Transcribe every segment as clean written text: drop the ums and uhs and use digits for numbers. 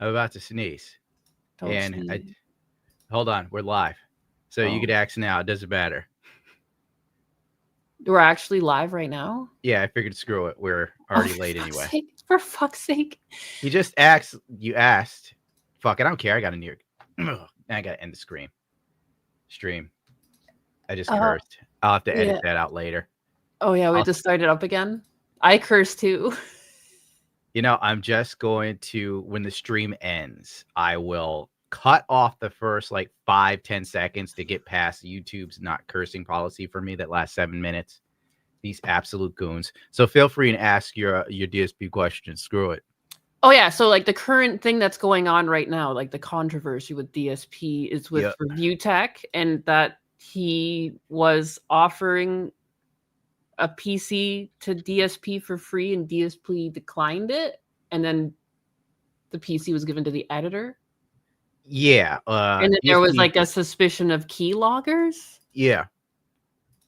I'm about to sneeze. Don't And sneeze. hold on, we're live. So you Oh. could ask now. It doesn't matter. We're actually live right now? Yeah, I figured screw it. We're Oh, already for late fuck's anyway. sake. For fuck's sake. You just asked. You asked. Fuck, I don't care. I got a new. I got to end the stream. I just Uh, cursed. I'll have to edit yeah. that out later. Oh, yeah, we I'll, have to start it up again? I curse too. I'm just going to, when the stream ends, I will cut off the first like 5-10 seconds to get past YouTube's not cursing policy for me that lasts 7 minutes. These absolute goons. So feel free and ask your DSP questions. Screw it. Oh, yeah, so, like, the current thing that's going on right now, like, the controversy with DSP is with Yep. Review Tech, and that he was offering a PC to DSP for free, and DSP declined it, and then the PC was given to the editor. Yeah. And then there was, DSP, like, a suspicion of keyloggers? yeah.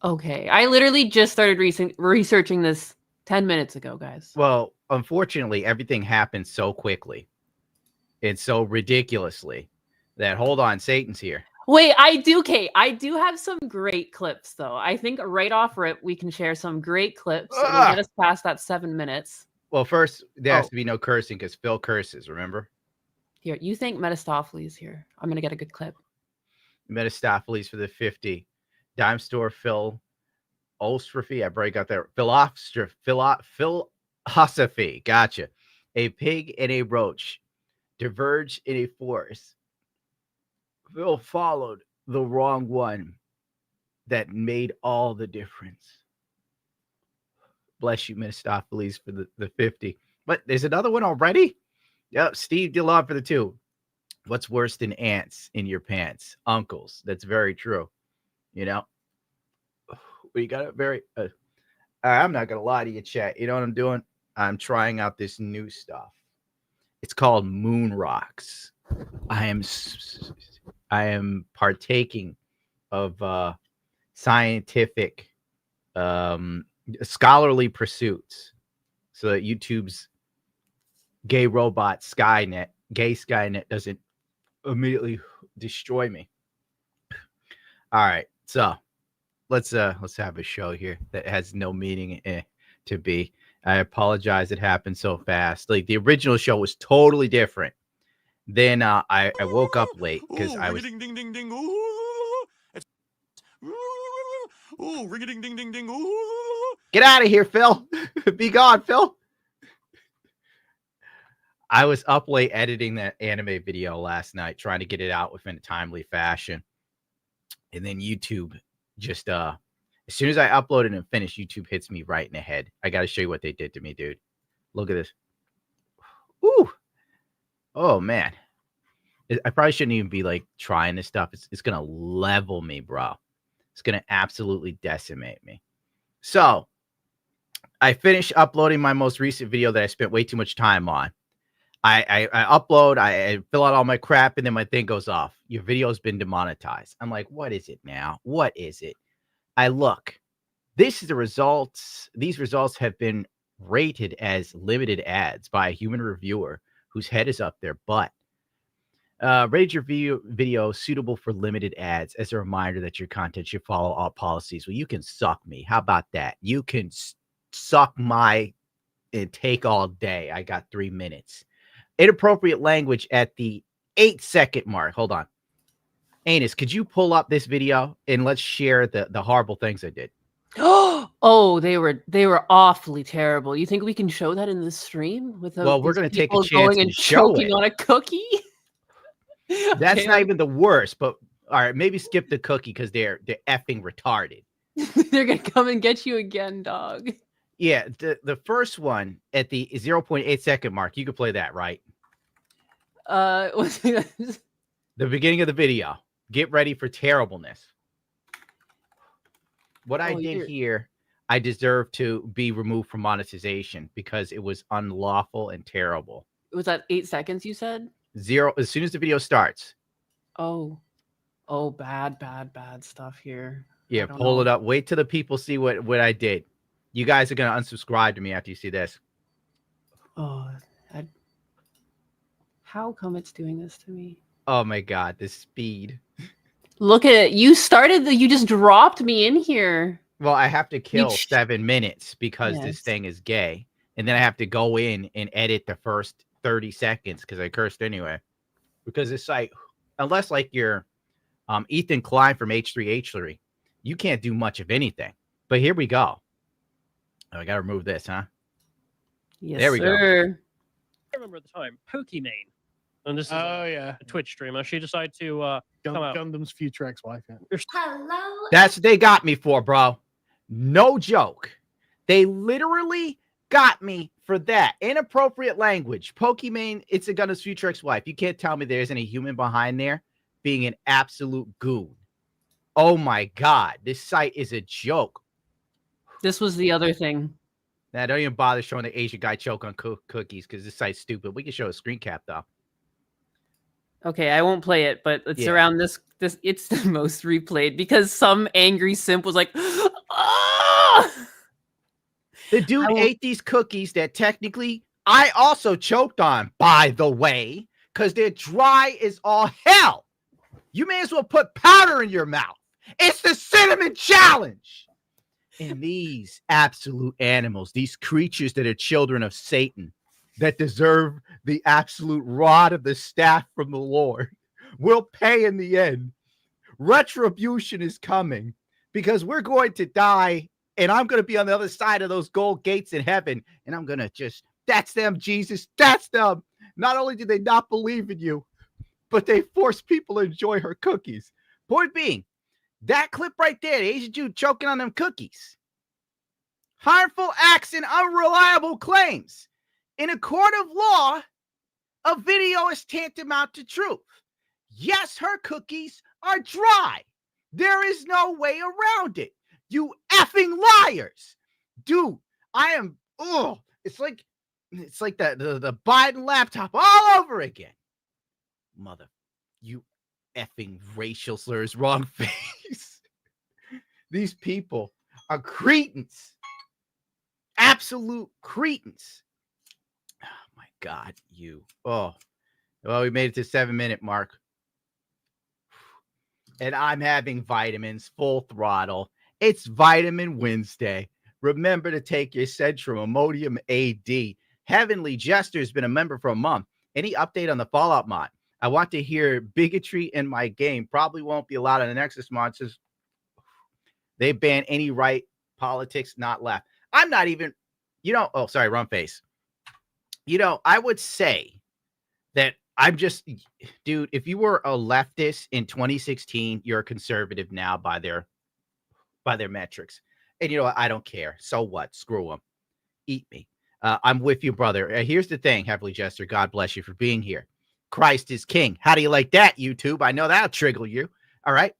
Okay, I literally just started researching this 10 minutes ago, guys. Well, unfortunately, everything happened so quickly and so ridiculously that, hold on, Satan's here. Wait, I do have some great clips, though. I think right off rip, we can share some great clips. It'll get us past that 7 minutes. Well, first, there has to be no cursing because Phil curses, remember? Here, you think Metastopheles here. I'm going to get a good clip. Metastopheles for the 50. Dime Store Phil Ostrophy. I break out there. Philosophy. Gotcha. A pig and a roach diverged in a forest. Phil followed the wrong one that made all the difference. Bless you, Metastopheles, for the 50. But there's another one already? Yep, Steve Dillon for the 2. What's worse than ants in your pants? Uncles. That's very true. We got it very... I'm not going to lie to you, chat. You know what I'm doing? I'm trying out this new stuff. It's called Moon Rocks. I am partaking of scientific, scholarly pursuits so that YouTube's gay Skynet doesn't immediately destroy me. All right, so let's have a show here that has no meaning to be. I apologize, it happened so fast. Like, the original show was totally different. Then I woke up late because I was... Ding ding ding ding. Ooh, ring a ding ding ding ding. Ooh. Get out of here, Phil. Be gone, Phil. I was up late editing that anime video last night, trying to get it out within a timely fashion. And then YouTube just as soon as I uploaded and finished, YouTube hits me right in the head. I got to show you what they did to me, dude. Look at this. Ooh. Oh, man. I probably shouldn't even be like trying this stuff. It's going to level me, bro. It's going to absolutely decimate me. So I finished uploading my most recent video that I spent way too much time on. I upload, I fill out all my crap, and then my thing goes off. Your video's been demonetized. I'm like, what is it now? What is it? I look. This is the results. These results have been rated as limited ads by a human reviewer whose head is up their butt. Rated your video suitable for limited ads as a reminder that your content should follow all policies. Well, you can suck me. How about that? You can suck my take all day. I got 3 minutes. Inappropriate language at the 8-second mark. Hold on. Anus, could you pull up this video and let's share the horrible things I did? Oh, they were awfully terrible. You think we can show that in the stream without? Well, we're going to take a chance and show choking it on a cookie. That's Okay. not even the worst, but all right, maybe skip the cookie because they're effing retarded. They're gonna come and get you again, dog. Yeah, the first one at the 0.8-second mark, you could play that, right? The beginning of the video. Get ready for terribleness. What I did here, I deserve to be removed from monetization because it was unlawful and terrible. Was that 8 seconds you said? 0 as soon as the video starts. Oh, bad stuff here. Yeah, pull it up. Wait till the people see what I did. You guys are gonna unsubscribe to me after you see this. Oh, How come it's doing this to me? Oh my god, the speed. Look at it. You just dropped me in here. Well, I have to kill ch- 7 minutes because this Yes. thing is gay. And then I have to go in and edit the first 30 seconds because I cursed anyway. Because it's like, unless like you're Ethan Klein from H3H3, you can't do much of anything. But here we go. Oh, I got to remove this, huh? Yes, There we go. sir. I remember at the time, Pokimane. And this is yeah. a Twitch streamer. She decided to come out. Gundam's future ex-wife. Yeah. Hello. That's what they got me for, bro. No joke. They literally got me for that. Inappropriate language. Pokimane, it's a Gundam's future ex-wife. You can't tell me there isn't a human behind there being an absolute goon. Oh my God. This site is a joke. This was the other thing. Now, don't even bother showing the Asian guy choke on cookies because this site's stupid. We can show a screen cap, though. Okay, I won't play it, but it's Yeah. around this. It's the most replayed because some angry simp was like, "Ah!" The dude ate these cookies that technically I also choked on, by the way, because they're dry as all hell. You may as well put powder in your mouth. It's the cinnamon challenge. And these absolute animals, these creatures that are children of Satan, that deserve the absolute rod of the staff from the Lord, will pay in the end. Retribution is coming because we're going to die, and I'm going to be on the other side of those gold gates in heaven, and I'm going to that's them, Jesus, that's them. Not only did they not believe in you, but they forced people to enjoy her cookies. Point being, that clip right there, the Asian Jew choking on them cookies. Harmful acts and unreliable claims. In a court of law, a video is tantamount to truth. Yes, her cookies are dry. There is no way around it. You effing liars. Dude, it's like the Biden laptop all over again. Mother, you effing racial slurs, wrong face. These people are cretins. Absolute cretins. Oh my God, you. Oh, well, we made it to 7-minute mark. And I'm having vitamins full throttle. It's Vitamin Wednesday. Remember to take your Centrum Imodium AD. Heavenly Jester has been a member for a month. Any update on the Fallout mod? I want to hear bigotry in my game. Probably won't be allowed on the Nexus mod. Says they ban any right politics, not left. I'm not even, oh, sorry, wrong face. I would say that I'm just, dude, if you were a leftist in 2016, you're a conservative now by their metrics. And you know what? I don't care. So what? Screw them. Eat me. I'm with you, brother. Here's the thing, Heavenly Jester. God bless you for being here. Christ is king. How do you like that, YouTube? I know that'll trigger you. All right.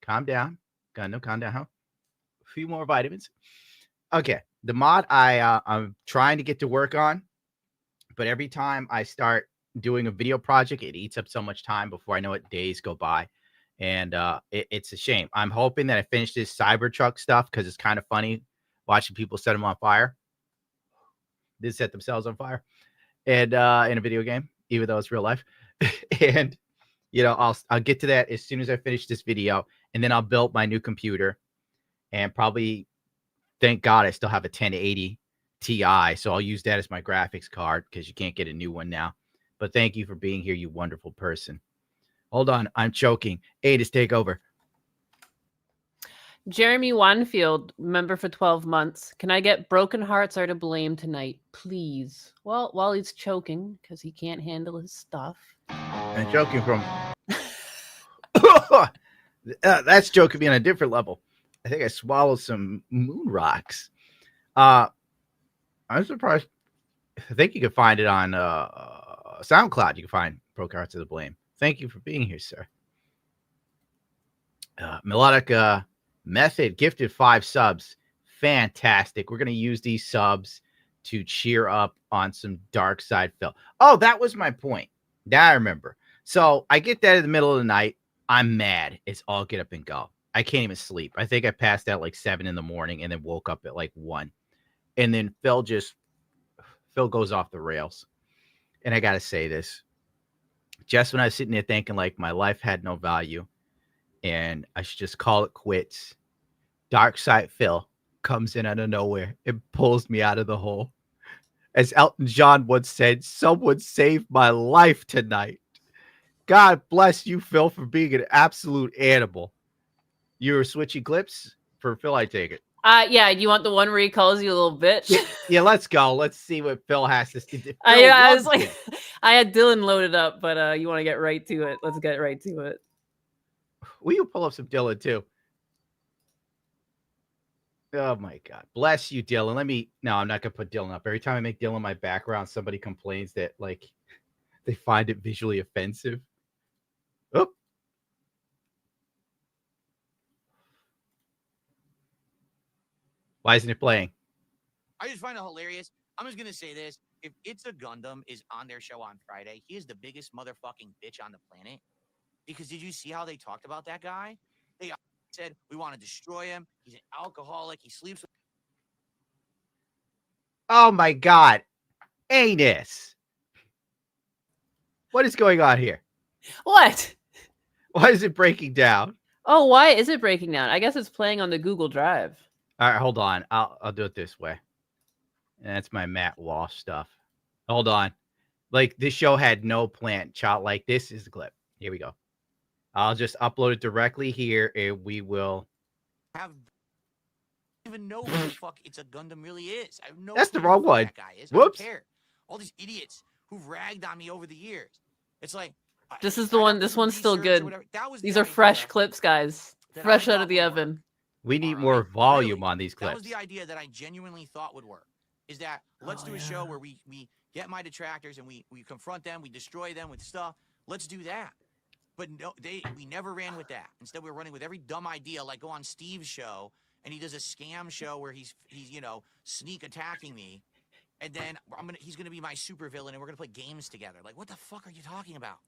Calm down. Gundam, calm down. A few more vitamins. Okay. The mod I'm trying to get to work on, but every time I start doing a video project, it eats up so much time before I know it. Days go by, and it's a shame. I'm hoping that I finish this Cybertruck stuff because it's kind of funny watching people set them on fire. They set themselves on fire, and in a video game, even though it's real life. And I'll get to that as soon as I finish this video, and then I'll build my new computer, and probably, thank God, I still have a 1080 Ti, so I'll use that as my graphics card because you can't get a new one now. But thank you for being here, you wonderful person. Hold on, I'm choking. Adis, take over. Jeremy Wanfield, member for 12 months. Can I get broken hearts are to blame tonight, please? Well, while he's choking because he can't handle his stuff. I'm joking from. That's joking me on a different level. I think I swallowed some moon rocks. I'm surprised. I think you can find it on SoundCloud. You can find Broken Hearts are to blame. Thank you for being here, sir. Melodic Method gifted 5 subs. Fantastic. We're going to use these subs to cheer up on some dark side Phil. Oh, that was my point. Now I remember. So I get that in the middle of the night. I'm mad. It's all get up and go. I can't even sleep. I think I passed out like 7 in the morning and then woke up at like 1. And then Phil goes off the rails. And I got to say this. just when I was sitting there thinking like my life had no value and I should just call it quits, Dark Side Phil comes in out of nowhere and pulls me out of the hole. As Elton John once said, someone saved my life tonight. God bless you, Phil, for being an absolute animal. You were switching clips for Phil, I take it. Yeah, you want the one where he calls you a little bitch? Yeah, let's go. Let's see what Phil has to say. I was like, I had Dylan loaded up, but you want to get right to it. Let's get right to it. Will you pull up some Dylan too? Oh my God. Bless you, Dylan. No, I'm not going to put Dylan up. Every time I make Dylan my background, somebody complains that like they find it visually offensive. Oh. Why isn't it playing? I just find it hilarious. I'm just going to say this. If It's a Gundam is on their show on Friday, he is the biggest motherfucking bitch on the planet. Because did you see how they talked about that guy? They said, we want to destroy him. He's an alcoholic. He sleeps with... Oh my God. Anus. What is going on here? What? Why is it breaking down? Oh, why is it breaking down? I guess it's playing on the Google Drive. All right, hold on. I'll do it this way. And that's my Matt Walsh stuff. Hold on. Like this show had no plan. Child, like this is the clip. Here we go. I'll just upload it directly here, and we will have even know who the fuck It's a Gundam really is. I have no That's the clue wrong who one. That guy is. Whoops. I don't care. All these idiots who've ragged on me over the years. It's like this is the one. This one's still good. These are fresh clips, guys. Fresh out of the oven. We need more volume on these clips. That was the idea that I genuinely thought would work. Is that let's do a show where we get my detractors and we confront them, we destroy them with stuff. Let's do that. But no, we never ran with that. Instead, we were running with every dumb idea, like go on Steve's show and he does a scam show where he's sneak attacking me, and then he's gonna be my supervillain and we're gonna play games together. Like, what the fuck are you talking about?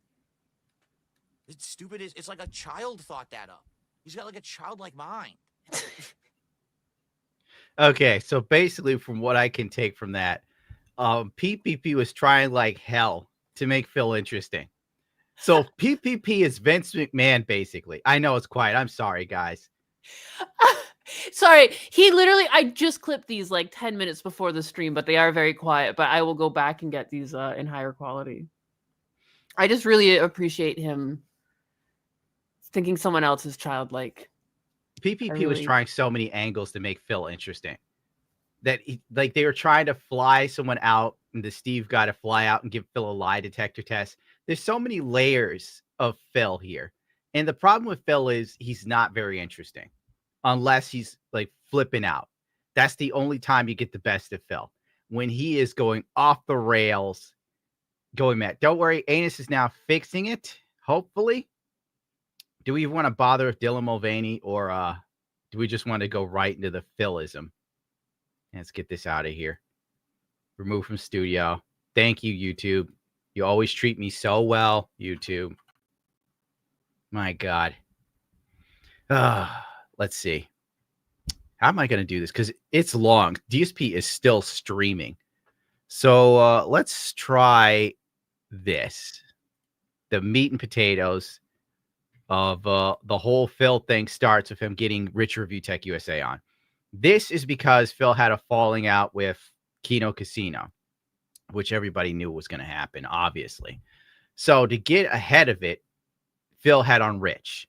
It's stupid. It's like a child thought that up. He's got like a childlike mind. Okay, so basically, from what I can take from that, PPP was trying like hell to make Phil interesting. So PPP is Vince McMahon, basically. I know it's quiet. I'm sorry, guys. Sorry, I just clipped these like 10 minutes before the stream, but they are very quiet. But I will go back and get these in higher quality. I just really appreciate him thinking someone else is childlike. PPP was trying so many angles to make Phil interesting that they were trying to fly someone out, and the Steve got to fly out and give Phil a lie detector test. There's so many layers of Phil here. And the problem with Phil is he's not very interesting unless he's like flipping out. That's the only time you get the best of Phil, when he is going off the rails, going mad. Don't worry, Anus is now fixing it, hopefully. Do we want to bother with Dylan Mulvaney, or do we just want to go right into the Philism? Let's get this out of here. Remove from studio. Thank you, YouTube. You always treat me so well, YouTube. My God. Let's see. How am I going to do this? Because it's long. DSP is still streaming. So let's try this. The meat and potatoes of the whole Phil thing starts with him getting Rich Review Tech USA on. This is because Phil had a falling out with Kino Casino, which everybody knew was going to happen, obviously. So to get ahead of it, Phil had on Rich.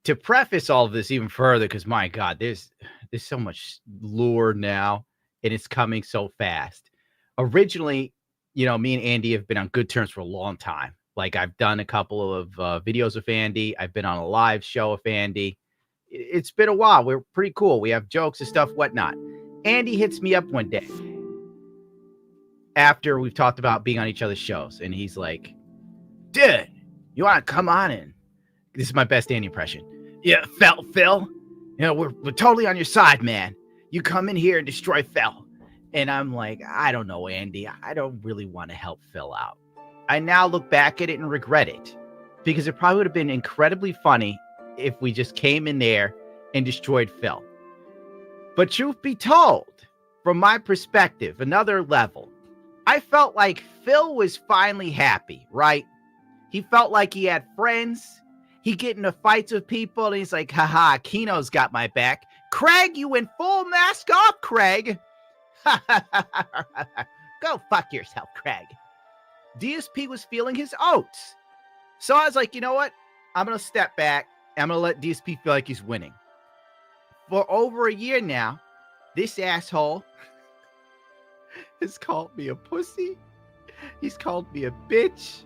To preface all of this even further, because my God, there's so much lore now, and it's coming so fast. Originally, me and Andy have been on good terms for a long time. Like, I've done a couple of videos with Andy. I've been on a live show with Andy. It's been a while. We're pretty cool. We have jokes and stuff, whatnot. Andy hits me up one day after we've talked about being on each other's shows, and he's like, dude, you want to come on in? This is my best Andy impression. Yeah, Phil, we're totally on your side, man. You come in here and destroy Phil. And I'm like, I don't know, Andy. I don't really want to help Phil out. I now look back at it and regret it, because it probably would have been incredibly funny if we just came in there and destroyed Phil. But truth be told, from my perspective, another level, I felt like Phil was finally happy, right? He felt like he had friends. He get into fights with people, and he's like, haha, Kino's got my back. Craig, you in full mask off, Craig. Go fuck yourself, Craig. DSP was feeling his oats. So I was like, you know what? I'm going to step back. I'm going to let DSP feel like he's winning. For over a year now, this asshole has called me a pussy. He's called me a bitch.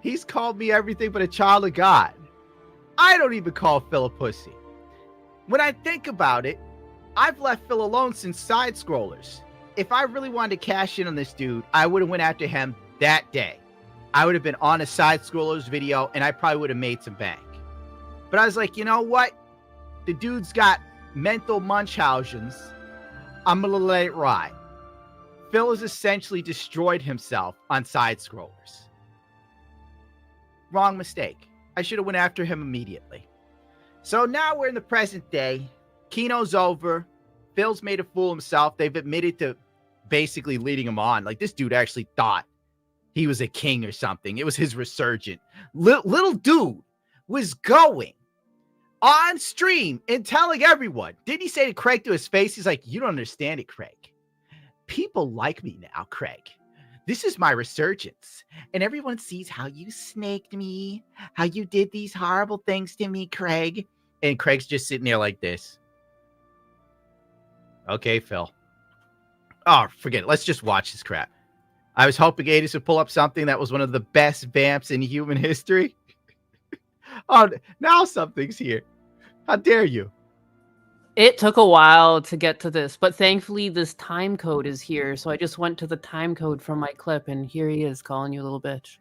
He's called me everything but a child of God. I don't even call Phil a pussy. When I think about it, I've left Phil alone since Side Scrollers. If I really wanted to cash in on this dude, I would have went after him that day. I would have been on a Side Scrollers video, and I probably would have made some bank. But I was like, you know what? The dude's got mental Munchausen's. I'm going to let it ride. Phil has essentially destroyed himself on Side Scrollers. Wrong mistake. I should have went after him immediately. So now we're in the present day. Kino's over. Phil's made a fool of himself. They've admitted to basically leading him on. Like, this dude actually thought he was a king or something. It was his resurgent. Little dude was going on stream and telling everyone. Didn't he say to Craig to his face? He's like, you don't understand it, Craig. People like me now, Craig. This is my resurgence. And everyone sees how you snaked me, how you did these horrible things to me, Craig. And Craig's just sitting there like this. Okay, Phil. Oh, forget it. Let's just watch this crap. I was hoping Adis would pull up something that was one of the best vamps in human history. Oh, now something's here. How dare you? It took a while to get to this, but thankfully this time code is here. So I just went to the time code from my clip, and here he is calling you a little bitch.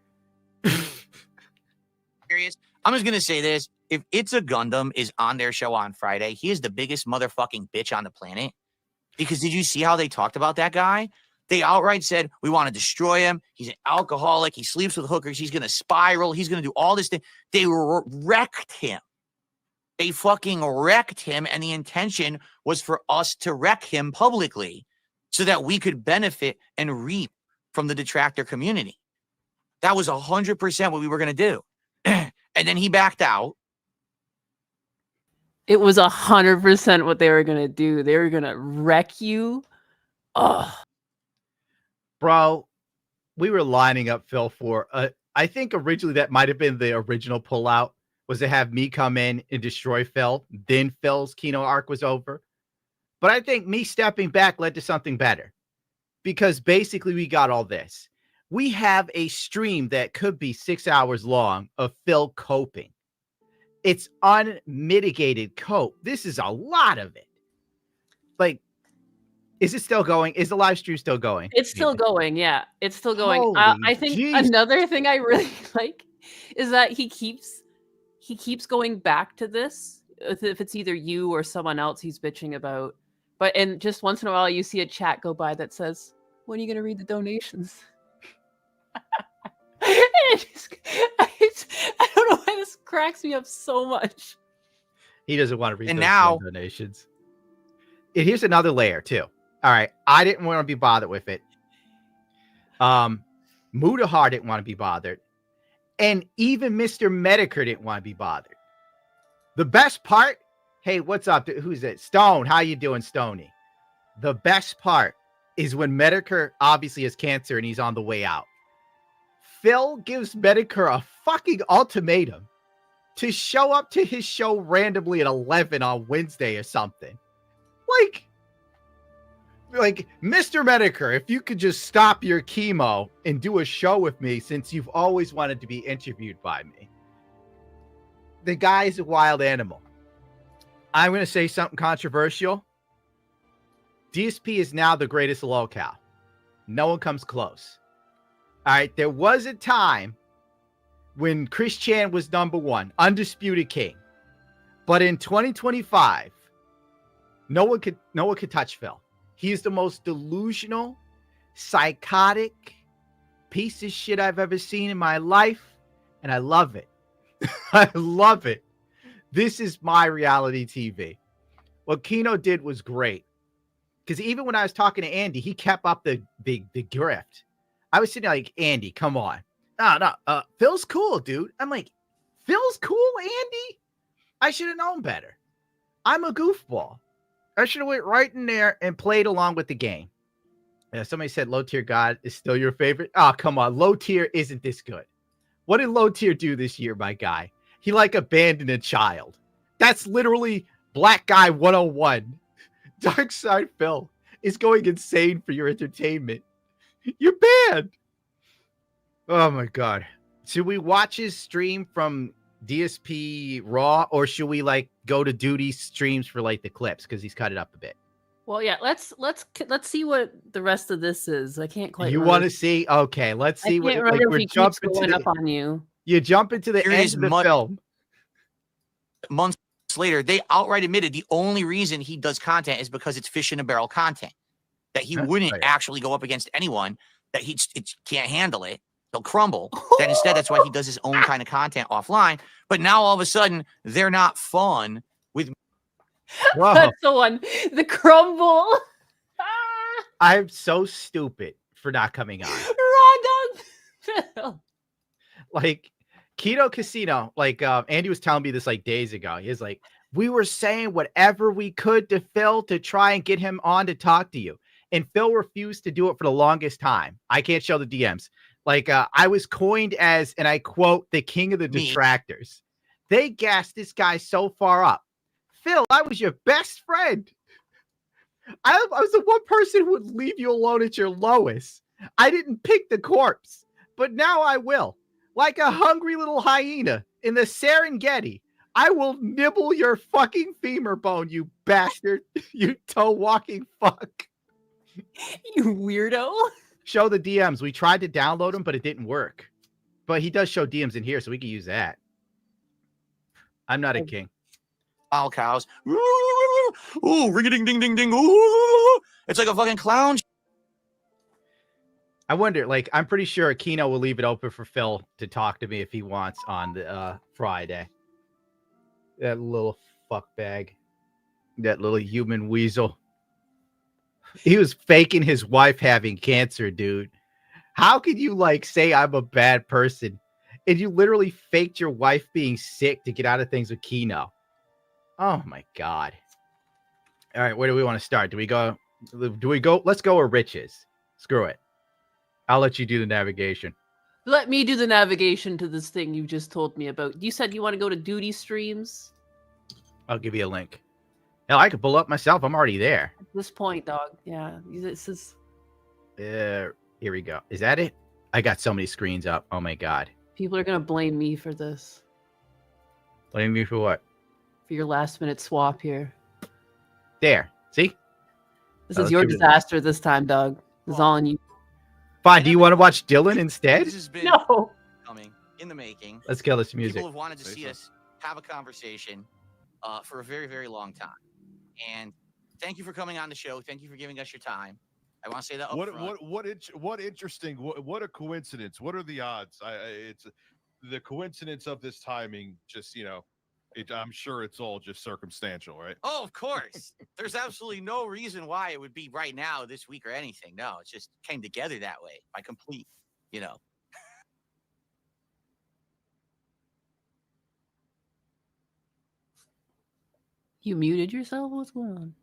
Serious. I'm just gonna say this: if It's a Gundam is on their show on Friday, he is the biggest motherfucking bitch on the planet. Because did you see how they talked about that guy? They outright said, we want to destroy him. He's an alcoholic. He sleeps with hookers. He's going to spiral. He's going to do all this thing. They wrecked him. They fucking wrecked him. And the intention was for us to wreck him publicly so that we could benefit and reap from the detractor community. That was 100% what we were going to do. And then he backed out. It was 100% what they were going to do. They were going to wreck you. Ugh. Bro, we were lining up Phil for, I think originally that might have been the original pullout, was to have me come in and destroy Phil. Then Phil's Kino arc was over. But I think me stepping back led to something better. Because basically we got all this. We have a stream that could be 6 hours long of Phil coping. It's unmitigated cope. This is a lot of it. Like, is it still going? Is the live stream still going? It's still going. Yeah, it's still going. Holy I think jeez. another thing I really like is that he keeps going back to this. If it's either you or someone else he's bitching about, and just once in a while you see a chat go by that says, "When are you going to read the donations?" I don't know why this cracks me up so much. He doesn't want to read And those now- donations. And here's another layer too. All right, I didn't want to be bothered with it. Mudahar didn't want to be bothered, and even Mr. Medicare didn't want to be bothered. The best part, hey, what's up? Who's it? Stone, how you doing, Stony? The best part is when Medicare obviously has cancer and he's on the way out. Phil gives Medicare a fucking ultimatum to show up to his show randomly at 11 on Wednesday or something. Like, Mr. Medicare, if you could just stop your chemo and do a show with me since you've always wanted to be interviewed by me. The guy's a wild animal. I'm going to say something controversial. DSP is now the greatest lolcow. No one comes close. All right, there was a time when Chris Chan was number one, undisputed king. But in 2025, no one could touch Phil. He is the most delusional, psychotic piece of shit I've ever seen in my life, and I love it. I love it. This is my reality TV. What Kino did was great. Because even when I was talking to Andy, he kept up the grift. I was sitting there like, Andy, come on. No. Phil's cool, dude. I'm like, Phil's cool, Andy? I should have known better. I'm a goofball. I should have went right in there and played along with the game. Somebody said Low Tier God is still your favorite. Oh, come on. Low Tier isn't this good. What did Low Tier do this year, my guy? He like abandoned a child. That's literally Black Guy 101. Dark Side Phil is going insane for your entertainment. You're banned. Oh my God. Should we watch his stream from DSP Raw, or should we like go to Duty streams for like the clips because he's cut it up a bit? Well, yeah, let's see what the rest of this is. I can't quite. You want to see? Okay, let's see what like, we're jumping going up on you. You jump into the end of the film. Months later, they outright admitted the only reason he does content is because it's fish in a barrel content. That he wouldn't actually go up against anyone. That he can't handle it. He'll crumble. That instead, that's why he does his own kind of content offline. But now all of a sudden, they're not fun with. Whoa. That's the one. The crumble. I'm so stupid for not coming on. Raw dog. Like Keto Casino, like Andy was telling me this like days ago. He's like, we were saying whatever we could to Phil to try and get him on to talk to you. And Phil refused to do it for the longest time. I can't show the DMs. Like I was coined as, and I quote, the king of the detractors. They gassed this guy so far up. Phil, I was your best friend. I was the one person who would leave you alone at your lowest. I didn't pick the corpse, but now I will. Like a hungry little hyena in the Serengeti, I will nibble your fucking femur bone, you bastard. You toe-walking fuck. You weirdo. Show the DMs. We tried to download them, but it didn't work. But he does show DMs in here, so we can use that. I'm not a king. All cows. Ooh, ring-a-ding-ding-ding-ding. Ooh, it's like a fucking clown. I wonder, like, I'm pretty sure Aquino will leave it open for Phil to talk to me if he wants on the Friday. That little fuckbag. That little human weasel. He was faking his wife having cancer, dude. How could you, like, say I'm a bad person? And you literally faked your wife being sick to get out of things with Kino. Oh, my God. All right, where do we want to start? Do we go? Let's go where Rich is. Screw it. I'll let you do the navigation. Let me do the navigation to this thing you just told me about. You said you want to go to Duty streams? I'll give you a link. Hell, I could pull up myself. I'm already there. At this point, dog. Yeah, this is... Here we go. Is that it? I got so many screens up. Oh, my God. People are going to blame me for this. Blame me for what? For your last-minute swap here. There. See? This is your disaster this time, dog. This is all on you. Fine. Do you want to watch Dylan instead? This has been No. coming in the making. Let's kill this music. People have wanted to see us have a conversation for a very, very long time. And thank you for coming on the show. Thank you for giving us your time. I want to say that up front. What interesting. What a coincidence. What are the odds? It's the coincidence of this timing. Just, I'm sure it's all just circumstantial, right? Oh, of course. There's absolutely no reason why it would be right now, this week, or anything. No, it just came together that way by complete, You muted yourself? What's going on?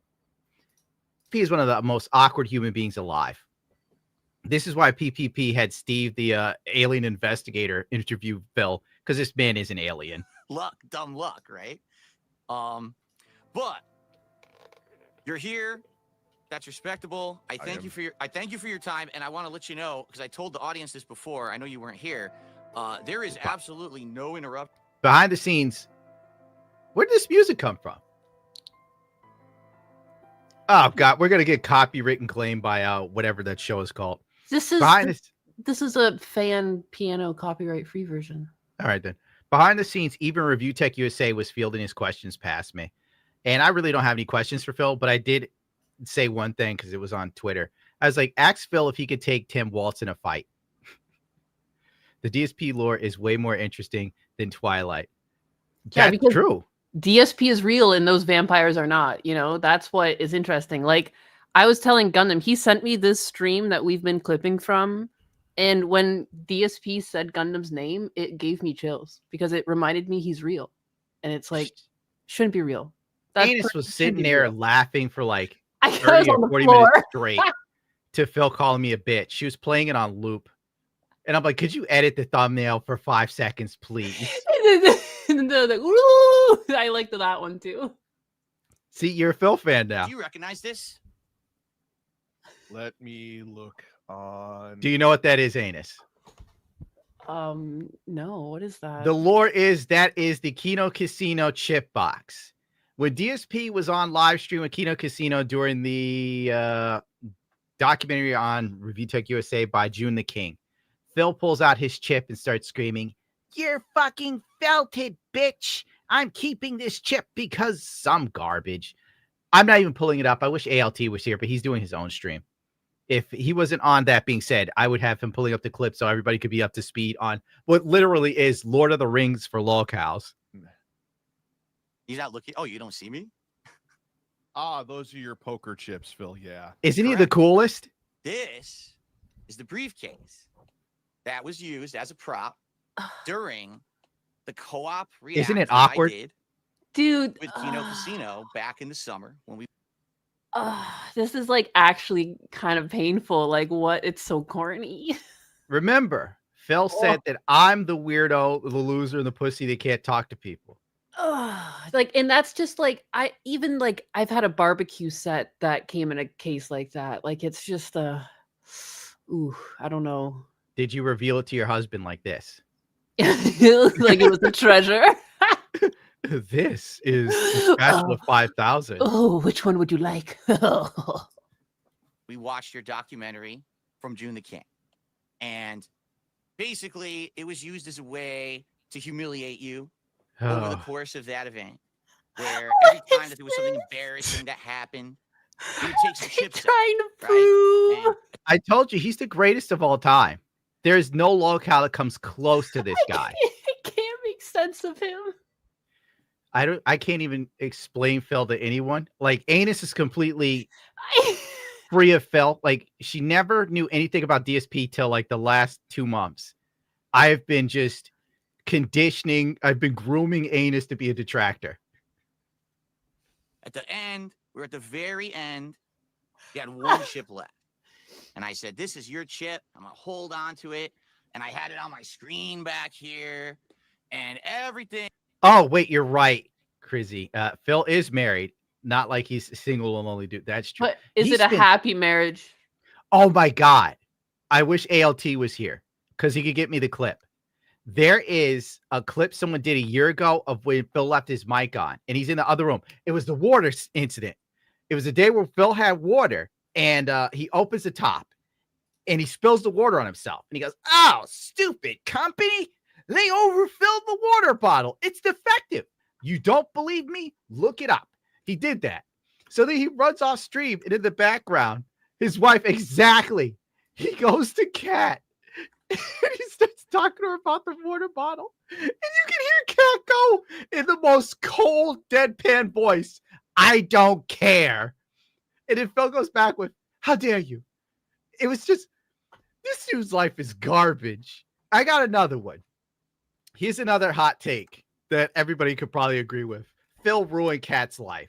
He is one of the most awkward human beings alive. This is why PPP had Steve, the alien investigator, interview Phil, because this man is an alien. Dumb luck, right? But you're here. That's respectable. I thank you for your time, and I want to let you know, because I told the audience this before. I know you weren't here. There is absolutely no interruption. Behind the scenes, where did this music come from? Oh God, we're gonna get copywritten claim by whatever that show is called. This is a fan piano copyright free version. All right then. Behind the scenes, even Review Tech USA was fielding his questions past me, and I really don't have any questions for Phil, but I did say one thing because it was on Twitter. I was like, ask Phil if he could take Tim Waltz in a fight. The DSP lore is way more interesting than Twilight. Yeah, that's true. DSP is real and those vampires are not. That's what is interesting. Like, I was telling Gundam, he sent me this stream that we've been clipping from And when DSP said Gundam's name, it gave me chills because it reminded me he's real. And it's like, shouldn't be real. That Anus person was shouldn't sitting be there real. laughing for like I was 30 on or the 40 floor. minutes straight to Phil calling me a bitch. She was playing it on loop. And I'm like, could you edit the thumbnail for 5 seconds, please? And they're like, "Ooh!" I liked that one too. See, you're a Phil fan now. Do you recognize this? Let me look on. Do you know what that is, Anus? No, what is that? The lore is that is the Kino Casino chip box. When DSP was on live stream with Kino Casino during the documentary on Review Tech USA by June the King, Phil pulls out his chip and starts screaming, "You're fucking felted, bitch. I'm keeping this chip because some garbage." I'm not even pulling it up. I wish ALT was here, but he's doing his own stream. If he wasn't on, that being said, I would have him pulling up the clip so everybody could be up to speed on what literally is Lord of the Rings for lolcows. He's not looking. Oh, you don't see me? Ah, those are your poker chips, Phil. Yeah. Isn't he the Correct. coolest? This is the briefcase that was used as a prop during the co-op react Isn't it that I awkward? did Dude, with Kino Casino back in the summer when we this is like actually kind of painful. Like, what? It's so corny. Remember, Phil said that I'm the weirdo, the loser, and the pussy that can't talk to people. Like, and that's just like I've had a barbecue set that came in a case like that. Like, it's just ooh, I don't know. Did you reveal it to your husband like this? Like it was a treasure. This is the special of 5,000. Oh, which one would you like? we watched your documentary from June the King, and basically it was used as a way to humiliate you over the Oh, course of that event, where every time that there was something embarrassing that happened, you would take some chips out, trying to right? prove. And I told you he's the greatest of all time. There's no lolcow that comes close to this guy. I can't make sense of him. I can't even explain Phil to anyone. Like, Anus is completely free of Phil. Like, she never knew anything about DSP till like the last 2 months. I've been just conditioning, I've been grooming Anus to be a detractor. at the end, we're at the very end. You had one chip left. And I said, this is your chip. I'm going to hold on to it. And I had it on my screen back here and everything. Oh, wait, you're right, Crizzy. Phil is married. Not like he's single and only dude. That's true. But is He's it a been- happy marriage? Oh my God. I wish ALT was here because he could get me the clip. There is a clip someone did a year ago of when Phil left his mic on and he's in the other room. It was the water incident. It was a day where Phil had water and he opens the top and he spills the water on himself. And he goes, "Oh, stupid company. They overfilled the water bottle. It's defective. You don't believe me? Look it up." He did that. So then he runs off stream and in the background, his wife, exactly. He goes to Kat and he starts talking to her about the water bottle. And you can hear Kat go in the most cold, deadpan voice, "I don't care." And then Phil goes back with, "How dare you?" It was just, this dude's life is garbage. I got another one. Here's another hot take that everybody could probably agree with. Phil ruined Kat's life.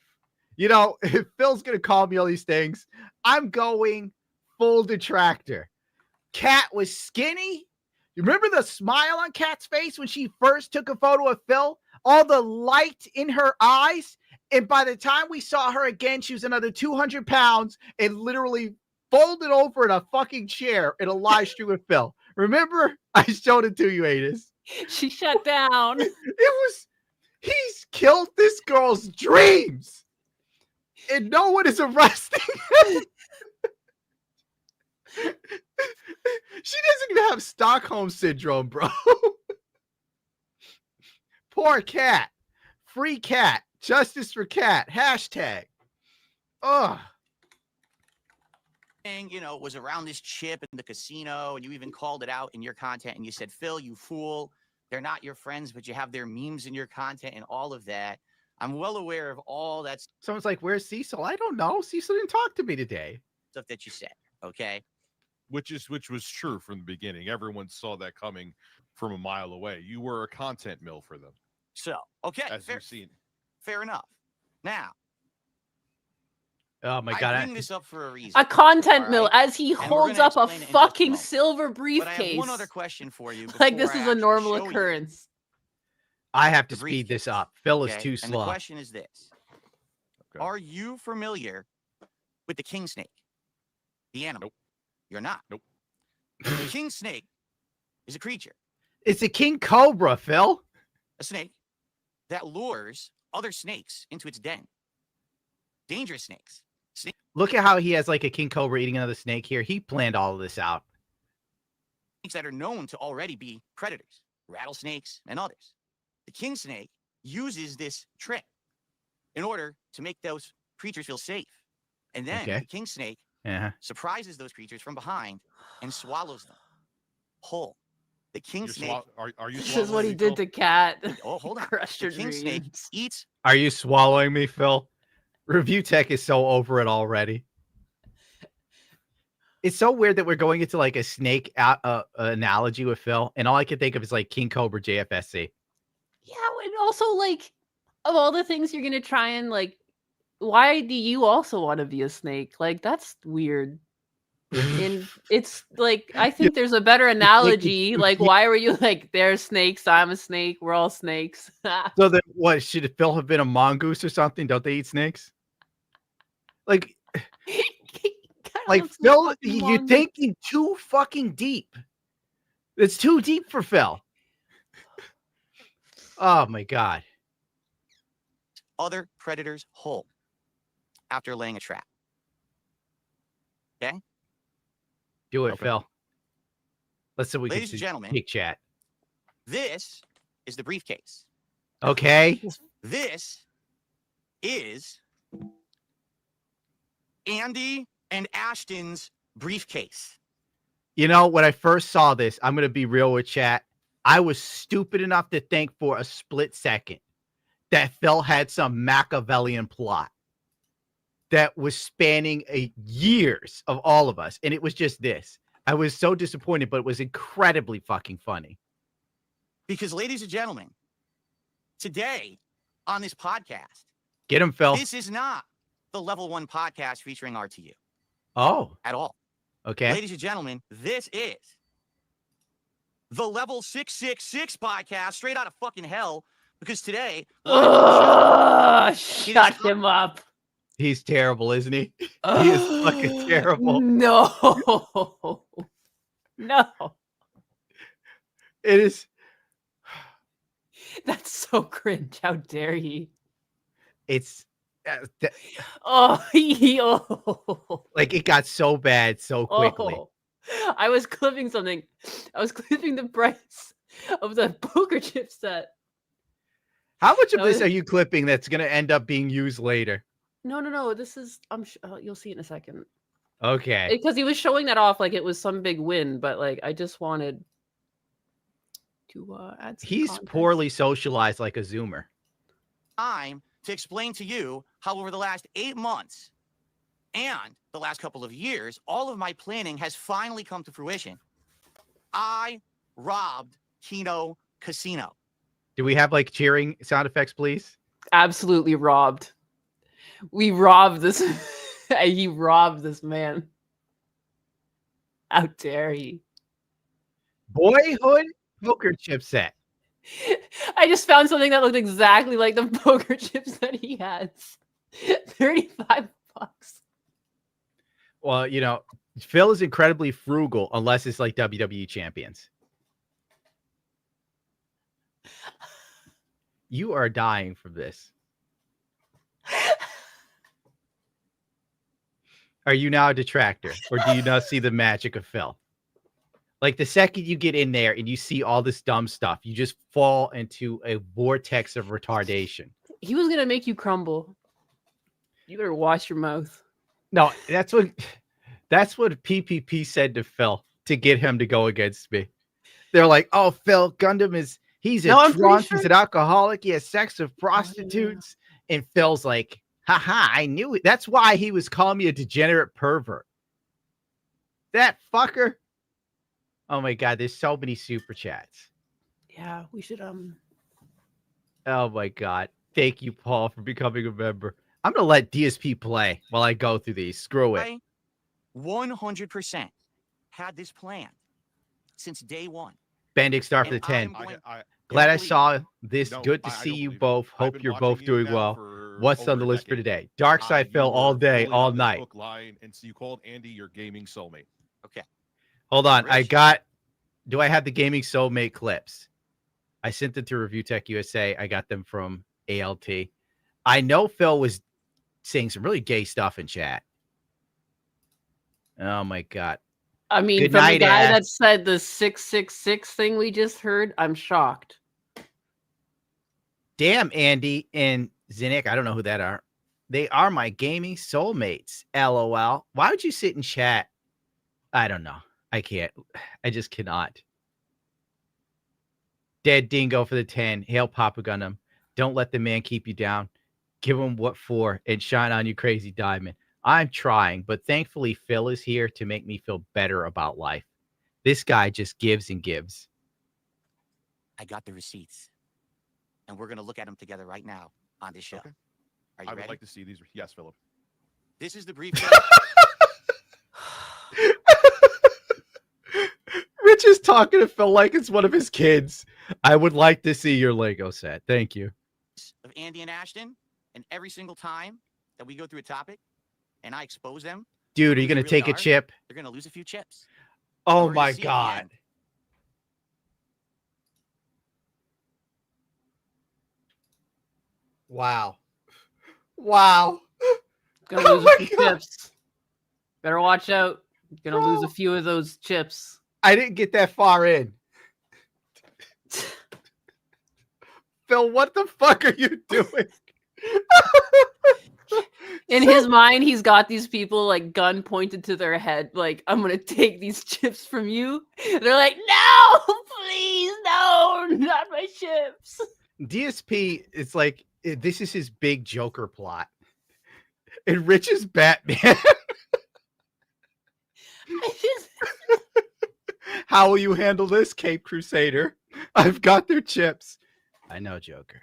You know, if Phil's going to call me all these things, I'm going full detractor. Kat was skinny. You remember the smile on Kat's face when she first took a photo of Phil? All the light in her eyes. And by the time we saw her again, she was another 200 pounds and literally folded over in a fucking chair in a live stream with Phil. Remember? I showed it to you, Adis. She shut down. He's killed this girl's dreams. And no one is arresting him. She doesn't even have Stockholm syndrome, bro. Poor Kat. Free Kat. Justice for Kat. Hashtag. Ugh. You know, was around this chip in the casino, and you even called it out in your content, and you said, "Phil, you fool. They're not your friends, but you have their memes in your content and all of that." I'm well aware of all that Someone's like, "Where's Cecil?" I don't know. Cecil didn't talk to me today. stuff that you said, okay? which was true from the beginning. Everyone saw that coming from a mile away. You were a content mill for them, So, okay, as you've seen. fair enough. Now, Oh my I god! bring this up for a reason. A content all mill right? as he And we're holds gonna up a explain it in just a fucking moment. silver But I briefcase. have one other question for you. Like before this I is a actually normal show you, occurrence. I have to the speed this briefcase, up. Phil is okay? too And the slow. question is this: Okay. Are you familiar with the king snake, the animal? Nope. You're not. Nope. The king snake is a creature, It's a king cobra, Phil. a snake that lures other snakes into its den. Dangerous snakes. Look at how he has like a king cobra eating another snake here. He planned all of this out. Snakes that are known to already be predators, rattlesnakes, and others. The king snake uses this trick in order to make those creatures feel safe. And then Okay. the king snake Yeah. surprises those creatures from behind and swallows them whole. The king You're snake. are you This is what he swallowing did me, to Cat. Oh, hold on. Crushed The her king snake dreams. eats. Are you swallowing me, Phil? Review Tech is so over it already. It's so weird that we're going into like a snake analogy with Phil, and all I can think of is like King Cobra JFSC. Yeah, and also like of all the things you're gonna try and like, why do you also want to be a snake? Like that's weird. And it's like I think there's a better analogy. too Like, cute. why were you like, they're snakes, I'm a snake, we're all snakes. So then, what should Phil have been a mongoose or something? Don't they eat snakes? Like Phil, you're thinking too fucking deep. It's too deep for Phil. Oh my god. Other predators whole after laying a trap. Okay? Do it, Okay. Phil. Let's see what we Ladies can and see. gentlemen, Big chat. this is the briefcase. Okay. This is Andy and Ashton's briefcase. You know, when I first saw this, I'm going to be real with chat. I was stupid enough to think for a split second that Phil had some Machiavellian plot that was spanning years of all of us. And it was just this. I was so disappointed, but it was incredibly fucking funny. Because, ladies and gentlemen, today on this podcast, Get him, Phil. this is not the Level 1 podcast featuring RTU Oh, at all. okay. Ladies and gentlemen, this is the Level 666 podcast straight out of fucking hell. Because today, shut him up. He's terrible, isn't he? He is fucking terrible. No. No. It is. That's so cringe. How dare he? It's Oh, like it got so bad so quickly. Oh. I was clipping something. I was clipping the price of the poker chip set. How much of That this was- are you clipping that's going to end up being used later? No. This is. You'll see it in a second. Okay. Because he was showing that off like it was some big win, but like I just wanted to add. Some He's context. poorly socialized like a Zoomer. time to explain to you how over the last 8 months and the last couple of years, all of my planning has finally come to fruition. I robbed Keno Casino. Do we have like cheering sound effects, please? Absolutely robbed. We robbed this. He robbed this man. How dare he? Boyhood poker chip set. I just found something that looked exactly like the poker chips that he has. $35. Well, you know, Phil is incredibly frugal unless it's like WWE champions. You are dying from this. Are you now a detractor, or do you not see the magic of Phil? Like the second you get in there and you see all this dumb stuff, you just fall into a vortex of retardation. He was gonna make you crumble. You better wash your mouth. No, that's what PPP said to Phil to get him to go against me. They're like, "Oh, Phil Gundam he's a No, I'm pretty drunk, sure- he's an alcoholic, he has sex with prostitutes." And Phil's like, "Haha, I knew it. That's why he was calling me a degenerate pervert." That fucker. Oh my god, there's so many super chats. Yeah, we should Oh my god. Thank you, Paul, for becoming a member. I'm gonna let DSP play while I go through these. Screw it. I 100% had this planned since day one. Bendix star for And the 10. I'm going- Glad I believe- saw this. No, Good to I see don't you believe it. both. I've Hope been you're watching both you doing now well. for What's over on the a list for decade. today? Dark Side You Phil all were day, fully all on this night. hook, line, and so you called Andy your gaming soulmate. Okay. Hold on. I Rich? got. Do I have the gaming soulmate clips? I sent them to Review Tech USA. I got them from ALT. I know Phil was saying some really gay stuff in chat. Oh my god. I mean, Good from night, the guy Ash. that said the 666 thing we just heard, I'm shocked. Damn, Andy and Zinnick. I don't know who that are. They are my gaming soulmates. LOL. Why would you sit in chat? I don't know. I can't. I just cannot. Dead Dingo for the 10. Hail Papa Gundam. Don't let the man keep you down. Give him what for and shine on you, crazy diamond. I'm trying, but thankfully Phil is here to make me feel better about life. This guy just gives and gives. I got the receipts. And we're going to look at them together right now on this show. Okay. Are you I would ready? like to see these. Yes, Philip. This is the brief. Rich is talking to Phil like it's one of his kids. I would like to see your Lego set. Thank you. Of Andy and Ashton, and every single time that we go through a topic and I expose them, Dude, are who you they going to really take a are, chip? they're going to lose a few chips. Oh we're gonna my see at the God. end. Wow. Wow. Gonna Oh lose my a few God. chips. Better watch out. Gonna lose a Bro. few of those chips. I didn't get that far in. Phil, what the fuck are you doing? In his mind, he's got these people like gun pointed to their head, like, I'm gonna take these chips from you. They're like, no, please, no, not my chips. DSP is like, this is his big Joker plot. And Rich is Batman. I just How will you handle this, Cape Crusader? I've got their chips. I know, Joker.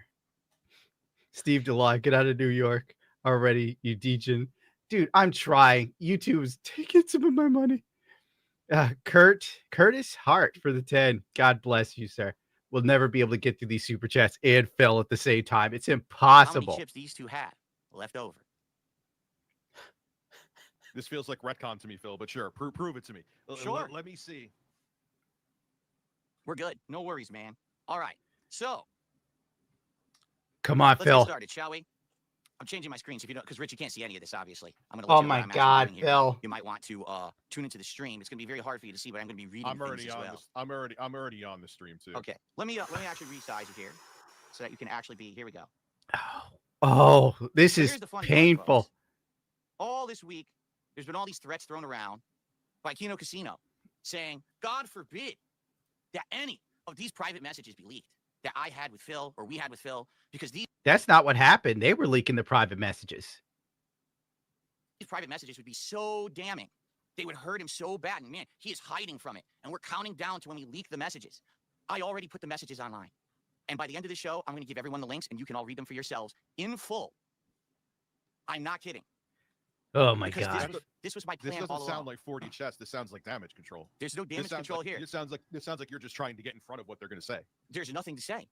Steve DeLon, get out of New York already, you degen. Dude, I'm trying. YouTube's taking some of my money. Curtis Hart for the 10. God bless you, sir. We'll never be able to get through these super chats and Phil at the same time. It's How many impossible. chips these two had left over? This feels like retcon to me, Phil, but sure, prove it to me. Sure. Let me see. We're good. No worries, man. All right. So Come on, let's get Phil. started, shall we? I'm changing my screen so if you don't, because Rich, you can't see any of this, obviously. I'm going to Oh let you know my what I'm actually God, doing here. Phil. You might want to tune into the stream. It's going to be very hard for you to see, but I'm going to be reading I'm things already as on well. this. I'm already on the stream too. Okay. Let me actually resize you here so that you can actually be. Here we go. Oh, this So is here's the funny part, painful. folks. All this week, there's been all these threats thrown around by Kino Casino saying, God forbid that any of these private messages be leaked that I had with Phil or we had with Phil, because these That's not what happened. They were leaking the private messages. private messages would be so damning. They would hurt him so bad. And man, he is hiding from it. And we're counting down to when we leak the messages. I already put the messages online. And by the end of the show, I'm going to give everyone the links and you can all read them for yourselves in full. I'm not kidding. Oh my Because God. this was my This plan doesn't all along. sound like 40 chess. This sounds like damage control. There's no damage control here. This sounds like you're just trying to get in front of what they're going to say. There's nothing to say.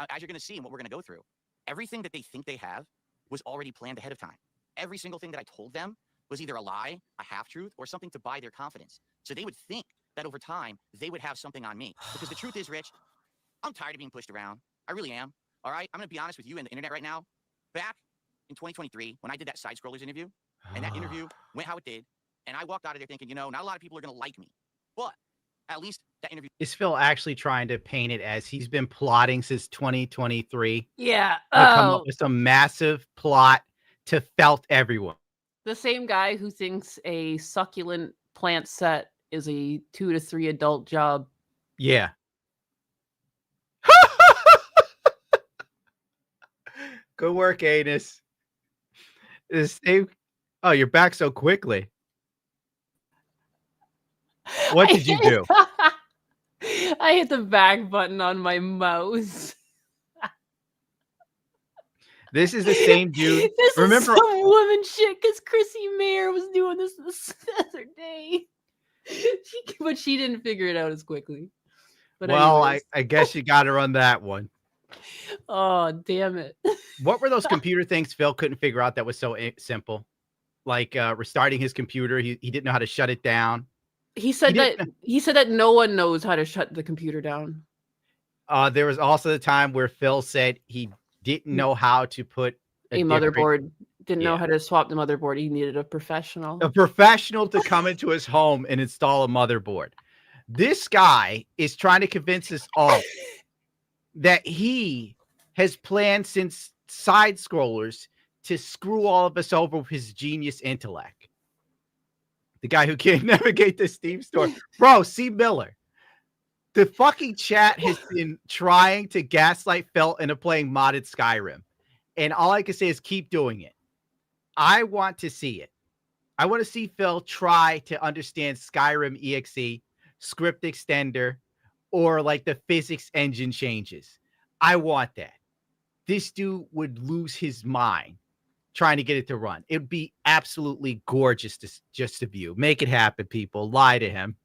As you're going to see and what we're going to go through, everything that they think they have was already planned ahead of time. Every single thing that I told them was either a lie, a half-truth, or something to buy their confidence. So they would think that over time, they would have something on me. Because the truth is, Rich, I'm tired of being pushed around. I really am. All right? I'm going to be honest with you and the internet right now. Back in 2023, when I did that Side Scrollers interview, and that interview went how it did, and I walked out of there thinking, not a lot of people are going to like me. But at least that interview. Is Phil actually trying to paint it as he's been plotting since 2023 yeah. to come up Oh, with some massive plot to felt everyone? the same guy who thinks a succulent plant set is a 2 to 3 adult job. Yeah. Good work, Anus. The same. Oh, you're back so quickly. What did you do? I hit the back button on my mouse. This is the same dude. This Remember, is some woman shit because Chrissy Mayer was doing this the other day. But she didn't figure it out as quickly. But well, anyways. I guess you got her on that one. Oh, damn it. What were those computer things Phil couldn't figure out that was so simple? Like restarting his computer. He didn't know how to shut it down. He said that no one knows how to shut the computer down. There was also the time where Phil said he didn't know how to put a motherboard. Didn't know how to swap the motherboard. He needed a professional. A professional to come into his home and install a motherboard. This guy is trying to convince us all that he has planned since side scrollers to screw all of us over with his genius intellect. The guy who can't navigate the Steam store. Bro, C. Miller. The fucking chat has been trying to gaslight Phil into playing modded Skyrim. And all I can say is keep doing it. I want to see it. I want to see Phil try to understand Skyrim EXE, script extender, or like the physics engine changes. I want that. This dude would lose his mind trying to get it to run. It would be absolutely gorgeous to view. Make it happen, people. Lie to him.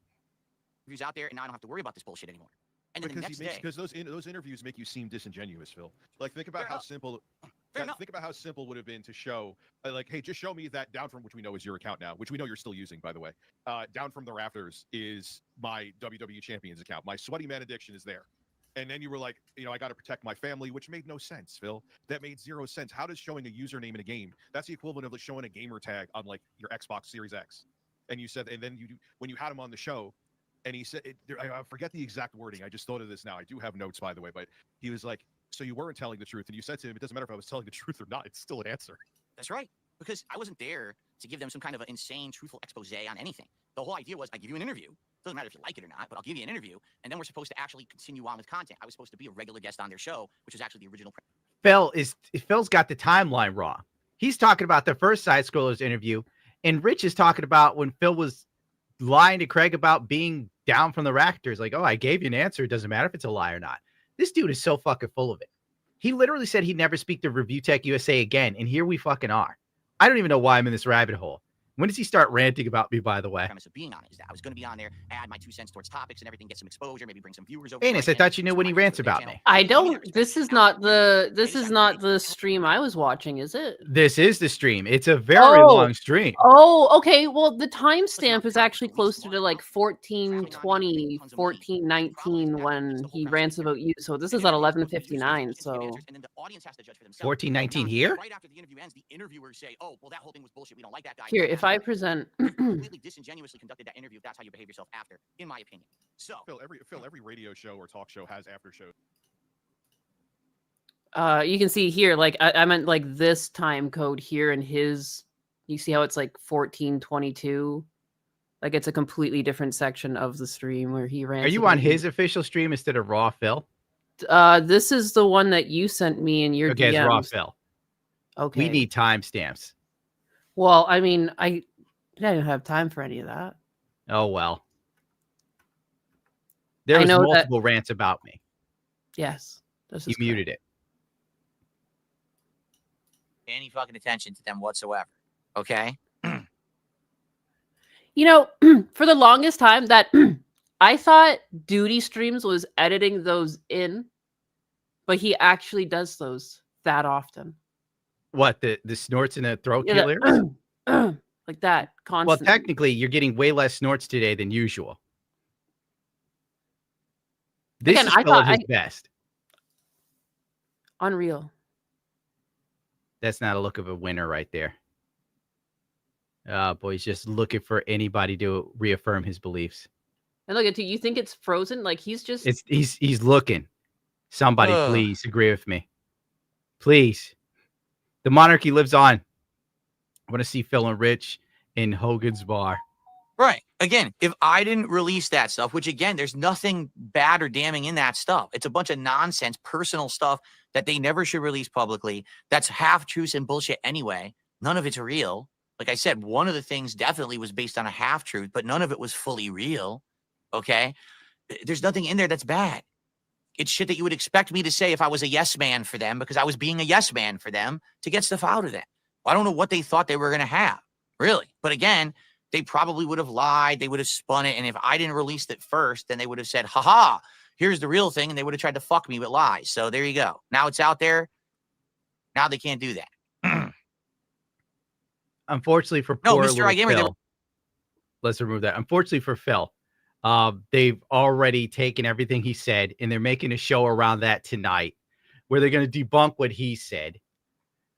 Interviews out there, and now I don't have to worry about this bullshit anymore. And then Because those interviews make you seem disingenuous, Phil. Like think about how simple. Think about how simple it would have been to show, like, hey, just show me that down from which we know is your account now, which we know you're still using, by the way. Down from the rafters is my WWE Champions account. My Sweaty Man Addiction is there. And then you were like, I got to protect my family, which made no sense, Phil. That made zero sense. How does showing a username in a game? That's the equivalent of showing a gamer tag on like your Xbox Series X. And you said, and then when you had him on the show, and he said, I forget the exact wording. I just thought of this now. I do have notes, by the way, but he was like, so you weren't telling the truth. And you said to him, it doesn't matter if I was telling the truth or not. It's still an answer. That's right. Because I wasn't there to give them some kind of an insane, truthful expose on anything. The whole idea was I give you an interview. Doesn't matter if you like it or not, but I'll give you an interview. And then we're supposed to actually continue on with content. I was supposed to be a regular guest on their show, which was actually the original. Phil's got the timeline wrong. He's talking about the first Side Scrollers interview. And Rich is talking about when Phil was lying to Craig about being down from the rafters. Like, oh, I gave you an answer. It doesn't matter if it's a lie or not. This dude is so fucking full of it. He literally said he'd never speak to Review Tech USA again. And here we fucking are. I don't even know why I'm in this rabbit hole. When does he start ranting about me, by the way? Premise of being on it is that I was going to be on there, add my 2 cents towards topics and everything, get some exposure, maybe bring some viewers over. Anus, I thought you knew when he rants about me. I don't. This is not the stream I was watching, is it? This is the stream. It's a very long stream. Oh, okay. Well, the timestamp is actually closer to like 14:20, 14:19 when he rants about you. So this is at 11:59. So 14:19 here. Right after the interview ends, the interviewers say, "Oh, well, that whole thing was bullshit. We don't like that guy." Here, if I present completely disingenuously conducted that interview, if that's how you behave yourself after, in my opinion. So Phil, every radio show or talk show has after shows. you can see here, like I meant like this time code here in his. You see how it's like 14:22. Like it's a completely different section of the stream where he ran. Are you on his official stream instead of Raw Phil? This is the one that you sent me in your DMs. It's Raw Phil. Okay. We need timestamps. Well, I mean, I don't have time for any of that. Oh well. There was multiple rants about me. Yes. You muted it. any fucking attention to them whatsoever. Okay. You know, for the longest time that I thought Duty Streams was editing those in, but he actually does those that often. What, the snorts and the throat killers? Like that, constantly. Well, technically, you're getting way less snorts today than usual. This Again, is I still thought at his best. Unreal. That's not a look of a winner right there. Boy, he's just looking for anybody to reaffirm his beliefs. And look at you. think it's frozen? Like he's just he's looking. Somebody please agree with me. Please. The monarchy lives on. I want to see Phil and Rich in Hogan's Bar. Right. Again, if I didn't release that stuff, which again, there's nothing bad or damning in that stuff. It's a bunch of nonsense, personal stuff that they never should release publicly. That's half truths and bullshit anyway. None of it's real. Like I said, one of the things definitely was based on a half truth, but none of it was fully real. Okay, there's nothing in there that's bad. It's shit that you would expect me to say if I was a yes man for them, because I was being a yes man for them to get stuff out of them. I don't know what they thought they were going to have, really. But again, they probably would have lied. They would have spun it. And if I didn't release it first, then they would have said, haha, here's the real thing. And they would have tried to fuck me with lies. So there you go. Now it's out there. Now they can't do that. Unfortunately for No, poor Mr. little iGamer, Phil, let's remove that. Unfortunately for Phil, they've already taken everything he said, and they're making a show around that tonight where they're going to debunk what he said.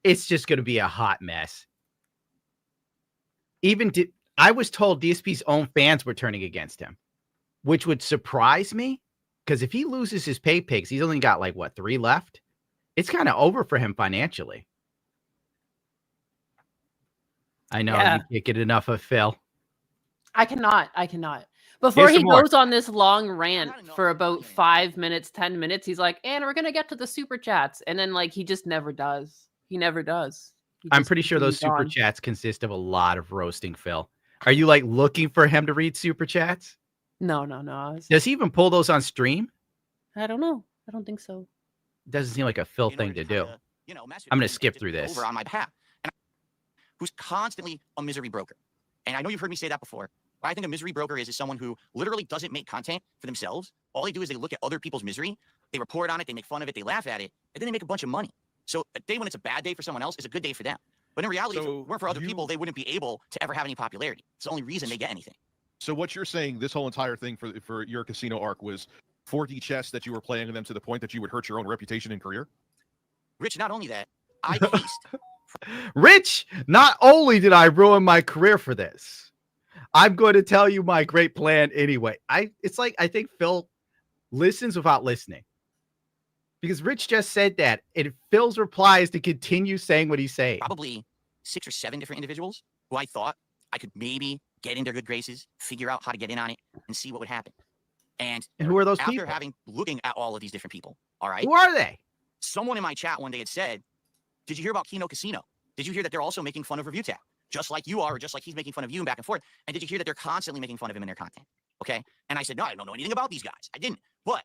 It's just going to be a hot mess. I was told DSP's own fans were turning against him, which would surprise me, because if he loses his pay pigs, he's only got like, what, 3 left? It's kind of over for him financially. I know, Yeah. you can't get enough of Phil. I cannot. Before Here's he some more. goes on this long rant Not enough for of about anything. 5 minutes, 10 minutes, he's like, and we're going to get to the super chats. And then, like, he just never does. He never does. He I'm just pretty sure those continues super on. chats consist of a lot of roasting Phil. Are you like looking for him to read super chats? No. Does he even pull those on stream? I don't know. I don't think so. Doesn't seem like a Phil In thing order to do. kinda, you know, mess with I'm me gonna and skip just through take this. over on my behalf. And who's constantly a misery broker. And I know you've heard me say that before. What I think a misery broker is someone who literally doesn't make content for themselves. All they do is they look at other people's misery, they report on it, they make fun of it, they laugh at it, and then they make a bunch of money. So a day when it's a bad day for someone else is a good day for them. But in reality, if So it weren't for other people, they wouldn't be able to ever have any popularity. It's the only reason they get anything. So what you're saying, this whole entire thing for your casino arc was 4D chess that you were playing them to the point that you would hurt your own reputation and career? Rich, not only that, I paced. Rich, not only did I ruin my career for this, I'm going to tell you my great plan anyway. I think Phil listens without listening. Because Rich just said that, and Phil's reply is to continue saying what he's saying. Probably 6 or 7 different individuals who I thought I could maybe get in their good graces, figure out how to get in on it, and see what would happen. And And who are those after people? looking at all of these different people, all right, Who are they? someone in my chat one day had said, did you hear about Kino Casino? Did you hear that they're also making fun of Review Tab? Just like you are, or just like he's making fun of you and back and forth. And did you hear that they're constantly making fun of him in their content? Okay. And I said, no, I don't know anything about these guys. I didn't. But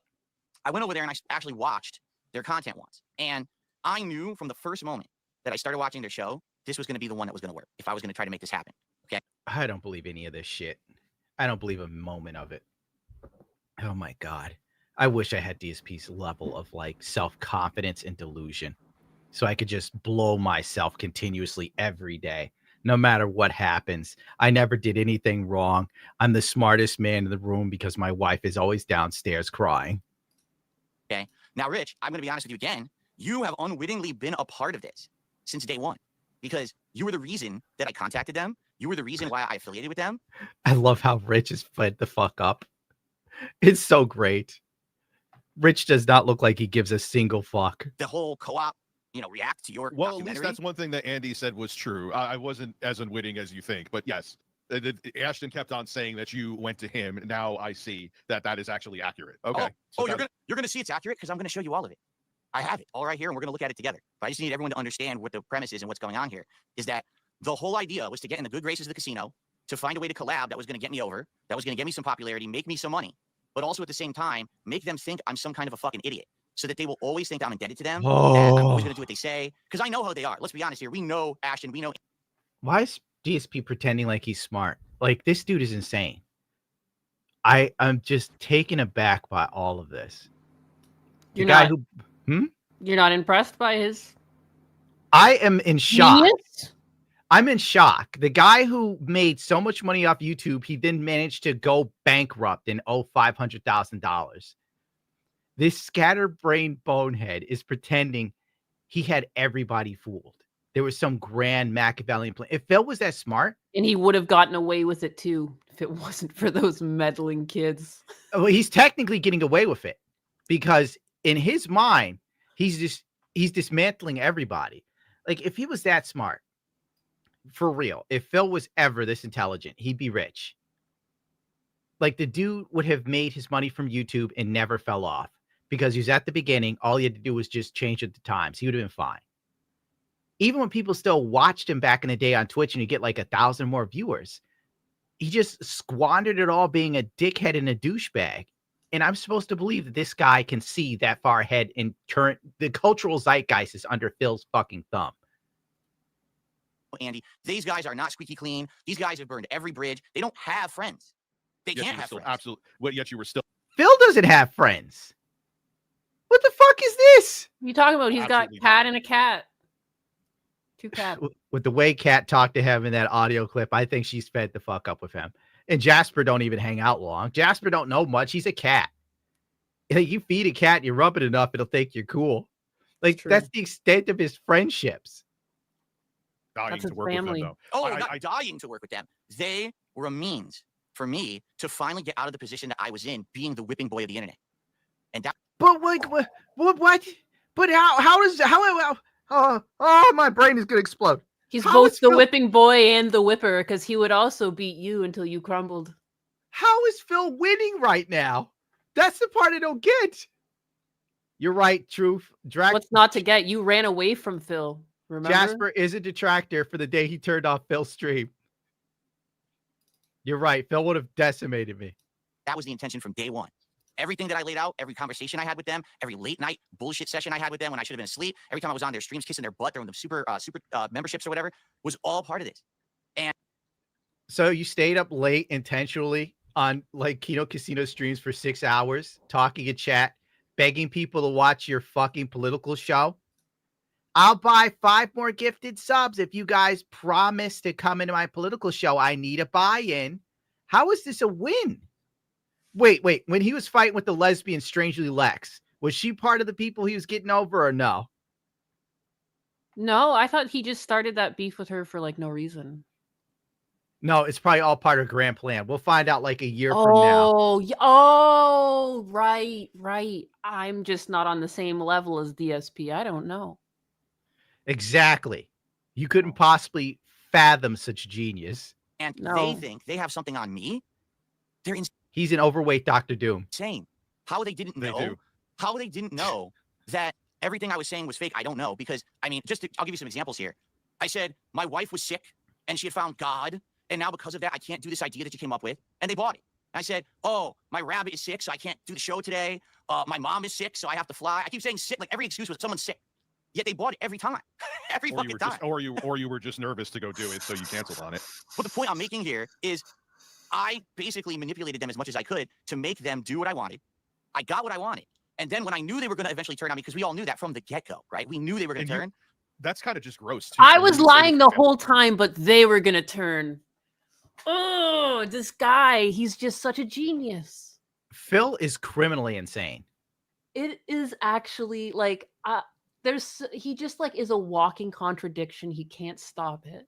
I went over there and I actually watched their content once. And I knew from the first moment that I started watching their show, this was going to be the one that was going to work if I was going to try to make this happen. Okay. I don't believe any of this shit. I don't believe a moment of it. Oh my God. I wish I had DSP's level of like self-confidence and delusion, so I could just blow myself continuously every day, no matter what happens. I never did anything wrong. I'm the smartest man in the room because my wife is always downstairs crying. Okay. Now, Rich, I'm going to be honest with you again. You have unwittingly been a part of this since day one, because you were the reason that I contacted them. You were the reason why I affiliated with them. I love how Rich is fed the fuck up. It's so great. Rich does not look like he gives a single fuck. The whole co-op, react to your Well, at least documentary. that's one thing that Andy said was true. I wasn't as unwitting as you think, but yes, Ashton kept on saying that you went to him. And now I see that is actually accurate. Okay. So you're gonna see it's accurate because I'm gonna show you all of it. I have it all right here, and we're gonna look at it together. But I just need everyone to understand what the premise is and what's going on here. Is that the whole idea was to get in the good graces of the casino, to find a way to collab that was gonna get me over, that was gonna get me some popularity, make me some money, but also at the same time make them think I'm some kind of a fucking idiot, so that they will always think I'm indebted to them. That I'm always gonna do what they say because I know how they are. Let's be honest here. We know Ashton. We know. Why is DSP pretending like he's smart? Like, this dude is insane. I'm just taken aback by all of this. The You're guy not, who You're not impressed by his I am in shock. genius? I'm in shock. The guy who made so much money off YouTube, he then managed to go bankrupt and owe $500,000. This scatterbrained bonehead is pretending he had everybody fooled. There was some grand Machiavellian plan. If Phil was that smart, And he would have gotten away with it too if it wasn't for those meddling kids. well, he's technically getting away with it because in his mind, he's dismantling everybody. Like, if he was that smart, for real, if Phil was ever this intelligent, he'd be rich. Like, the dude would have made his money from YouTube and never fell off because he was at the beginning. All he had to do was just change at the times. He would have been fine. Even when people still watched him back in the day on Twitch and you get like 1,000 more viewers, he just squandered it all being a dickhead and a douchebag. And I'm supposed to believe that this guy can see that far ahead in the cultural zeitgeist is under Phil's fucking thumb. Andy, these guys are not squeaky clean. These guys have burned every bridge. They don't have friends. They can't have friends. Absolutely. Well, yet you were still. Phil doesn't have friends. What the fuck is this? You talking about? He's Absolutely got Cat and a cat. 2 cats. With the way Kat talked to him in that audio clip, I think she's fed the fuck up with him. And Jasper don't even hang out long. Jasper don't know much. He's a cat. Like, you feed a cat, you rub it enough, it'll think you're cool. Like, that's the extent of his friendships. Dying That's to his work family. with them, though. Oh, not dying to work with them. They were a means for me to finally get out of the position that I was in, being the whipping boy of the internet. And that. But like, what? But how? My brain is gonna explode. He's How both is the Phil- whipping boy and the whipper, because he would also beat you until you crumbled. How is Phil winning right now? That's the part I don't get. You're right, Truth. What's not to get? You ran away from Phil. Remember? Jasper is a detractor for the day he turned off Phil's stream. You're right. Phil would have decimated me. That was the intention from day one. Everything that I laid out, every conversation I had with them, every late night bullshit session I had with them when I should have been asleep, every time I was on their streams kissing their butt during the super memberships or whatever, was all part of this. And so you stayed up late intentionally on like Kino Casino streams for 6 hours, talking in chat, begging people to watch your fucking political show. I'll buy 5 more gifted subs if you guys promise to come into my political show. I need a buy-in. How is this a win? Wait. When he was fighting with the lesbian Strangely Lex, was she part of the people he was getting over or no? No, I thought he just started that beef with her for like no reason. No, it's probably all part of grand plan. We'll find out like a year from now. Oh, right. I'm just not on the same level as DSP. I don't know. Exactly. You couldn't possibly fathom such genius. And No. they think they have something on me. They're He's an overweight Dr. Doom. insane. How they didn't They know. do. How they didn't know that everything I was saying was fake. I don't know, because I mean, I'll give you some examples here. I said my wife was sick and she had found God, and now because of that, I can't do this idea that you came up with, and they bought it. I said, oh, my rabbit is sick, so I can't do the show today. My mom is sick, so I have to fly. I keep saying sick, like every excuse was someone's sick. Yet they bought it every time. Every Or fucking you were time. just, or you were just nervous to go do it, so you canceled on it. But the point I'm making here is I basically manipulated them as much as I could to make them do what I wanted. I got what I wanted. And then when I knew they were going to eventually turn on me, because we all knew that from the get-go, right? We knew they were going to turn. That's kind of just gross, too. I So was when you say lying that- the whole time, but they were gonna turn. Oh, this guy, he's just such a genius. Phil is criminally insane. It is actually like he just like is a walking contradiction. He can't stop it.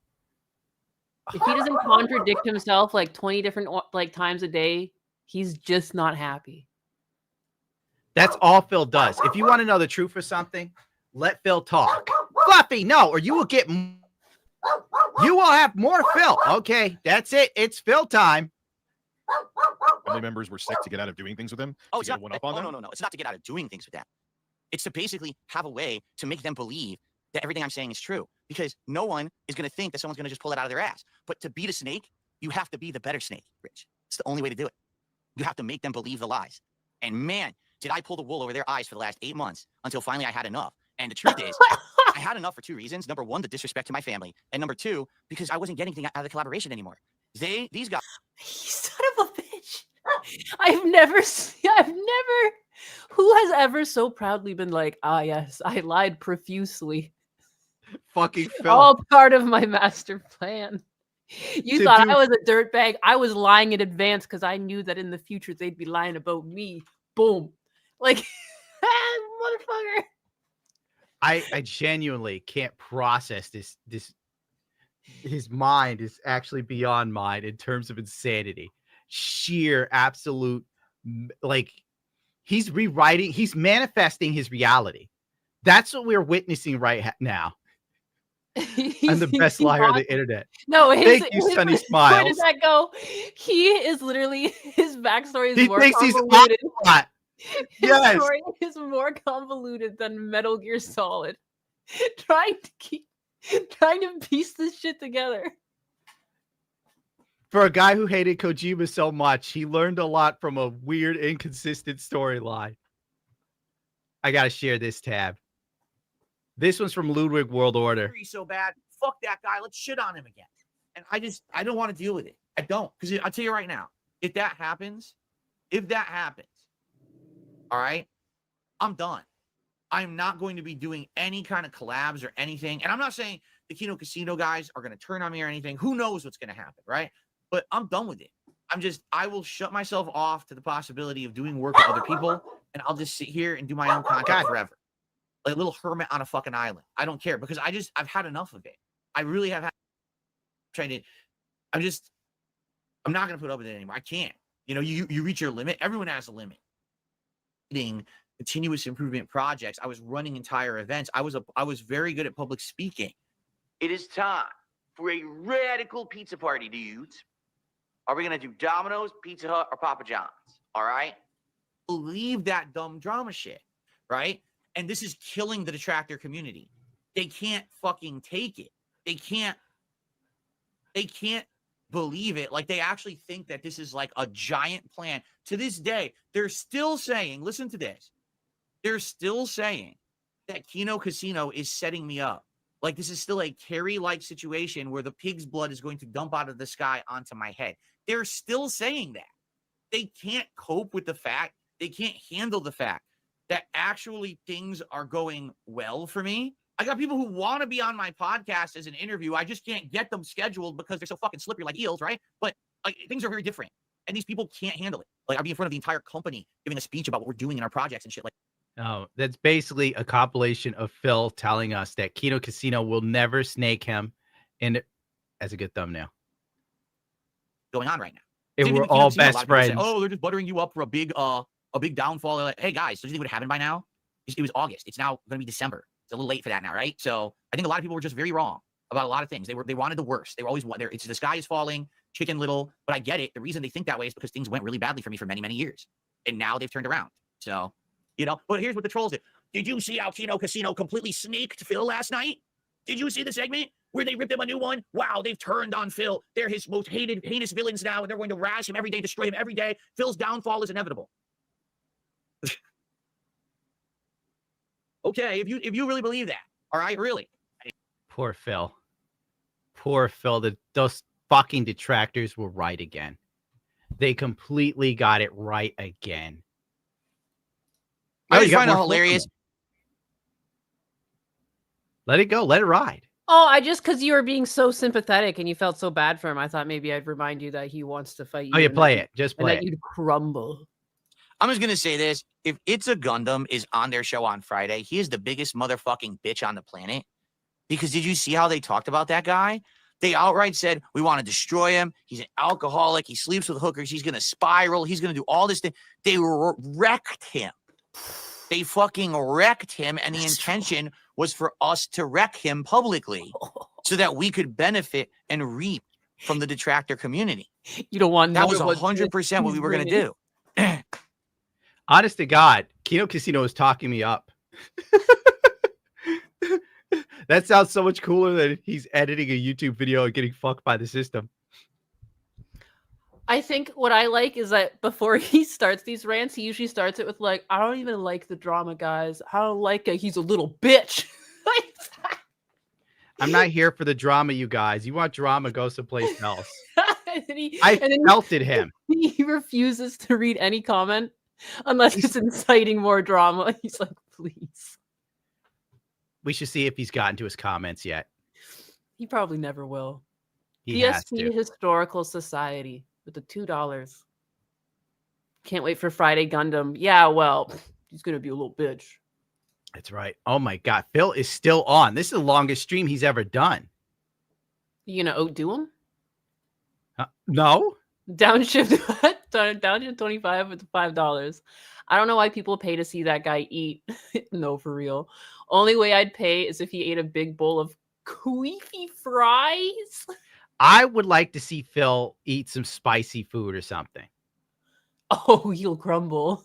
If he doesn't contradict himself like 20 different like times a day, he's just not happy. That's all Phil does. If you want to know the truth or something, let Phil talk. Fluffy, no, or you will get. You will have more Phil. Okay, that's it. It's Phil time. Family members were sick to get out of doing things with him. Oh, to it's get not. one up on them? No. It's not to get out of doing things with them. It's to basically have a way to make them believe that everything I'm saying is true. Because no one is going to think that someone's going to just pull it out of their ass. But to beat a snake, you have to be the better snake, Rich. It's the only way to do it. You have to make them believe the lies. And man, did I pull the wool over their eyes for the last 8 months until finally I had enough. And the truth is, I had enough for 2 reasons. Number one, the disrespect to my family. And number two, because I wasn't getting anything out of the collaboration anymore. These guys. You son of a bitch. I've never, who has ever so proudly been like, ah, yes, I lied profusely. Fucking Phil. All part of my master plan. You To thought do- I was a dirtbag. I was lying in advance because I knew that in the future they'd be lying about me. Boom. Like, motherfucker. I genuinely can't process this. His mind is actually beyond mine in terms of insanity. Sheer, absolute, like he's manifesting his reality. That's what we're witnessing right now. I'm the best liar on the internet. No, Thank you, Sunny Where Smiles. does that go? He is literally, his backstory is He more thinks he's convoluted. hot. His Yes. story is more convoluted than Metal Gear Solid. Trying to piece this shit together. For a guy who hated Kojima so much, he learned a lot from a weird, inconsistent storyline. I gotta share this tab. This one's from Ludwig World Order. So bad. Fuck that guy. Let's shit on him again. And I don't want to deal with it. I don't. Because I'll tell you right now, if that happens, all right, I'm done. I'm not going to be doing any kind of collabs or anything. And I'm not saying the Kino Casino guys are going to turn on me or anything. Who knows what's going to happen, right? But I'm done with it. I will shut myself off to the possibility of doing work with other people, and I'll just sit here and do my own content forever. Like a little hermit on a fucking island. I don't care because I've had enough of it. I really have had I'm not going to put up with it anymore. I can't. You know, you reach your limit. Everyone has a limit. Continuous improvement projects. I was running entire events. I was very good at public speaking. It is time for a radical pizza party, dudes. Are we going to do Domino's, Pizza Hut, or Papa John's? All right? Leave that dumb drama shit, right? And this is killing the detractor community. They can't fucking take it. They can't believe it. Like, they actually think that this is like a giant plan. To this day, they're still saying, listen to this. They're still saying that Kino Casino is setting me up. Like, this is still a Carrie-like situation where the pig's blood is going to dump out of the sky onto my head. They're still saying that. They can't cope with the fact, they can't handle the fact that actually things are going well for me. I got people who want to be on my podcast as an interview. I just can't get them scheduled because they're so fucking slippery like eels, right? But like, things are very different. And these people can't handle it. Like, I'll be in front of the entire company giving a speech about what we're doing in our projects and shit. Like, Oh, that's basically a compilation of Phil telling us that Kino Casino will never snake him, and as a good thumbnail. Going on right now. If we're all best friends. Say, oh, they're just buttering you up for a big downfall. Like, hey guys, don't you think it would have happened by now? It was August. It's now going to be December. It's a little late for that now, right? So I think a lot of people were just very wrong about a lot of things. They wanted the worst. They were always there. It's the sky is falling, Chicken Little. But I get it. The reason they think that way is because things went really badly for me for many, many years, and now they've turned around. So. You know, but here's what the trolls did. Did you see how Kino Casino completely sneaked Phil last night? Did you see the segment where they ripped him a new one? Wow, they've turned on Phil. They're his most heinous villains now, and they're going to razz him every day, destroy him every day. Phil's downfall is inevitable. Okay, if you really believe that, all right, really. Poor Phil. Poor Phil. Those fucking detractors were right again. They completely got it right again. I just find it hilarious. Let it go. Let it ride. Oh, because you were being so sympathetic and you felt so bad for him, I thought maybe I'd remind you that he wants to fight you. Oh, you play it. Just play it. And that you'd crumble. I'm just going to say this. If It's a Gundam is on their show on Friday, he is the biggest motherfucking bitch on the planet. Because did you see how they talked about that guy? They outright said, we want to destroy him. He's an alcoholic. He sleeps with hookers. He's going to spiral. He's going to do all this thing. They wrecked him. They fucking wrecked him, and the intention was for us to wreck him publicly so that we could benefit and reap from the detractor community. You don't want that was 100% what we were going to do. Honest to God, Kino Casino is talking me up. That sounds so much cooler than he's editing a YouTube video and getting fucked by the system. I think what I like is that before he starts these rants, he usually starts it with like, I don't even like the drama, guys. I don't like it. He's a little bitch. I'm not here for the drama, you guys. You want drama, go someplace else. I felt it him. He refuses to read any comment unless it's inciting more drama. He's like, please. We should see if he's gotten to his comments yet. He probably never will. He has to. DSP Historical Society. With the $2. Can't wait for Friday Gundam. Yeah, well, he's going to be a little bitch. That's right. Oh my God. Phil is still on. This is the longest stream he's ever done. You going to outdo him? No. Downshift 25 with $5. I don't know why people pay to see that guy eat. No, for real. Only way I'd pay is if he ate a big bowl of queefy fries. I would like to see Phil eat some spicy food or something. Oh, he'll crumble.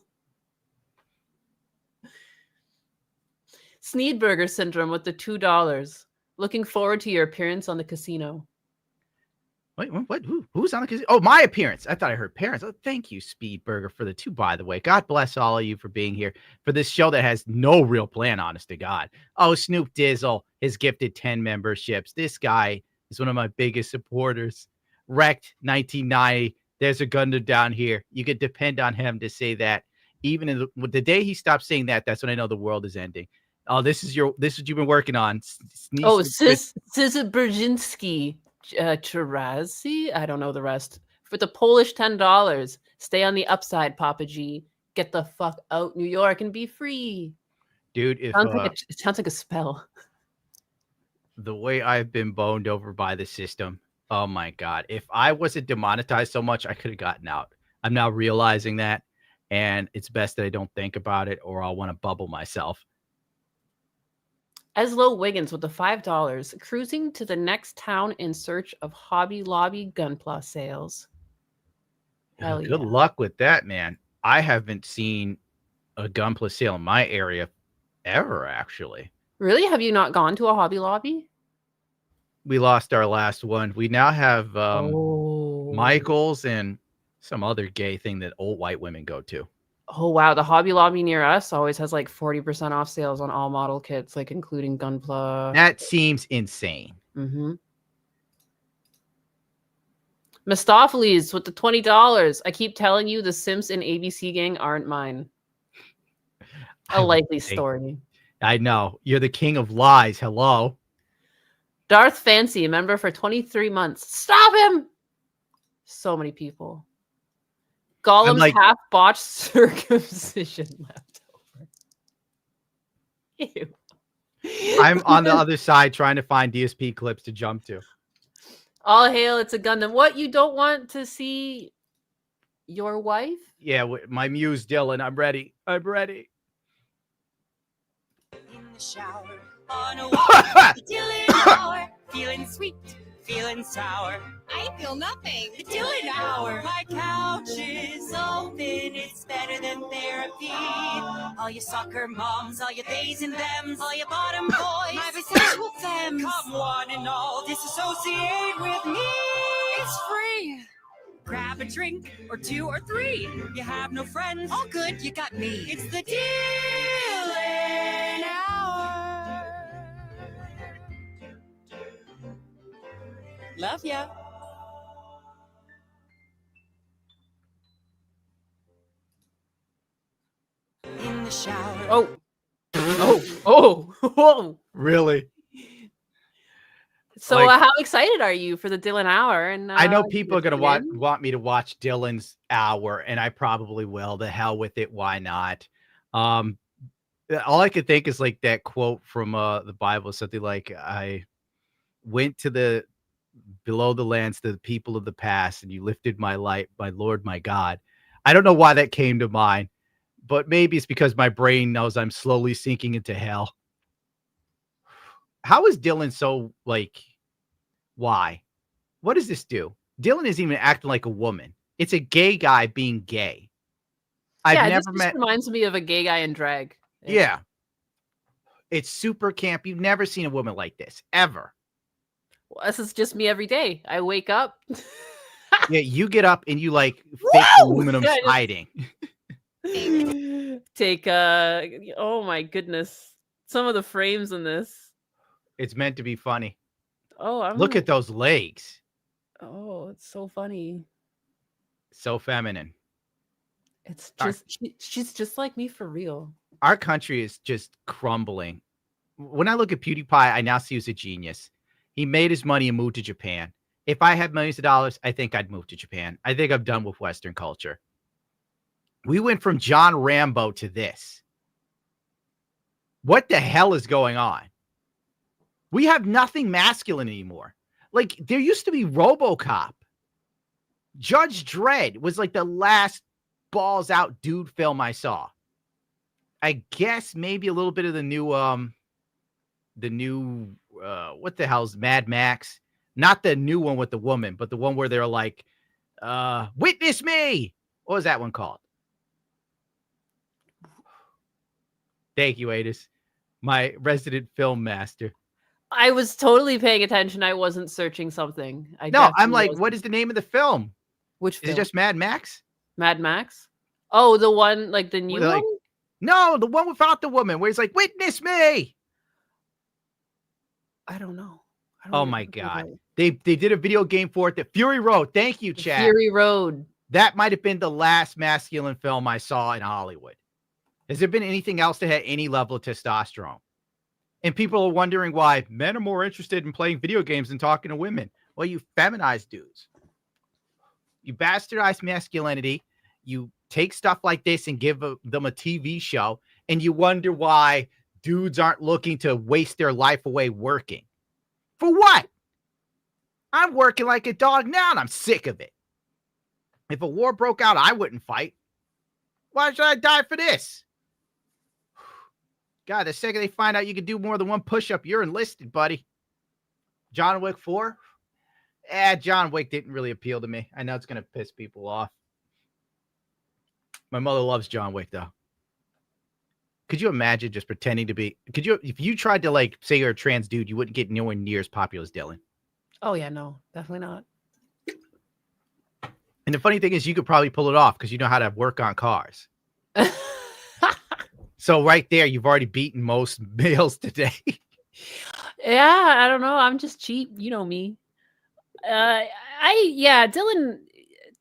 Sneedburger Syndrome with the $2. Looking forward to your appearance on the casino. Wait, what? Who's on the casino? Oh, my appearance. I thought I heard parents. Oh, thank you, Speed Burger, for the 2, by the way. God bless all of you for being here for this show that has no real plan, honest to God. Oh, Snoop Dizzle has gifted 10 memberships. This guy is one of my biggest supporters. Wrecked 1990. There's a Gundam down here. You could depend on him to say that. Even in the day he stopped saying that, that's when I know the world is ending. Oh, this is what you've been working on. Oh, Siza Brzezinski. Chirazi, I don't know the rest. For the Polish $10, stay on the upside, Papa G. Get the fuck out, New York, and be free. Dude, if it sounds like a spell. The way I've been boned over by the system, oh my God! If I wasn't demonetized so much, I could have gotten out. I'm now realizing that, and it's best that I don't think about it, or I'll want to bubble myself. Eslo Wiggins with the $5, cruising to the next town in search of Hobby Lobby Gunpla sales. Hell Good luck with that, man. I haven't seen a Gunpla sale in my area ever, actually. Really? Have you not gone to a Hobby Lobby? We lost our last one. We now have Oh. Michael's and some other gay thing that old white women go to. Oh, wow. The Hobby Lobby near us always has like 40% off sales on all model kits, like including Gunpla. That seems insane. Mm-hmm. Mistopheles with the $20. I keep telling you, the Simps and ABC gang aren't mine. A likely story. I know. You're the king of lies. Hello. Darth Fancy, member for 23 months. Stop him! So many people. Gollum's half botched circumcision left over. Ew. I'm on the other side trying to find DSP clips to jump to. All hail, it's a Gundam. What, you don't want to see your wife? Yeah, my Muse Dylan. I'm ready. I'm ready. In the shower, on a walk, Dylan hour, feeling sweet, feeling sour. I feel nothing. The Dylan hour. My couch is open. It's better than therapy. All you soccer moms, all you theys and thems, all you bottom boys, my bisexual femmes. Come one and all, disassociate with me. It's free. Grab a drink or 2 or 3. You have no friends. All good, you got me. It's the Dylan hour. Love ya. In the shower. Oh. Really? So how excited are you for the Dylan hour? And I know people are going to want me to watch Dylan's hour, and I probably will. The hell with it. Why not? All I could think is like that quote from the Bible, something like, I went to the below the lands to the people of the past, and you lifted my light, my Lord, my God. I don't know why that came to mind, but maybe it's because my brain knows I'm slowly sinking into hell. How is Dylan so why? What does this do? Dylan isn't even acting like a woman. It's a gay guy being gay. I've never met. Reminds me of a gay guy in drag. Yeah. It's super camp. You've never seen a woman like this ever. Well, this is just me every day. I wake up. Yeah, you get up and you fake aluminum siding. Take oh my goodness. Some of the frames in this. It's meant to be funny. Oh, look at those legs. Oh, it's so funny. So feminine. It's just she's just like me for real. Our country is just crumbling. When I look at PewDiePie, I now see he's a genius. He made his money and moved to Japan. If I had millions of dollars, I think I'd move to Japan. I think I'm done with Western culture. We went from John Rambo to this. What the hell is going on? We have nothing masculine anymore. Like, there used to be RoboCop. Judge Dredd was like the last balls out dude film I saw. I guess maybe a little bit of the new what the hell's Mad Max? Not the new one with the woman, but the one where they're like, witness me. What was that one called? Thank you, Adis, my resident film master. I was totally paying attention. I wasn't searching something. No, I'm definitely like, wasn't. what is the name of the film? Which Is film? it just Mad Max? Mad Max? Oh, the one like the new Where they're one? like, no, the one without the woman, where he's like, witness me. I don't know. I don't Oh know my what you're God. talking They did a video game for it, the Fury Road. Thank you, about. chat. Fury Road. That might have been the last masculine film I saw in Hollywood. Has there been anything else that had any level of testosterone? And people are wondering why men are more interested in playing video games than talking to women. Well, you feminized dudes. You bastardize masculinity. You take stuff like this and give them a TV show, and you wonder why dudes aren't looking to waste their life away working. For what? I'm working like a dog now, and I'm sick of it. If a war broke out, I wouldn't fight. Why should I die for this? God, the second they find out you can do more than one push-up, you're enlisted, buddy. John Wick 4? John Wick didn't really appeal to me. I know it's going to piss people off. My mother loves John Wick, though. Could you imagine just pretending to be... if you tried to, like, say you're a trans dude, you wouldn't get nowhere near as popular as Dylan. Oh, yeah, no, definitely not. And the funny thing is, you could probably pull it off because you know how to work on cars. So right there, you've already beaten most males today. Yeah, I don't know. I'm just cheap. You know me. Dylan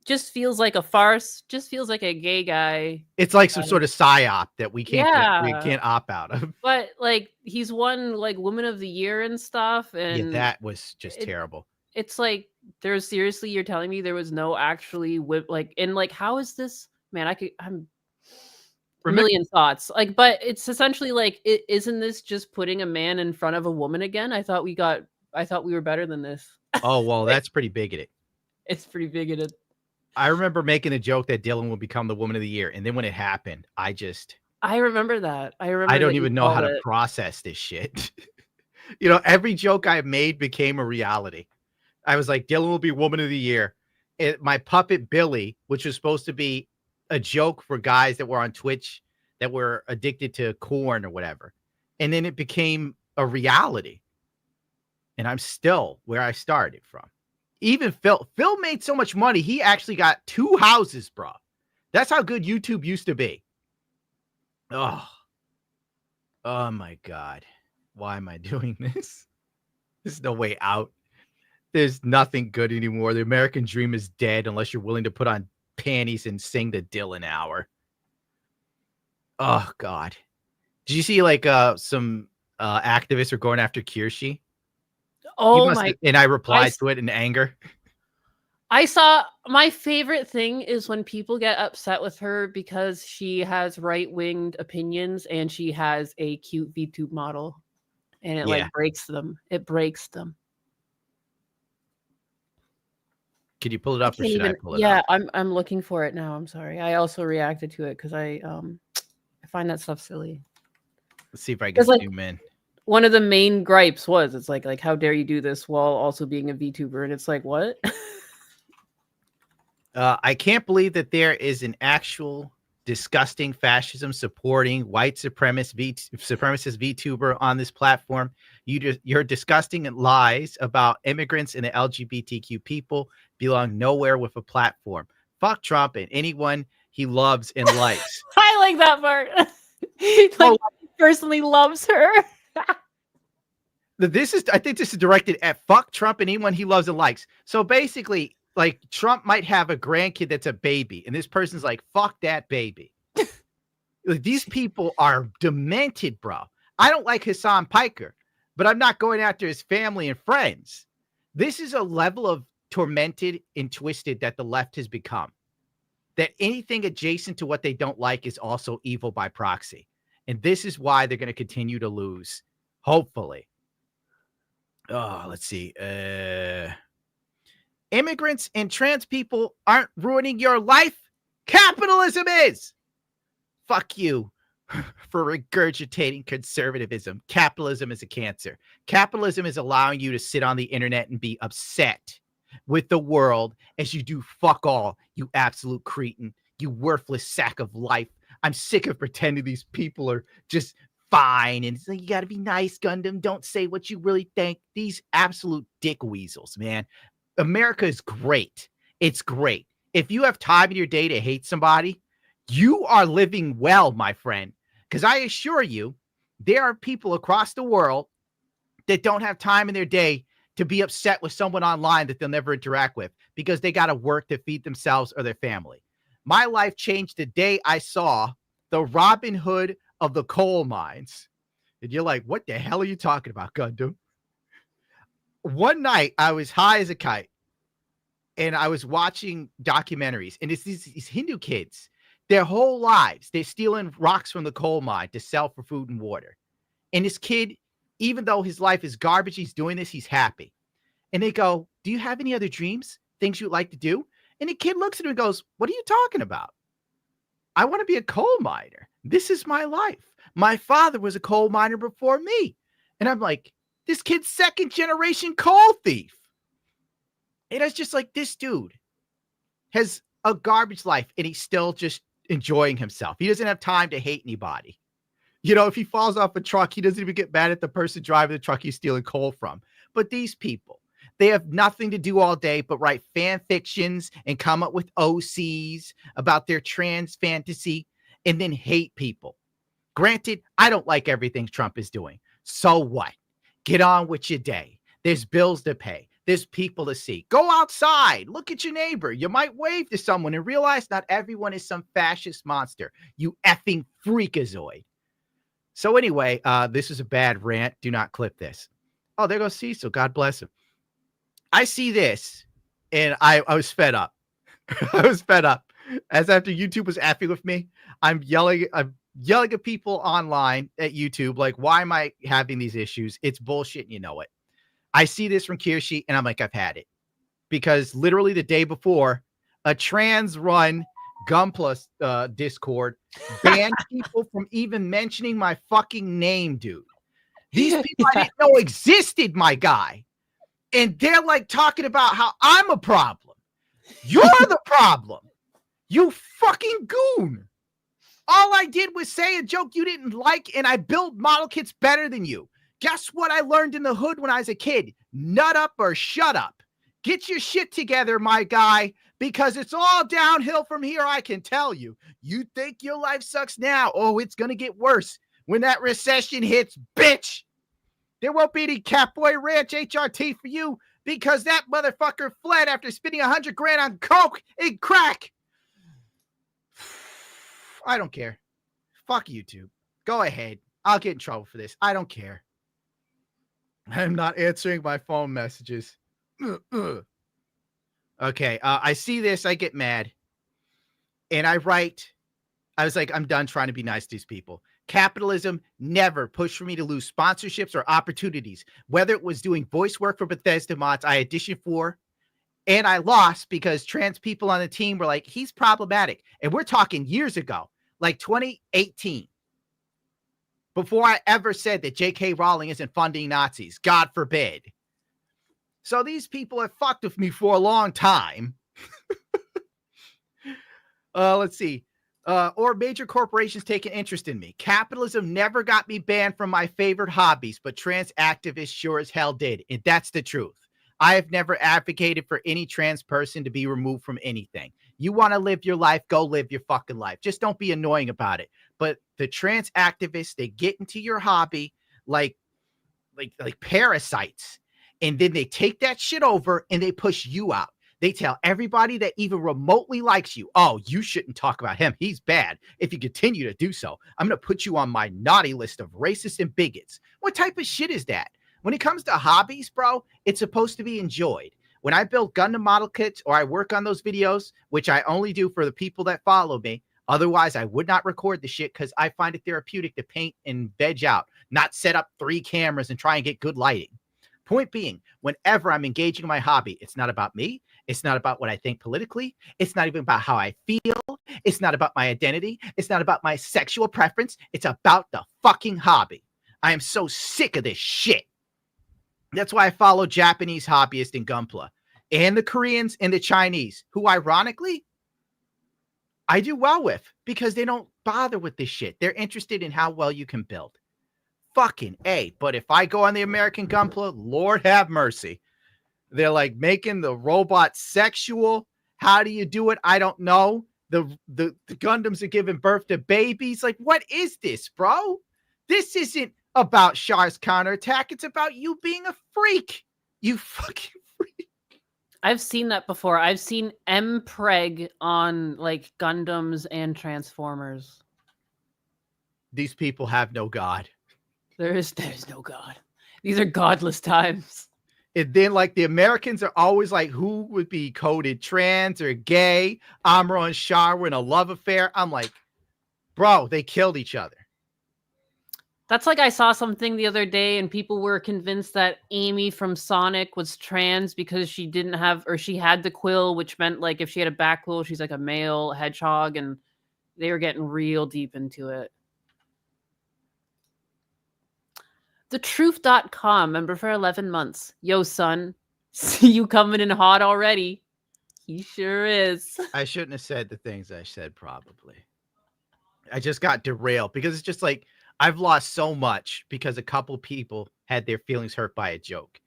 just feels like a farce. Just feels like a gay guy. It's like some sort of psyop that we can't Yeah. opt out of. But like he's won like Woman of the Year and stuff. And Yeah, that was just terrible. It's like there's seriously, you're telling me there was no actually like, and like, how is this, man? I'm a million thoughts. Like, but it's essentially like, isn't this just putting a man in front of a woman again? I thought we were better than this. Oh, well, that's pretty bigoted. It's pretty bigoted. I remember making a joke that Dylan would become the Woman of the Year. And then when it happened, I remember that. I don't even know how to process this shit. You know, every joke I made became a reality. I was like, Dylan will be Woman of the Year. My puppet Billy, which was supposed to be a joke for guys that were on Twitch that were addicted to corn or whatever. And then it became a reality. And I'm still where I started from. Even Phil made so much money, he actually got 2 houses, bro. That's how good YouTube used to be. Oh my God. Why am I doing this? There's no way out. There's nothing good anymore. The American dream is dead unless you're willing to put on panties and sing the Dylan hour. Oh God. Did you see like some activists are going after Kiershi? Oh my! And I replied to it in anger. I saw, my favorite thing is when people get upset with her because she has right-winged opinions and she has a cute VTube model, and it like breaks them. It breaks them. Can you pull it up or should I pull it up? Yeah, I'm looking for it now. I'm sorry. I also reacted to it because I find that stuff silly. Let's see if I can zoom in. One of the main gripes was it's like how dare you do this while also being a VTuber, and it's like, what? I can't believe that there is an actual disgusting fascism supporting white supremacist VTuber on this platform. Your disgusting lies about immigrants and the LGBTQ people belong nowhere with a platform. Fuck Trump and anyone he loves and likes. I like that part. He personally loves her. I think this is directed at fuck Trump and anyone he loves and likes. So basically, like, Trump might have a grandkid that's a baby, and this person's like, fuck that baby. Like, these people are demented, bro. I don't like Hassan Piker, but I'm not going after his family and friends. This is a level of tormented and twisted that the left has become. That anything adjacent to what they don't like is also evil by proxy. And this is why they're going to continue to lose, hopefully. Oh, let's see. Immigrants and trans people aren't ruining your life. Capitalism is. Fuck you for regurgitating conservatism. Capitalism is a cancer. Capitalism is allowing you to sit on the internet and be upset with the world as you do fuck all, you absolute cretin, you worthless sack of life. I'm sick of pretending these people are just fine. And it's like, you got to be nice, Gundam. Don't say what you really think. These absolute dick weasels, man. America is great. It's great. If you have time in your day to hate somebody, you are living well, my friend. Because I assure you, there are people across the world that don't have time in their day to be upset with someone online that they'll never interact with because they got to work to feed themselves or their family. My life changed the day I saw the Robin Hood of the coal mines. And you're like, what the hell are you talking about, Gundam? One night, I was high as a kite, and I was watching documentaries, and it's these Hindu kids. Their whole lives, they're stealing rocks from the coal mine to sell for food and water. And this kid, even though his life is garbage, he's doing this, he's happy. And they go, do you have any other dreams, things you'd like to do? And the kid looks at him and goes, what are you talking about? I want to be a coal miner. This is my life. My father was a coal miner before me. And I'm like, this kid's second generation coal thief. And it's just like, this dude has a garbage life and he's still just enjoying himself. He doesn't have time to hate anybody. You know, if he falls off a truck, he doesn't even get mad at the person driving the truck he's stealing coal from. But these people, they have nothing to do all day but write fan fictions and come up with OCs about their trans fantasy and then hate people. Granted, I don't like everything Trump is doing. So what? Get on with your day. There's bills to pay. There's people to see. Go outside. Look at your neighbor. You might wave to someone and realize not everyone is some fascist monster. You effing freakazoid. So anyway, this is a bad rant. Do not clip this. Oh, there goes Cecil. God bless him. I see this, and I was fed up. I was fed up. As after YouTube was effing with me, I'm yelling at people online at YouTube, like, why am I having these issues? It's bullshit, and you know it. I see this from Kirshi, and I'm like, I've had it. Because literally the day before, a trans-run Gunpla Discord banned people from even mentioning my fucking name, dude. These people I didn't know existed, my guy. And they're like talking about how I'm a problem. You're the problem. You fucking goon. All I did was say a joke you didn't like, and I build model kits better than you. Guess what I learned in the hood when I was a kid? Nut up or shut up. Get your shit together, my guy, because it's all downhill from here, I can tell you. You think your life sucks now. Oh, it's going to get worse when that recession hits, bitch. There won't be any Catboy Ranch HRT for you because that motherfucker fled after spending $100,000 on coke and crack. I don't care. Fuck YouTube. Go ahead. I'll get in trouble for this. I don't care. I'm not answering my phone messages. Okay. I see this. I get mad. And I was like, I'm done trying to be nice to these people. Capitalism never pushed for me to lose sponsorships or opportunities. Whether it was doing voice work for Bethesda mods I auditioned for, and I lost because trans people on the team were like, he's problematic. And we're talking years ago, like 2018. Before I ever said that J.K. Rowling isn't funding Nazis. God forbid. So these people have fucked with me for a long time. Let's see. Or major corporations take an interest in me. Capitalism never got me banned from my favorite hobbies, but trans activists sure as hell did. And that's the truth. I have never advocated for any trans person to be removed from anything. You want to live your life, go live your fucking life. Just don't be annoying about it. But the trans activists, they get into your hobby like parasites. And then they take that shit over and they push you out. They tell everybody that even remotely likes you, oh, you shouldn't talk about him. He's bad. If you continue to do so, I'm going to put you on my naughty list of racists and bigots. What type of shit is that? When it comes to hobbies, bro, it's supposed to be enjoyed. When I build Gundam model kits or I work on those videos, which I only do for the people that follow me, otherwise I would not record the shit because I find it therapeutic to paint and veg out, not set up 3 cameras and try and get good lighting. Point being, whenever I'm engaging in my hobby, it's not about me. It's not about what I think politically. It's not even about how I feel. It's not about my identity. It's not about my sexual preference. It's about the fucking hobby. I am so sick of this shit. That's why I follow Japanese hobbyists in Gunpla and the Koreans and the Chinese, who ironically I do well with because they don't bother with this shit. They're interested in how well you can build. fucking A. But if I go on the American Gunpla, Lord have mercy. They're like making the robot sexual. How do you do it? I don't know. The Gundams are giving birth to babies. Like, what is this, bro? This isn't about Char's counterattack. It's about you being a freak. You fucking freak. I've seen that before. I've seen M-Preg on like Gundams and Transformers. These people have no God. There's no God. These are godless times. And then, like, the Americans are always like, who would be coded trans or gay? Amuro and Char were in a love affair. I'm like, bro, they killed each other. That's like I saw something the other day and people were convinced that Amy from Sonic was trans because she didn't have, or she had the quill, which meant like if she had a back quill, she's like a male hedgehog, and they were getting real deep into it. TheTruth.com, member for 11 months. Yo, son, see you coming in hot already. He sure is. I shouldn't have said the things I said, probably. I just got derailed because it's just like, I've lost so much because a couple people had their feelings hurt by a joke.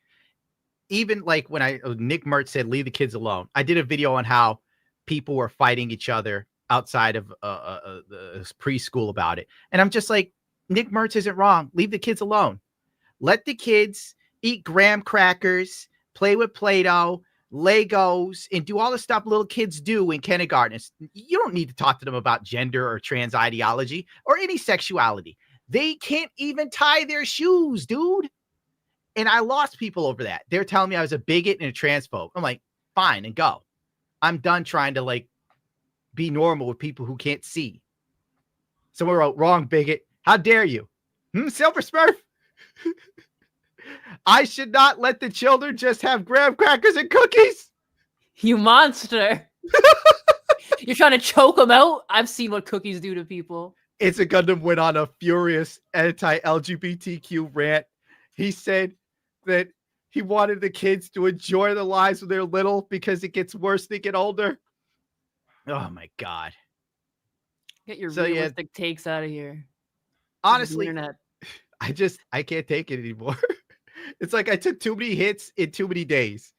Even like when Nick Mertz said, leave the kids alone. I did a video on how people were fighting each other outside of the preschool about it. And I'm just like, Nick Mertz isn't wrong. Leave the kids alone. Let the kids eat graham crackers, play with Play-Doh, Legos, and do all the stuff little kids do in kindergarten. You don't need to talk to them about gender or trans ideology or any sexuality. They can't even tie their shoes, dude. And I lost people over that. They're telling me I was a bigot and a transphobe. I'm like, fine, and go. I'm done trying to like be normal with people who can't see. Someone wrote, wrong, bigot. How dare you? Silver Smurf? I should not let the children just have graham crackers and cookies. You monster. You're trying to choke them out? I've seen what cookies do to people. It's a Gundam went on a furious anti-LGBTQ rant. He said that he wanted the kids to enjoy their lives when they're little because it gets worse as they get older. Oh my God. Get your realistic takes out of here. Honestly, I can't take it anymore. It's like I took too many hits in too many days.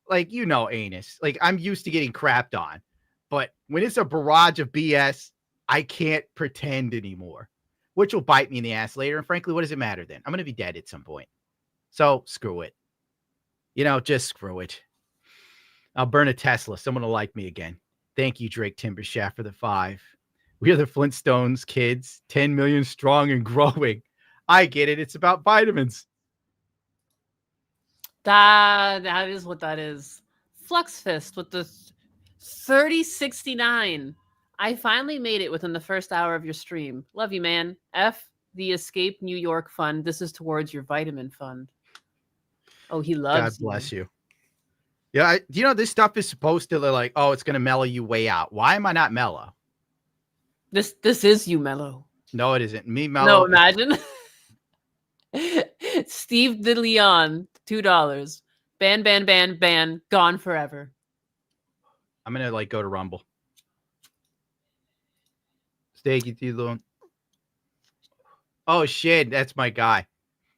Like, you know, anus. Like, I'm used to getting crapped on. But when it's a barrage of BS, I can't pretend anymore, which will bite me in the ass later. And frankly, what does it matter then? I'm going to be dead at some point. So screw it. You know, just screw it. I'll burn a Tesla. Someone will like me again. Thank you, Drake Timbershaft, for the 5. We are the Flintstones kids, 10 million strong and growing. I get it. It's about vitamins. That is what that is. Flux Fist with the 3069. I finally made it within the first hour of your stream. Love you, man. F the Escape New York Fund. This is towards your vitamin fund. Oh, he loves God bless you. Yeah, you know, this stuff is supposed to like, oh, it's going to mellow you way out. Why am I not mellow? This is you, mellow. No, it isn't. Me, mellow. No, imagine. Steve De Leon, $2. Ban, gone forever. I'm going to like go to Rumble. Steaky T-Lone. Oh, shit. That's my guy.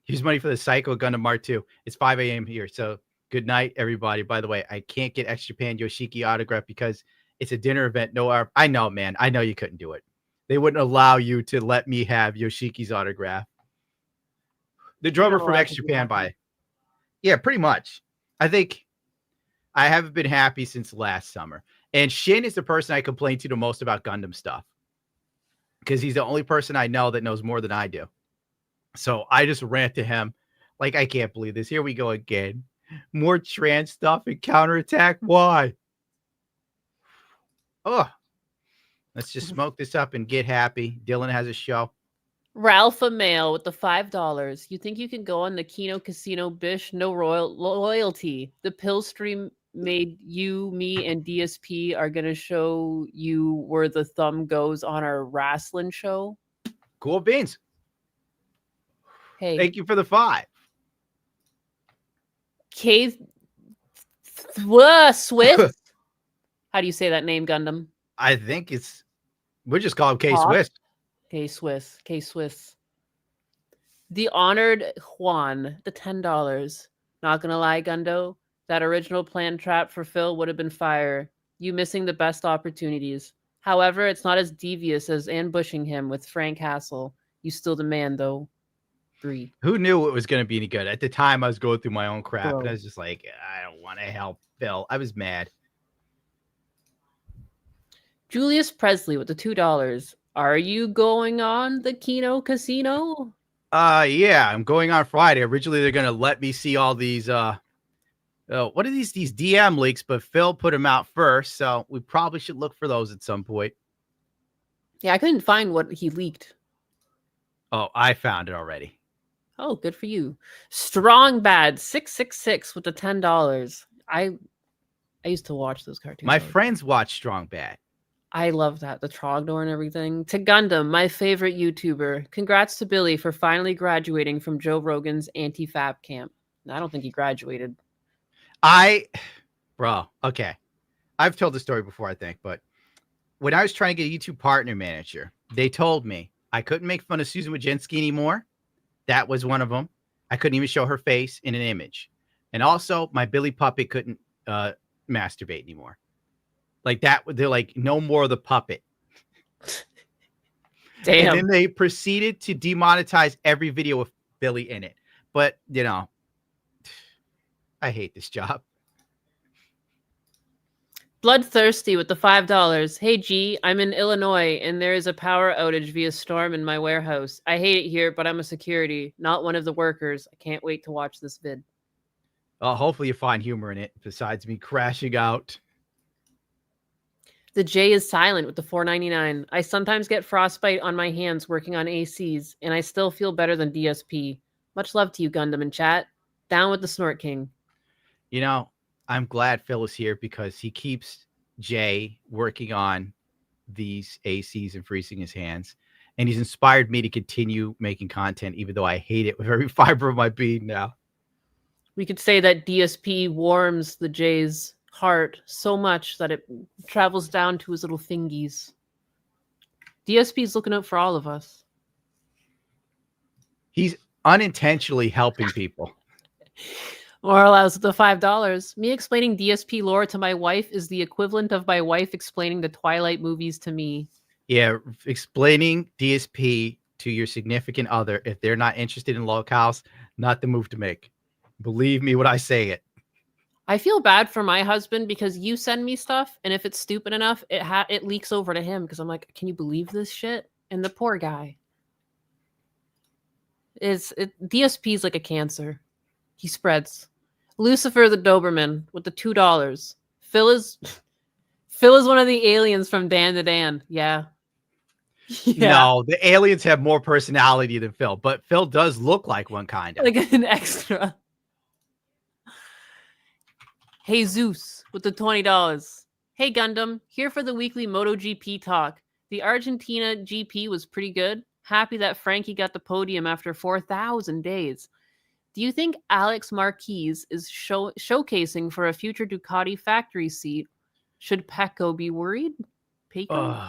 Here's money for the Psycho Gundam Mark 2. It's 5 a.m. here. So good night, everybody. By the way, I can't get Extra Japan Yoshiki autograph because it's a dinner event. No, I know, man. I know you couldn't do it. They wouldn't allow you to let me have Yoshiki's autograph. The drummer from Extra Japan by. Yeah, pretty much. I think I haven't been happy since last summer. And Shin is the person I complain to the most about Gundam stuff. Because he's the only person I know that knows more than I do. So I just rant to him. Like, I can't believe this. Here we go again. More trans stuff and counterattack. Why? Oh, let's just smoke this up and get happy. Dylan has a show. Ralph Mail with the $5. You think you can go on the Kino Casino Bish? No loyalty. The pill stream made you, me, and DSP are going to show you where the thumb goes on our wrestling show. Cool beans. Hey. Thank you for the 5. K Swiss. How do you say that name, Gundam? I think we'll just call him K Swiss. K Swiss. The honored Juan, the $10. Not gonna lie, Gundo, that original planned trap for Phil would have been fire. You missing the best opportunities. However, it's not as devious as ambushing him with Frank Hassel. You still demand, though. 3. Who knew it was going to be any good? At the time, I was going through my own crap, Bro. and I was just like, I don't want to help Phil. I was mad. Julius Presley with the $2. Are you going on the Keno Casino? Yeah, I'm going on Friday. Originally, they're going to let me see all these, what are these DM leaks, but Phil put them out first, so we probably should look for those at some point. Yeah, I couldn't find what he leaked. Oh, I found it already. Oh, good for you. Strong Bad 666 with the $10. I used to watch those cartoons. My friends watch Strong Bad. I love that. The Trogdor and everything. To Gundam, my favorite YouTuber. Congrats to Billy for finally graduating from Joe Rogan's anti-fap camp. I don't think he graduated. Bro, okay. I've told the story before, I think, but when I was trying to get a YouTube partner manager, they told me I couldn't make fun of Susan Wojcicki anymore. That was one of them. I couldn't even show her face in an image. And also, my Billy puppet couldn't masturbate anymore. Like that, they're like, no more of the puppet. Damn. And then they proceeded to demonetize every video with Billy in it. But, you know, I hate this job. Bloodthirsty with the $5. Hey G, I'm in Illinois and there is a power outage via storm in my warehouse. I hate it here, but I'm a security, not one of the workers. I can't wait to watch this vid. Hopefully you find humor in it besides me crashing out. The J is silent with the $4.99. I sometimes get frostbite on my hands working on ACs, and I still feel better than DSP. Much love to you, Gundam in chat. Down with the Snort King. You know, I'm glad Phil is here because he keeps Jay working on these ACs and freezing his hands. And he's inspired me to continue making content, even though I hate it with every fiber of my being now. We could say that DSP warms the J's heart so much that it travels down to his little fingies. DSP's looking out for all of us. He's unintentionally helping people. Morales with the $5. Me explaining DSP lore to my wife is the equivalent of my wife explaining the Twilight movies to me. Yeah, explaining DSP to your significant other, if they're not interested in locales, not the move to make. Believe me when I say it. I feel bad for my husband because you send me stuff, and if it's stupid enough, it leaks over to him because I'm like, can you believe this shit? And the poor guy. DSP is like a cancer. He spreads. Lucifer the Doberman with the $2. Phil is one of the aliens from Dan to Dan. Yeah. No, the aliens have more personality than Phil, but Phil does look like one kind of. Like an extra. Hey Zeus with the $20. Hey Gundam, here for the weekly MotoGP talk. The Argentina GP was pretty good. Happy that Frankie got the podium after 4,000 days. Do you think Alex Marquez is showcasing for a future Ducati factory seat? Should Pecco be worried? Pecco.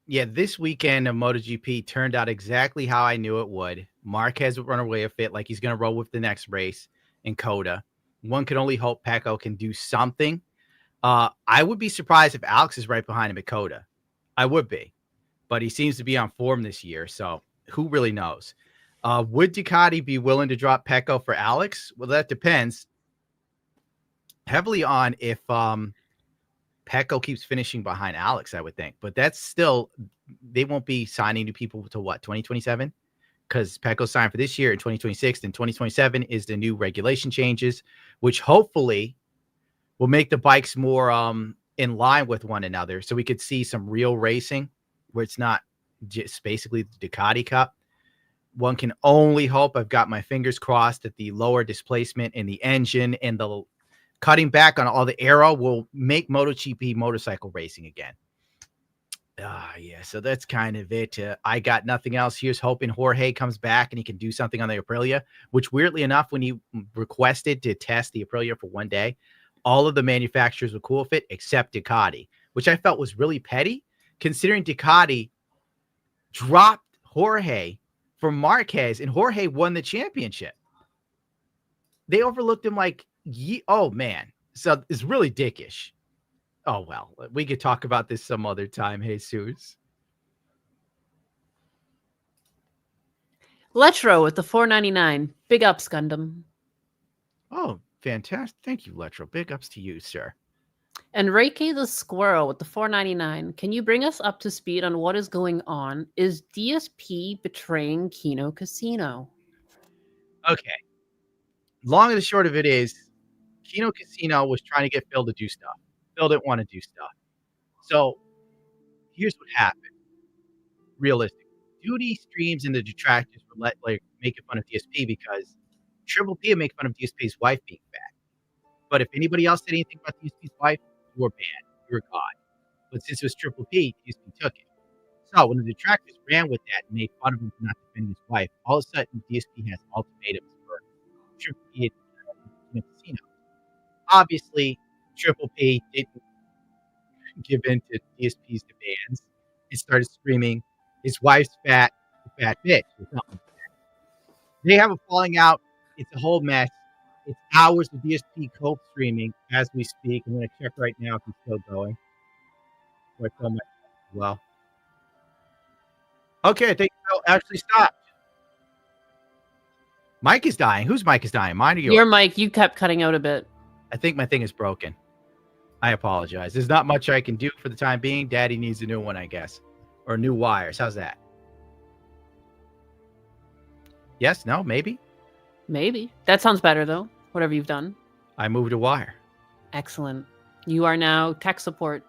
Yeah, this weekend of MotoGP turned out exactly how I knew it would. Marquez would run away with it like he's going to roll with the next race in Coda. One can only hope Pecco can do something. I would be surprised if Alex is right behind him at Coda. I would be. But he seems to be on form this year, so who really knows? Would Ducati be willing to drop Pecco for Alex? Well, that depends heavily on if Pecco keeps finishing behind Alex, I would think. But that's still, they won't be signing new people to what, 2027? Because Pecco signed for this year in 2026, and 2027 is the new regulation changes, which hopefully will make the bikes more in line with one another. So we could see some real racing where it's not just basically the Ducati Cup. One can only hope, I've got my fingers crossed, that the lower displacement in the engine and the cutting back on all the aero will make MotoGP motorcycle racing again. Yeah, so that's kind of it. I got nothing else. Here's hoping Jorge comes back and he can do something on the Aprilia, which weirdly enough, when he requested to test the Aprilia for one day, all of the manufacturers were cool with it except Ducati, which I felt was really petty considering Ducati dropped Jorge for Marquez, and Jorge won the championship. They overlooked him like, oh man. So it's really dickish. Oh well, we could talk about this some other time, Jesus. Letro with the $4.99. Big ups, Gundam. Oh, fantastic. Thank you, Letro. Big ups to you, sir. And Reiki the Squirrel with the $4.99. Can you bring us up to speed on what is going on? Is DSP betraying Kino Casino? Okay. Long and the short of it is, Kino Casino was trying to get Phil to do stuff. Phil didn't want to do stuff. So here's what happened. Realistically, Duty streams and the detractors were making fun of DSP because Triple P would make fun of DSP's wife being fat. But if anybody else said anything about DSP's wife, you were bad. You were God. But since it was Triple P, DSP took it. So when the detractors ran with that and made fun of him for not defending his wife, all of a sudden DSP has ultimatums for Triple P at Casino. Obviously, Triple P didn't give in to DSP's demands and started screaming, his wife's fat, the fat bitch. They have a falling out. It's a whole mess. It's hours of DSP cope streaming as we speak. I'm going to check right now if he's still going. Well, okay, I think Phil actually stopped. Mike is dying. Whose mic is dying? Mine or yours? Your mic, you kept cutting out a bit. I think my thing is broken. I apologize. There's not much I can do for the time being. Daddy needs a new one, I guess. Or new wires. How's that? Yes? No? Maybe? Maybe. That sounds better, though. Whatever you've done. I moved a wire. Excellent. You are now tech support.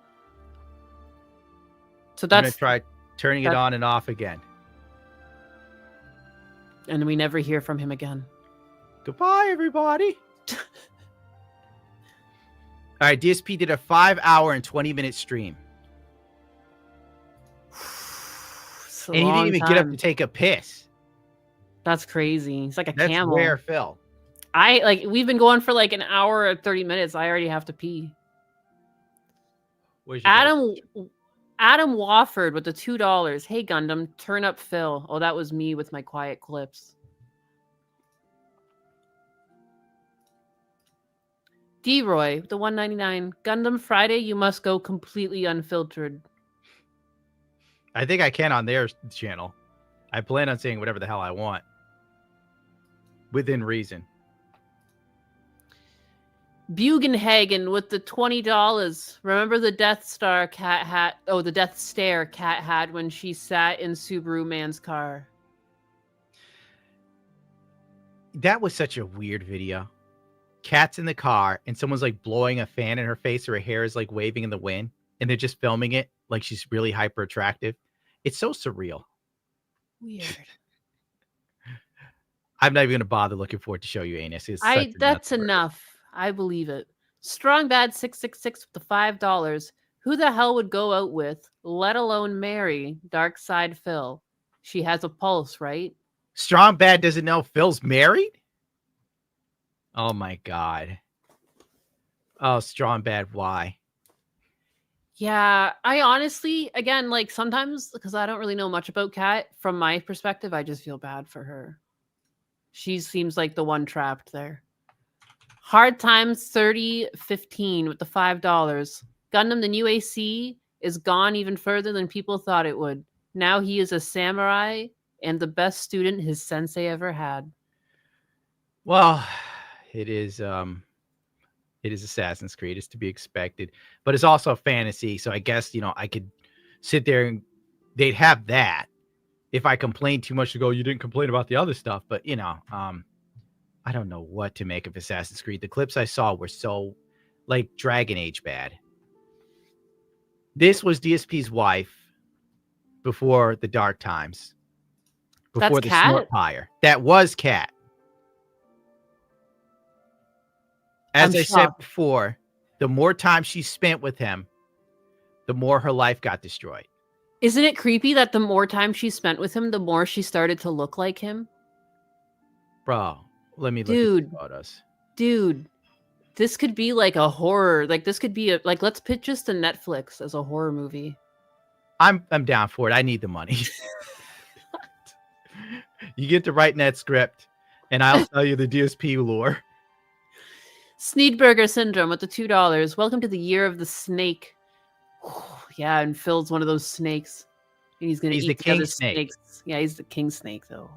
So I'm going that's... to try turning it on and off again. And we never hear from him again. Goodbye, everybody. All right, DSP did a 5-hour and 20-minute stream. And he didn't even get up to take a piss. That's crazy. He's like a That's camel. rare, Phil. We've been going for like an hour or 30 minutes. I already have to pee. Adam Wofford with the $2. Hey Gundam, turn up Phil. Oh, that was me with my quiet clips. D-Roy with the $1.99. Gundam Friday, you must go completely unfiltered. I think I can on their channel. I plan on saying whatever the hell I want. Within reason. Bugenhagen with the $20. Remember the Death Star cat hat? Oh, the Death Stare cat had when she sat in Subaru Man's car. That was such a weird video. Cat's in the car and someone's like blowing a fan in her face, or her hair is like waving in the wind, and they're just filming it like she's really hyper attractive. It's so surreal. Weird. I'm not even going to bother looking forward to show you, Anus. That's enough. I believe it. Strong Bad 666 with the $5. Who the hell would go out with, let alone marry, Dark Side Phil? She has a pulse, right? Strong Bad doesn't know Phil's married? Oh my God. Oh, Strong Bad, why? Yeah, I honestly, again, like sometimes, because I don't really know much about Kat, from my perspective, I just feel bad for her. She seems like the one trapped there. Hard Times 3015 with the $5. Gundam, the new AC is gone even further than people thought it would. Now he is a samurai and the best student his sensei ever had. Well, it is Assassin's Creed. It's to be expected, but it's also a fantasy. So I guess, I could sit there and they'd have that. If I complain too much, to go, you didn't complain about the other stuff. But, I don't know what to make of Assassin's Creed. The clips I saw were so like Dragon Age bad. This was DSP's wife before the dark times. Before the Snort Pyre. That was Kat. As I said before, the more time she spent with him, the more her life got destroyed. Isn't it creepy that the more time she spent with him, the more she started to look like him? Bro, let me look at the photos. Dude, this could be like a horror. Like this could be let's pitch this to Netflix as a horror movie. I'm down for it. I need the money. You get to write that script, and I'll tell you the DSP lore. Sneedburger Syndrome with the $2. Welcome to the year of the snake. Yeah, and Phil's one of those snakes. And he's gonna He's eat the the king other snake. snakes. Yeah, he's the king snake though.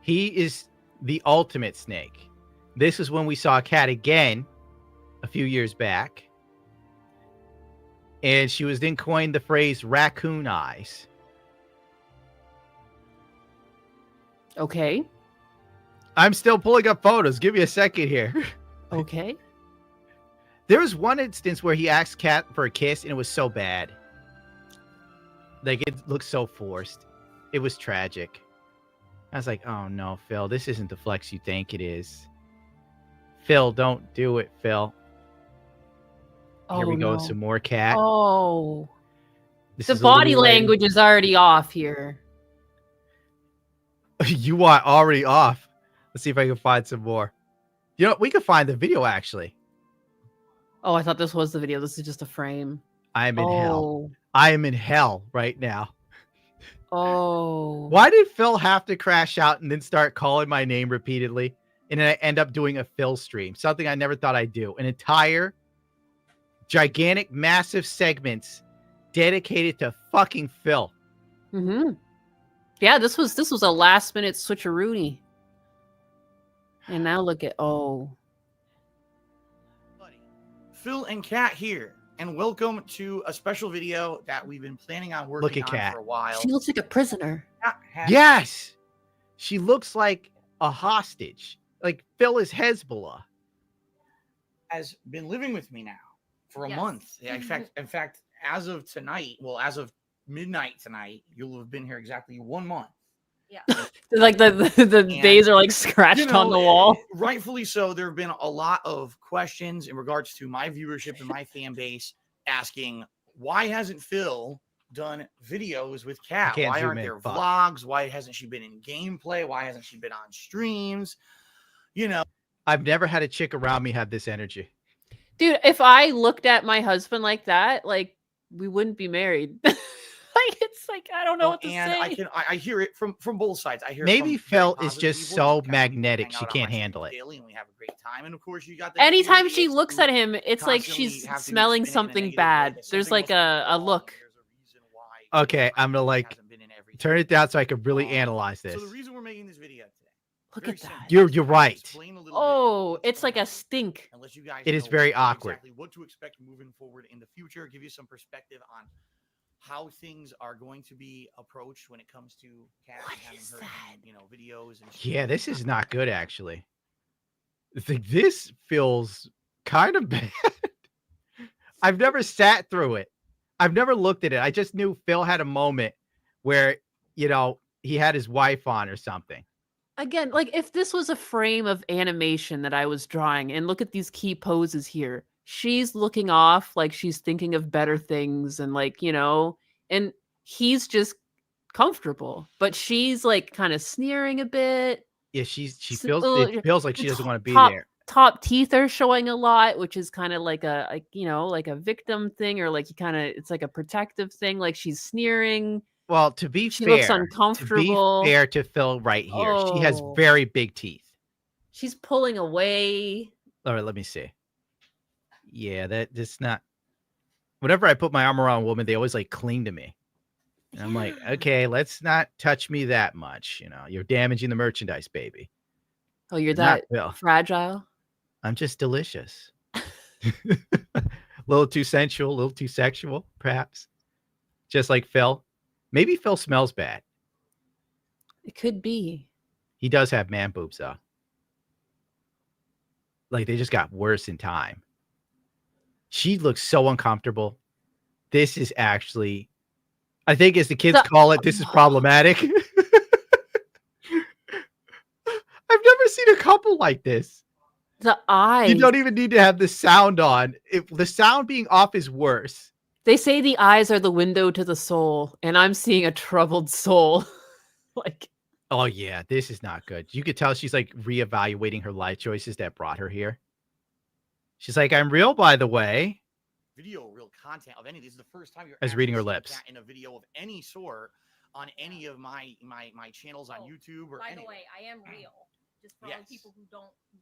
He is the ultimate snake. This is when we saw Kat again a few years back. And she was then coined the phrase raccoon eyes. Okay. I'm still pulling up photos. Give me a second here. Okay. There was one instance where he asked Kat for a kiss, and it was so bad. Like, it looked so forced. It was tragic. I was like, oh no, Phil, this isn't the flex you think it is. Phil, don't do it, Phil. Here we go, no. some more Kat. Oh. This The is a body little late. language is already off here. You are already off. Let's see if I can find some more. You know, we could find the video, actually. Oh, I thought this was the video. This is just a frame. I am in hell. Oh. I am in hell right now. Oh. Why did Phil have to crash out and then start calling my name repeatedly? And then I end up doing a Phil stream, something I never thought I'd do. An entire, gigantic, massive segments dedicated to fucking Phil. Mm-hmm. Yeah, this was a last minute switcheroony. And now look at Buddy, Phil and Kat here, and welcome to a special video that we've been planning on working on Kat. for a while. she looks like a prisoner. Kat has- Yes! She looks like a hostage. Like Phil is Hezbollah. has been living with me now for a Yes. month. In fact, as of tonight, well, as of midnight tonight, you'll have been here exactly 1 month. Like the days are like scratched on the wall. Rightfully so. There have been a lot of questions in regards to my viewership and my fan base asking, why hasn't Phil done videos with Kat? can't Why zoom aren't in, there fuck. vlogs? Why hasn't she been in gameplay? Why hasn't she been on streams? You know, I've never had a chick around me have this energy. Dude, if I looked at my husband like that, like we wouldn't be married. Like it's like I don't know what to and say. I hear it from both sides. I hear it Maybe from very Phil is positive just people so who kind of magnetic hang she out on can't my handle streams it. daily, and we have a great time. And of course, you got the Anytime she idiots looks who at him, it's like constantly she's have to smelling spin it in a something negative way, bad. that There's something like must be a wrong, look. and there's a reason why Okay, I'm gonna like hasn't been in every turn it down so I can really Um, analyze this. So the reason we're making this video today, Look very at that. simple. You're I'll right. explain a little bit Oh, what's it's going like a on stink. and let you guys It is know very awkward. exactly what to expect moving forward in the future. Give you some perspective on how things are going to be approached when it comes to Kat What and having is her, that? in, videos and Yeah, this is not good actually. This feels kind of bad. I've never sat through it. I've never looked at it. I just knew Phil had a moment where, he had his wife on or something. Again, like if this was a frame of animation that I was drawing, and look at these key poses here. She's looking off like she's thinking of better things and and he's just comfortable, but she's like kind of sneering a bit. Yeah, she So, feels like she the doesn't want to be top- there. Top teeth are showing a lot, which is kind of like like a victim thing, or like it's like a protective thing. Like she's sneering. Well, to be She fair, looks uncomfortable. To be fair to Phil right here, she has Oh. very big teeth. She's pulling away. All right, let me see. Yeah, that's not. Whenever I put my arm around a woman, they always like cling to me. And I'm like, Yeah. okay, let's not touch me that much. You're damaging the merchandise, baby. Oh, you're Not that Phil. fragile. I'm just delicious. A little too sensual, a little too sexual, perhaps. Just like Phil. Maybe Phil smells bad. It could be. He does have man boobs, though. Like, they just got worse in time. She looks so uncomfortable. This is actually, I think as the kids call it, this is problematic. I've never seen a couple like this. The eyes. You don't even need to have the sound on. If the sound being off is worse. They say the eyes are the window to the soul, and I'm seeing a troubled soul. Like, Oh, yeah, this is not good. You could tell she's like reevaluating her life choices that brought her here. She's like, I'm real, by the way. real content of any. This is the first time you're I was reading actually her seeing lips. Kat in a video of any sort. on any of my channels on Oh, YouTube or By the anywhere. way, I am real. Just for all Yes. the people who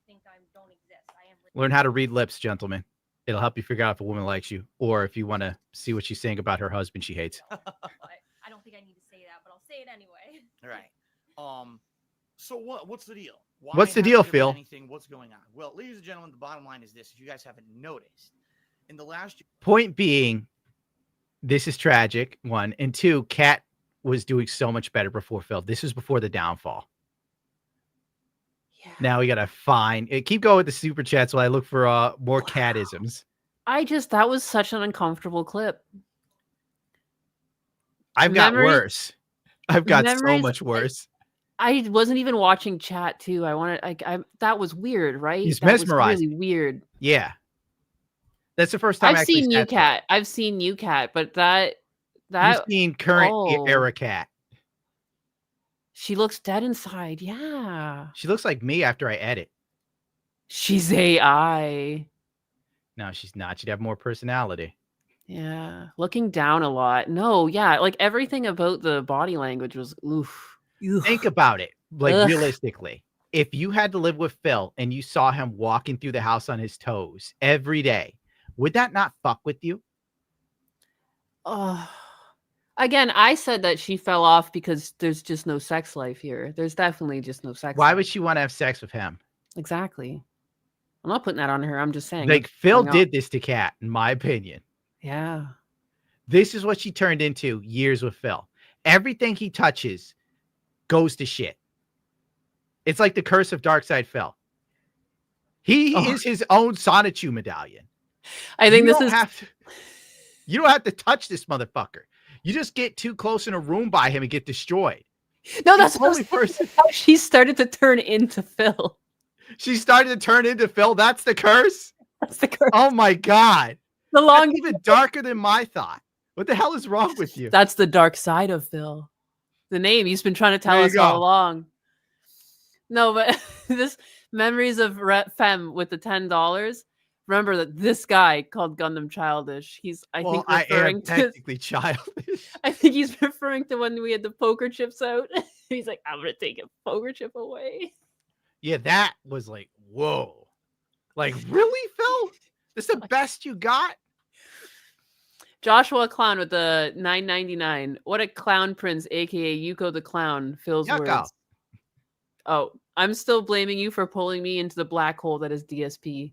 think I don't exist, I am real. Learn how to read lips, gentlemen. It'll help you figure out if a woman likes you, or if you want to see what she's saying about her husband she hates. But I don't think I need to say that, but I'll say it anyway. All right. So what's the deal? Why What's the hasn't deal, there been Phil? Anything? What's going on? Well, ladies and gentlemen, the bottom line is this: if you guys haven't noticed, in the last Point being, this is tragic, one. And two, Kat was doing so much better before Phil. This was before the downfall. Yeah. Now we got to find. Keep going with the super chats while I look for more catisms. That was such an uncomfortable clip. I've got Memories- worse. I've got so memories- much worse. I wasn't even watching chat too. That was weird, right? He's That was mesmerized. really weird. Yeah. That's the first time I've seen New New Cat. I've seen New Cat, but that You've seen current oh. era Cat. She looks dead inside. Yeah. She looks like me after I edit. She's AI. No, she's not. She'd have more personality. Yeah. Looking down a lot. No, yeah. Like everything about the body language was oof. Think about it, like Ugh. realistically. If you had to live with Phil and you saw him walking through the house on his toes every day, would that not fuck with you? Oh. Again, I said that she fell off because there's just no sex life here. There's definitely just no sex Why life. would she want to have sex with him? Exactly. I'm not putting that on her. I'm just saying. Like what's Phil going on. did this to Kat, in my opinion. Yeah. This is what she turned into years with Phil. Everything he touches goes to shit. It's like the curse of Darkside Phil. He is his own Sonichu medallion. I think you this don't is you don't have to touch this motherfucker. You just get too close in a room by him and get destroyed. no. That's the only person. how she started to turn into Phil. She started to turn into Phil. That's the curse. That's the curse. Oh my god. The That's long. even darker than my thought. What the hell is wrong with you? That's the dark side of Phil. The name he's been trying to tell There you us all go. along. No, but this memories of Femme with the $10. Remember that this guy called Gundam Childish. He's I think I referring am to technically childish. I think he's referring to when we had the poker chips out. He's like, I'm gonna take a poker chip away. Yeah, that was like, whoa. Like, really, Phil? This the best you got? Joshua Clown with the $9.99. What a clown prince, aka Yuko the Clown. Phil's Yucko. words. Oh, I'm still blaming you for pulling me into the black hole that is DSP.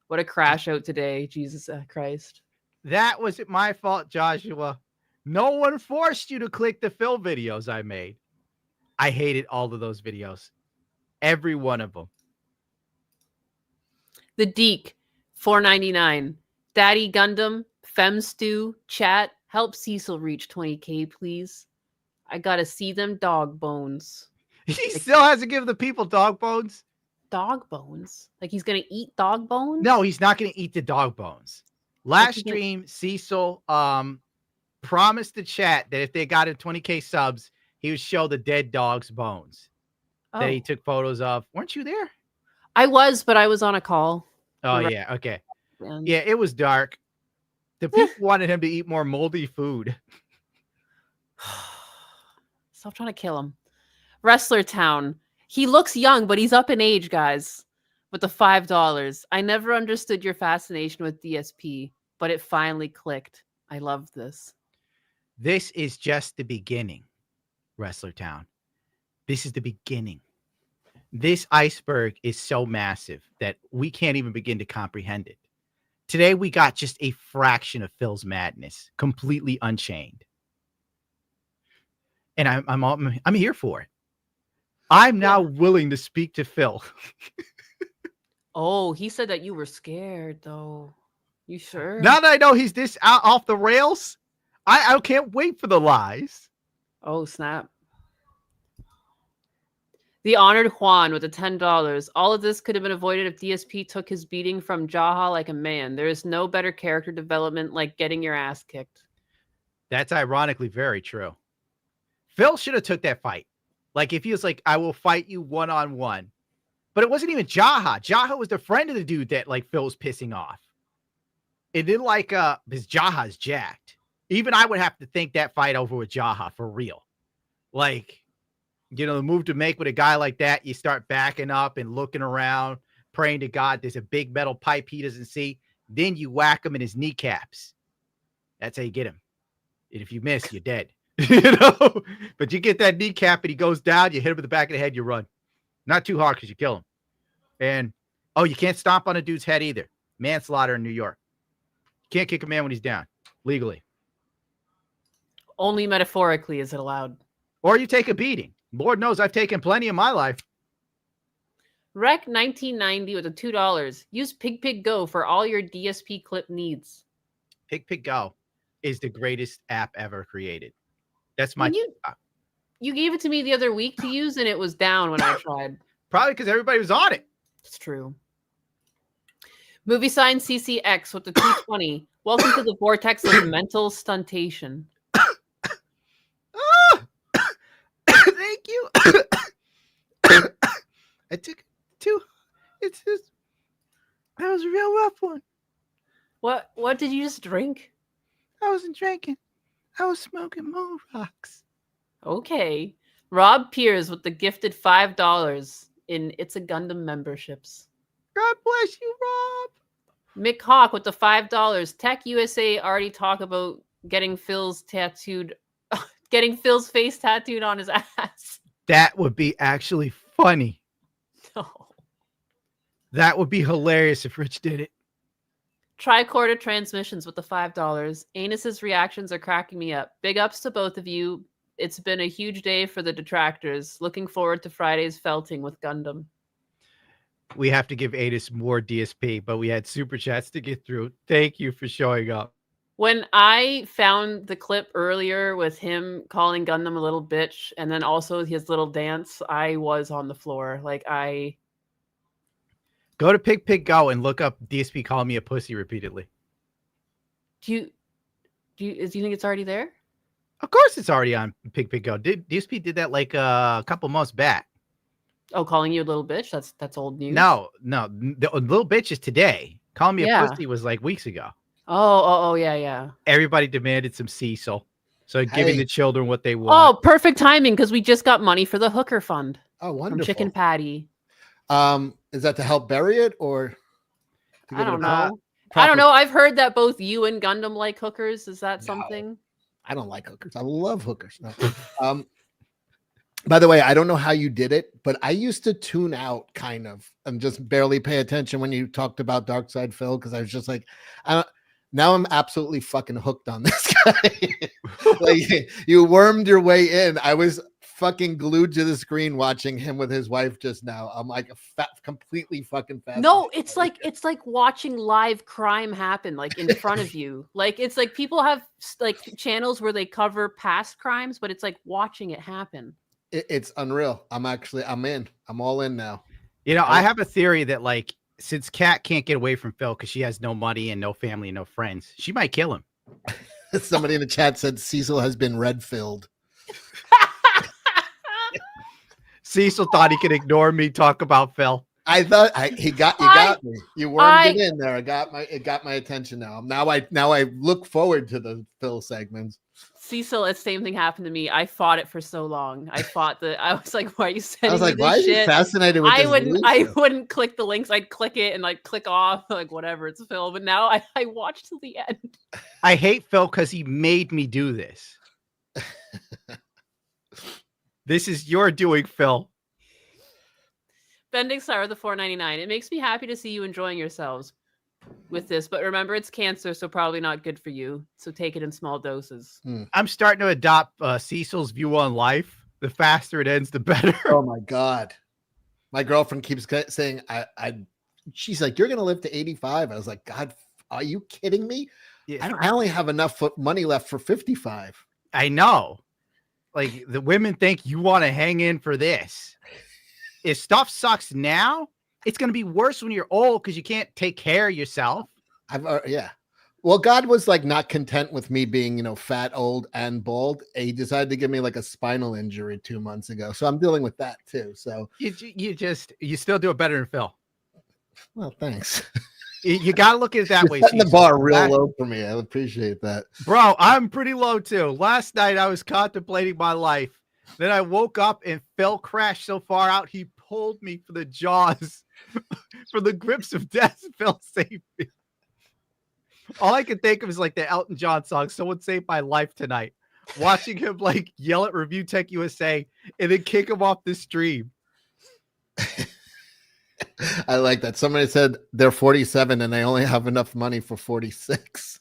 What a crash out today, Jesus Christ. That wasn't my fault, Joshua. No one forced you to click the Phil videos I made. I hated all of those videos. Every one of them. The Deke, $4.99. Daddy Gundam, Fem Stew, chat, help Cecil reach 20K, please. I gotta see them dog bones. He still hasn't given the people dog bones. Dog bones? Like he's gonna eat dog bones? No, he's not going to eat the dog bones. Last he gonna- stream, Cecil promised the chat that if they got him 20K subs, he would show the dead dog's bones that he Oh. took photos of. Weren't you there? I was, but I was on a call. Oh, Right. yeah. Okay. And Yeah, it was dark. The people wanted him to eat more moldy food. Stop trying to kill him. Wrestler Town. He looks young, but he's up in age, guys. With the $5. I never understood your fascination with DSP, but it finally clicked. I love this. This is just the beginning, Wrestler Town. This is the beginning. This iceberg is so massive that we can't even begin to comprehend it. Today, we got just a fraction of Phil's madness, completely unchained. And I'm here for it. I'm now willing to speak to Phil. Oh, he said that you were scared, though. You sure? Now that I know he's this out off the rails, I can't wait for the lies. Oh, snap. The Honored Juan with the $10. All of this could have been avoided if DSP took his beating from Jaha like a man. There is no better character development like getting your ass kicked. That's ironically very true. Phil should have took that fight. Like if he was like, I will fight you one-on-one. But it wasn't even Jaha. Jaha was the friend of the dude that like Phil was pissing off. It didn't because Jaha's jacked. Even I would have to think that fight over with Jaha for real. Like, you know, the move to make with a guy like that, you start backing up and looking around, praying to God there's a big metal pipe he doesn't see. Then you whack him in his kneecaps. That's how you get him. And if you miss, you're dead. You know? But you get that kneecap and he goes down, you hit him in the back of the head, you run. Not too hard because you kill him. And, oh, you can't stomp on a dude's head either. Manslaughter in New York. You can't kick a man when he's down, legally. Only metaphorically is it allowed. Or you take a beating. Lord knows I've taken plenty in my life. Rec 1990 with a $2. Use Pig Go for all your DSP clip needs. Pig Go is the greatest app ever created. That's my... You gave it to me the other week to use, and it was down when I tried. Probably because everybody was on it. It's true. Movie sign CCX with the 220. Welcome to the vortex of mental stuntation. Thank you. I took two. It's just that was a real rough one. What did you just drink? I wasn't drinking. I was smoking moon rocks. Okay. Rob Piers with the gifted $5 in It's a Gundam memberships. God bless you, Rob. Mick Hawk with the $5. Tech USA already talk about getting Phil's face tattooed on his ass. That would be actually funny. No. That would be hilarious if Rich did it. Tricorder Transmissions with the $5. Anus's reactions are cracking me up. Big ups to both of you. It's been a huge day for the detractors. Looking forward to Friday's felting with Gundam. We have to give Adis more DSP, but we had super chats to get through. Thank you for showing up. When I found the clip earlier with him calling Gundam a little bitch, and then also his little dance, I was on the floor. Go to Pig Go and look up DSP calling me a pussy repeatedly. Do you think it's already there? Of course it's already on Pig Go. DSP did that like a couple months back. Oh, calling you a little bitch? That's old news. No. The little bitch is today. Calling me a pussy was like weeks ago. Oh, yeah. Everybody demanded some Cecil. So giving the children what they want. Oh, perfect timing because we just got money for the hooker fund. Oh, wonderful. From Chicken Patty. Is that to help bury it or? I don't know. I don't know. I've heard that both you and Gundam like hookers. Is that something? I don't like hookers. I love hookers. No. By the way, I don't know how you did it, but I used to tune out kind of and just barely pay attention when you talked about Dark Side Phil because I was just like, now I'm absolutely fucking hooked on this guy. Like you wormed your way in. I was fucking glued to the screen watching him with his wife just now. I'm like completely fucking fascinated. No, it's like watching live crime happen like in front of you. Like it's like people have like channels where they cover past crimes, but it's like watching it happen. It's unreal. I'm in. I'm all in now. You know, I have a theory that like since Kat can't get away from Phil because she has no money and no family and no friends, she might kill him. Somebody in the chat said Cecil has been red-filled. Cecil thought he could ignore me talk about Phil. I thought you got me. You wormed it in there. It got my attention now. Now I look forward to the Phil segments. Cecil, the same thing happened to me. I fought it for so long. I was like, why are you sending me this shit? I was like, why is he fascinated with this? I wouldn't click the links. I'd click it and like click off, like whatever, it's Phil. But now I watched till the end. I hate Phil because he made me do this. This is your doing, Phil. Bending Star with the $4.99. It makes me happy to see you enjoying yourselves with this, but remember it's cancer, so probably not good for you. So take it in small doses. I'm starting to adopt Cecil's view on life. The faster it ends, the better. Oh my God. My girlfriend keeps saying, she's like, you're going to live to 85. I was like, God, are you kidding me? Yeah. I only have enough money left for 55. I know. Like the women think you want to hang in for this. If stuff sucks now, it's going to be worse when you're old because you can't take care of yourself. Yeah. Well, God was like not content with me being, fat, old, and bald. He decided to give me like a spinal injury 2 months ago. So I'm dealing with that too. So you still do it better than Phil. Well, thanks. You got to look at it that way. Setting the bar real low for me. I appreciate that. Bro, I'm pretty low too. Last night I was contemplating my life. Then I woke up and Phil crashed so far out, he pulled me for the jaws, for the grips of death. Phil saved me. All I can think of is like the Elton John song, "Someone Saved My Life Tonight." Watching him like yell at Review Tech USA and then kick him off the stream. I like that. Somebody said they're 47 and they only have enough money for 46.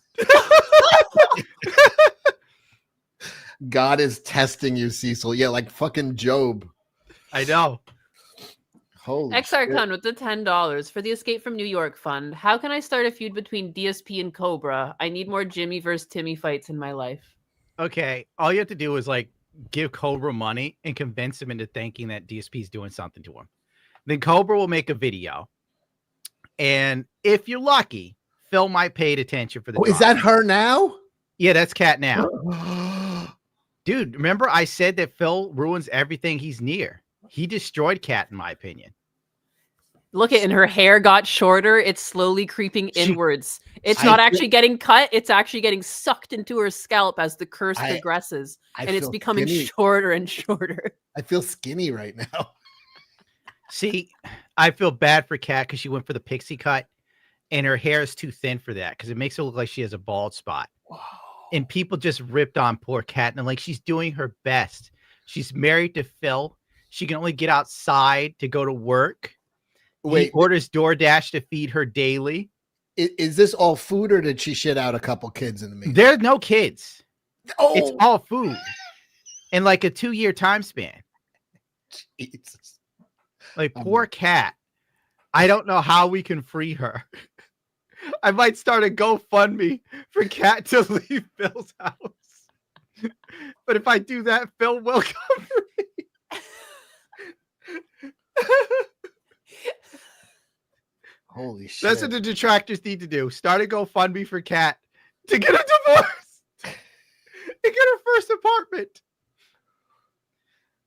God is testing you, Cecil. Yeah, like fucking Job. I know. Holy XRCon with the $10 for the Escape from New York fund. How can I start a feud between DSP and Cobra? I need more Jimmy versus Timmy fights in my life. Okay, all you have to do is like give Cobra money and convince him into thinking that DSP is doing something to him. Then Cobra will make a video, and if you're lucky, Phil might pay attention for the. Oh, is that her now? Yeah, that's Kat now. Dude, remember I said that Phil ruins everything he's near. He destroyed Kat, in my opinion. Look at, and her hair got shorter. It's slowly creeping inwards. It's not actually getting cut. It's actually getting sucked into her scalp as the curse progresses. And it's becoming shorter and shorter. I feel skinny right now. See, I feel bad for Kat because she went for the pixie cut and her hair is too thin for that because it makes her look like she has a bald spot. Whoa. And people just ripped on poor Kat. And I'm like, she's doing her best. She's married to Phil. She can only get outside to go to work. Wait, he orders DoorDash to feed her daily. Is this all food or did she shit out a couple kids in the meeting? There's no kids. Oh, it's all food in like a 2-year time span. Jesus. Like poor Kat. I don't know how we can free her. I might start a GoFundMe for Kat to leave Phil's house. But if I do that, Phil will come for me. Holy shit. That's what the detractors need to do. Start a GoFundMe for Kat to get a divorce. To get her first apartment.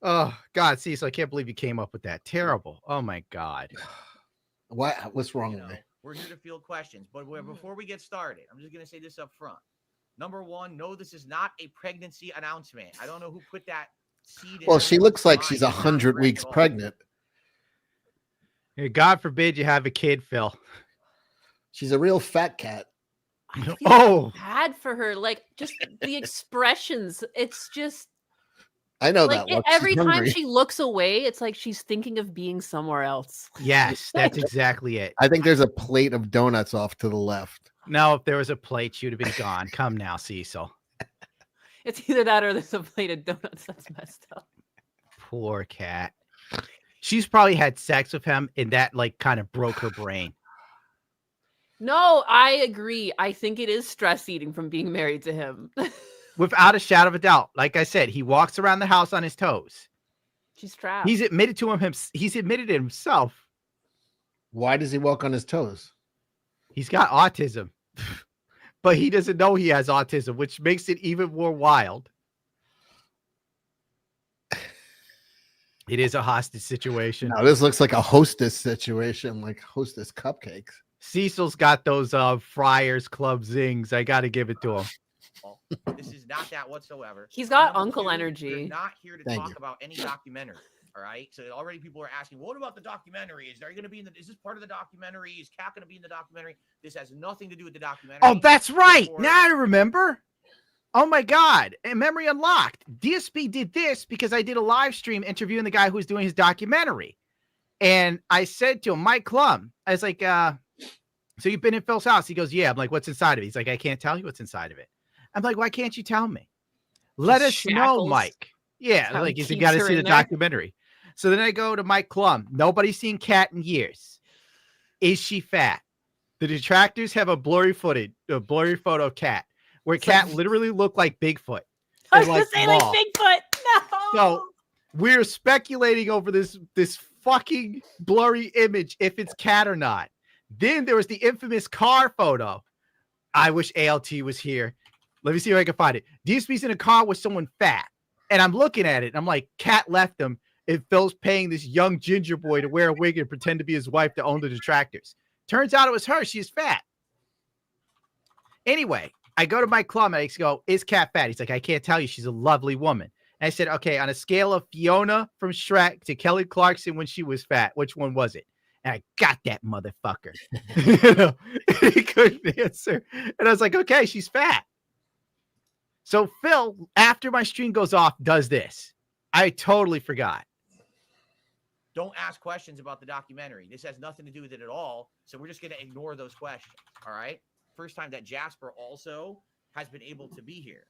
Oh, God, Cecil, I can't believe you came up with that. Terrible. Oh, my God. What's wrong with me? We're here to field questions. But before we get started, I'm just going to say this up front. Number one, no, this is not a pregnancy announcement. I don't know who put that seed in. Well, she looks like she's 100 weeks pregnant. Hey, God forbid you have a kid, Phil. She's a real fat cat. I feel bad for her. Like, just the expressions. It's just. I know like, that. Every time she looks away, it's like she's thinking of being somewhere else. Yes, that's exactly it. I think there's a plate of donuts off to the left. No, if there was a plate, she would have been gone. Come now, Cecil. It's either that or there's a plate of donuts that's messed up. Poor Kat. She's probably had sex with him, and that like kind of broke her brain. No, I agree. I think it is stress eating from being married to him. Without a shadow of a doubt. Like I said, he walks around the house on his toes. She's trapped. He's admitted to him. He's admitted it himself. Why does he walk on his toes? He's got autism, but he doesn't know he has autism, which makes it even more wild. It is a hostage situation. No, this looks like a hostess situation, like hostess cupcakes. Cecil's got those Friars Club zings. I got to give it to him. This is not that whatsoever. He's got uncle energy. We're not here to talk about any documentary. All right. So already people are asking, what about the documentary? Is there going to be is this part of the documentary? Is Kat going to be in the documentary? This has nothing to do with the documentary. Oh, that's right. Now I remember. Oh my God. And memory unlocked. DSP did this because I did a live stream interviewing the guy who was doing his documentary. And I said to him, Mike Klum, I was like, so you've been in Phil's house? He goes, yeah. I'm like, what's inside of it? He's like, I can't tell you what's inside of it. I'm like, why can't you tell me? Let us know, Mike. Yeah. Like, you got to see the documentary. So then I go to Mike Klum. Nobody's seen Kat in years. Is she fat? The detractors have a blurry photo of Kat, where Kat literally looked like Bigfoot. I was going to say like Bigfoot. No. So we're speculating over this fucking blurry image, if it's Kat or not. Then there was the infamous car photo. I wish ALT was here. Let me see if I can find it. DSP's in a car with someone fat. And I'm looking at it. And I'm like, Kat left him. And Phil's paying this young ginger boy to wear a wig and pretend to be his wife to own the detractors. Turns out it was her. She's fat. Anyway, I go to Mike Klum and I go, is Kat fat? He's like, I can't tell you. She's a lovely woman. And I said, okay, on a scale of Fiona from Shrek to Kelly Clarkson when she was fat, which one was it? And I got that motherfucker. You know, he couldn't answer. And I was like, okay, she's fat. So Phil, after my stream goes off, does this. I totally forgot. Don't ask questions about the documentary. This has nothing to do with it at all. So we're just going to ignore those questions. All right. First time that Jasper also has been able to be here.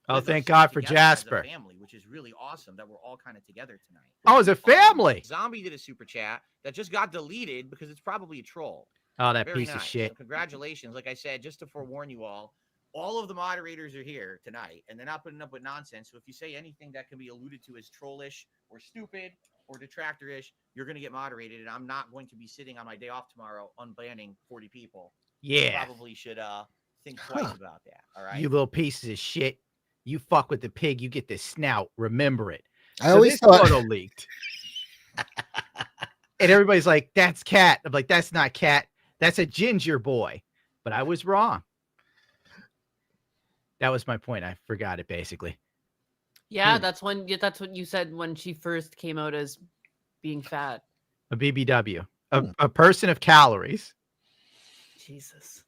Oh, with thank us God for together as a Jasper. family, which is really awesome that we're all kind of together tonight. Oh, it's a family. Zombie did a super chat that just got deleted because it's probably a troll. Oh, that Very piece nice. of shit. So congratulations. Like I said, just to forewarn you all of the moderators are here tonight and they're not putting up with nonsense. So if you say anything that can be alluded to as trollish or stupid or detractorish, you're going to get moderated. And I'm not going to be sitting on my day off tomorrow unbanning 40 people. Yeah. You probably should think twice about that. All right. You little pieces of shit. You fuck with the pig, you get the snout. Remember it. I always this thought photo leaked. And everybody's like, that's Cat. I'm like, that's not Cat. That's a ginger boy. But I was wrong. That was my point. I forgot it basically. Yeah, that's what you said when she first came out as being fat. A BBW. A person of calories. Jesus.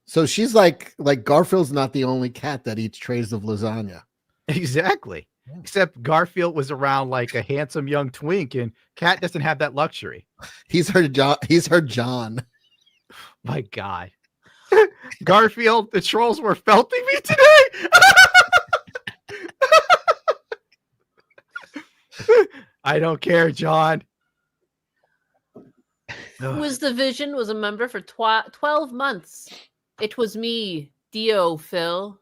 so. She's like Garfield's not the only cat that eats trays of lasagna. Exactly. Except Garfield was around like a handsome young twink, and Cat doesn't have that luxury. He's her John. He's her John. My God. Garfield, the trolls were felting me today. I don't care, John. Was the Vision was a member for 12 months. It was me, Dio, Phil.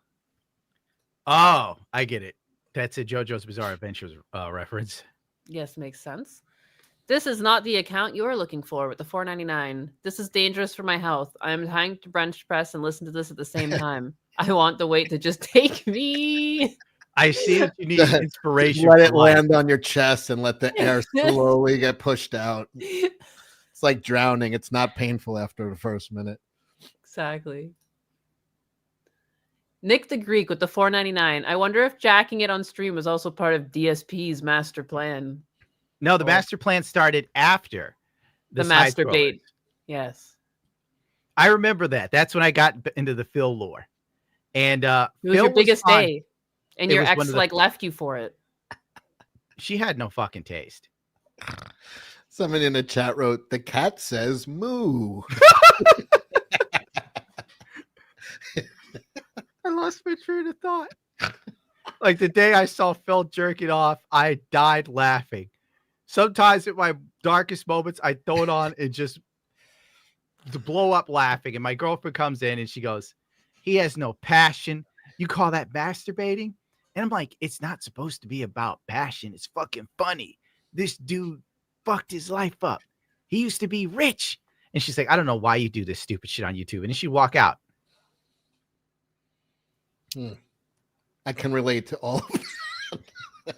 Oh, I get it. That's a JoJo's Bizarre Adventures reference. Yes, makes sense. This is not the account you are looking for with the $4.99. This is dangerous for my health. I am trying to bench press and listen to this at the same time. I want the weight to just take me. I see that you need inspiration. Let for it life. land on your chest and let the air slowly get pushed out. It's like drowning. It's not painful after the first minute. Exactly. Nick the Greek with the $4.99. I wonder if jacking it on stream was also part of DSP's master plan. No, the master plan started after The side masturbate. scrollers. Yes. I remember that. That's when I got into the Phil lore. And It was Phil your biggest on- day. And It your was one ex of the- like left you for it. She had no fucking taste. Someone in the chat wrote, "The cat says moo." I lost my train of thought. Like the day I saw Phil jerking off, I died laughing. Sometimes at my darkest moments, I throw it on and just to blow up laughing. And my girlfriend comes in and she goes, "He has no passion. You call that masturbating?" And I'm like, it's not supposed to be about passion. It's fucking funny. This dude fucked his life up. He used to be rich. And she's like, I don't know why you do this stupid shit on YouTube. And then she'd walk out. I can relate to all of it.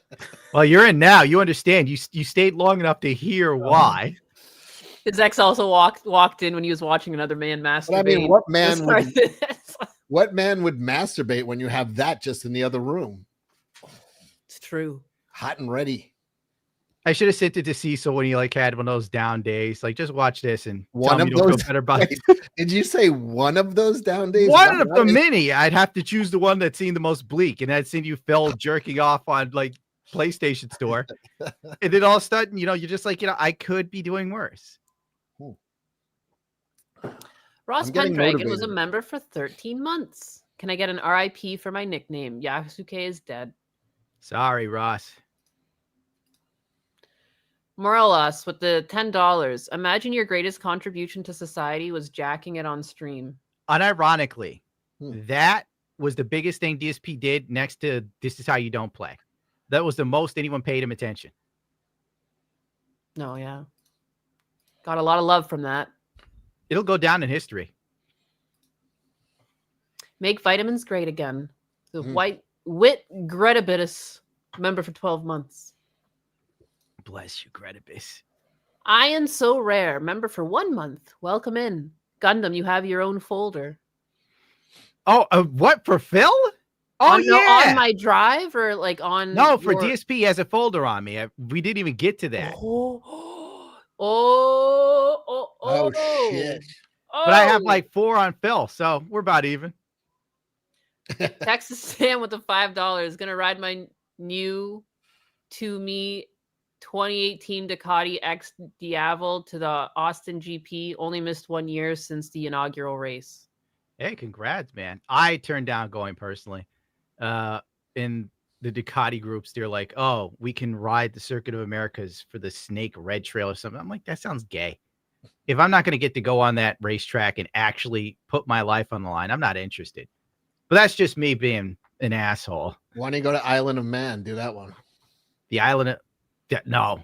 Well, you're in now. You understand. You stayed long enough to hear why. His ex also walked in when he was watching another man masturbate. But I mean, what man would It's masturbate when you have that just in the other room? true. Hot and ready. I should have sent it to Cecil when he like had one of those down days. Like, just watch this and One tell me of you'll those- feel better about it. Wait, did you say one of those down days? One of the That is- many. I'd have to choose the one that seemed the most bleak, and I'd seen you Phil jerking off on like PlayStation Store, and then all of a sudden, you're just like, I could be doing worse. Ross I'm getting Pendragon was a motivated. member for 13 months. Can I get an RIP for my nickname? Yasuke is dead. Sorry, Ross. Morelos with the $10. Imagine your greatest contribution to society was jacking it on stream. Unironically, Hmm. that was the biggest thing DSP did next to This Is How You Don't Play. That was the most anyone paid him attention. No, yeah. Got a lot of love from that. It'll go down in history. Make vitamins great again. The Mhm. white wit Gretabitus member for 12 months. Bless you, Gretibus. Ian So Rare member for 1 month. Welcome in. Gundam, you have your own folder. Oh, what for Phil? Oh on, no, yeah. on my drive or like on No, for your... DSP he has a folder on me. We didn't even get to that. Oh shit. But I have like 4 on Phil, so we're about even. Texas Sam with the $5 gonna ride my new to me 2018 Ducati X Diavel to the Austin GP. Only missed 1 year since the inaugural race. Hey, congrats, man. I turned down going personally. In the Ducati groups, they're like, oh, we can ride the Circuit of Americas for the Snake Red Trail or something. I'm like, that sounds gay. If I'm not going to get to go on that racetrack and actually put my life on the line, I'm not interested. But that's just me being an asshole. Why don't you go to Island of Man? Do that one. The island of... No.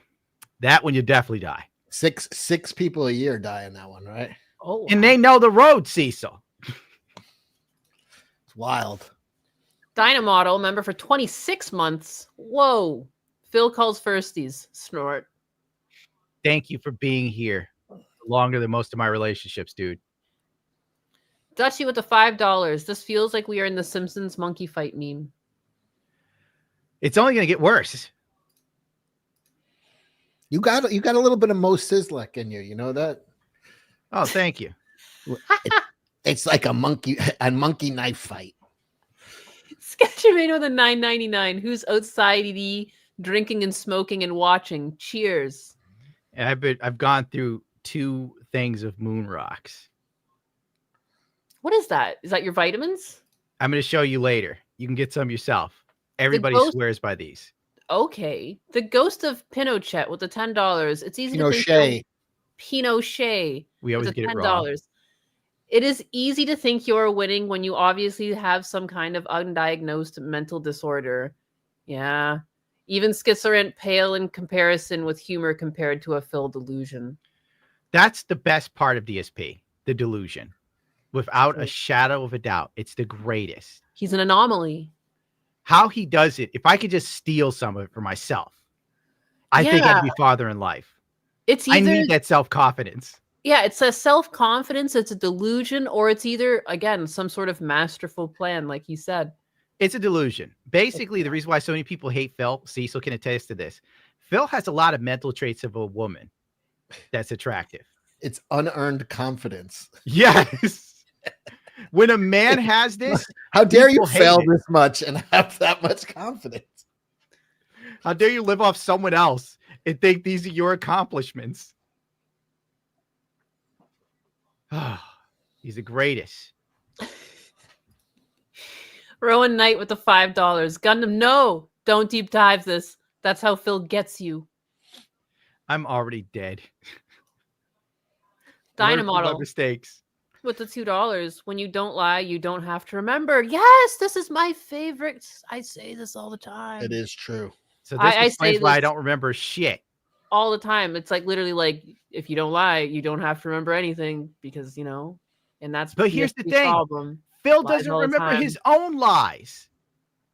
That one you definitely die. Six people a year die in that one, right? Oh, And they know the road, Cecil. It's wild. Dynamodel member for 26 months. Whoa. Phil calls firsties. Snort. Thank you for being here. Longer than most of my relationships, dude. Dutchie with the $5. This feels like we are in the Simpsons monkey fight meme. It's only going to get worse. You got a little bit of Mo Sislek in you. You know that? Oh, thank you. It's like a monkey knife fight. Sketcherman with a $9.99. Who's outside drinking and smoking and watching? Cheers. And I've gone through 2 things of moon rocks. What is that? Is that your vitamins? I'm going to show you later. You can get some yourself. Everybody swears by these. Okay. The Ghost of Pinochet with the $10. It's easy to think Pinochet. We always with get the it wrong. $10. It is easy to think you're winning when you obviously have some kind of undiagnosed mental disorder. Yeah. Even schizophrenic pale in comparison with humor compared to a Phil delusion. That's the best part of DSP, the delusion. Without a shadow of a doubt. It's the greatest. He's an anomaly. How he does it, if I could just steal some of it for myself, I think I'd be farther in life. I need that self-confidence. Yeah, it's a self-confidence, it's a delusion, or it's either, again, some sort of masterful plan, like you said. It's a delusion. Basically, the reason why so many people hate Phil, Cecil can attest to this. Phil has a lot of mental traits of a woman that's attractive. It's unearned confidence. Yes. When a man has this, how dare you fail this much and have that much confidence? How dare you live off someone else and think these are your accomplishments? He's the greatest. Rowan Knight with the $5. Gundam, no, don't deep dive this. That's how Phil gets you. I'm already dead. Dynamodel mistakes. with the $2. When you don't lie, you don't have to remember. Yes, this is my favorite. I say this all the time. It is true. So this explains why I don't remember shit. All the time. It's like literally like, if you don't lie, you don't have to remember anything because, you know, and that's But here's the thing. problem. Phil doesn't remember his own lies.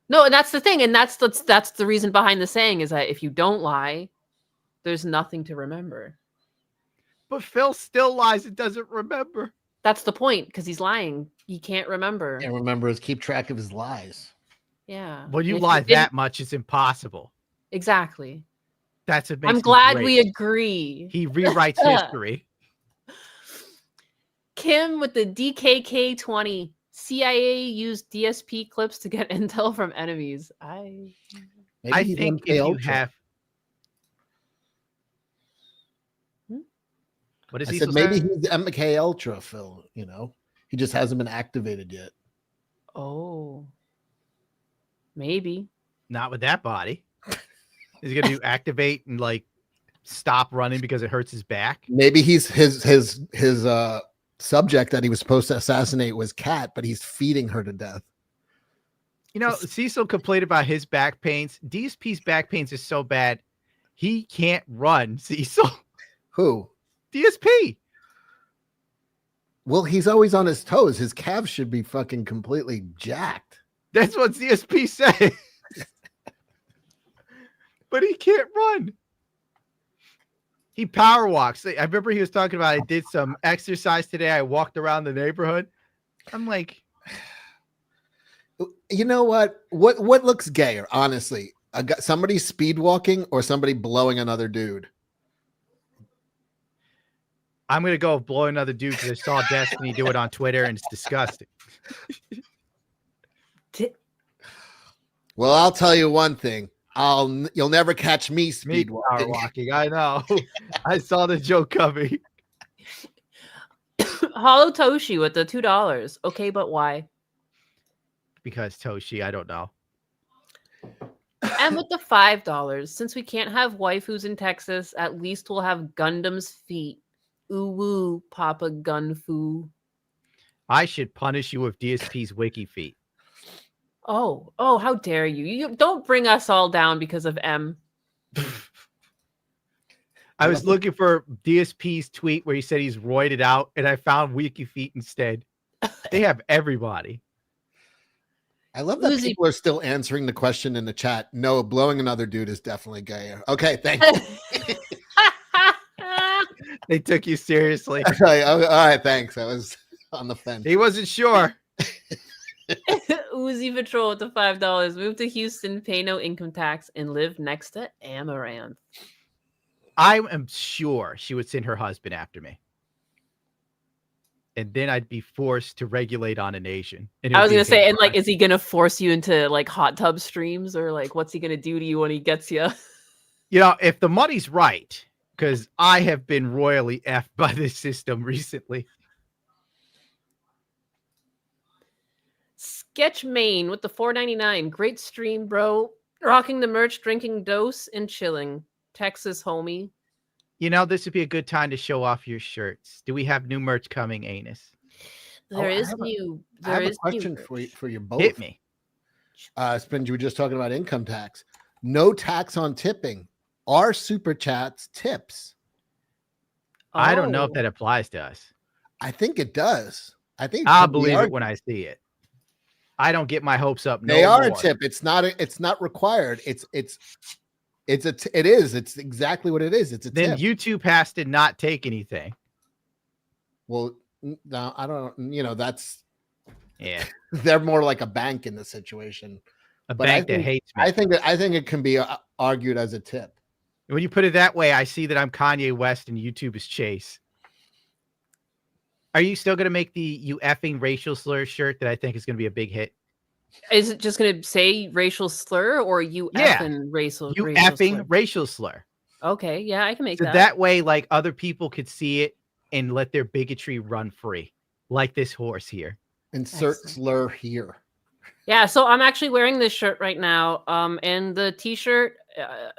No, and that's the thing. And that's the reason behind the saying is that if you don't lie, there's nothing to remember. But Phil still lies and doesn't remember. That's the point, because he's lying. He can't remember. Can't remember is keep track of his lies. Yeah. When you lie that much, it's impossible. Exactly. That's what makes I'm glad we agree. He rewrites history. Kim with the DKK 20. CIA used DSP clips to get intel from enemies. I think if you have. What is I he? said maybe he's MK Ultra, Phil. You know, he just hasn't been activated yet. Oh, maybe not with that body. Is he gonna do activate and like stop running because it hurts his back? Maybe he's his subject that he was supposed to assassinate was Kat, but he's feeding her to death. You know, Cecil complained about his back pains. DSP's back pains is so bad he can't run. Cecil, who? DSP. Well, he's always on his toes. His calves should be fucking completely jacked. That's what DSP said. But he can't run. He power walks. I remember he was talking about, I did some exercise today. I walked around the neighborhood. I'm like, You know what? What looks gayer, honestly? Somebody speed walking or somebody blowing another dude? I'm gonna go blow another dude because I saw Destiny do it on Twitter and it's disgusting. Well, I'll tell you one thing. You'll never catch me speed Power walking. walking. I know. I saw the joke coming. Hollow Toshi with the $2. Okay, but why? Because Toshi, I don't know. And with the $5, since we can't have waifus in Texas, at least we'll have Gundam's feet. Ooh woo, Papa Gunfu. I should punish you with DSP's wiki feet. Oh, how dare you. You don't bring us all down because of M. I was looking for DSP's tweet where he said he's roided out, and I found wiki feet instead. They have everybody. I love that people are still answering the question in the chat. No, blowing another dude is definitely gayer. Okay, thank you. They took you seriously. All right, thanks. I was on the fence. He wasn't sure. Uzi Patrol with the $5. Move to Houston, pay no income tax, and live next to Amaranth. I am sure she would send her husband after me. And then I'd be forced to regulate on a nation. I was going to say, and like, is he going to force you into like hot tub streams, or like, what's he going to do to you when he gets you? You know, if the money's right, because I have been royally effed by this system recently. Sketch Main with the $4.99. Great stream, bro. Rocking the merch, drinking dose, and chilling. Texas, homie. You know, this would be a good time to show off your shirts. Do we have new merch coming, Anus? There is new. I have a question for you both. Hit me. Spin, you were just talking about income tax. No tax on tipping. Are super chats tips? I don't know if that applies to us. I think it does. I think I'll believe it when I see it. I don't get my hopes up. They are a tip. It's not required. It's exactly what it is. It's a then tip. YouTube has to not take anything. Well, no, I don't. You know, that's they're more like a bank in this situation. A bank that hates me. I think it can be argued as a tip. When you put it that way, I see that I'm Kanye West and YouTube is Chase. Are you still going to make the "you effing racial slur" shirt that I think is going to be a big hit? Is it just going to say racial slur or you effing racial? You racial effing slur? racial slur. Okay, yeah, I can make so that. That way, like other people could see it and let their bigotry run free, like this horse here. Insert slur here. Yeah, so I'm actually wearing this shirt right now. And the T-shirt,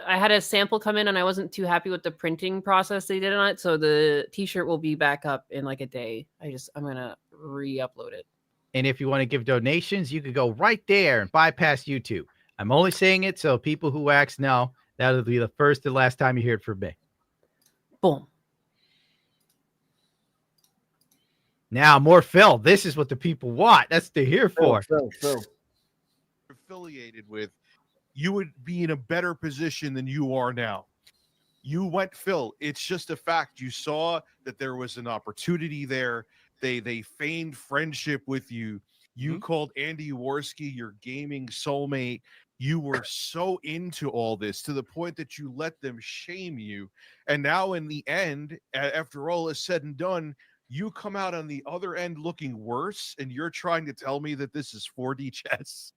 I had a sample come in, and I wasn't too happy with the printing process they did on it. So the T-shirt will be back up in like a day. I'm gonna re-upload it. And if you want to give donations, you could go right there and bypass YouTube. I'm only saying it so people who ask know that'll be the first and last time you hear it from me. Boom. Now more Phil. This is what the people want. That's what they're here for. Phil. Affiliated with, you would be in a better position than you are now. You went Phil. It's just a fact. You saw that there was an opportunity there. They feigned friendship with you. You called Andy Worski your gaming soulmate. You were so into all this to the point that you let them shame you. And now in the end, after all is said and done, you come out on the other end looking worse, and you're trying to tell me that this is 4D chess?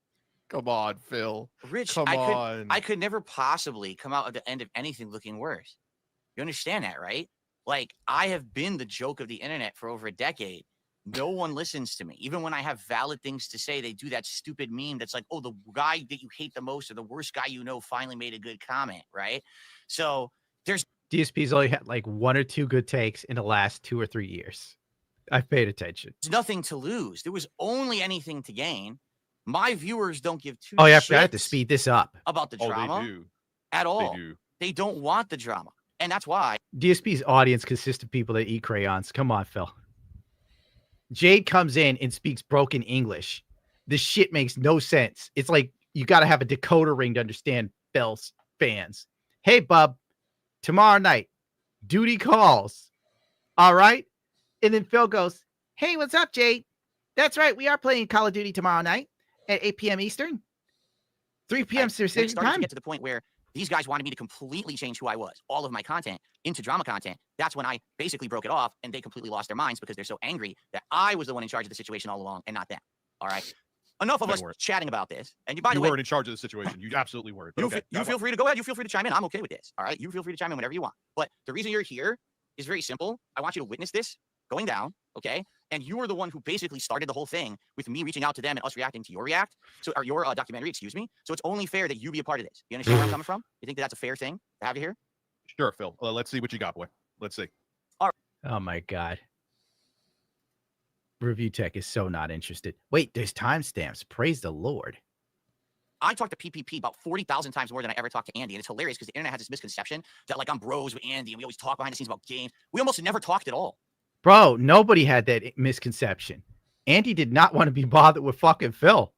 Come on, Phil. Rich, Come on. I could never possibly come out at the end of anything looking worse. You understand that, right? Like, I have been the joke of the internet for over a decade. No one listens to me. Even when I have valid things to say, they do that stupid meme that's like, oh, the guy that you hate the most or the worst guy you know finally made a good comment, right? So there's... DSP's only had like 1 or 2 good takes in the last 2 or 3 years. I've paid attention. There's nothing to lose. There was only anything to gain. My viewers don't give two I shits have to speed this up. about the drama They do. at all. They do. They don't want the drama. And that's why DSP's audience consists of people that eat crayons. Come on, Phil. Jade comes in and speaks broken English. This shit makes no sense. It's like you got to have a decoder ring to understand Phil's fans. Hey, bub, tomorrow night, duty calls. All right. And then Phil goes, hey, what's up, Jade? That's right. We are playing Call of Duty tomorrow night. at 8 p.m. Eastern, 3 p.m. Then it Pacific started to time. get to the point where these guys wanted me to completely change who I was, all of my content into drama content. That's when I basically broke it off, and they completely lost their minds because they're so angry that I was the one in charge of the situation all along and not them. All right. Enough of us chatting about this. And by the way, weren't in charge of the situation. You absolutely weren't. You feel free to go ahead. You feel free to chime in. I'm okay with this. All right. You feel free to chime in whenever you want. But the reason you're here is very simple. I want you to witness this going down. Okay. And you were the one who basically started the whole thing with me reaching out to them and us reacting to your documentary, excuse me. So it's only fair that you be a part of this. You understand where I'm coming from? You think that that's a fair thing to have you here? Sure, Phil. Let's see what you got, boy. Let's see. All right. Oh my God. Review Tech is so not interested. Wait, there's timestamps. Praise the Lord. I talked to PPP about 40,000 times more than I ever talked to Andy. And it's hilarious because the internet has this misconception that like I'm bros with Andy and we always talk behind the scenes about games. We almost never talked at all. Bro, nobody had that misconception. Andy did not want to be bothered with fucking Phil.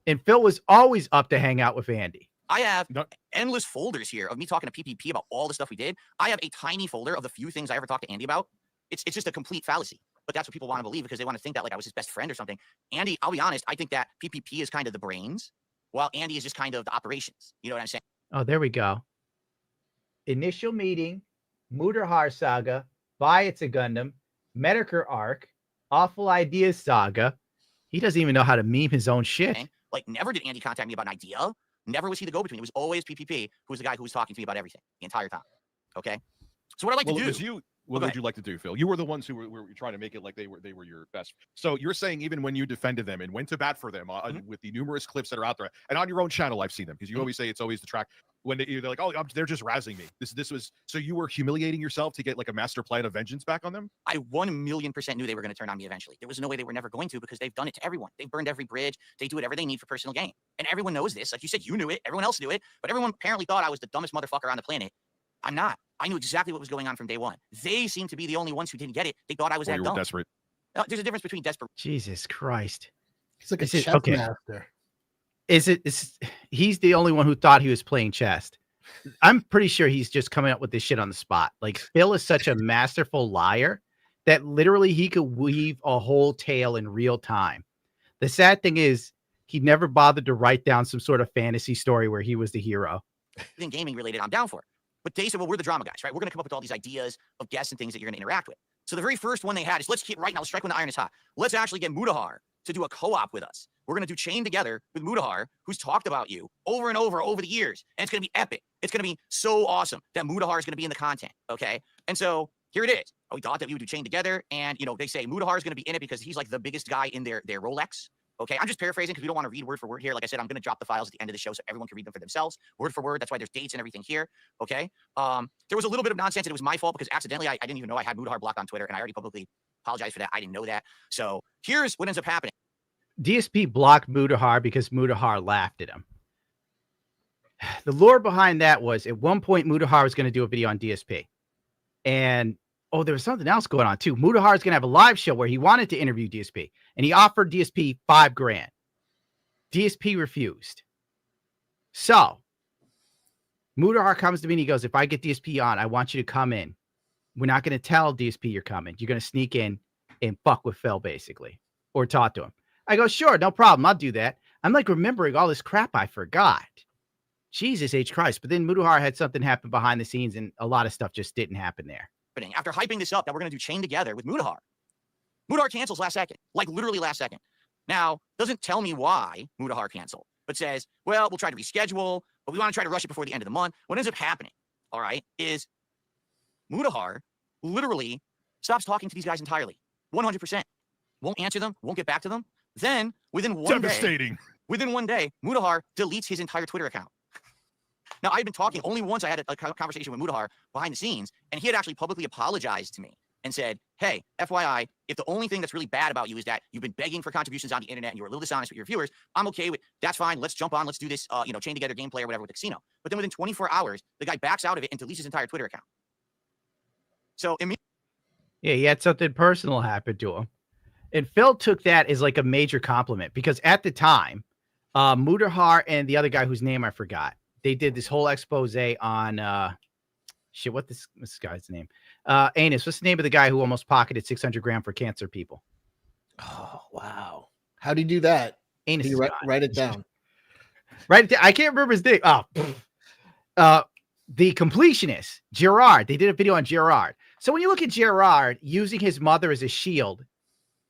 And Phil was always up to hang out with Andy. I have endless folders here of me talking to PPP about all the stuff we did. I have a tiny folder of the few things I ever talked to Andy about. It's just a complete fallacy. But that's what people want to believe because they want to think that like I was his best friend or something. Andy, I'll be honest, I think that PPP is kind of the brains, while Andy is just kind of the operations. You know what I'm saying? Oh, there we go. Initial meeting, Mudahar Saga, Buy It's a Gundam, Medicare Arc, Awful Ideas Saga. He doesn't even know how to meme his own shit. Okay? Like, never did Andy contact me about an idea. Never was he the go-between. It was always PPP who was the guy who was talking to me about everything the entire time. Okay? So what I'd like to do... It was you. What would you like to do, Phil? You were the ones who were trying to make it like they were your best. So you're saying even when you defended them and went to bat for them with the numerous clips that are out there and on your own channel, I've seen them because you always say it's always the track when they're like, oh, they're just razzing me. This was so you were humiliating yourself to get like a master plan of vengeance back on them. I 1,000,000% knew they were going to turn on me eventually. There was no way they were never going to because they've done it to everyone. They've burned every bridge. They do whatever they need for personal gain, and everyone knows this. Like you said, you knew it. Everyone else knew it, but everyone apparently thought I was the dumbest motherfucker on the planet. I'm not. I knew exactly what was going on from day one. They seemed to be the only ones who didn't get it. They thought I was that dumb. Desperate. There's a difference between desperate. Jesus Christ. He's like a chess master. He's the only one who thought he was playing chess. I'm pretty sure he's just coming up with this shit on the spot. Like Phil is such a masterful liar that literally he could weave a whole tale in real time. The sad thing is he never bothered to write down some sort of fantasy story where he was the hero. Anything gaming related, I'm down for it. But they said, well, we're the drama guys, right? We're going to come up with all these ideas of guests and things that you're going to interact with. So the very first one they had is let's keep right now, let's strike when the iron is hot. Let's actually get Mudahar to do a co-op with us. We're going to do Chain Together with Mudahar, who's talked about you over and over the years. And it's going to be epic. It's going to be so awesome that Mudahar is going to be in the content. Okay. And so here it is. We thought that we would do Chain Together. And, you know, they say Mudahar is going to be in it because he's like the biggest guy in their Rolex. Okay, I'm just paraphrasing because we don't want to read word for word here. Like I said, I'm going to drop the files at the end of the show so everyone can read them for themselves, word for word. That's why there's dates and everything here. Okay, there was a little bit of nonsense and it was my fault because accidentally I didn't even know I had Mudahar blocked on Twitter and I already publicly apologized for that. I didn't know that. So here's what ends up happening. DSP blocked Mudahar because Mudahar laughed at him. The lore behind that was at one point Mudahar was going to do a video on DSP, and there was something else going on too. Mudahar is going to have a live show where he wanted to interview DSP and he offered DSP $5,000. DSP refused. So Mudahar comes to me and he goes, if I get DSP on, I want you to come in. We're not going to tell DSP you're coming. You're going to sneak in and fuck with Phil basically, or talk to him. I go, sure, no problem. I'll do that. I'm like remembering all this crap I forgot. Jesus H. Christ. But then Mudahar had something happen behind the scenes and a lot of stuff just didn't happen there. After hyping this up that we're going to do Chain Together with Mudahar. Mudahar cancels last second, like literally last second. Now, doesn't tell me why Mudahar canceled, but says, well, we'll try to reschedule, but we want to try to rush it before the end of the month. What ends up happening, all right, is Mudahar literally stops talking to these guys entirely. 100%. Won't answer them, won't get back to them. Then, within one day, Mudahar deletes his entire Twitter account. Now, I had been talking only once I had a conversation with Mudahar behind the scenes, and he had actually publicly apologized to me and said, hey, FYI, if the only thing that's really bad about you is that you've been begging for contributions on the internet and you were a little dishonest with your viewers, I'm okay with that's fine. Let's jump on. Let's do this, Chain Together gameplay or whatever with the casino. But then within 24 hours, the guy backs out of it and deletes his entire Twitter account. So, yeah, he had something personal happen to him. And Phil took that as like a major compliment because at the time, Mudahar and the other guy whose name I forgot, they did this whole expose on what's this guy's name? Anus. What's the name of the guy who almost pocketed $600,000 for cancer people? Oh, wow. How'd he do that? Anus is write, gone. write it down. Right. I can't remember his name. Oh, the completionist, Gerard. They did a video on Gerard. So when you look at Gerard using his mother as a shield,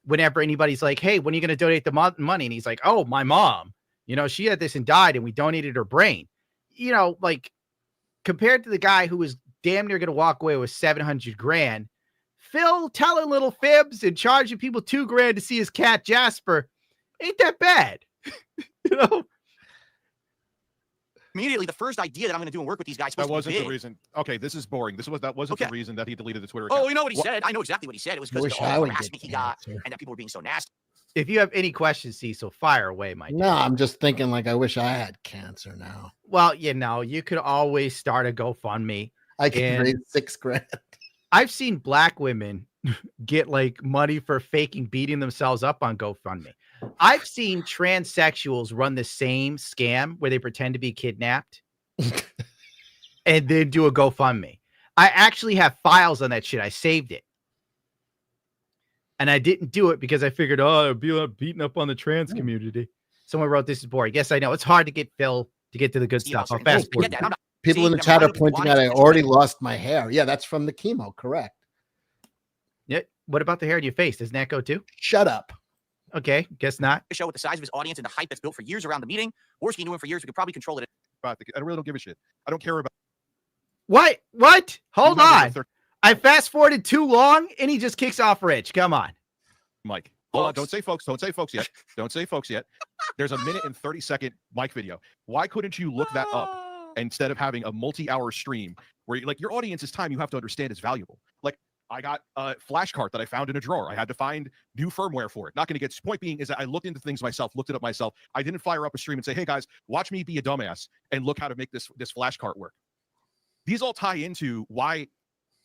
whenever anybody's like, hey, when are you going to donate the money? And he's like, oh, my mom, you know, she had this and died and we donated her brain. You know, like compared to the guy who was damn near going to walk away with 700 grand, Phil telling little fibs and charging people $2,000 to see his cat Jasper ain't that bad. You know? Immediately, the first idea that I'm going to do and work with these guys. That wasn't the reason. Okay, this is boring. That wasn't the reason that he deleted the Twitter account. Oh, you know what he said? I know exactly what he said. It was because of all the harassment he got and that people were being so nasty. If you have any questions, Cecil, fire away, my No, I'm just thinking like I wish I had cancer now. Well, you know, you could always start a GoFundMe. I can raise $6,000. I've seen black women get like money for faking beating themselves up on GoFundMe. I've seen transsexuals run the same scam where they pretend to be kidnapped and then do a GoFundMe. I actually have files on that shit. I saved it. And I didn't do it because I figured, oh, I'd be beating up on the trans community. Someone wrote, this is boring. Yes, I know. It's hard to get Phil to get to the good stuff. I'll fast forward. People in the chat are pointing out I already lost my hair. Yeah, that's from the chemo. Correct. Yeah. What about the hair in your face? Doesn't that go too? Shut up. Okay. Guess not. Show with the size of his audience and the hype that's built for years around the meeting. Worski knew him for years. We could probably control it. I really don't give a shit. I don't care about. What? Hold on. I fast forwarded too long and he just kicks off Rich. Come on. Mike. Hold on. Don't say folks. Don't say folks yet. Don't say folks yet. There's a 1:30 Mike video. Why couldn't you look that up instead of having a multi-hour stream where like your audience's time you have to understand is valuable? Like I got a flash cart that I found in a drawer. I had to find new firmware for it. Not going to get. Point being is that I looked into things myself, looked it up myself. I didn't fire up a stream and say, hey guys, watch me be a dumbass and look how to make this flash cart work. These all tie into why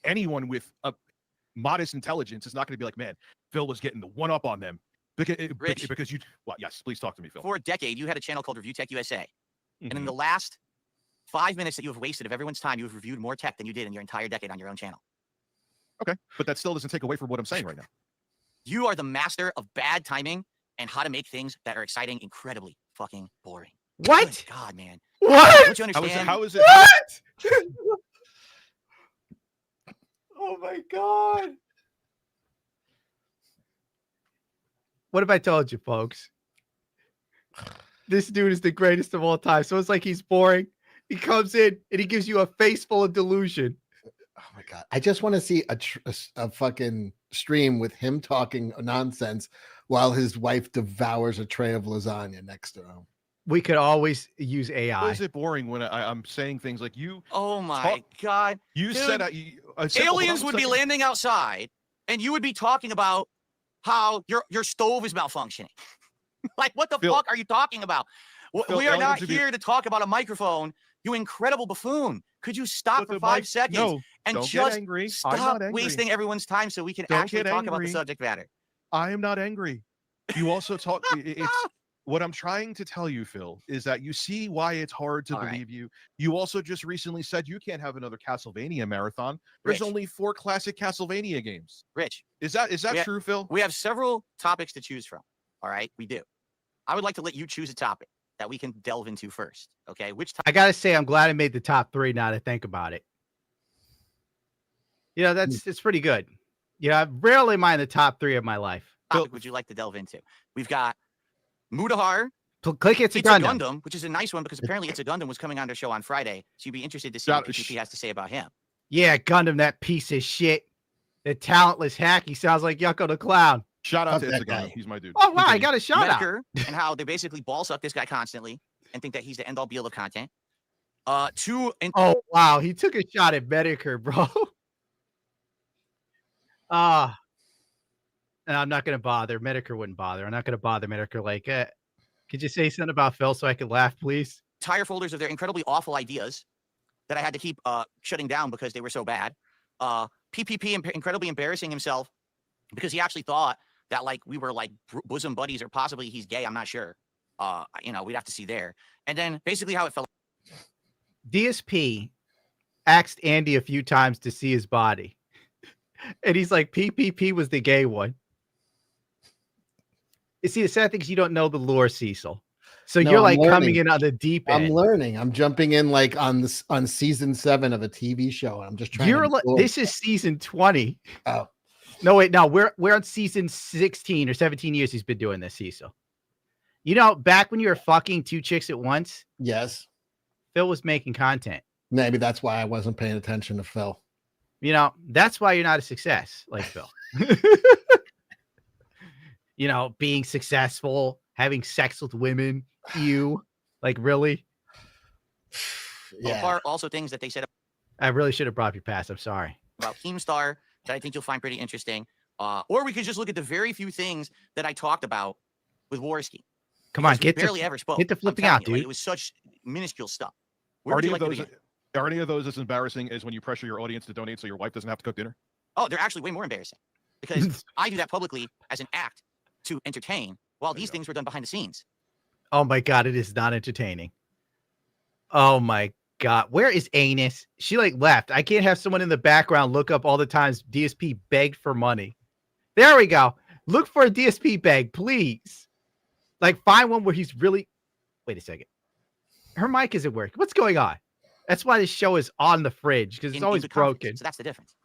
anyone with a modest intelligence is not going to be like, man, Phil was getting the one up on them because you. Well, yes, please talk to me, Phil. For a decade, you had a channel called Review Tech USA, and in the last 5 minutes that you have wasted of everyone's time, you have reviewed more tech than you did in your entire decade on your own channel. Okay, but that still doesn't take away from what I'm saying right now. You are the master of bad timing and how to make things that are exciting incredibly fucking boring. What? Good God, man. What? Don't you understand? How is it? What? Oh my God. What have I told you, folks? This dude is the greatest of all time. So it's like he's boring. He comes in and he gives you a face full of delusion. Oh my God. I just want to see a fucking stream with him talking nonsense while his wife devours a tray of lasagna next to him. We could always use AI. How is it boring when I'm saying things like you? Oh my God. You Dude, said aliens would be landing outside and you would be talking about how your stove is malfunctioning. Like, what the fuck are you talking about? Phil, we are not here to talk about a microphone. You incredible buffoon. Could you stop for 5 seconds and just stop wasting everyone's time so we can actually talk about the subject matter? I am not angry. You also talk. What I'm trying to tell you, Phil, is that you see why it's hard to believe you. You also just recently said you can't have another Castlevania marathon. There's only 4 classic Castlevania games. Rich, is that true, Phil? We have several topics to choose from. All right, we do. I would like to let you choose a topic that we can delve into first. Okay, I gotta say, I'm glad I made the top 3. Now that I think about it, you know, it's pretty good. Yeah, I rarely mind the top 3 of my life. Topic would you like to delve into? We've got Mudahar. Click It's a Gundam. Which is a nice one because apparently It's a Gundam was coming on their show on Friday. So you'd be interested to see what PPP has to say about him. Yeah, Gundam, that piece of shit. The talentless hack. He sounds like Yucko the Clown. Shout out to It's a Gundam. He's my dude. Oh, wow, I got a shout out. And how they basically ball suck this guy constantly and think that he's the end all be all of content. Oh, wow. He took a shot at Medicare, bro. And I'm not going to bother. Medicare wouldn't bother. I'm not going to bother Medicare. Like, could you say something about Phil so I could laugh, please? Tire folders of their incredibly awful ideas that I had to keep shutting down because they were so bad. PPP incredibly embarrassing himself because he actually thought that like we were like bosom buddies or possibly he's gay. I'm not sure. You know, we'd have to see there. And then basically how it felt. DSP asked Andy a few times to see his body. And he's like, PPP was the gay one. You see, the sad thing is you don't know the lore, Cecil. So No, you're I'm like learning. coming in on the deep end. I'm learning. I'm jumping in like on season 7 of a TV show. I'm just trying. This is season 20. Oh. No, wait, no, we're on season 16 or 17 years he's been doing this, Cecil. You know, back when you were fucking 2 chicks at once, Yes. Phil was making content. Maybe that's why I wasn't paying attention to Phil. You know, that's why you're not a success like Phil. You know, being successful, having sex with women, like really? Yeah. Also things that they said I really should have brought up your past. I'm sorry. about Keemstar that I think you'll find pretty interesting. Or we could just look at the very few things that I talked about with Worski. Come on, barely ever spoke. Get the I'm flipping telling out, you, dude. like, it was such minuscule stuff. Where Are would any you of like to those? begin? Are any of those as embarrassing as when you pressure your audience to donate so your wife doesn't have to cook dinner? Oh, they're actually way more embarrassing because I do that publicly as an act to entertain, while these things were done behind the scenes. Oh my God, it is not entertaining. Oh my God. Where is Anus? She like left. I can't have someone in the background look up all the times DSP begged for money. There we go. Look for a DSP beg, please. Like find one where he's really. Wait a second. Her mic isn't working. What's going on? That's why this show is on the fridge because it's always broken. So that's the difference.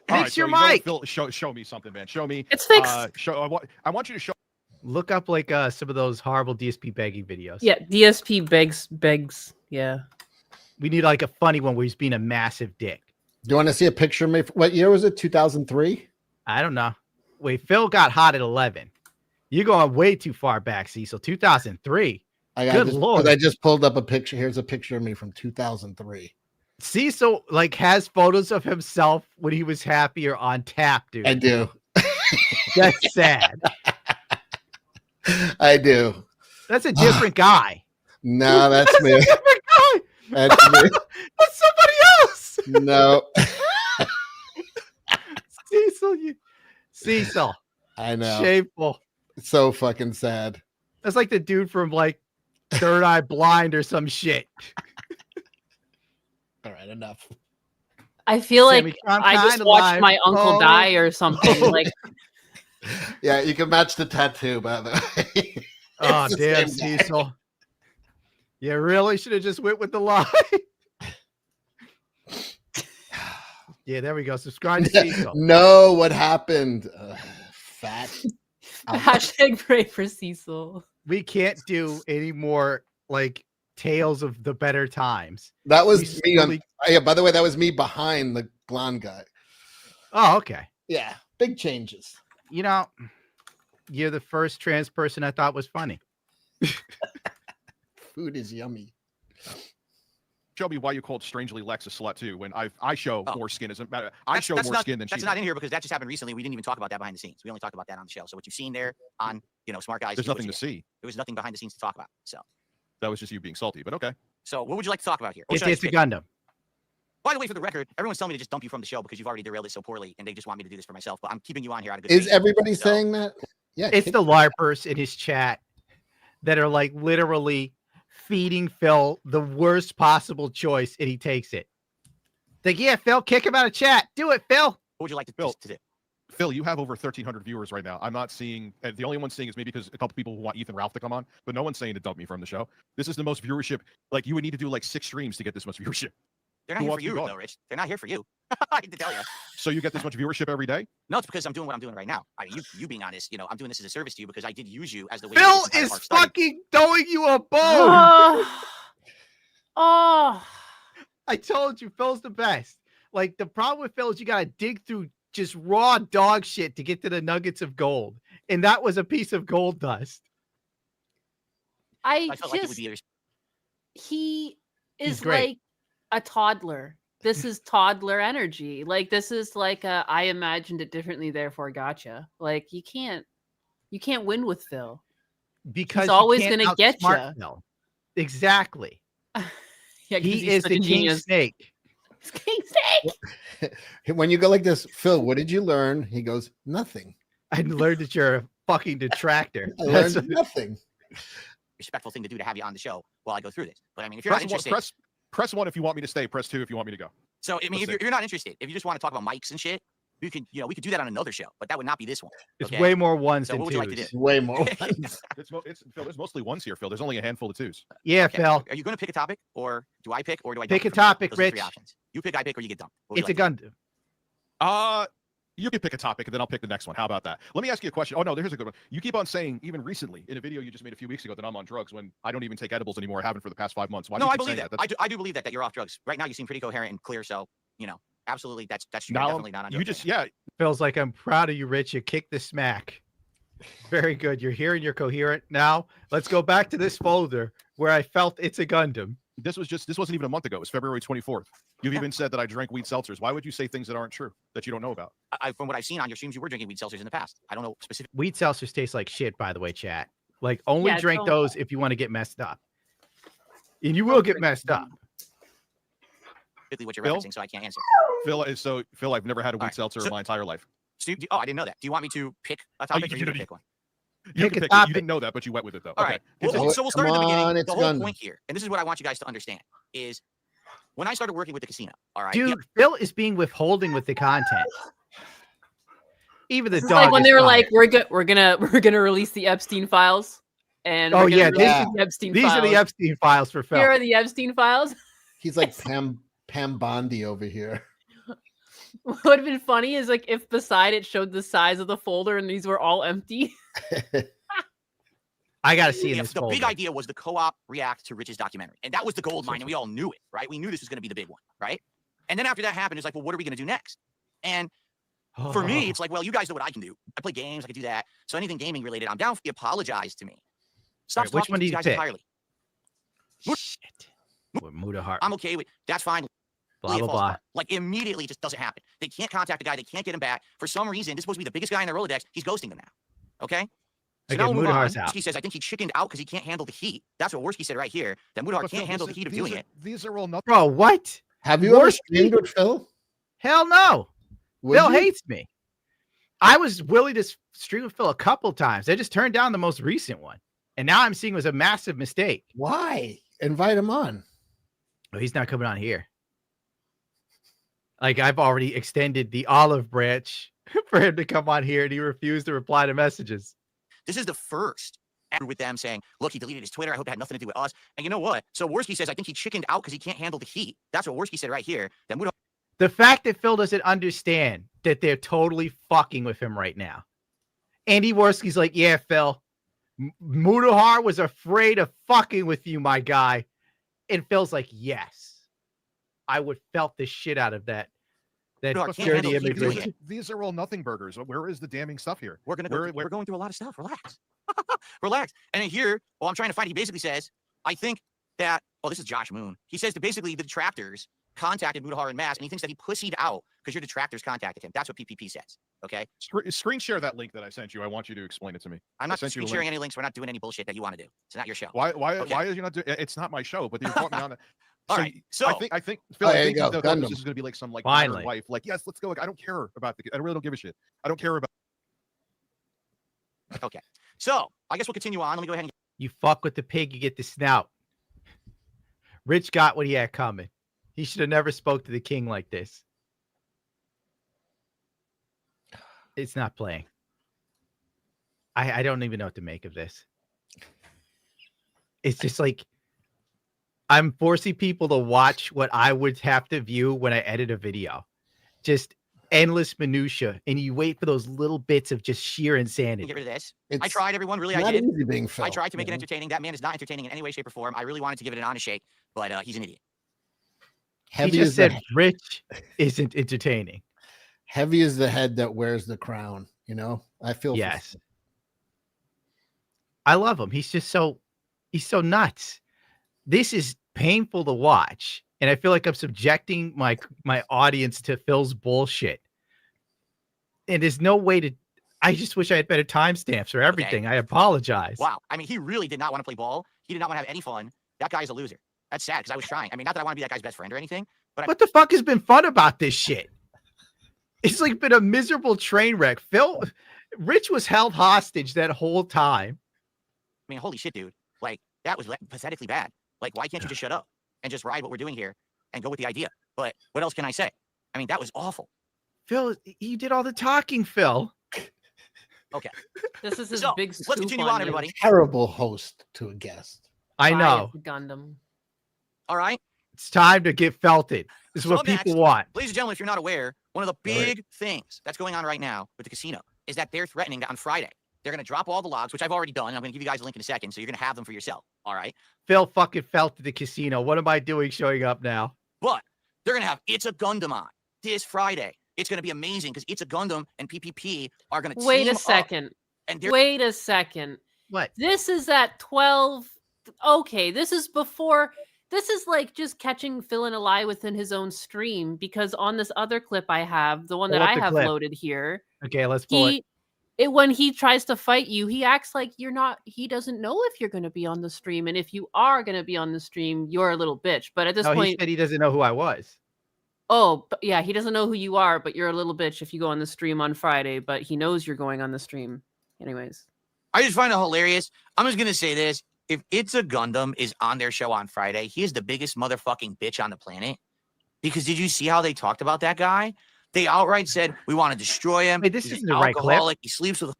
Fix your you know what, mic. Phil, show me something, man. Show me. It's fixed. I want you to show. Look up like some of those horrible DSP begging videos. Yeah, DSP begs. Yeah. We need like a funny one where he's being a massive dick. Do you want to see a picture of me? What year was it? 2003? I don't know. Wait, Phil got hot at 11. You're going way too far back, Cecil. 2003. Good Lord. I just pulled up a picture. Here's a picture of me from 2003. Cecil like has photos of himself when he was happy or on tap, dude. I do. That's sad. I do. That's a different guy. No, that's me. A different guy. That's me. That's somebody else. No. Cecil. I know. Shameful. So fucking sad. That's like the dude from like Third Eye Blind or some shit. All right, enough. I feel like Sammy, I'm I just kinda watched live. my uncle Oh. die or something. Like, Yeah, you can match the tattoo, by the way. Oh, It's the damn, same guy. Cecil. You really should have just went with the lie. Yeah, there we go. Subscribe to Cecil. No, what happened? Fat. hashtag pray for Cecil. We can't do any more like tales of the better times. That was We me on. slowly- Yeah, by the way, that was me behind the blonde guy. Oh, okay. Yeah, big changes. You know, you're the first trans person I thought was funny. Food is yummy. Show me why you called Strangely Lex a slut too. When I show more skin isn't matter. I That's- show that's more not- skin than That's she. not in here because that just happened recently. We didn't even talk about that behind the scenes. We only talked about that on the show. So what you've seen there on, Smart Guys. There's is what nothing you to get. see. There was nothing behind the scenes to talk about. So That was just you being salty. But okay. what would you like to talk about here? Or It's should I a skip? Gundam. By the way, for the record, everyone's telling me to just dump you from the show because you've already derailed it so poorly, and they just want me to do this for myself. But I'm keeping you on here out of good Is faith. everybody So- saying that? Yeah, It's the LARPers in his chat that are like literally feeding Phil the worst possible choice, and he takes it. Like, yeah, Phil, kick him out of chat. Do it, Phil. What would you like to do? Phil, you have over 1,300 viewers right now. I'm not seeing. The only one seeing is maybe because a couple people who want Ethan Ralph to come on, but no one's saying to dump me from the show. This is the most viewership. Like you would need to do like 6 streams to get this much viewership. They're not Who here for wants to you, go? though, Rich. They're not here for you. I hate to tell you. So you get this much viewership every day? No, it's because I'm doing what I'm doing right now. I mean, you being honest, I'm doing this as a service to you because I did use you as the way. to Phil get this entire is arc started. fucking throwing you a bone. Oh. I told you, Phil's the best. Like, the problem with Phil is you got to dig through just raw dog shit to get to the nuggets of gold. And that was a piece of gold dust. I felt like it would be. He He's is great. like a toddler. This is toddler energy. Like, this is like I imagined it differently, therefore gotcha. Like, you can't win with Phil. Because He's you always can't gonna get outsmart ya. Phil. Exactly. Yeah, 'cause He he's is such the a king genius. snake. King Snake. When you go like this, Phil, what did you learn? He goes, nothing. I learned that you're a fucking detractor. I That's learned nothing. Respectful thing to do to have you on the show while I go through this. But I mean, if you're not interested, Press 1 if you want me to stay. Press 2 if you want me to go. so I mean, Let's if you're not interested, if you just want to talk about mics and shit, we could do that on another show, but that would not be this one. It's okay? way more ones So than what would you like to twos. do? Way more ones. Phil, there's mostly ones here, Phil. There's only a handful of twos. Yeah, Okay. Phil. Are you going to pick a topic, or do I pick, or do I Pick dump a from you? topic, Those are the three Rich. options. You pick, I pick, or you get dumped. What would It's you a like to do? Gundam. You can pick a topic, and then I'll pick the next one. How about that? Let me ask you a question. Oh no, here's a good one. You keep on saying, even recently, in a video you just made a few weeks ago, that I'm on drugs when I don't even take edibles anymore. I haven't for the past 5 months. Why do No, you I keep believe saying that. I do believe that you're off drugs. Right now, you seem pretty coherent and clear. So, absolutely, that's true. You're Now, definitely not on drugs. you just yeah. Phil's like, I'm proud of you, Rich. You kicked the smack. Very good. You're here and you're coherent. Now let's go back to this folder where I felt it's a Gundam. This wasn't even a month ago. It was February 24th. You've even said that I drank weed seltzers. Why would you say things that aren't true, that you don't know about? From what I've seen on your streams, you were drinking weed seltzers in the past. I don't know specifically Wheat seltzers taste like shit, by the way, chat. Like, only Yeah, drink don't- those if you want to get messed up. And you will get messed up. what you're Phil? referencing, so I can't answer. Phil, I've never had a weed All right, seltzer so- in my entire life. So I didn't know that. Do you want me to pick a topic, or you you don't- pick one? You Pick can a pick it. You topic. didn't know that, but you went with it though. All Okay. right. Well, Continue. so we'll start at Come the beginning. on, The it's whole Gundam. point here, and this is what I want you guys to understand, is when I started working with the casino. All right, Dude, Phil is being withholding with the content. Even the This is dog. like when is they were fine. like, we're gonna release the Epstein files, and Oh, we're gonna yeah, release this- the Epstein these files. are the Epstein files for Phil. Here are the Epstein files. He's like Pam Bondi over here. What would have been funny is like if beside it showed the size of the folder and these were all empty. I got to see in Yeah, this the folder. big idea was the co-op react to Rich's documentary, and that was the gold mine, and we all knew it, right? We knew this was going to be the big one, right? And then after that happened, it's like, well, what are we going to do next? And for me, it's like, well, you guys know what I can do. I play games, I can do that. So anything gaming related, I'm down. Apologize to me. Stop Right, which talking one to do these you guys pick? entirely. Shit. With Muda Heart. I'm okay with that's fine. Blah, Really a blah, false blah. part. Like immediately, it just doesn't happen. They can't contact the guy. They can't get him back. For some reason, this is supposed to be the biggest guy in their Rolodex. He's ghosting them now. Okay. So Okay, now we'll move on. Mudahar's out. He says, I think he chickened out because he can't handle the heat. That's what Worski said right here. That Mudahar But can't Phil, handle the heat of doing it. These are all nothing. Bro, what? Have you ever Worst streamed people- with Phil? Hell no. Would Phil you? hates me. I was willing to stream with Phil a couple times. I just turned down the most recent one. And now I'm seeing it was a massive mistake. Why? Invite him on. Oh, he's not coming on here. Like, I've already extended the olive branch for him to come on here, and he refused to reply to messages. This is the first ever with them saying, look, he deleted his Twitter. I hope it had nothing to do with us. And you know what? So Worski says, I think he chickened out because he can't handle the heat. That's what Worski said right here. That Mudahar The fact that Phil doesn't understand that they're totally fucking with him right now. Andy Worski's like, yeah, Phil, Mudahar was afraid of fucking with you, my guy. And Phil's like, yes, I would felt the shit out of that Mudahar can't handle dirty the heat of doing immigration. it. These are all nothing burgers. Where is the damning stuff here? We're gonna Where- we're going through a lot of stuff. Relax. Relax. And then here, well, I'm trying to find. He basically says, I think that. Oh, this is Josh Moon. He says that basically the detractors contacted Mudahar en masse, and he thinks that he pussied out because your detractors contacted him. That's what PPP says. Okay. Screen share that link that I sent you. I want you to explain it to me. I'm I not sent you a sharing link. any links. We're not doing any bullshit that you want to do. It's not your show. Why Okay. why is you not doing? It's not my show, but you brought me on it. All So right. y- So I think Phil, Oh, I there think you he go, thought Gundam. this is gonna be like some like Finally. modern wife. Like, yes, let's go. Like, I don't care about I really don't give a shit. I don't care about. okay. So I guess we'll continue on. Let me go ahead and You fuck with the pig, you get the snout. Rich got what he had coming. He should have never spoke to the king like this. It's not playing. I don't even know what to make of this. It's just like I'm forcing people to watch what I would have to view when I edit a video. Just endless minutia, and you wait for those little bits of just sheer insanity. get rid of this. It's I tried, everyone. Really, I not did. easy being Phil. I tried to make it you know? entertaining. That man is not entertaining in any way, shape, or form. I really wanted to give it an honest shake, but he's an idiot. Heavy He is just said the, Rich isn't entertaining. heavy is the head that wears the crown. You know, I feel. for Yes. Phil. I love him. He's so nuts. This is painful to watch. And I feel like I'm subjecting my audience to Phil's bullshit. And there's no way to, I just wish I had better timestamps for everything. I apologize. Wow. I mean, he really did not want to play ball. He did not want to have any fun. That guy is a loser. That's sad because I was trying. I mean, not that I want to be that guy's best friend or anything, but What the fuck has been fun about this shit? It's like been a miserable train wreck. Rich was held hostage that whole time. I mean, holy shit, dude. Like, that was pathetically bad. Like, why can't you just shut up and just ride what we're doing here and go with the idea? But what else can I say? I mean, that was awful. Phil, you did all the talking, Phil. Okay. This is his So, big let's scoop continue on on, you. everybody. Terrible host to a guest. I Buy know. it, Gundam. All right. It's time to get felted. This is So what up people next, want. Ladies and gentlemen, if you're not aware, one of the Right. big things that's going on right now with the casino is that they're threatening that on Friday, they're going to drop all the logs, which I've already done. I'm going to give you guys a link in a second, so you're going to have them for yourself. All right. Phil fucking felted the casino. What am I doing showing up now? But they're going to have It's a Gundam on this Friday. It's going to be amazing because It's a Gundam and PPP are going to Wait team a second. up, and they're Wait a second. What? This is at 12. Okay, this is before. This is like just catching Phil in a lie within his own stream, because on this other clip I have, the one that Pull up I the have clip. loaded here, Okay, let's pull it. when he tries to fight you, he acts like you're not. He doesn't know if you're going to be on the stream, and if you are going to be on the stream, you're a little bitch. But at this No, he point, said he doesn't know who I was. oh, but yeah, he doesn't know who you are, but you're a little bitch if you go on the stream on Friday. But he knows you're going on the stream, anyways. I just find it hilarious. I'm just going to say this. If It's a Gundam is on their show on Friday, he is the biggest motherfucking bitch on the planet. Because did you see how they talked about that guy? They outright said, we want to destroy him. Wait, this He's isn't an the right clip. alcoholic. He sleeps with.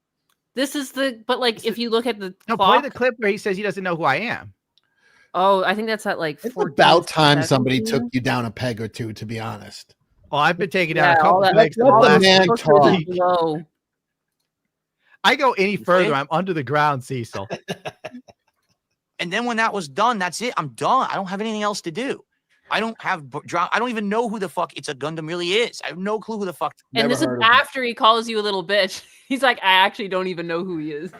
This is the. But like, if you look at the No, clock, play the clip where he says he doesn't know who I am. oh, I think that's at like. It's 14, about time somebody 17. took you down a peg or two, to be honest. Oh, I've been taking down Yeah, a all couple that- legs in the all the last man week. talk. Low. I go any You further, think? I'm under the ground, Cecil. And then when that was done, that's it. I'm done. I don't have anything else to do. I don't have. I don't even know who the fuck It's a Gundam really is. I have no clue who the fuck. And Never this is heard of him. after he calls you a little bitch. He's like, I actually don't even know who he is.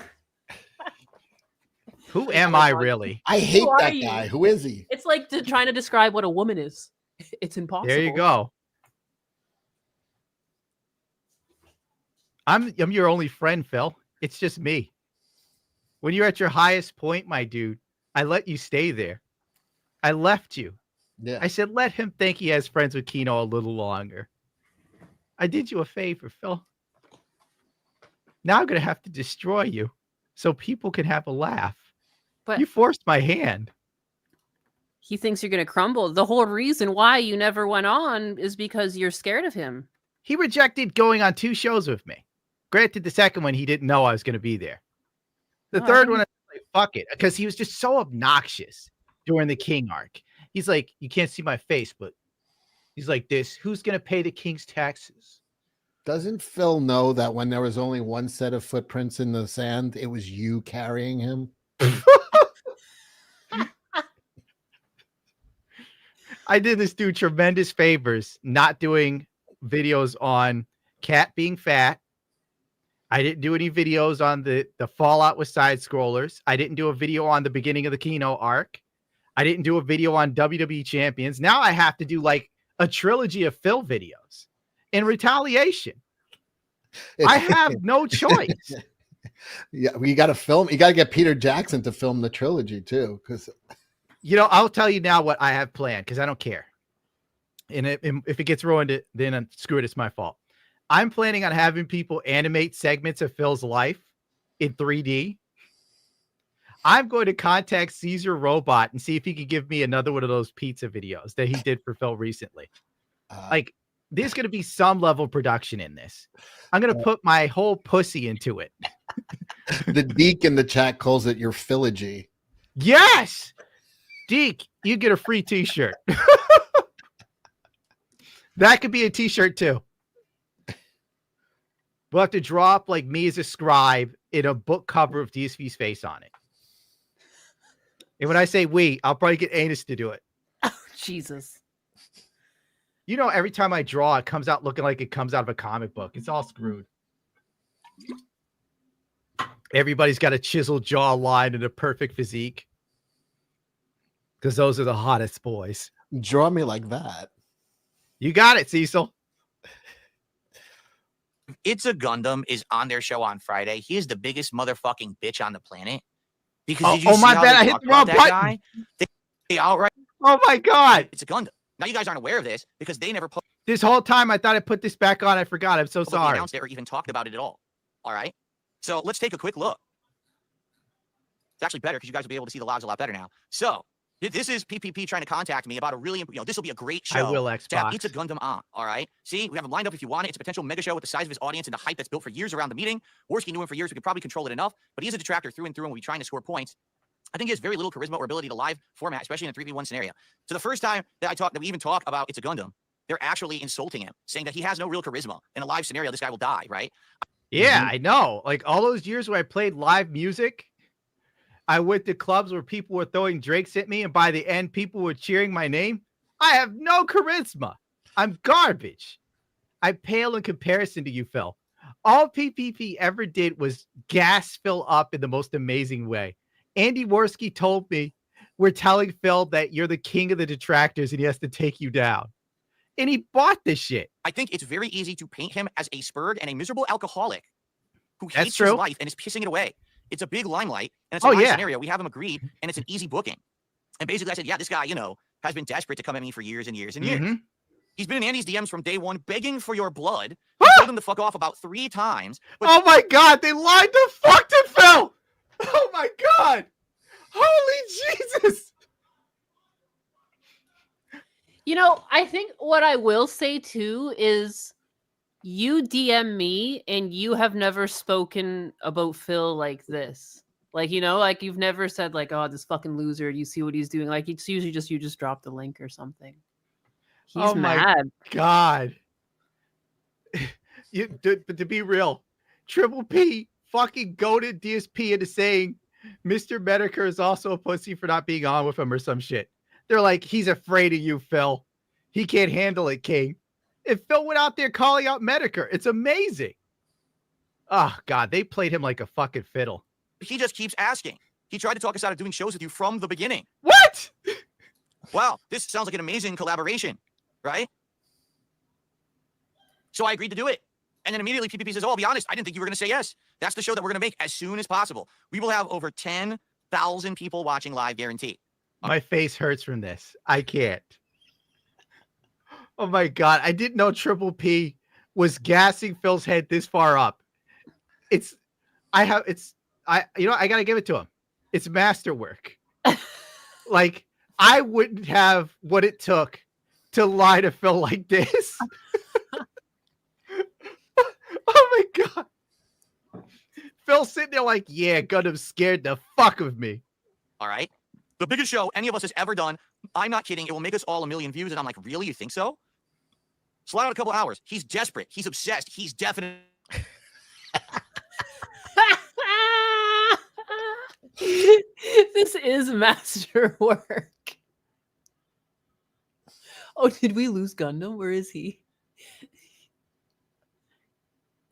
Who am I really? I hate Who are that you? guy. Who is he? It's like trying to describe what a woman is. It's impossible. There you go. I'm your only friend, Phil. It's just me. When you're at your highest point, my dude, I let you stay there. I left you. Yeah. I said, let him think he has friends with Kino a little longer. I did you a favor, Phil. Now I'm going to have to destroy you so people can have a laugh. But You forced my hand. he thinks you're going to crumble. The whole reason why you never went on is because you're scared of him. He rejected going on 2 shows with me. Granted, the second one, he didn't know I was going to be there. The No, I third didn't- one, I was like, fuck it, because he was just so obnoxious during the King arc. He's like, you can't see my face, but he's like this. Who's going to pay the King's taxes? Doesn't Phil know that when there was only one set of footprints in the sand, it was you carrying him? I did this dude tremendous favors not doing videos on Cat being fat. I didn't do any videos on the fallout with side scrollers. I didn't do a video on the beginning of the Kino arc. I didn't do a video on WWE champions. Now I have to do like a trilogy of Phil videos in retaliation. I have no choice. Yeah, we got to film. You got to get Peter Jackson to film the trilogy too, because You know, I'll tell you now what I have planned because I don't care. And if it gets ruined, then screw it. It's my fault. I'm planning on having people animate segments of Phil's life in 3D. I'm going to contact Caesar Robot and see if he can give me another one of those pizza videos that he did for Phil recently. Like, there's going to be some level of production in this. I'm going to put my whole pussy into it. the Deke in the chat calls it your philogy. Yes! Deke, you get a free t-shirt. That could be a t-shirt too. We'll have to draw up like me as a scribe in a book cover of DSP's face on it. And when I say we, I'll probably get Anus to do it. Oh, Jesus. You know, every time I draw, it comes out looking like it comes out of a comic book. It's all screwed. Everybody's got a chiseled jawline and a perfect physique. Because those are the hottest boys. Draw me like that. You got it, Cecil. It's a Gundam is on their show on Friday. He is the biggest motherfucking bitch on the planet. Because did you see my how bad, they I hit talked the wrong about that button. guy? They outright. Oh my God. It's a Gundam. Now you guys aren't aware of this because they never This whole time I thought I put this back on. I forgot. I'm so publicly sorry. announced it or even talked about it at all. All right. So let's take a quick look. It's actually better because you guys will be able to see the logs a lot better now. So This is PPP trying to contact me about a really, this will be a great show. I will to have Xbox. It's a Gundam on, all right? See, we have him lined up if you want it. It's a potential mega show with the size of his audience and the hype that's built for years around the meeting. Worski knew him for years. We could probably control it enough, but he's a detractor through and through and will be trying to score points. I think he has very little charisma or ability to live format, especially in a 3v1 scenario. So the first time that we even talk about It's a Gundam, they're actually insulting him, saying that he has no real charisma. In a live scenario, this guy will die, right? Yeah, I know. Like all those years where I played live music, I went to clubs where people were throwing drinks at me, and by the end, people were cheering my name. I have no charisma. I'm garbage. I pale in comparison to you, Phil. All PPP ever did was gas Phil up in the most amazing way. Andy Worski told me, we're telling Phil that you're the king of the detractors and he has to take you down. And he bought this shit. I think it's very easy to paint him as a spurg and a miserable alcoholic who That's hates true. his life and is pissing it away. It's a big limelight, and it's a live scenario. We have him agreed, and it's an easy booking. And basically, I said, yeah, this guy, has been desperate to come at me for years and years and years. He's been in Andy's DMs from day one, begging for your blood. I told him to fuck off about 3 times. But oh my God, they lied to fuck to Phil. Oh my God. Holy Jesus. I think what I will say too is you DM me and you have never spoken about Phil like this. Like, like you've never said like, oh, this fucking loser, you see what he's doing. Like it's usually just, you just drop the link or something. He's mad. God. But to be real, Triple P fucking goaded DSP into saying Mr. Medicare is also a pussy for not being on with him or some shit. They're like, he's afraid of you, Phil. He can't handle it, King. And Phil went out there calling out Medicare. It's amazing. Oh, God, they played him like a fucking fiddle. he just keeps asking. He tried to talk us out of doing shows with you from the beginning. What? Wow, this sounds like an amazing collaboration, right? So I agreed to do it. And then immediately PPP says, oh, I'll be honest, I didn't think you were going to say yes. That's the show that we're going to make as soon as possible. We will have over 10,000 people watching live, guaranteed. My face hurts from this. I can't. Oh my God. I didn't know Triple P was gassing Phil's head this far up. I got to give it to him. It's masterwork. Like, I wouldn't have what it took to lie to Phil like this. Oh my God. Phil's sitting there like, yeah, Gundam scared the fuck of me. All right. The biggest show any of us has ever done. I'm not kidding. It will make us all 1 million views. And I'm like, really? You think so? Slide out a couple hours. He's desperate. He's obsessed. He's definitely. This is masterwork. Oh, did we lose Gundam? Where is he?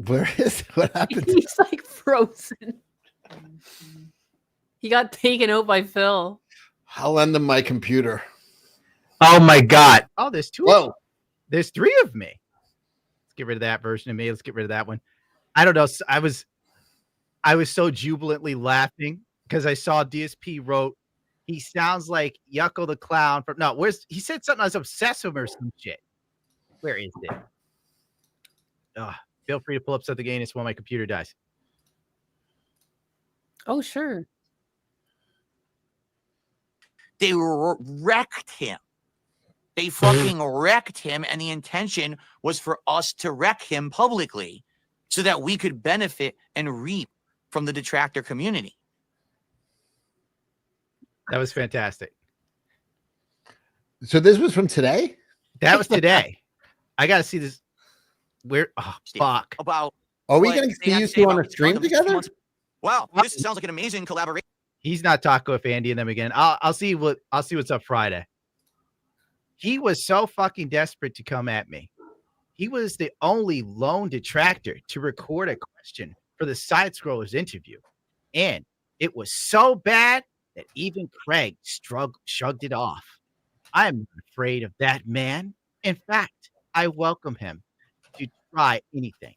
Where is what happened? He's like frozen. He got taken out by Phil. I'll lend him my computer. Oh my God. Oh, there's two. Whoa. There's 3 of me. Let's get rid of that version of me. Let's get rid of that one. I don't know. I was so jubilantly laughing because I saw DSP wrote, he sounds like Yucko the Clown from he said something I was obsessed with or some shit. Where is it? Feel free to pull up something again. It's when my computer dies. Oh, sure. They wrecked him. They fucking wrecked him. And the intention was for us to wreck him publicly so that we could benefit and reap from the detractor community. That was fantastic. So this was from today? That was today. I got to see this. Where? Oh, Steve, fuck. About Are we what going to they see had you to say two on about a stream Gundam together? Wow, this sounds like an amazing collaboration. He's not talking with Andy and them again. I'll see what's up Friday. He was so fucking desperate to come at me. He was the only lone detractor to record a question for the Side Scrollers interview. And it was so bad that even Craig shrugged it off. I'm not afraid of that man. In fact, I welcome him to try anything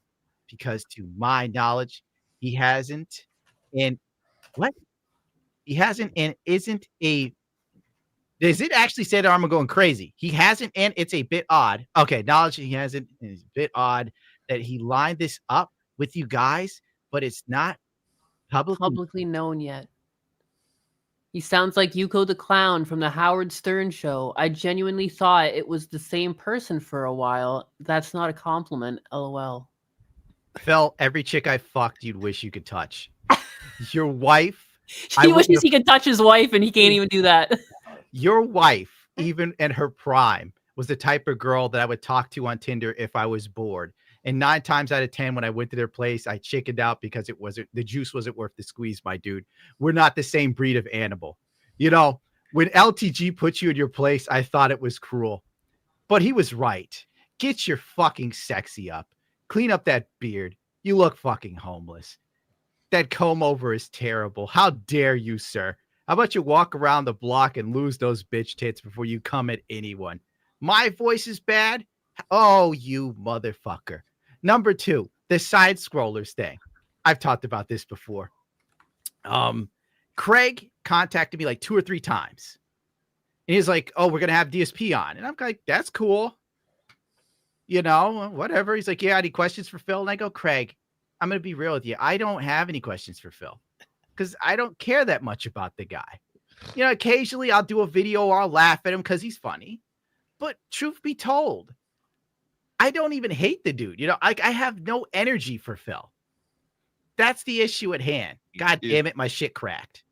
because to my knowledge, he hasn't and what? He hasn't and isn't a. Does it actually say that I'm going crazy? He hasn't, and it's a bit odd. Okay, knowledge he hasn't, and it's a bit odd that he lined this up with you guys, but it's not Publicly known yet. He sounds like Yuko the Clown from the Howard Stern show. I genuinely thought it was the same person for a while. That's not a compliment. LOL. Phil, every chick I fucked, you'd wish you could touch. Your wife. He wishes he could touch his wife, and he can't even do that. Your wife, even in her prime, was the type of girl that I would talk to on Tinder if I was bored. And 9 times out of 10, when I went to their place, I chickened out because the juice wasn't worth the squeeze, my dude. We're not the same breed of animal. You know, when LTG put you in your place, I thought it was cruel. But he was right. Get your fucking sexy up. Clean up that beard. You look fucking homeless. That comb over is terrible. How dare you, sir? How about you walk around the block and lose those bitch tits before you come at anyone? My voice is bad? Oh, you motherfucker. Number 2, the side scrollers thing. I've talked about this before. Craig contacted me like 2 or 3 times. And he's like, oh, we're going to have DSP on. And I'm like, that's cool. You know, whatever. He's like, yeah, any questions for Phil? And I go, Craig, I'm going to be real with you. I don't have any questions for Phil because I don't care that much about the guy. You know, occasionally I'll do a video or I'll laugh at him because he's funny. But truth be told, I don't even hate the dude. You know, I have no energy for Phil. That's the issue at hand. God damn it, my shit cracked.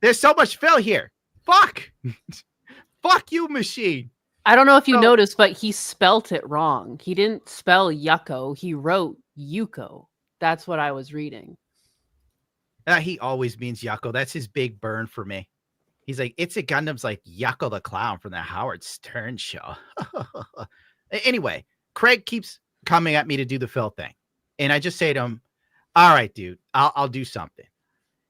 There's so much Phil here. Fuck. Fuck you, machine. I don't know if you noticed, but he spelt it wrong. He didn't spell Yucko. He wrote Yuko. That's what I was reading. He always means Yucko. That's his big burn for me. He's like, it's a Gundam's like Yucko the Clown from the Howard Stern show. Anyway, Craig keeps coming at me to do the Phil thing. And I just say to him, all right, dude, I'll do something.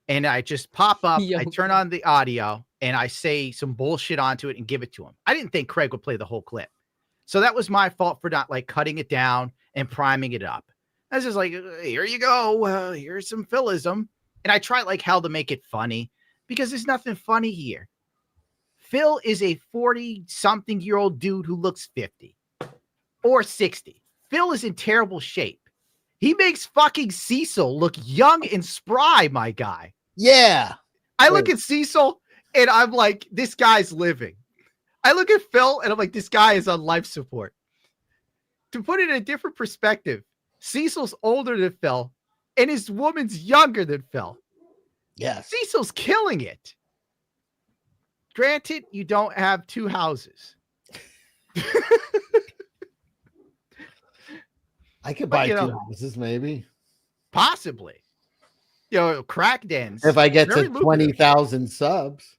And I just pop up, I turn on the audio, and I say some bullshit onto it and give it to him. I didn't think Craig would play the whole clip. So that was my fault for not like cutting it down and priming it up. I was just like, here you go. Here's some Philism. And I try like hell to make it funny because there's nothing funny here. Phil is a 40-something-year-old dude who looks 50 or 60. Phil is in terrible shape. He makes fucking Cecil look young and spry, my guy. Yeah. I look at Cecil and I'm like, this guy's living. I look at Phil and I'm like, this guy is on life support. To put it in a different perspective, Cecil's older than Phil and his woman's younger than Phil. Yes. Cecil's killing it. Granted, you don't have 2 houses. I could buy 2 houses, maybe. Possibly. You know, crack dens. If I get to 20,000 subs.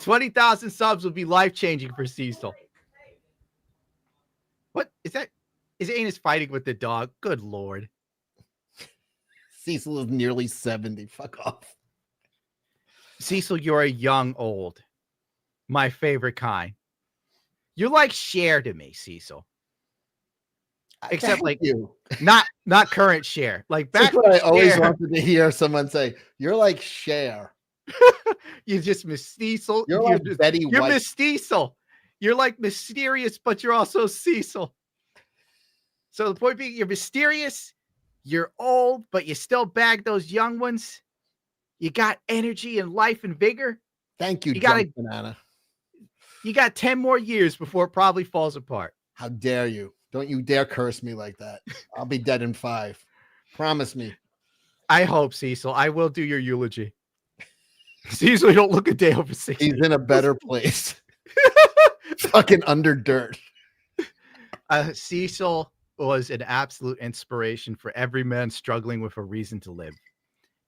20,000 subs would be life-changing for Cecil. What is that? Is Anus fighting with the dog? Good Lord. Cecil is nearly 70. Fuck off. Cecil, you're a young old. My favorite kind. You're like Cher to me, Cecil. Except like you, not current Cher. Like back. That's what I always wanted to hear someone say. You're like Cher. You just Miss Cecil. You're like Betty You're White. Miss Cecil. You're like mysterious, but you're also Cecil. So the point being, you're mysterious. You're old, but you still bag those young ones. You got energy and life and vigor. Thank you, Banana. You got 10 more years before it probably falls apart. How dare you? Don't you dare curse me like that. I'll be dead in 5. Promise me. I hope, Cecil. I will do your eulogy. Cecil, you don't look a day over 60. He's in a better place. Fucking under dirt. Cecil was an absolute inspiration for every man struggling with a reason to live.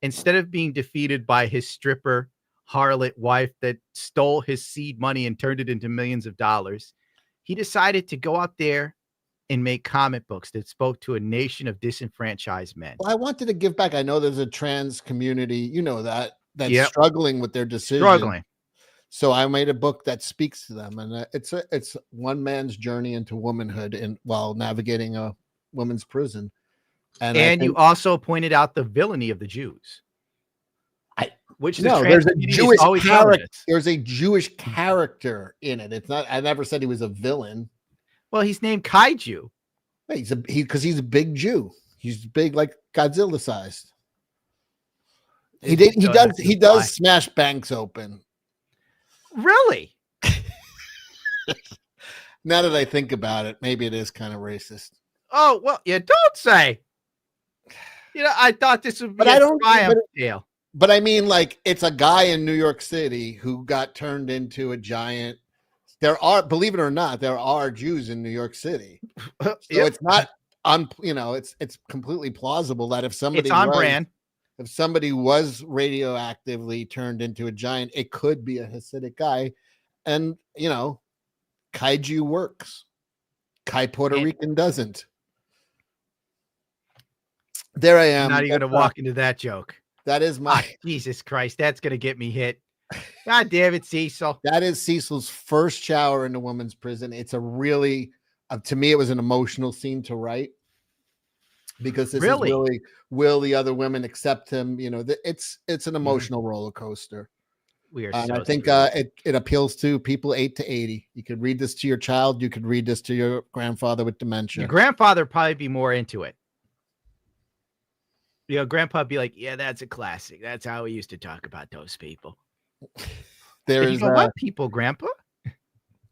Instead of being defeated by his stripper, harlot wife that stole his seed money and turned it into millions of dollars, he decided to go out there and make comic books that spoke to a nation of disenfranchised men. Well, I wanted to give back. I know there's a trans community, you know, that's struggling with their decision. Struggling. So I made a book that speaks to them, and it's one man's journey into womanhood while navigating a woman's prison. And you also pointed out the villainy of the Jews. There's a Jewish character. There's a Jewish character in it. It's not. I never said he was a villain. Well, he's named Kaiju. Because he's a big Jew. He's big, like Godzilla sized. He did. He Don't does. have to He apply. does smash banks open. Really? Now that I think about it, maybe it is kind of racist. Oh well, you don't say. You know, I thought this would be But a I don't- triumph but- tale. But I mean, like, it's a guy in New York City who got turned into a giant. There are, believe it or not, there are Jews in New York City. So Yep. it's not it's completely plausible that if somebody It's on was, brand. if somebody was radioactively turned into a giant, it could be a Hasidic guy. And kaiju works. Kai Puerto And- Rican doesn't. There I am. I'm not even That's, gonna walk into that joke. That is my Jesus Christ, that's gonna get me hit. God damn it, Cecil. that is Cecil's first shower in a woman's prison. It's a really to me, it was an emotional scene to write because this Really? is really will the other women accept him? It's an emotional roller coaster. We are And so I think screwed. it appeals to people 8 to 80. You could read this to your child. You could read this to your grandfather with dementia. Your grandfather would probably be more into it. Grandpa would be like, yeah, that's a classic. That's how we used to talk about those people. There And you is go, what people, Grandpa?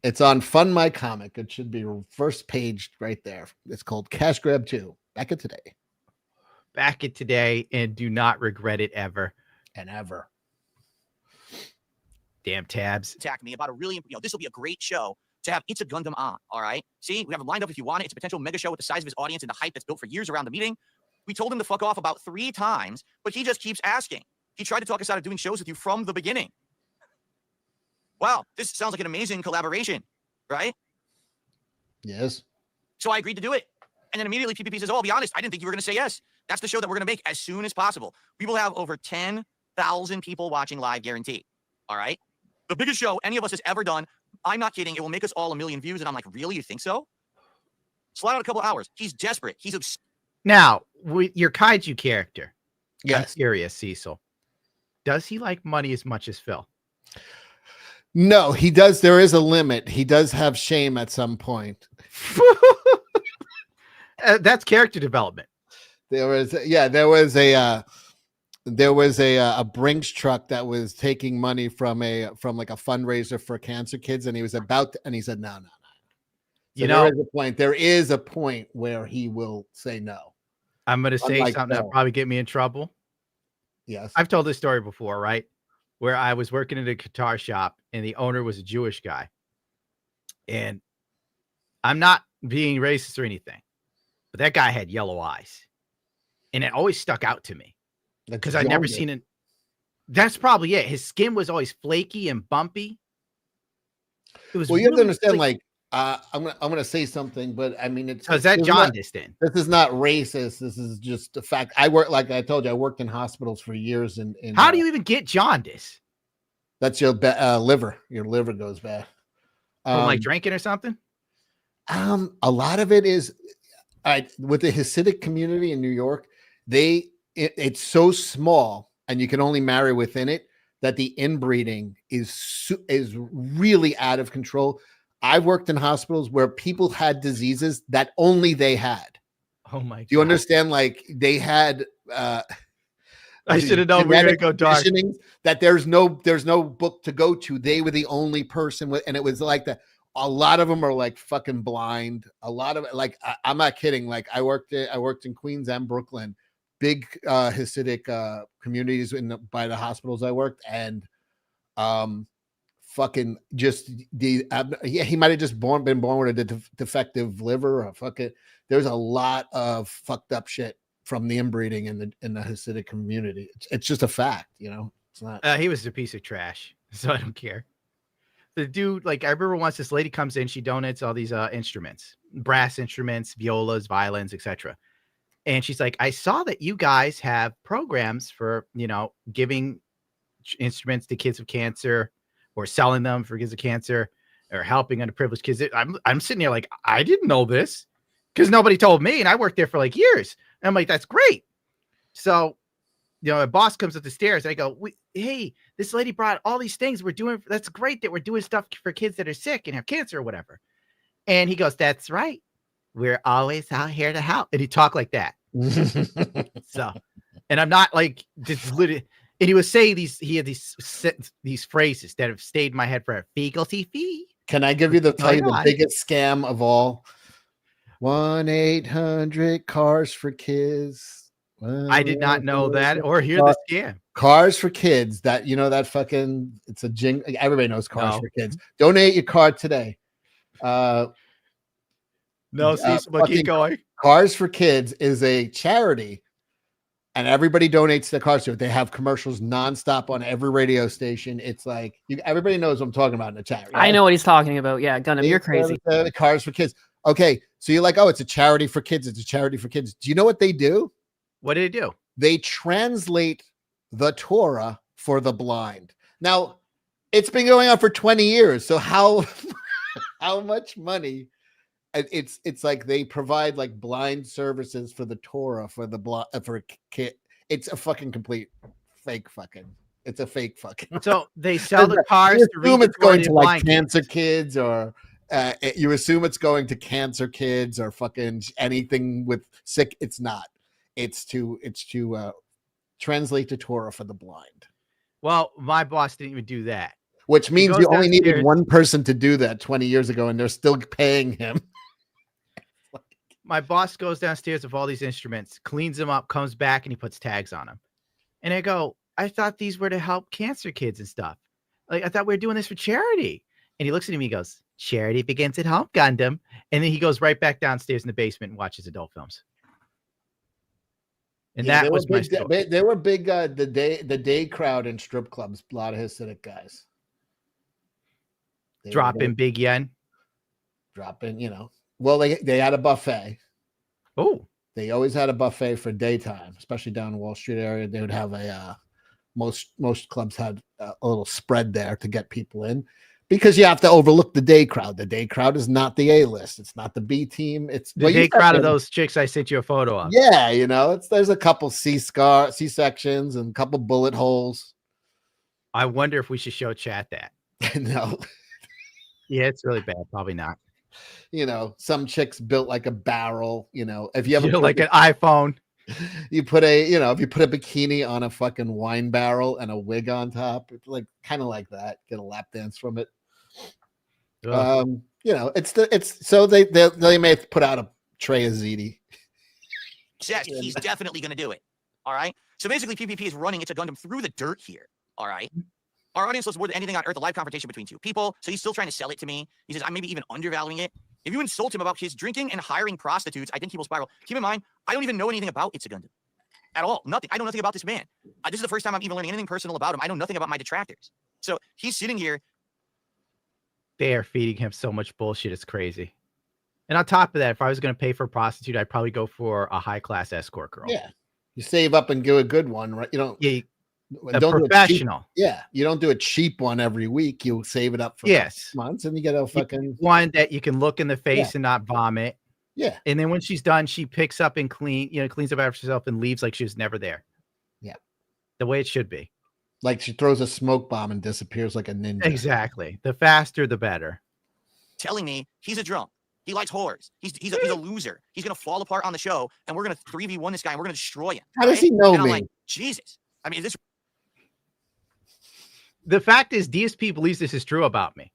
it's on Fund My Comic. It should be first page right there. It's called Cash Grab 2. Back at today Back it today and do not regret it ever. and ever. Damn tabs. Attack me about a really, this will be a great show to have It's a Gundam on. All right. See, we have him lined up if you want it. It's a potential mega show with the size of his audience and the hype that's built for years around the meeting. We told him to fuck off about 3 times, but he just keeps asking. He tried to talk us out of doing shows with you from the beginning. Wow, this sounds like an amazing collaboration, right? Yes. So I agreed to do it. And then immediately PPP says, oh, I'll be honest, I didn't think you were going to say yes. That's the show that we're going to make as soon as possible. We will have over 10,000 people watching live, guaranteed. All right? The biggest show any of us has ever done. I'm not kidding. It will make us all 1 million views. And I'm like, really? You think so? Slide out a couple hours. He's desperate. He's obsessed. Now, your kaiju character. I'm Yes. curious, Cecil. Does he like money as much as Phil? No, he does. There is a limit. He does have shame at some point. That's character development. There was a Brinks truck that was taking money from like a fundraiser for cancer kids, and he was and he said no. So there is a point where he will say no. I'm going to say Unlike something Phil. that'll probably get me in trouble. Yes. I've told this story before, right? Where I was working at a guitar shop and the owner was a Jewish guy. And I'm not being racist or anything, but that guy had yellow eyes. And it always stuck out to me because I'd never seen it. That's probably it. His skin was always flaky and bumpy. It was Well, you have to really understand, flaky. I'm gonna say something, but I mean, it's So is that this jaundice then? This is not racist. This is just a fact. Like I told you, I worked in hospitals for years. How do you even get jaundice? That's your liver. Your liver goes bad. From like drinking or something? A lot of it is with the Hasidic community in New York. It's so small, and you can only marry within it, that the inbreeding is really out of control. I've worked in hospitals where people had diseases that only they had. Oh my God. Do you understand? Like they had I should have known we were gonna go dark. That there's no book to go to. They were the only person with, and it was like that. A lot of them are like fucking blind. A lot of like I'm not kidding. Like I worked in Queens and Brooklyn, big Hasidic communities by the hospitals I worked, and fucking just he might have just been born with a defective liver or fucking. There's a lot of fucked up shit from the inbreeding in the Hasidic community. It's just a fact, It's not. He was a piece of trash, so I don't care. The dude, like, I remember once this lady comes in, she donates all these instruments, brass instruments, violas, violins, etc. And she's like, I saw that you guys have programs for, giving instruments to kids with cancer or selling them for kids with cancer or helping underprivileged kids. I'm sitting there like, I didn't know this because nobody told me. And I worked there for like years. And I'm like, that's great. So, a boss comes up the stairs. And I go, hey, this lady brought all these things we're doing. That's great that we're doing stuff for kids that are sick and have cancer or whatever. And he goes, that's right. We're always out here to help. And he talked like that. So, and I'm not like just literally, And he was saying he had these phrases that have stayed in my head forever. Feaglety fee. Can I give you the tell you the God. biggest scam of all? 1-800 cars for kids. I did not know that or hear the scam. Cars for kids. That that fucking it's a jing. Everybody knows cars No. for kids. Donate your car today. No, see, someone keep going. Cars for Kids is a charity, and everybody donates their cars to it. They have commercials nonstop on every radio station. It's like everybody knows what I'm talking about in the charity. I know what he's talking about. Yeah, Gundam, you're crazy. Cars for Kids. Okay, so you're like, oh, it's a charity for kids. It's a charity for kids. Do you know what they do? What do they do? They translate the Torah for the blind. Now, it's been going on for 20 years. So how much money? It's like they provide like blind services for the Torah for the for a kid. It's a fucking complete fake fucking. It's a fake fucking. So they sell the cars to assume it's going to like blind cancer kids or you assume it's going to cancer kids or fucking anything with sick. It's not. It's to translate the Torah for the blind. Well, my boss didn't even do that. Which means you only needed one person to do that 20 years ago, and they're still paying him. My boss goes downstairs with all these instruments, cleans them up, comes back, and he puts tags on them. And I go, I thought these were to help cancer kids and stuff. Like, I thought we were doing this for charity. And he looks at me, he goes, charity begins at home, Gundam. And then he goes right back downstairs in the basement and watches adult films. And yeah, that was my story. They were big the day crowd in strip clubs, a lot of Hasidic guys. Drop in big yen. Drop in, Well, they had a buffet. Oh. They always had a buffet for daytime, especially down in the Wall Street area. They would have most clubs had a little spread there to get people in because you have to overlook the day crowd. The day crowd is not the A list. It's not the B team. It's the day crowd of those chicks I sent you a photo of. Yeah, there's a couple C sections and a couple bullet holes. I wonder if we should show chat that. No. Yeah, it's really bad. Probably not. Some chicks built like a barrel. If you ever like an iPhone, you put if you put a bikini on a fucking wine barrel and a wig on top, it's like kind of like that. Get a lap dance from it. It's so they may have put out a tray of ziti. Says he's definitely going to do it. All right. So basically, PPP is running It's a Gundam through the dirt here. All right. Our audience loves more than anything on earth a live confrontation between two people. So he's still trying to sell it to me. He says, I'm maybe even undervaluing it. If you insult him about his drinking and hiring prostitutes, I think he will spiral. Keep in mind, I don't even know anything about It's a Gundam at all. Nothing. I know nothing about this man. This is the first time I'm even learning anything personal about him. I know nothing about my detractors. So he's sitting here. They are feeding him so much bullshit. It's crazy. And on top of that, if I was going to pay for a prostitute, I'd probably go for a high-class escort girl. Yeah. You save up and do a good one, right? You don't. Yeah. A professional. You don't do a cheap one every week. You save it up for months and you get a fucking one that you can look in the face and not vomit. Yeah. And then when she's done, she picks up and cleans up after herself and leaves like she was never there. Yeah. The way it should be. Like she throws a smoke bomb and disappears like a ninja. Exactly. The faster, the better. Telling me he's a drunk. He likes whores. He's a loser. He's going to fall apart on the show and we're going to 3v1 this guy and we're going to destroy him. How does he know and me? I'm like, Jesus. I mean, The fact is, DSP believes this is true about me.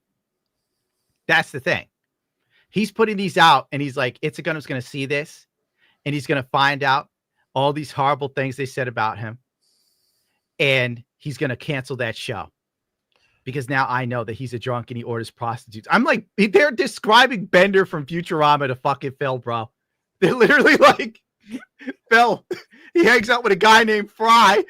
That's the thing. He's putting these out, and he's like, It's a Gundam's going to see this, and he's going to find out all these horrible things they said about him, and he's going to cancel that show. Because now I know that he's a drunk and he orders prostitutes. I'm like, they're describing Bender from Futurama to fucking Phil, bro. They're literally like, Phil, he hangs out with a guy named Fry.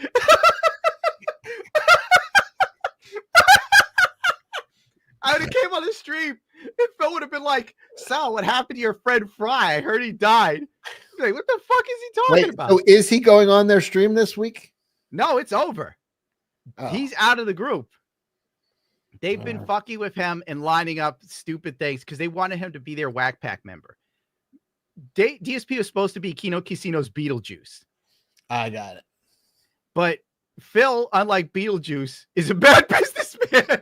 I would have came on the stream and Phil would have been like, Sal, what happened to your friend Fry? I heard he died. Like, what the fuck is he talking about? So is he going on their stream this week? No, it's over. Oh. He's out of the group. They've been fucking with him and lining up stupid things because they wanted him to be their Whack Pack member. DSP was supposed to be Kino Casino's Beetlejuice. I got it. But Phil, unlike Beetlejuice, is a bad businessman.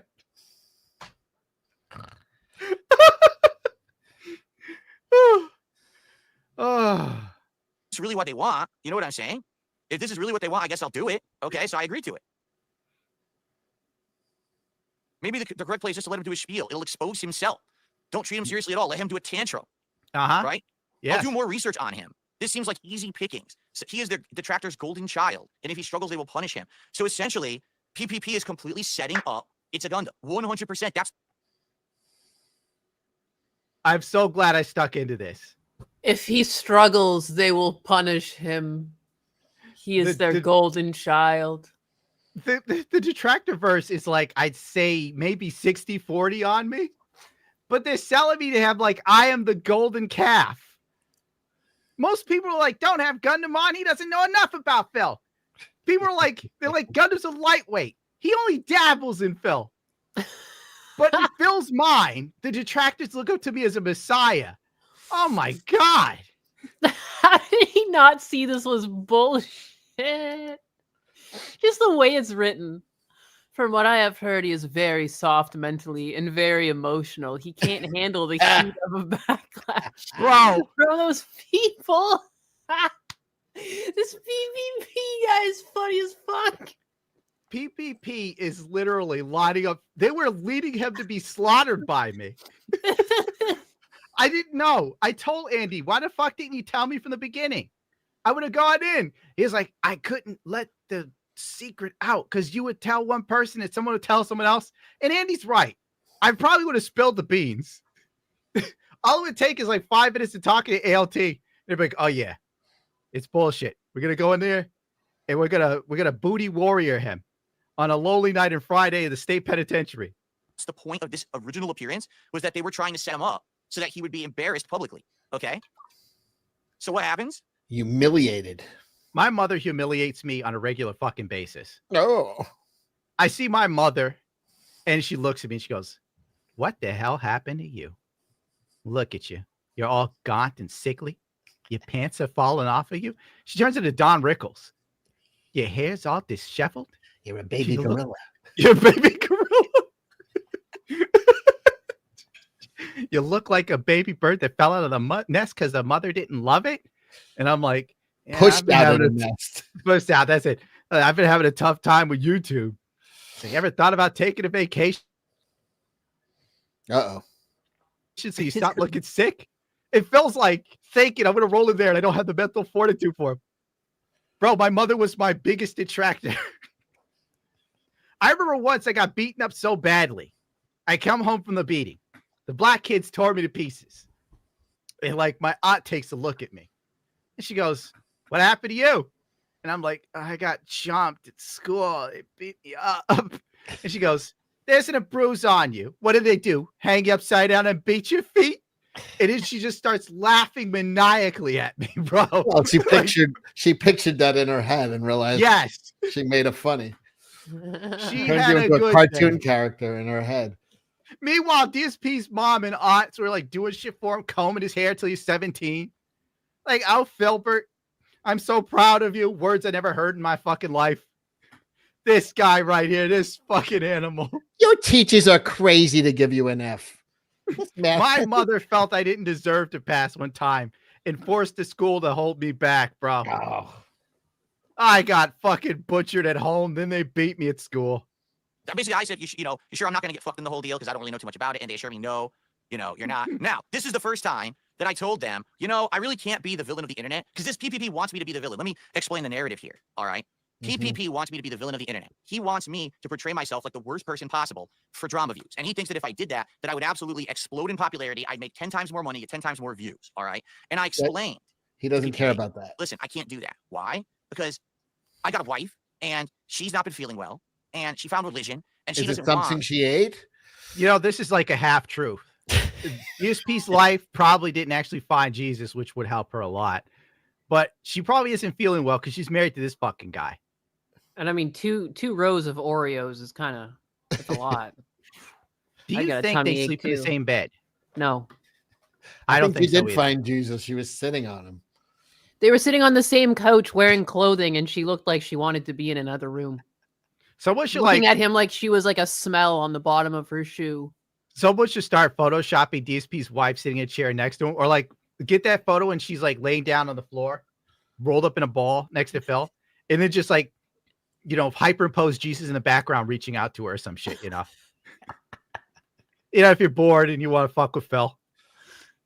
It's really what they want. You know what I'm saying? If this is really what they want, I guess I'll do it. Okay, so I agree to it. Maybe the correct play is just to let him do his spiel. It'll expose himself. Don't treat him seriously at all. Let him do a tantrum. Right? Yes. I'll do more research on him. This seems like easy pickings. So he is the detractor's golden child. And if he struggles, they will punish him. So essentially, PPP is completely setting up. It's a Gundam. 100%. That's. I'm so glad I stuck into this. If he struggles, they will punish him. He is their golden child. The Detractorverse is like, I'd say maybe 60-40 on me. But they're selling me to have like, I am the golden calf. Most people are like, don't have Gundam on. He doesn't know enough about Phil. People are like, they're like, Gundam's a lightweight. He only dabbles in Phil. But in Phil's mind, the detractors look up to me as a messiah. Oh my God. How did he not see this was bullshit? Just the way it's written. From what I have heard, he is very soft mentally and very emotional. He can't handle the heat of a backlash. Bro. From those people. This PvP guy is funny as fuck. PPP is literally lining up. They were leading him to be slaughtered by me. I didn't know. I told Andy, why the fuck didn't you tell me from the beginning? I would have gone in. He's like, I couldn't let the secret out because you would tell one person and someone would tell someone else. And Andy's right. I probably would have spilled the beans. All it would take is like 5 minutes to talk to ALT. They'd be like, oh yeah, it's bullshit. We're gonna go in there and we're gonna booty warrior him on a lowly night and Friday in the state penitentiary. That's the point of this original appearance, was that they were trying to set him up so that he would be embarrassed publicly. Okay. So what happens? Humiliated. My mother humiliates me on a regular fucking basis. Oh. I see my mother and she looks at me and she goes, what the hell happened to you? Look at you. You're all gaunt and sickly. Your pants have fallen off of you. She turns into Don Rickles. Your hair's all disheveled. You're a baby gorilla. You're a baby gorilla. You look like a baby bird that fell out of the nest because the mother didn't love it. And I'm like, yeah, pushed out of the nest. Pushed out. That's it. I've been having a tough time with YouTube. So you ever thought about taking a vacation? Uh-oh. So you stop looking sick? It feels like thinking I'm going to roll in there and I don't have the mental fortitude for him. Bro, my mother was my biggest detractor. I remember once I got beaten up so badly. I come home from the beating. The black kids tore me to pieces. And like my aunt takes a look at me. And she goes, what happened to you? And I'm like, I got chomped at school. It beat me up. And she goes, there's a bruise on you. What did they do? Hang you upside down and beat your feet? And then she just starts laughing maniacally at me, bro. Well, she pictured that in her head and realized yes, she made it funny. She turned had you into a good cartoon day. character in her head. Meanwhile, DSP's mom and aunts were like doing shit for him, combing his hair till he's 17. Like, oh, Filbert, I'm so proud of you. Words I never heard in my fucking life. This guy right here, this fucking animal. Your teachers are crazy to give you an F. My mother felt I didn't deserve to pass one time and forced the school to hold me back, bro. Oh. I got fucking butchered at home. Then they beat me at school. Basically, I said, you sure I'm not going to get fucked in the whole deal because I don't really know too much about it. And they assured me, no, you're not. Now, this is the first time that I told them, I really can't be the villain of the internet because this PPP wants me to be the villain. Let me explain the narrative here. All right. PPP wants me to be the villain of the internet. He wants me to portray myself like the worst person possible for drama views. And he thinks that if I did that, I would absolutely explode in popularity. I'd make 10 times more money, get 10 times more views. All right. And I explained. He doesn't care about that. Listen, I can't do that. Why? Because I got a wife and she's not been feeling well and she found religion and she doesn't something want... she ate? This is like a half truth. DSP's life probably didn't actually find Jesus, which would help her a lot. But she probably isn't feeling well because she's married to this fucking guy. And I mean, two rows of Oreos is kind of, that's a lot. Do you think they sleep in the same bed? No. I don't think she did so find Jesus. She was sitting on him. They were sitting on the same couch wearing clothing, and she looked like she wanted to be in another room. So what should looking at him like she was like a smell on the bottom of her shoe. Someone should start photoshopping DSP's wife sitting in a chair next to him, or like get that photo and she's like laying down on the floor, rolled up in a ball next to Phil, and then just like, hyperimpose Jesus in the background reaching out to her or some shit, If you're bored and you want to fuck with Phil.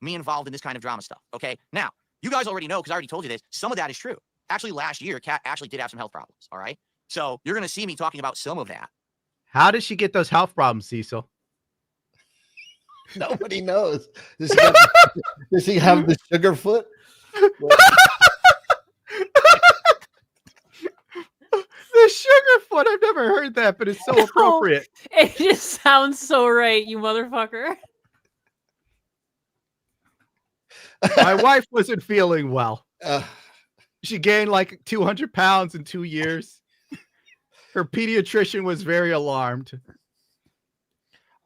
Me involved in this kind of drama stuff. Okay. Now, you guys already know, because I already told you this, some of that is true. Actually, last year, Kat actually did have some health problems. All right. So you're going to see me talking about some of that. How did she get those health problems, Cecil? Nobody knows. Does she have the sugar foot? The sugar foot. I've never heard that, but it's so appropriate. It just sounds so right, you motherfucker. My wife wasn't feeling well. She gained like 200 pounds in 2 years. Her pediatrician was very alarmed.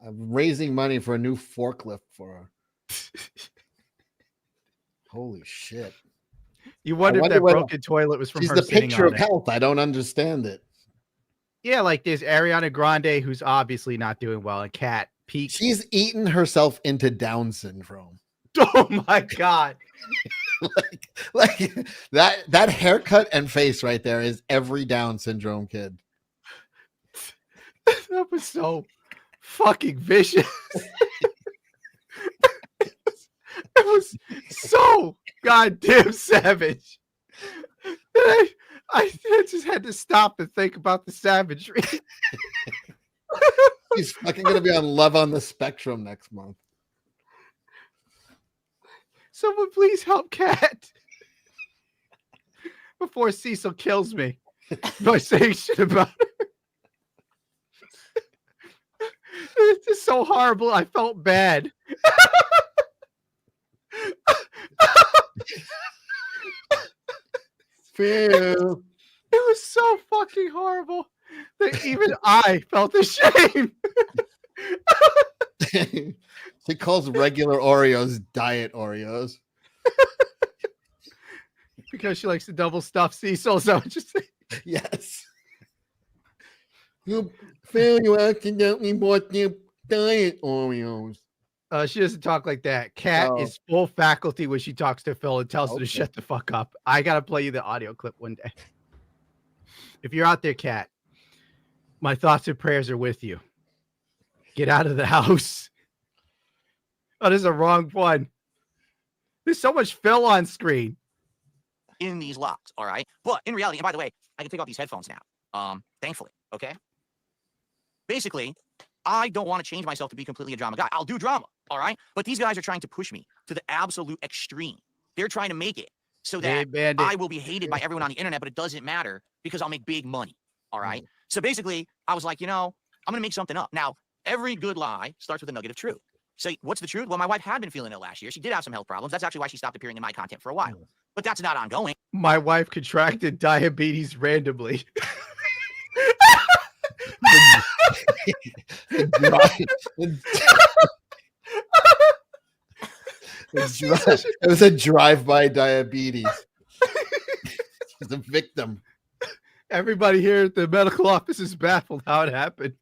I'm raising money for a new forklift for her. Holy shit. You wonder if that broken toilet was from her the sitting picture on of it. health. I don't understand it. Yeah, like there's Ariana Grande, who's obviously not doing well, and Kat Peak. She's eaten herself into Down syndrome. Oh my God. like that haircut and face right there is every Down syndrome kid. That was so fucking vicious. It was so goddamn savage. I just had to stop and think about the savagery. He's fucking gonna be on Love on the Spectrum next month. Someone please help Kat before Cecil kills me by saying shit about her. It's just so horrible. I felt bad. Phil. It was so fucking horrible that even I felt ashamed. She calls regular Oreos diet Oreos. Because she likes to double stuff Cecil, so just yes. Phil, you accidentally bought the diet Oreos. She doesn't talk like that. Kat is full faculty when she talks to Phil and tells her to shut the fuck up. I gotta play you the audio clip one day. If you're out there, Kat, my thoughts and prayers are with you. Get out of the house. Oh, this is a wrong one. There's so much Phil on screen. In these locks, all right? But in reality, and by the way, I can take off these headphones now. Thankfully, okay? Basically, I don't want to change myself to be completely a drama guy. I'll do drama, all right? But these guys are trying to push me to the absolute extreme. They're trying to make it so that I will be hated by everyone on the internet, but it doesn't matter because I'll make big money, all right? So basically, I was like, I'm going to make something up. Now, every good lie starts with a nugget of truth. So what's the truth? Well, my wife had been feeling ill last year. She did have some health problems. That's actually why she stopped appearing in my content for a while. But that's not ongoing. My wife contracted diabetes randomly. It was a drive-by diabetes. She's a victim. Everybody here at the medical office is baffled how it happened.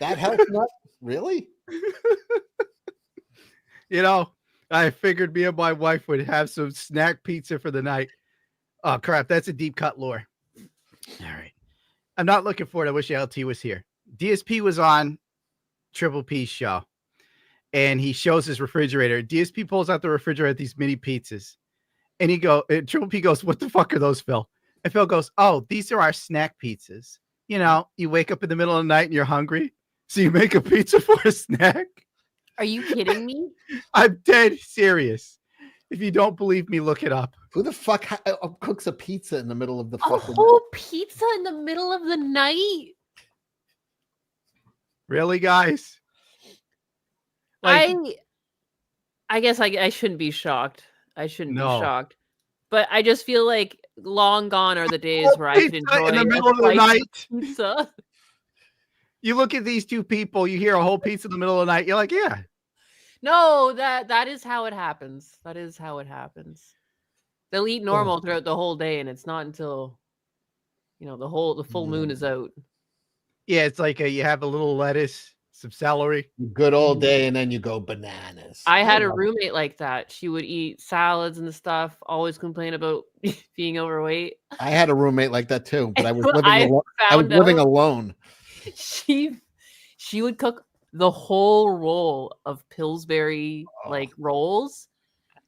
That health nut? Really? I figured me and my wife would have some snack pizza for the night. Oh, crap. That's a deep cut lore. All right. I'm not looking for it. I wish LT was here. DSP was on Triple P's show, and he shows his refrigerator. DSP pulls out the refrigerator, these mini pizzas, and Triple P goes, "What the fuck are those, Phil?" And Phil goes, "Oh, these are our snack pizzas. You wake up in the middle of the night and you're hungry, so you make a pizza for a snack." Are you kidding me? I'm dead serious. If you don't believe me, look it up. Who the fuck cooks a pizza in the middle of the A fucking whole pizza in the middle of the night? Really, guys? I guess I shouldn't be shocked. I shouldn't be shocked. But I just feel like long gone are the days where I could enjoy in the middle of the night. Pizza. You look at these two people, you hear a whole pizza in the middle of the night. You're like, yeah. No, that is how it happens. That is how it happens. They'll eat normal throughout the whole day, and it's not until the full moon is out. Yeah, it's like you have a little lettuce, some celery. Good old day, and then you go bananas. I had a roommate like that. She would eat salads and stuff, always complain about being overweight. I had a roommate like that too, but I was living alone. She she would cook the whole roll of Pillsbury like rolls.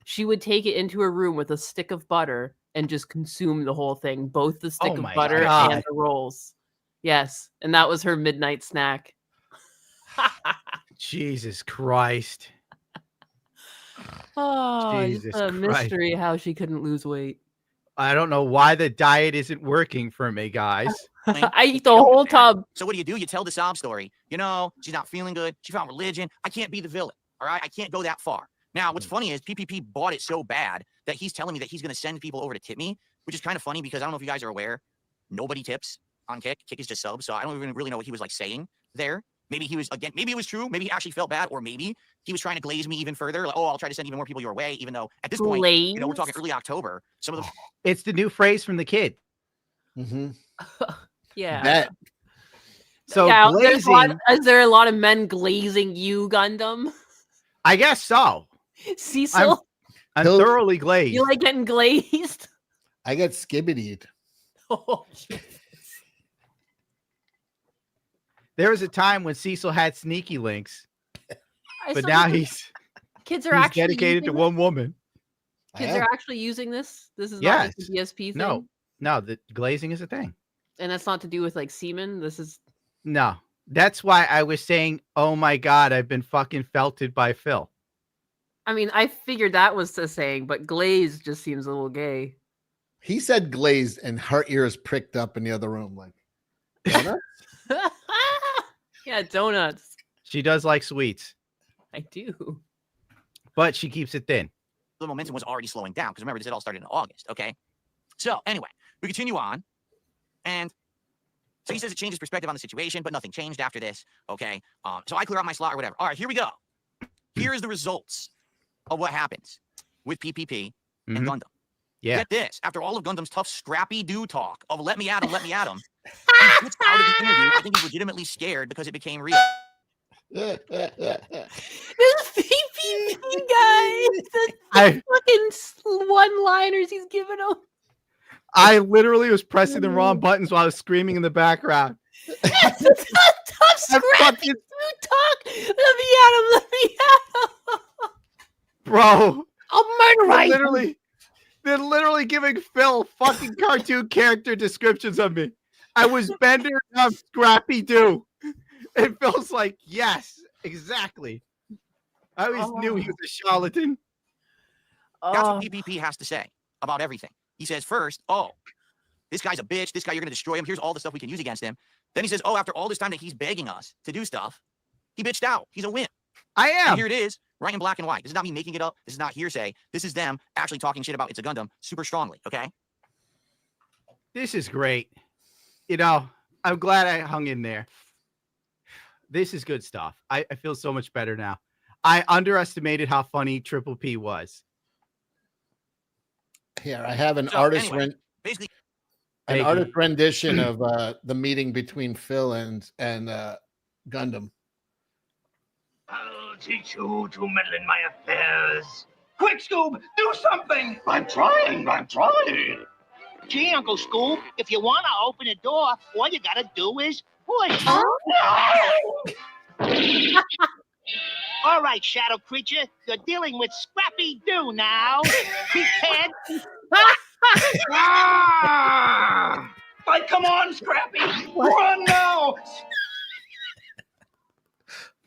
She would take it into her room with a stick of butter and just consume the whole thing, both the stick Oh of my butter God. and the rolls. Yes, and that was her midnight snack. Jesus Christ. Oh, Jesus just a Christ. mystery how she couldn't lose weight. I don't know why the diet isn't working for me, guys. I eat the whole tub. So what do? You tell the sob story. You know, she's not feeling good. She found religion. I can't be the villain. All right, I can't go that far. Now, what's funny is PPP bought it so bad that he's telling me that he's going to send people over to tip me, which is kind of funny because I don't know if you guys are aware. Nobody tips on Kick. Kick is just subs. So I don't even really know what he was like saying there. Maybe he was, again, maybe it was true. Maybe he actually felt bad, or maybe he was trying to glaze me even further. Like, oh, I'll try to send even more people your way, even though at this point, you know, we're talking early October. Some of the It's the new phrase from the kid. Mm-hmm. Yeah. That So yeah, glazing, is there a lot of men glazing you, Gundam? I guess so. Cecil, I'm thoroughly glazed. you like getting glazed? I get skibbidied. Oh, There was a time when Cecil had sneaky links, I but still now think he's kids are actually dedicated to using one woman. this? Kids are actually using this. This is Yes. not just a DSP thing. No, the glazing is a thing. And that's not to do with like semen. This is No, that's why I was saying, oh my God, I've been fucking felted by Phil. I mean, I figured that was the saying, but glazed just seems a little gay. He said glazed, and her ears pricked up in the other room. Like, donuts? Yeah, donuts. She does like sweets, I do. but she keeps it thin. the momentum was already slowing down because remember, this had all started in August. Okay. So anyway, we continue on. And so he says it changed his perspective on the situation, but nothing changed after this. Okay. So I clear out my slot or whatever. All right, here we go. Here's the results of what happens with PPP and Gundam. Yeah. Get this. After all of Gundam's tough, scrappy do talk of let me at him, he gets out of the interview. I think he's legitimately scared because it became real. This PPP guy, the fucking one-liners he's giving him. I literally was pressing the wrong buttons while I was screaming in the background. It's a tough, scrappy do talk. Let me at him. Bro. I'll murder him. They're literally giving Phil fucking cartoon character descriptions of me. I was Bender of Scrappy Doo. And Phil's like, yes, exactly. I always knew he was a charlatan. That's what PPP has to say about everything. He says first, oh, this guy's a bitch. This guy, you're going to destroy him. Here's all the stuff we can use against him. Then he says, oh, after all this time that he's begging us to do stuff, he bitched out. He's a wimp. I am. And here it is, right in black and white. This is not me making it up. This is not hearsay. This is them actually talking shit about It's a Gundam super strongly, okay? This is great. You know, I'm glad I hung in there. This is good stuff. I feel so much better now. I underestimated how funny Triple P was. Here, I have an artist basically an artist rendition of the meeting between Phil and Gundam. I'll teach you to meddle in my affairs. Quick, Scoob, do something! I'm trying. Gee, Uncle Scoob, if you want to open a door, all you gotta do is push. All right, shadow creature, you're dealing with Scrappy Doo now. Prepared? Like, come on, Scrappy, run now!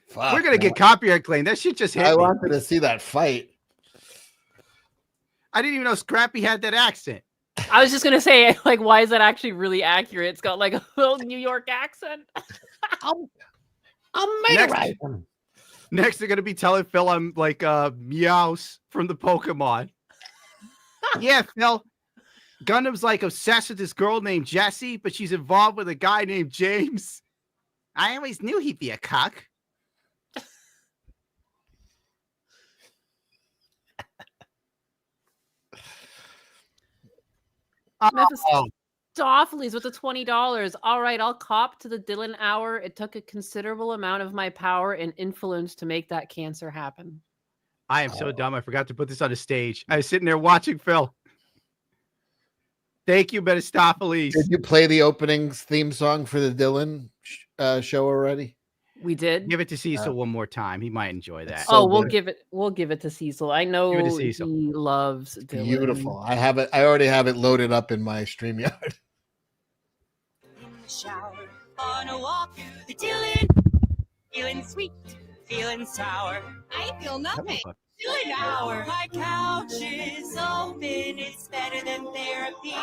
Fuck, we're gonna get copyright claim. That shit just hit me. I wanted to see that fight. I didn't even know Scrappy had that accent. I was just gonna say, like, why is that actually really accurate? It's got like a little New York accent. I'll murder him. Next, they're gonna be telling Phil I'm like Meows from the Pokemon. Yeah, Phil. Gundam's like obsessed with this girl named Jessie, but she's involved with a guy named James. I always knew he'd be a cuck. Mephistopheles with the $20. All right, I'll cop to the Dylan hour. It took a considerable amount of my power and influence to make that cancer happen. I am so dumb. I forgot to put this on the stage. I was sitting there watching Phil. Thank you, Mephistopheles. Did you play the opening's theme song for the Dylan show already? We did. Give it to Cecil one more time. He might enjoy that. so Oh, we'll good. give it to Cecil. I know Give it to Cecil. he loves Dylan. Beautiful. I have it. I already have it loaded up in my StreamYard. In the shower, on a walk through the Dylan. Feeling sweet, feeling sour. I feel nothing. Dylan hour. My couch is open. It's better than therapy.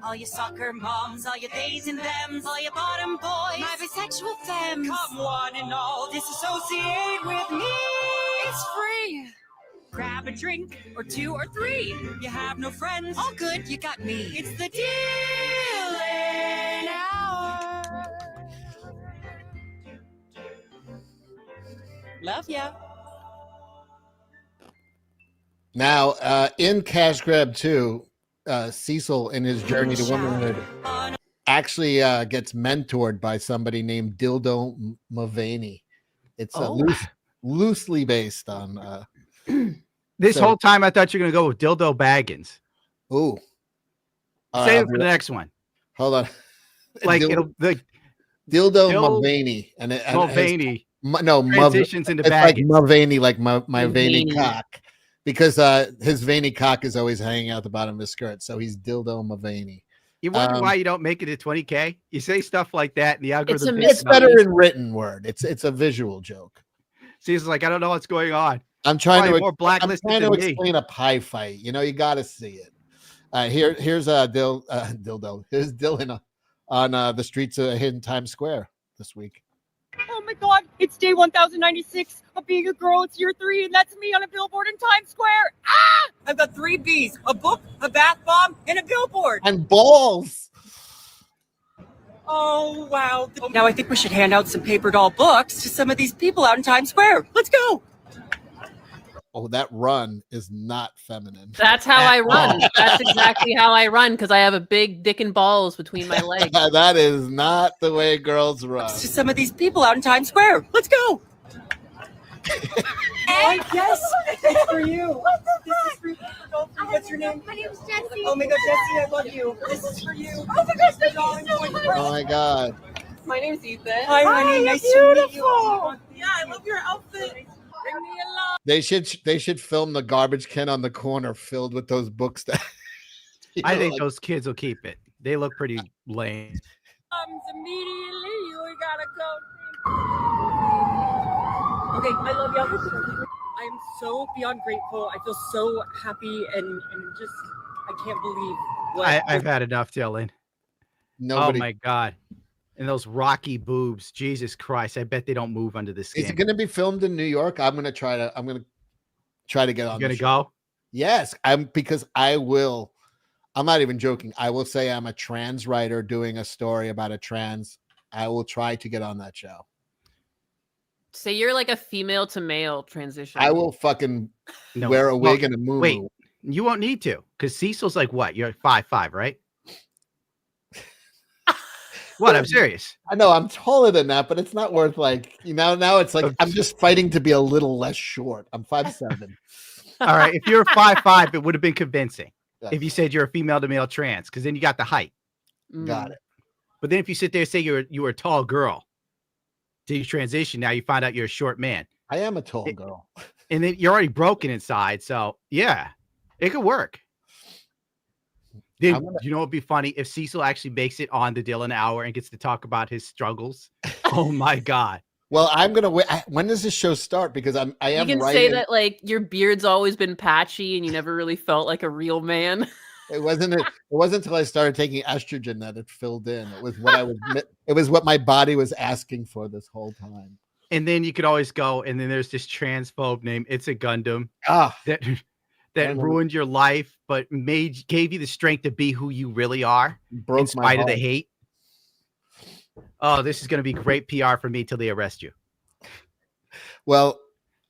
All you soccer moms, all your theys and thems, all your bottom boys, my bisexual femmes. Come one and all, disassociate with me. It's free. Grab a drink or 2 or 3. You have no friends. All good, you got me. It's the Dylan hour. Love ya. Now, in Cash Grab 2, Cecil, in his journey to womanhood, actually gets mentored by somebody named Dildo Mulvaney. It's loosely based on. This whole time, I thought you were going to go with Dildo Baggins. Ooh. Save it for the next one. Hold on. Like, Dildo Mulvaney. And Mulvaney. No, transitions into it's like Baggins. Mulvaney, like my veiny cock. Because his veiny cock is always hanging out the bottom of his skirt. So he's Dildo Mulvaney. You wonder why you don't make it to 20K? You say stuff like that, and the algorithm. It's better in written word. It's a visual joke. See, it's like, I don't know what's going on. I'm trying to explain explain a pie fight. You know, you got to see it. Here's Dildo. Here's Dylan on the streets of hidden Times Square this week. Oh my God, it's day 1096 of being a girl. It's year 3, and that's me on a billboard in Times Square. Ah! I've got 3 B's, a book, a bath bomb, and a billboard. And balls. Oh, wow. Now I think we should hand out some paper doll books to some of these people out in Times Square. Let's go. Oh, that run is not feminine. That's how I run. That's exactly how I run, because I have a big dick and balls between my legs. That is not the way girls run. To some of these people out in Times Square. Let's go. And yes, it's for you. This is for you. What's your name? My name's Jessie. Oh my God, Jessie, I love you. This is for you. Oh my gosh, thank you so much. Oh my God. My name's Ethan. Hi, honey. Nice to meet you. Yeah, I love your outfit. Bring me along. They should film the garbage can on the corner filled with those books. That I think those kids will keep it. They look pretty lame. Immediately, we gotta go. Okay, I love y'all. I am so beyond grateful. I feel so happy and just I can't believe what I've had enough, Dylan. Nobody. Oh my God. And those rocky boobs, Jesus Christ! I bet they don't move under the skin. Is it going to be filmed in New York? I'm going to try to get on. You're going to go? Yes, because I will. I'm not even joking. I will say I'm a trans writer doing a story about a trans. I will try to get on that show. So you're like a female to male transition. I will fucking wear a wig and a moo. Wait, you won't need to, because Cecil's like what? You're 5'5", right? What? I'm serious. I know I'm taller than that, but it's not worth now it's like I'm just fighting to be a little less short. I'm 5'7". All right. If you're 5'5", it would have been convincing if you said you're a female to male trans, because then you got the height. Got it. But then if you sit there and say you were a tall girl, till you transition, now you find out you're a short man. I am a tall girl. And then you're already broken inside. So yeah, it could work. Dude, you know what'd be funny if Cecil actually makes it on the Dylan Hour and gets to talk about his struggles? Oh my God. Well, I'm gonna wait. When does this show start? Because I am. You can say that like your beard's always been patchy and you never really felt like a real man. It wasn't until I started taking estrogen that it filled in. It was what it was what my body was asking for this whole time. And then you could always go, and then there's this transphobe named It's a Gundam that ruined your life, but gave you the strength to be who you really are in spite of the hate. Oh, this is going to be great PR for me till they arrest you. Well,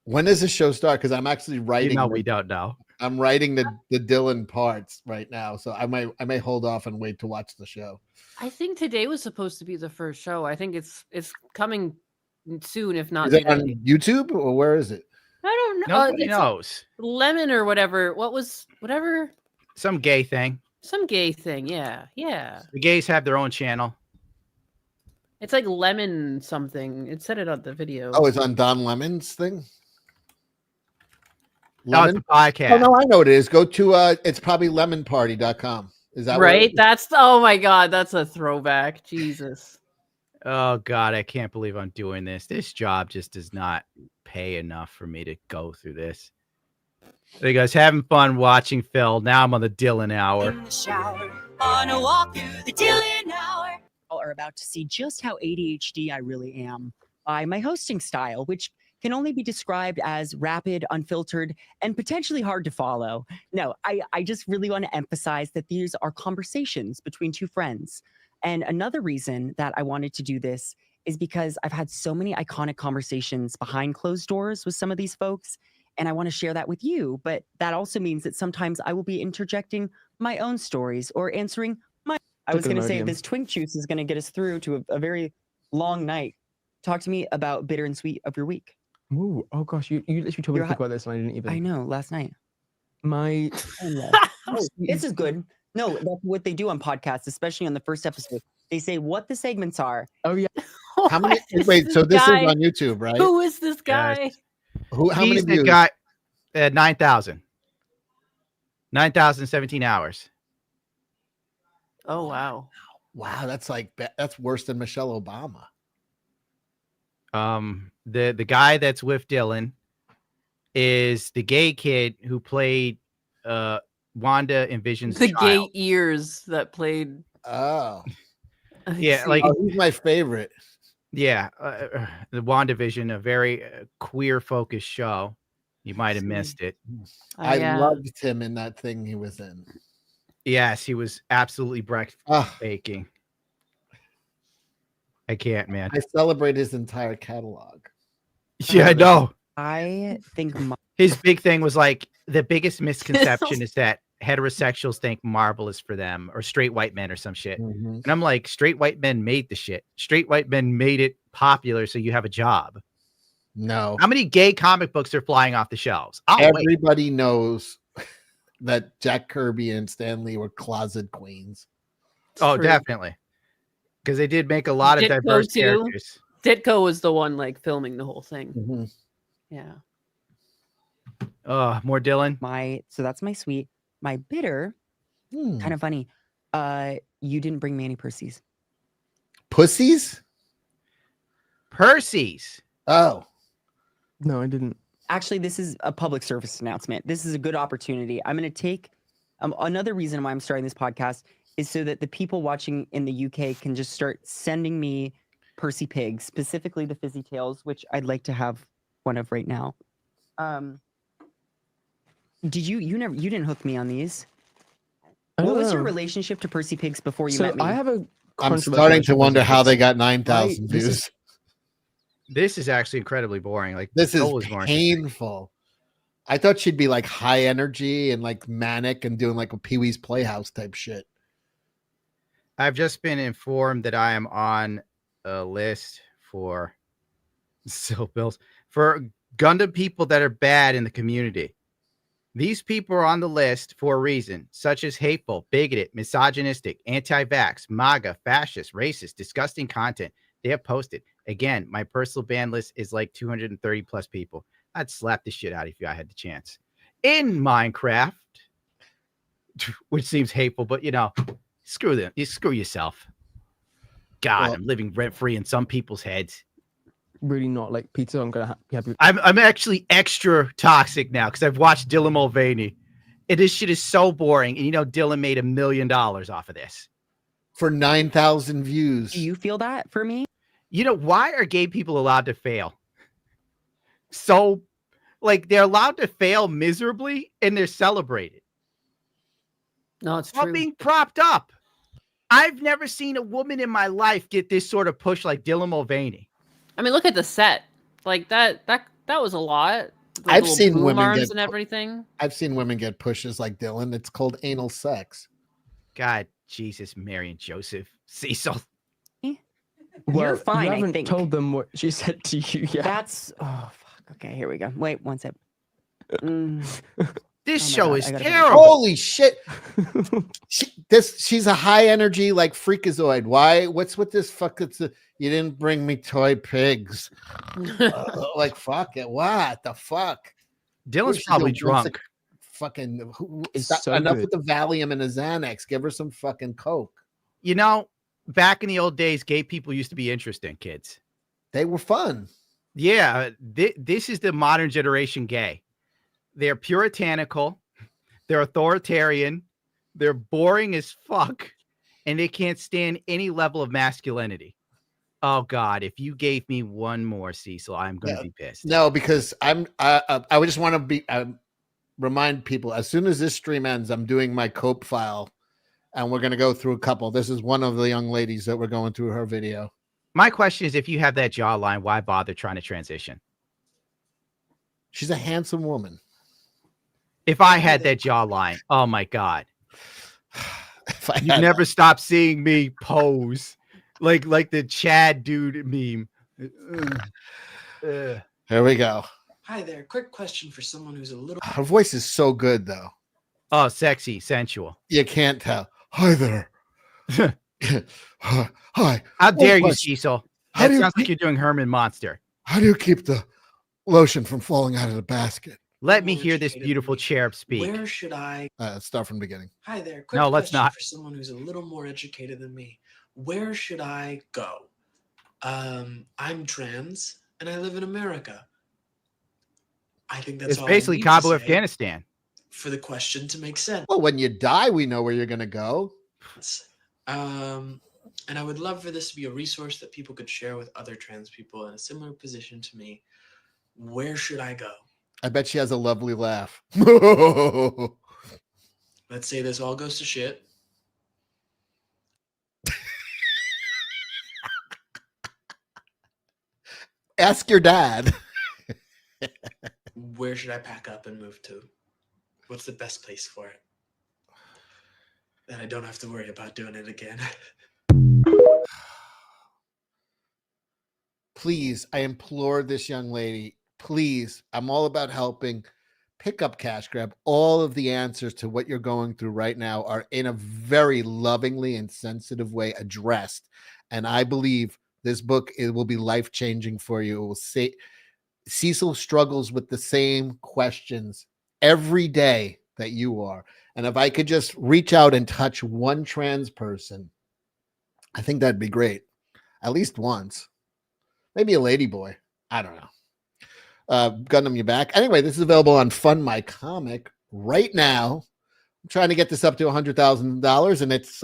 when does the show start? Because I'm actually writing. We don't know. I'm writing the Dylan parts right now, so I may hold off and wait to watch the show. I think today was supposed to be the first show. I think it's coming soon, if not Is it today. on YouTube or where is it? I don't know. Nobody knows. Lemon or whatever. Whatever? Some gay thing. Some gay thing. Yeah. Yeah. The gays have their own channel. It's like lemon something. It said it on the video. Oh, it's on Don Lemon's thing. No, it's a Oh podcast. no, I know what it is. Go to it's probably lemonparty.com. Is that right? What it is? That's oh my god, that's a throwback. Jesus. Oh God, I can't believe I'm doing this. This job just does not pay enough for me to go through this. There you guys having fun watching Phil. Now I'm on the Dylan hour. In the shower, on a walk through the Dylan hour. Are about to see just how ADHD I really am by my hosting style, which can only be described as rapid, unfiltered, and potentially hard to follow. No, I just really want to emphasize that these are conversations between two friends. And another reason that I wanted to do this is because I've had so many iconic conversations behind closed doors with some of these folks, and I want to share that with you. But that also means that sometimes I will be interjecting my own stories or answering my... I was going to say this twink juice is going to get us through to a very long night. Talk to me about bitter and sweet of your week. Ooh, oh gosh, you literally told me to You're talk about this and I didn't even. I know, last night. My Oh, this is good. No, that's what they do on podcasts, especially on the first episode. They say what the segments are. Oh yeah. How many? Wait, so this is on YouTube, right? Who is this guy? Who? How many He's the views? guy? 9,000. 9,017 hours. Oh wow. Wow, that's that's worse than Michelle Obama. The guy that's with Dylan is the gay kid who played Wanda and Vision's The gay child. ears that played. Oh, Yeah, like he's my favorite. yeah, the WandaVision, a very queer focused show. You might have missed it. I loved him in that thing he was in. Yes, he was absolutely breathtaking. I can't, man. I celebrate his entire catalog. Yeah, I know. I think His big thing was like the biggest misconception is that heterosexuals think Marvel is for them or straight white men or some shit. Mm-hmm. And I'm like, straight white men made the shit. Straight white men made it popular so you have a job. No. How many gay comic books are flying off the shelves? Everybody knows that Jack Kirby and Stan Lee were closet queens. Oh, definitely. Because they did make a lot of diverse characters. Ditko was the one like filming the whole thing. Mm-hmm. Yeah. More Dylan. So that's my sweet. My bitter, kind of funny. You didn't bring me any Percy's. Pussies? Percy's. Oh. No, I didn't. Actually, this is a public service announcement. This is a good opportunity. I'm going to take another reason why I'm starting this podcast is so that the people watching in the UK can just start sending me Percy Pigs, specifically the Fizzy Tales, which I'd like to have one of right now. Did you didn't hook me on these? What was your relationship to Percy Pigs before you met me? I have a. I'm starting to wonder how they got 9,000 views. This is actually incredibly boring. Like This is Phil was more interesting. painful. I thought she'd be like high energy and like manic and doing like a Pee-wee's Playhouse type shit. I've just been informed that I am on a list for Bills for Gundam people that are bad in the community. These people are on the list for a reason, such as hateful, bigoted, misogynistic, anti-vax, MAGA, fascist, racist, disgusting content they have posted. Again, my personal ban list is like 230 plus people. I'd slap the shit out of you if I had the chance. In Minecraft, which seems hateful, but you know, screw them. You screw yourself. God, I'm living rent free in some people's heads. Really not like Peter. I'm gonna be happy. I'm actually extra toxic now because I've watched Dylan Mulvaney. And this shit is so boring. And you know, Dylan made $1 million off of this for 9,000 views. Do you feel that for me? You know, why are gay people allowed to fail? So, like, they're allowed to fail miserably and they're celebrated. No, it's true. Being propped up. I've never seen a woman in my life get this sort of push like Dylan Mulvaney. I mean, look at the set. Like that was a lot. The I've little seen boom women arms get and everything. I've seen women get pushes like Dylan. It's called anal sex. God, Jesus, Mary and Joseph, Cecil. You're fine. You I haven't think. told them what she said to you yet. That's fuck. Okay, here we go. Wait one sec. This Oh my show God, is I gotta go. terrible. Holy shit. She's a high energy like freakazoid. Why? What's with this fuck? You didn't bring me toy pigs. Like fuck it. What the fuck? Dylan's She's probably a- drunk. Fucking It's stop, so enough good. with the Valium and the Xanax. Give her some fucking coke. You know, back in the old days, gay people used to be interesting, kids. They were fun. Yeah, this is the modern generation gay. They're puritanical, they're authoritarian, they're boring as fuck, and they can't stand any level of masculinity. Oh God, if you gave me one more, Cecil, I'm going to be pissed. No, because I would just want to be remind people as soon as this stream ends, I'm doing my cope file, and we're going to go through a couple. This is one of the young ladies that we're going through her video. My question is, if you have that jawline, why bother trying to transition? She's a handsome woman. If I had that jawline, oh my God. You had never stop seeing me pose like the Chad dude meme. Here we go. Hi there. Quick question for someone who's a little. Her voice is so good, though. Oh, sexy, sensual. You can't tell. Hi there. Hi. How dare you, question. Cecil? How That do you sounds like you're doing Herman Monster. How do you keep the lotion from falling out of the basket? Let me hear this beautiful cherub speak. Where should I? Let's start from the beginning. Hi there. Quick No, let's question not. For someone who's a little more educated than me, where should I go? I'm trans and I live in America. I think that's It's all basically I need to Kabul, say Afghanistan. for the question to make sense. Well, when you die, we know where you're going to go. And I would love for this to be a resource that people could share with other trans people in a similar position to me. Where should I go? I bet she has a lovely laugh. Let's say this all goes to shit. Ask your dad. Where should I pack up and move to? What's the best place for it? Then I don't have to worry about doing it again. Please, I implore this young lady, please, I'm all about helping. Pick up Cash Grab. All of the answers to what you're going through right now are in a very lovingly and sensitive way addressed. And I believe this book, it will be life-changing for you. It will say Cecil struggles with the same questions every day that you are. And if I could just reach out and touch one trans person, I think that'd be great. At least once. Maybe a lady boy. I don't know. Gundam, you back. Anyway, this is available on Fund My Comic right now. I'm trying to get this up to $100,000 and it's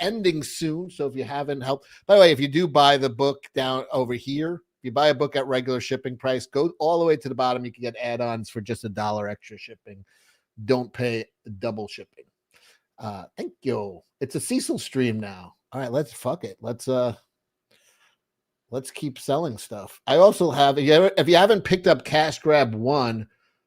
ending soon. So if you haven't helped, by the way, if you do buy the book down over here, if you buy a book at regular shipping price, go all the way to the bottom. You can get add-ons for just $1 extra shipping. Don't pay double shipping. Thank you. It's a Cecil stream now. All right, let's fuck it. Let's keep selling stuff. I also have, if you haven't picked up Cash Grab 1,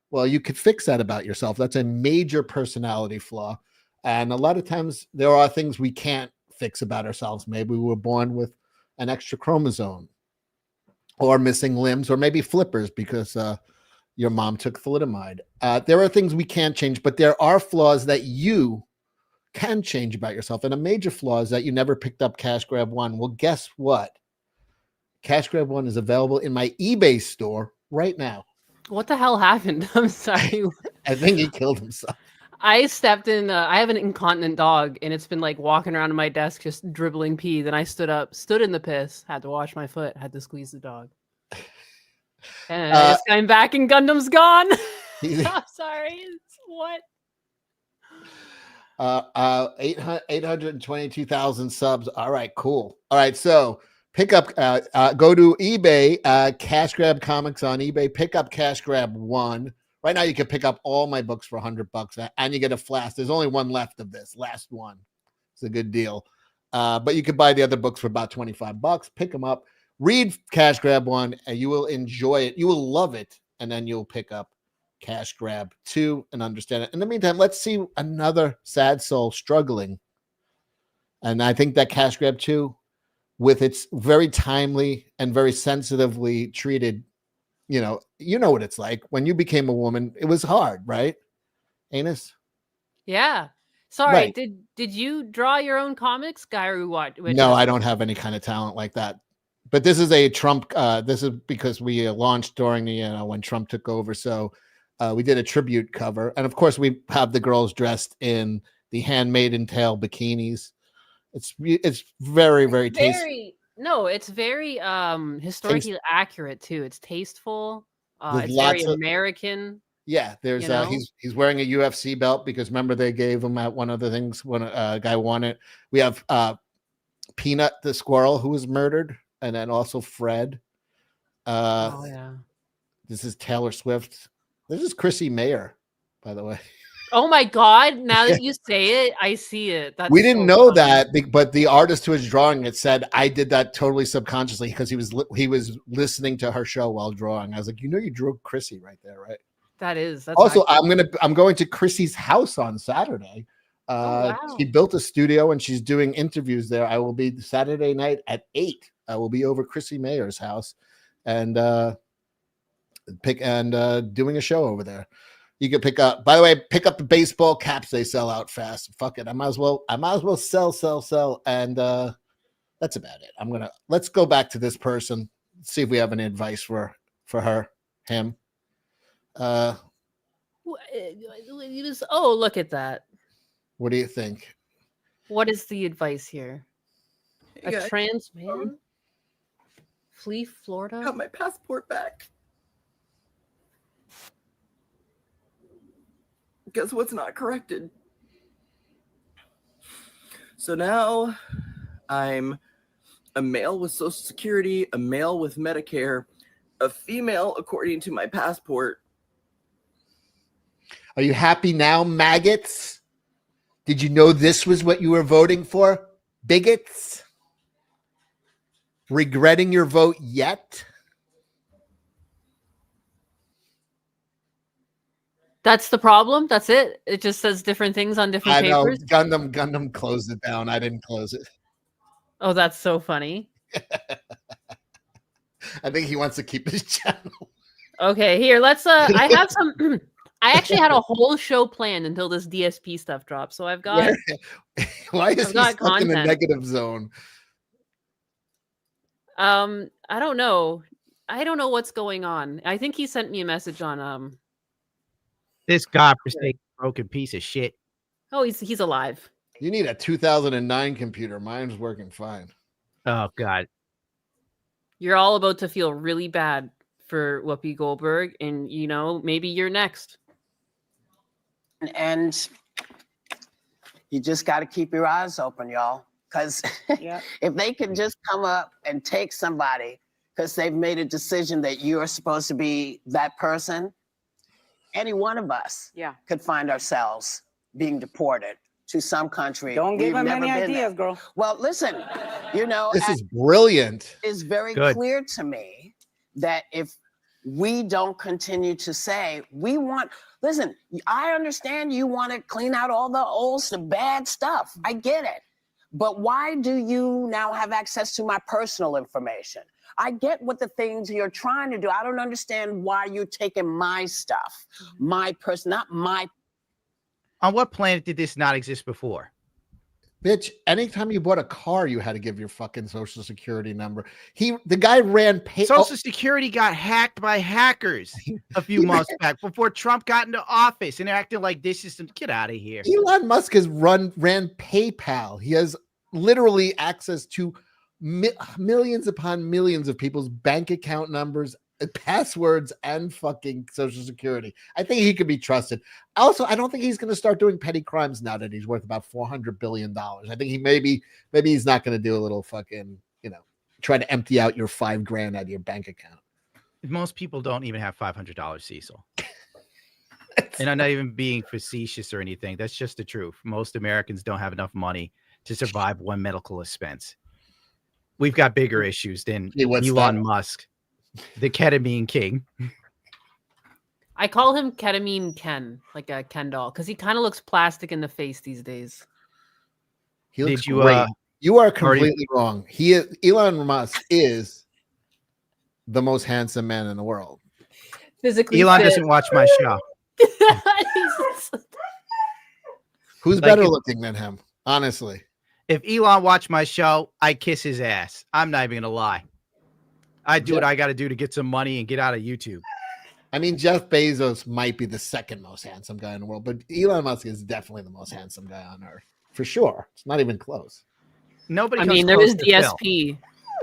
well, you could fix that about yourself. That's a major personality flaw. And a lot of times there are things we can't fix about ourselves. Maybe we were born with an extra chromosome or missing limbs or maybe flippers because your mom took thalidomide. There are things we can't change, but there are flaws that you can change about yourself. And a major flaw is that you never picked up Cash Grab 1. Well, guess what? Cash Grab 1 is available in my eBay store right now. What the hell happened? I'm sorry. I think he killed himself. I stepped in. I have an incontinent dog, and it's been like walking around my desk just dribbling pee. Then I stood up, stood in the piss, had to wash my foot, had to squeeze the dog. And I just came back, and Gundam's gone. I'm sorry. It's what? 822,000 subs. All right, cool. All right, so pick up, go to eBay, Cash Grab Comics on eBay, pick up Cash Grab 1. Right now you can pick up all my books for $100 and you get a flask. There's only one left of this, last one. It's a good deal. But you can buy the other books for about $25. Pick them up, read Cash Grab 1, and you will enjoy it. You will love it. And then you'll pick up Cash Grab 2 and understand it. In the meantime, let's see another sad soul struggling. And I think that Cash Grab 2, with its very timely and very sensitively treated, you know what it's like when you became a woman. It was hard, right? Anus. Yeah. Sorry, Right. did you draw your own comics, guy, or what? No, I don't have any kind of talent like that. But this is a Trump. This is because we launched during the when Trump took over. So we did a tribute cover, and of course we have the girls dressed in the Handmaiden Tale bikinis. It's very very tasteful. No, it's very historically accurate too. It's tasteful. There's It's very lots of- American. Yeah, there's You know? he's wearing a UFC belt because remember they gave him at one of the things when a guy won it. We have Peanut the squirrel who was murdered, and then also Fred. Oh yeah. This is Taylor Swift. This is Chrissy Mayer, by the way. Oh my God! Now that you say it, I see it. That's We didn't so know funny. that, but the artist who was drawing it said I did that totally subconsciously because he was listening to her show while drawing. I was like, you drew Chrissy right there, right? That's Also, actually- I'm going to Chrissy's house on Saturday. wow. She built a studio and she's doing interviews there. I will be Saturday night at 8. I will be over Chrissy Mayer's house and doing a show over there. You can pick up. By the way, pick up the baseball caps. They sell out fast. Fuck it. I might as well sell. And that's about it. Let's go back to this person. See if we have any advice for her, him. Oh, look at that. What do you think? What is the advice here? A guys. trans man? Flee Florida? Got my passport back. Guess what's not corrected? So now I'm a male with Social Security, a male with Medicare, a female according to my passport. Are you happy now, maggots? Did you know this was what you were voting for? Bigots? Regretting your vote yet? That's the problem? That's it? It just says different things on different I know. papers? Gundam closed it down. I didn't close it. Oh, that's so funny. I think he wants to keep his channel. Okay, here, let's I have some I actually had a whole show planned until this DSP stuff dropped. So I've got Why is I've he got stuck in the content. negative zone? I don't know. I don't know what's going on. I think he sent me a message on This godforsaken broken piece of shit. Oh, he's alive. You need a 2009 computer. Mine's working fine. Oh God. You're all about to feel really bad for Whoopi Goldberg, and maybe you're next. And you just got to keep your eyes open, y'all. Because if they can just come up and take somebody because they've made a decision that you are supposed to be that person, any one of us could find ourselves being deported to some country. Don't give we've them never any been there. ideas, girl. Well, listen, This is brilliant. it's very Good. clear to me that if we don't continue to say listen, I understand you want to clean out all the bad stuff. I get it. But why do you now have access to my personal information? I get what the things you're trying to do. I don't understand why you're taking my stuff, my person, not my. On what planet did this not exist before? Bitch, anytime you bought a car, you had to give your fucking social security number. The guy ran Social Security got hacked by hackers a few months back before Trump got into office, and they're acting like this is some get out of here. Elon Musk has ran PayPal. He has literally access to millions upon millions of people's bank account numbers, passwords, and fucking social security. I think he could be trusted. Also, I don't think he's going to start doing petty crimes now that he's worth about $400 billion. I think he maybe he's not going to do a little fucking, try to empty out your $5,000 out of your bank account. Most people don't even have $500, Cecil. And I'm not even being facetious or anything. That's just the truth. Most Americans don't have enough money to survive one medical expense. We've got bigger issues than Elon Musk, the ketamine king. I call him Ketamine Ken, like a Ken doll, because he kind of looks plastic in the face these days. He looks Did you, great. You are already- completely wrong. Elon Musk is the most handsome man in the world. Physically Elon fit. doesn't watch my show. He's Who's Like, better if- looking than him? Honestly, If Elon watched my show, I'd kiss his ass. I'm not even gonna lie. I do what I got to do to get some money and get out of YouTube. I mean, Jeff Bezos might be the second most handsome guy in the world, but Elon Musk is definitely the most handsome guy on earth for sure. It's not even close. Nobody. I comes mean, there close is to Phil. DSP.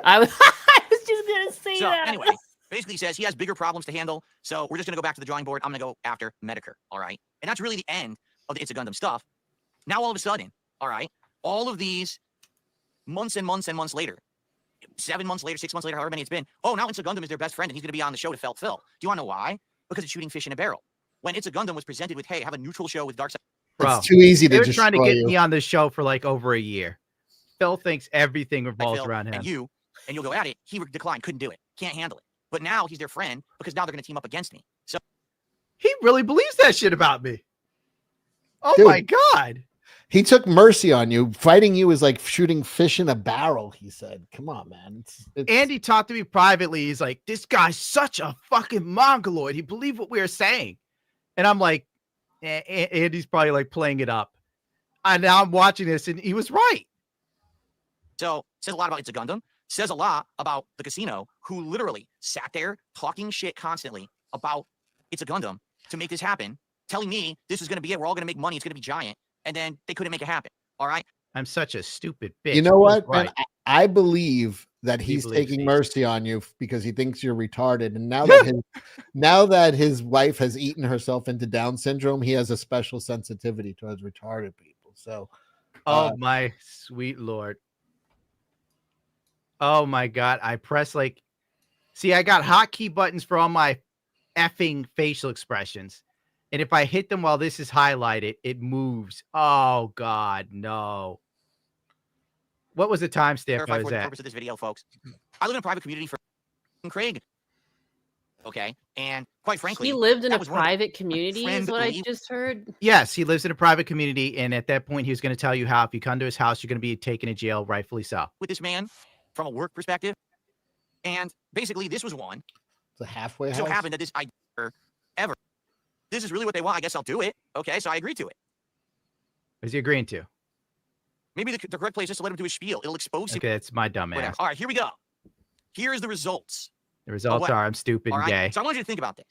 I was, I was just gonna say So that. anyway, basically says he has bigger problems to handle. So we're just gonna go back to the drawing board. I'm gonna go after Medicare. All right, and that's really the end of the It's a Gundam stuff. Now all of a sudden, all right, all of these months and months and months later, 7 months later, 6 months later, however many it's been. Oh, now It's a Gundam is their best friend, and he's gonna be on the show to felt Phil. Do you want to know why? Because it's shooting fish in a barrel. When It's a Gundam was presented with, hey, have a neutral show with Darkseid. Bro, It's too easy to They were trying to destroy get you. me on this show for like over a year. Phil thinks everything revolves Phil, around him. and you'll go at it. He declined, couldn't do it, can't handle it. But now he's their friend because now they're gonna team up against me. So He really believes that shit about me. Oh Dude. my god. He took mercy on you. Fighting you is like shooting fish in a barrel, he said. Come on, man. It's Andy talked to me privately. He's like, this guy's such a fucking mongoloid. He believed what we were saying. And I'm like, Andy's probably like playing it up. And now I'm watching this and he was right. So says a lot about It's a Gundam. Says a lot about the casino, who literally sat there talking shit constantly about It's a Gundam to make this happen, telling me this is going to be it. We're all going to make money. It's going to be giant. And then they couldn't make it happen. All right. I'm such a stupid bitch. You know He was what, man? right. I believe that He he's believes taking he's- mercy on you because he thinks you're retarded. And now that his wife has eaten herself into Down syndrome, he has a special sensitivity towards retarded people. So, Oh my sweet Lord. Oh my God. I press like, see, I got hotkey buttons for all my effing facial expressions. And if I hit them while this is highlighted, it moves. Oh God, no. What was the timestamp I Clarify was for the at? purpose of this video, folks. I live in a private community for Craig. Okay. And quite frankly, He lived in that a was one of the private community, is what I friend- just heard. Yes, he lives in a private community. And at that point, he was going to tell you how if you come to his house, you're going to be taken to jail, rightfully so. with this man from a work perspective. And basically, this was one. it's a halfway So house. happened that this idea ever. This is really what they want. I guess I'll do it. Okay. So I agreed to it. What is he agreeing to? Maybe the correct place is to let him do his spiel. It'll expose him. Okay, that's my dumb Whatever. ass. All right, here we go. Here's the results. The results what- are I'm stupid All and right. gay. So I want you to think about this.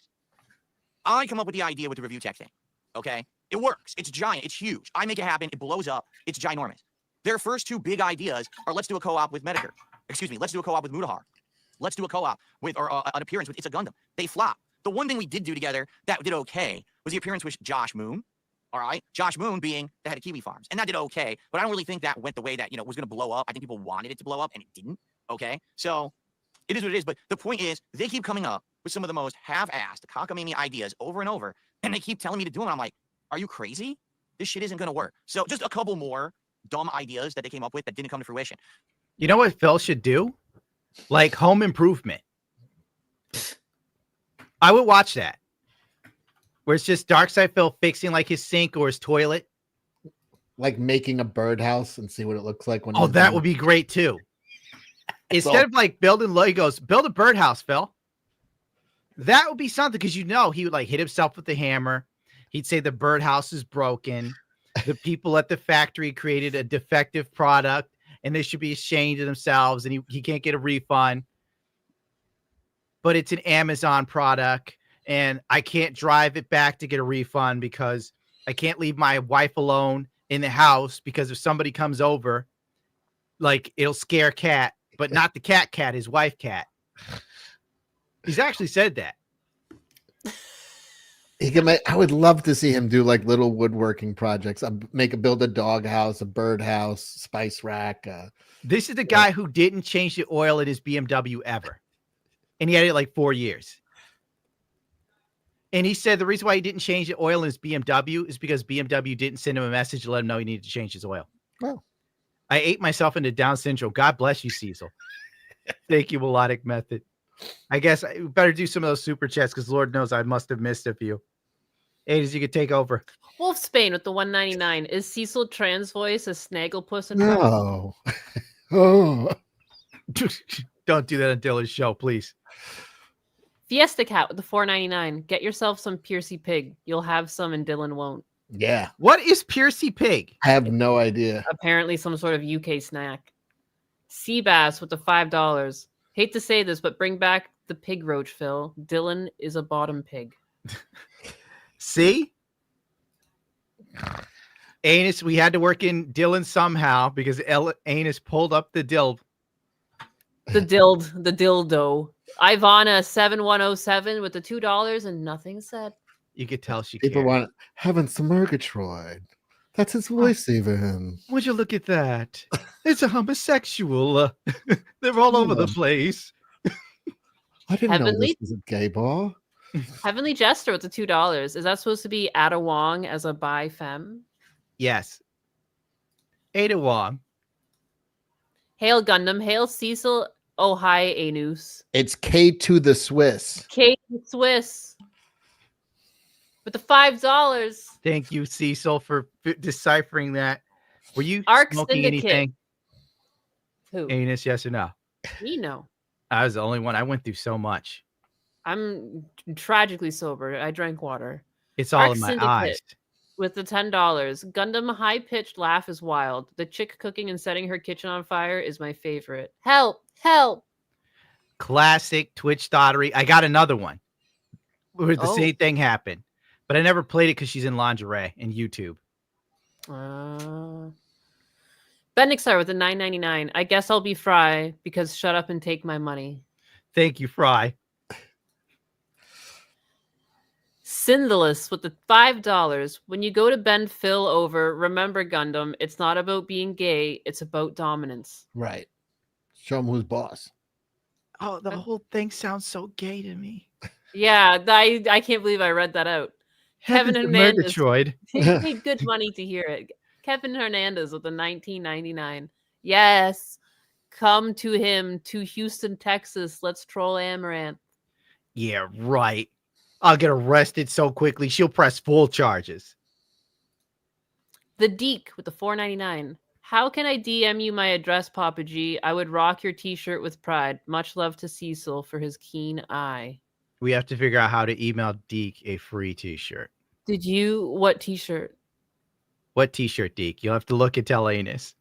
I come up with the idea with the review tech thing. Okay. It works. It's giant. It's huge. I make it happen. It blows up. It's ginormous. Their first two big ideas are let's do a co-op with Medicare. Excuse me. Let's do a co-op with Mutahar. Let's do a co-op with or an appearance with It's a Gundam. They flop. The one thing we did do together that did okay was the appearance with Josh Moon. All right. Josh Moon being the head of Kiwi Farms. And that did okay. But I don't really think that went the way that, was going to blow up. I think people wanted it to blow up and it didn't. Okay. So it is what it is. But the point is, they keep coming up with some of the most half-assed, cockamamie ideas over and over. And they keep telling me to do them. I'm like, are you crazy? This shit isn't going to work. So just a couple more dumb ideas that they came up with that didn't come to fruition. You know what Phil should do? Like Home Improvement. I would watch that. Where it's just Darkseid Phil fixing like his sink or his toilet. Like making a birdhouse and see what it looks like when. Oh, he's that done. would be great too. Instead of like building Legos, build a birdhouse, Phil. That would be something because he would like hit himself with the hammer. He'd say the birdhouse is broken. The people at the factory created a defective product and they should be ashamed of themselves and he can't get a refund. But it's an Amazon product and I can't drive it back to get a refund because I can't leave my wife alone in the house because if somebody comes over, like it'll scare Cat, but not the cat, his wife cat. He's actually said that. I would love to see him do like little woodworking projects. Build a dog house, a bird house, spice rack. This is the guy who didn't change the oil in his BMW ever. And he had it like 4 years. And he said the reason why he didn't change the oil in his BMW is because BMW didn't send him a message to let him know he needed to change his oil. Well, I ate myself into Down syndrome. God bless you, Cecil. Thank you, Melodic Method. I guess I better do some of those super chats because Lord knows I must have missed a few. Aidis, you could take over. Wolf Spain with the 199. Is Cecil trans voice a snagglepuss and No. Oh. Don't do that on Dylan's show, please. Fiesta Cat with the 499. Get yourself some Piercy Pig. You'll have some and Dylan won't. Yeah. What is Piercy Pig? I have no idea. Apparently some sort of UK snack. Sea bass with the $5. Hate to say this, but bring back the pig roach, Phil. Dylan is a bottom pig. See? Anus, we had to work in Dylan somehow because Anus pulled up the dill. The dildo. Ivana 7107 with the $2 and nothing said. You could tell she People cared. want having some Murgatroyd. That's his voice, even. Would you look at that? It's a homosexual. They're all over the place. I didn't know Heavenly- this was a gay bar. Heavenly Jester with the $2. Is that supposed to be Ada Wong as a bi femme? Yes. Ada Wong. Hail Gundam. Hail Cecil. Oh, hi, Anus. It's K2 the Swiss. Kate Swiss with the $5. Thank you, Cecil, for deciphering that. Were you Arc smoking Syndicate. anything? Who? Anus, yes or no? Me, no. I was the only one. I went through so much. I'm tragically sober. I drank water. It's all Arc in my Syndicate eyes. with the $10. Gundam high-pitched laugh is wild. The chick cooking and setting her kitchen on fire is my favorite. Help! Help! Classic Twitch dottery. I got another one where the Oh. same thing happened, but I never played it because she's in lingerie and YouTube. Bendixar with the $9.99. I guess I'll be Fry because shut up and take my money. Thank you, Fry. Syndalus with the $5. When you go to bend Phil over, remember Gundam, it's not about being gay, it's about dominance. Right. Show him who's boss. Oh, the whole thing sounds so gay to me. Yeah, I can't believe I read that out. Kevin Heavens to Hernandez. Murgatroyd. He paid good money to hear it. Kevin Hernandez with the $19.99. Yes. Come to him to Houston, Texas. Let's troll Amaranth. Yeah, right. I'll get arrested so quickly. She'll press full charges. The Deke with the $4.99. How can I DM you my address, Papa G? I would rock your t-shirt with pride. Much love to Cecil for his keen eye. We have to figure out how to email Deke a free t-shirt. Did you? What t-shirt? What t-shirt, Deke? You'll have to look at tell Anus.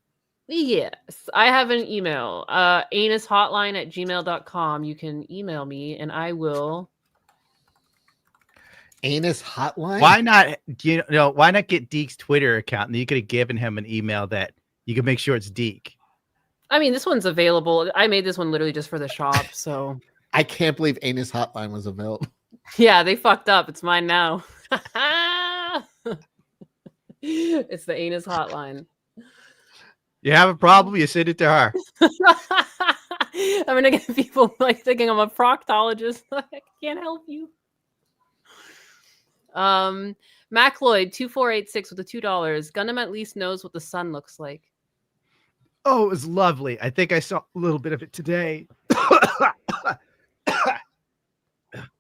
Yes, I have an email. anushotline@gmail.com. You can email me and I will. Anus hotline? Why not? Why not get Deke's Twitter account? And you could have given him an email that you can make sure it's Deke. I mean, this one's available. I made this one literally just for the shop. So I can't believe Anus hotline was available. yeah, they fucked up. It's mine now. It's the Anus hotline. You have a problem, you send it to her. I'm gonna get people like thinking I'm a proctologist. I can't help you. Mac Lloyd 2486 with the $2. Gundam at least knows what the sun looks like. Oh, it was lovely. I think I saw a little bit of it today.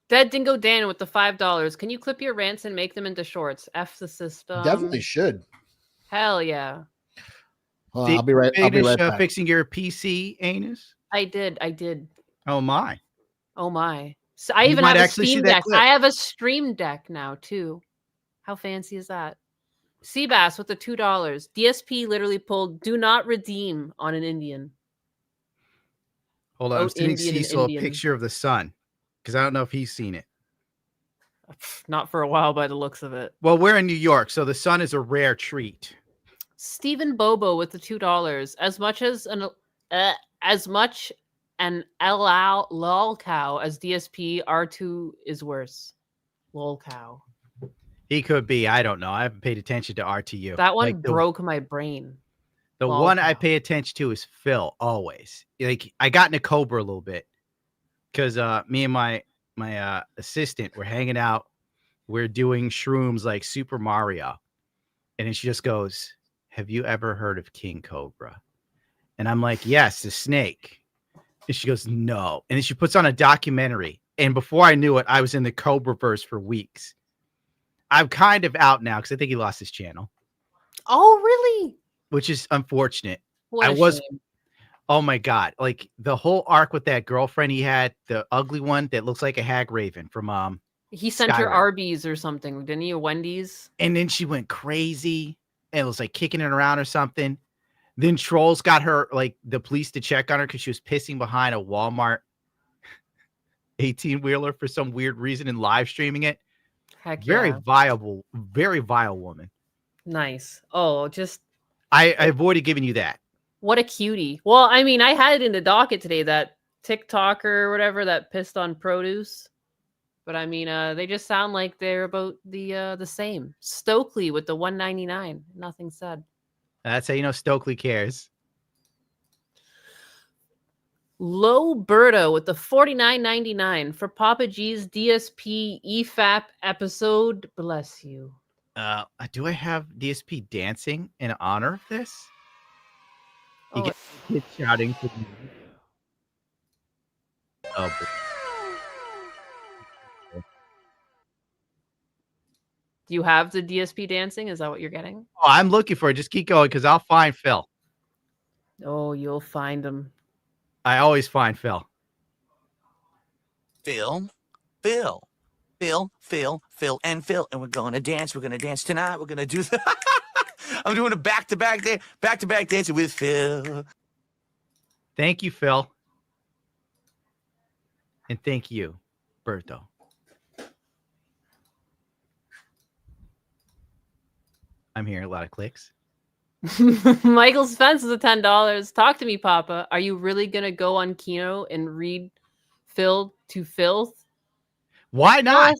Dead Dingo Dan with the $5. Can you clip your rants and make them into shorts? F the system. Definitely should. Hell yeah. Hold on, I'll be right back. Fixing your PC, Anus? I did. Oh my. Oh my. So I You even might have a actually see Steam that Deck. clip. I have a Stream Deck now too. How fancy is that? Seabass with the $2. DSP literally pulled "Do not redeem" on an Indian. Hold on, I'm Oh, sending Indian and Cecil a Indian. picture of the sun because I don't know if he's seen it. Not for a while by the looks of it. Well, we're in New York, so the sun is a rare treat. Stephen Bobo with the $2. As much an lol cow as DSP, R2 is worse. Lol cow. He could be. I don't know. I haven't paid attention to RTU. That one Like, broke my brain. The lol one I cow. pay attention to is Phil. Always. Like I got into Cobra a little bit because me and my assistant were hanging out. We're doing shrooms like Super Mario, and then she just goes, "Have you ever heard of King Cobra?" And I'm like, "Yes, the snake." And she goes, "No." And then she puts on a documentary. And before I knew it, I was in the Cobra verse for weeks. I'm kind of out now because I think he lost his channel, Oh, really? which is unfortunate. What I a was, shame. oh my God. Like the whole arc with that girlfriend he had, the ugly one that looks like a hag raven from He sent her Skyrim. Arby's or something, didn't he? Or Wendy's. And then she went crazy and was like kicking it around or something. Then trolls got her, like the police to check on her because she was pissing behind a Walmart 18-wheeler for some weird reason and live streaming it. Heck Very yeah. very vile woman. Nice. Oh, just I avoided giving you that. what a cutie. Well, I mean, I had it in the docket today, that TikToker or whatever that pissed on produce. But I mean, they just sound like they're about the same. Stokely with the $1.99. Nothing said. That's how you know Stokely cares. Low Berto with the $49.99 for Papa G's DSP EFAP episode. Bless you. Do I have DSP dancing in honor of this? You Oh, get kids shouting for me. Oh, boy. Do you have the DSP dancing? Is that what you're getting? Oh, I'm looking for it. Just keep going because I'll find Phil. Oh, you'll find him. I always find Phil. Phil, and Phil. And we're going to dance. We're going to dance tonight. We're going to do I'm doing a back-to-back dancing with Phil. Thank you, Phil. And thank you, Berto. I'm hearing a lot of clicks. Michael Spence is a $10. Talk to me, Papa. Are you really going to go on Kino and read Phil to Filth? Why not?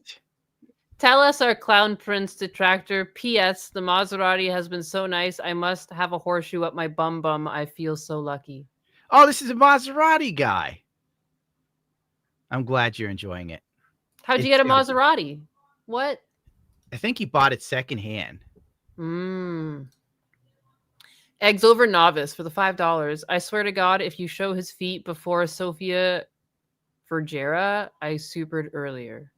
Tell us our Clown Prince detractor. P.S. The Maserati has been so nice. I must have a horseshoe up my bum. I feel so lucky. Oh, this is a Maserati guy. I'm glad you're enjoying it. How'd you get a Maserati? What? I think he bought it secondhand. Eggs over novice for the $5. I swear to God, if you show his feet before Sofia Vergara, I supered earlier.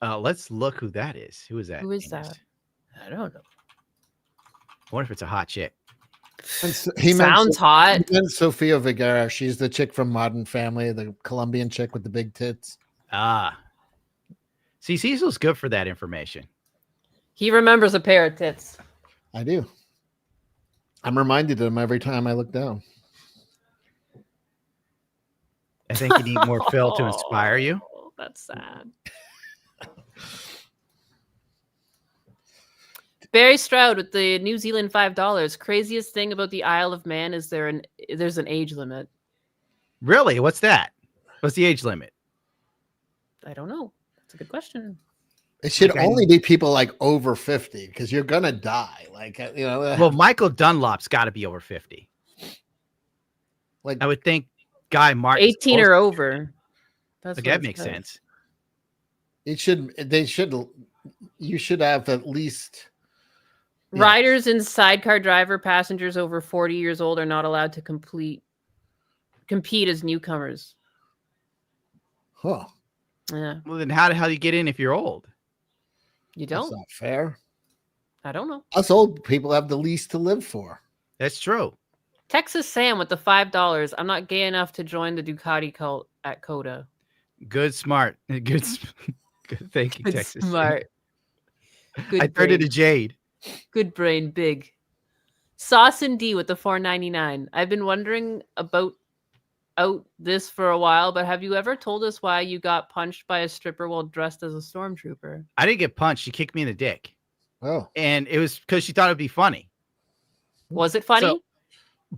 Let's look who that is. Who is that? Who is that? I don't know. I wonder if it's a hot chick. Sounds hot. He meant Sofia Vergara. She's the chick from Modern Family, the Colombian chick with the big tits. Ah. See, Cecil's good for that information. He remembers a pair of tits. I do. I'm reminded of him every time I look down. I think you need more Phil to inspire you. That's sad. Barry Stroud with the New Zealand $5. Craziest thing about the Isle of Man is there's an age limit. Really? What's that? What's the age limit? I don't know. That's a good question. It should only be people like over 50 because you're gonna die. Like Well, Michael Dunlop's got to be over 50. Like I would think Guy Martin 18 or over. That's okay, that makes sense. You should have at least Riders and sidecar driver passengers over 40 years old are not allowed to compete as newcomers. Huh. Yeah. Well, then how the hell do you get in if you're old? You don't. That's not fair. I don't know. Us old people have the least to live for. That's true. Texas Sam with the $5. I'm not gay enough to join the Ducati cult at Coda. Good, smart. Good. Thank you, Good, Texas. smart. Good I turned it to brain. Jade. Good brain, big. Sauce and D with the $4.99. I've been wondering about this for a while, but have you ever told us why you got punched by a stripper while dressed as a stormtrooper? I didn't get punched. She kicked me in the dick. Oh. And it was because she thought it'd be funny. Was it funny? So,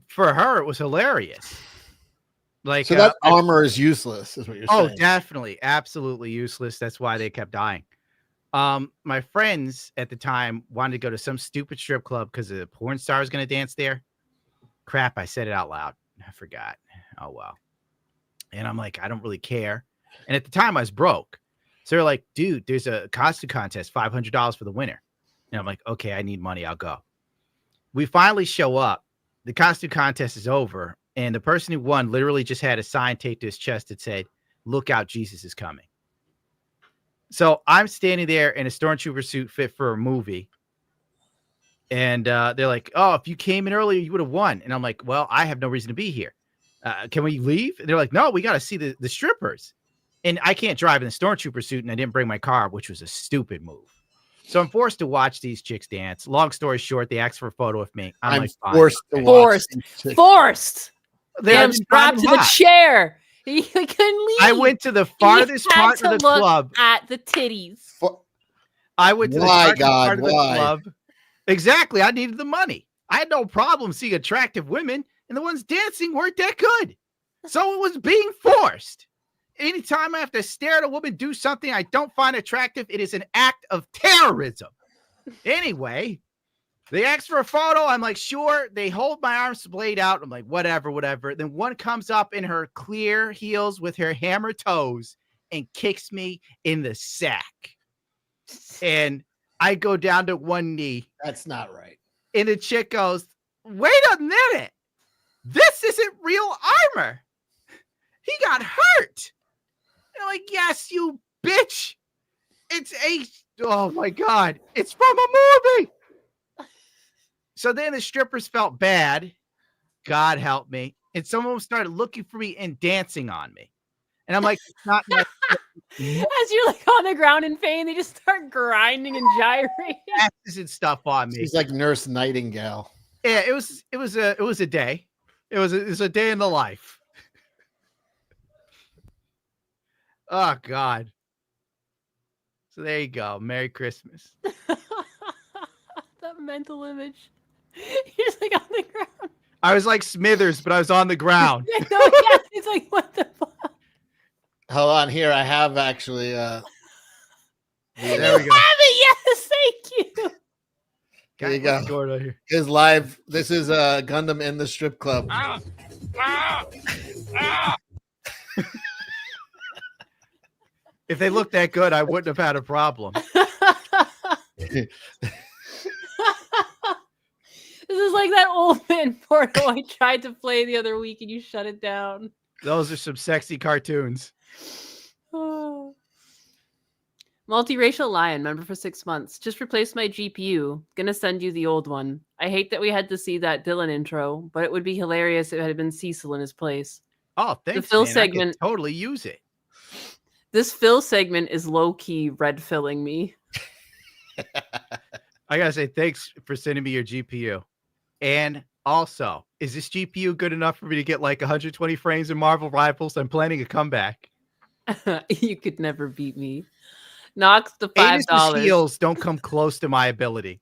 for her, it was hilarious. Like, So that armor is useless, is what you're saying. Oh, definitely. Absolutely useless. That's why they kept dying. My friends at the time wanted to go to some stupid strip club because a porn star was going to dance there. Crap, I said it out loud. I forgot. Oh, well. And I'm like, I don't really care. And at the time, I was broke. So they're like, dude, there's a costume contest, $500 for the winner. And I'm like, okay, I need money. I'll go. We finally show up. The costume contest is over. And the person who won literally just had a sign taped to his chest that said, look out, Jesus is coming. So I'm standing there in a stormtrooper suit fit for a movie. And they're like, oh, if you came in earlier, you would have won. And I'm like, well, I have no reason to be here. Can we leave? And they're like, no, we got to see the strippers. And I can't drive in the stormtrooper suit, and I didn't bring my car, which was a stupid move. So I'm forced to watch these chicks dance. Long story short, they asked for a photo with me. I'm like, fine. forced to watch Forced. these chicks. Forced. They Get had him been strapped to driving the hot. chair. He couldn't leave. I went to the farthest He had part to of the look club. at the titties. I went to the Why, farthest God, part of the why? club. Exactly. I needed the money. I had no problem seeing attractive women, and the ones dancing weren't that good. So it was being forced. Anytime I have to stare at a woman do something I don't find attractive, it is an act of terrorism. Anyway, they asked for a photo. I'm like, sure. They hold my arms splayed out. I'm like, whatever, whatever. Then one comes up in her clear heels with her hammer toes and kicks me in the sack. And I go down to one knee. That's not right. And the chick goes, wait a minute. This isn't real armor. He got hurt. And I'm like, yes, you bitch. It's oh my God. It's from a movie. So then the strippers felt bad. God help me. And someone started looking for me and dancing on me. And I'm like, it's not my As you're like on the ground in pain, they just start grinding and gyrating. asses and stuff on me. She's like Nurse Nightingale. Yeah, it was a day. It was a day in the life. Oh God. So there you go. Merry Christmas. That mental image. You're just like on the ground. I was like Smithers, but I was on the ground. No, yeah, it's like what the fuck? Hold on, here I have actually. There we You go. have it, yes, thank you. There you What's go. going on here? Is live. This is Gundam in the strip club. If they looked that good, I wouldn't have had a problem. This is like that old man portal I tried to play the other week and you shut it down. Those are some sexy cartoons. Oh. Multiracial Lion, member for 6 months. Just replaced my GPU. Gonna send you the old one. I hate that we had to see that Dylan intro, but it would be hilarious if it had been Cecil in his place. Oh, thanks, The Phil man. I segment. could totally use it. This Phil segment is low-key red filling me. I gotta say thanks for sending me your GPU. And also, is this GPU good enough for me to get like 120 frames in Marvel Rivals? I'm planning a comeback. You could never beat me. Knox the Anus's $5. heels don't come close to my ability.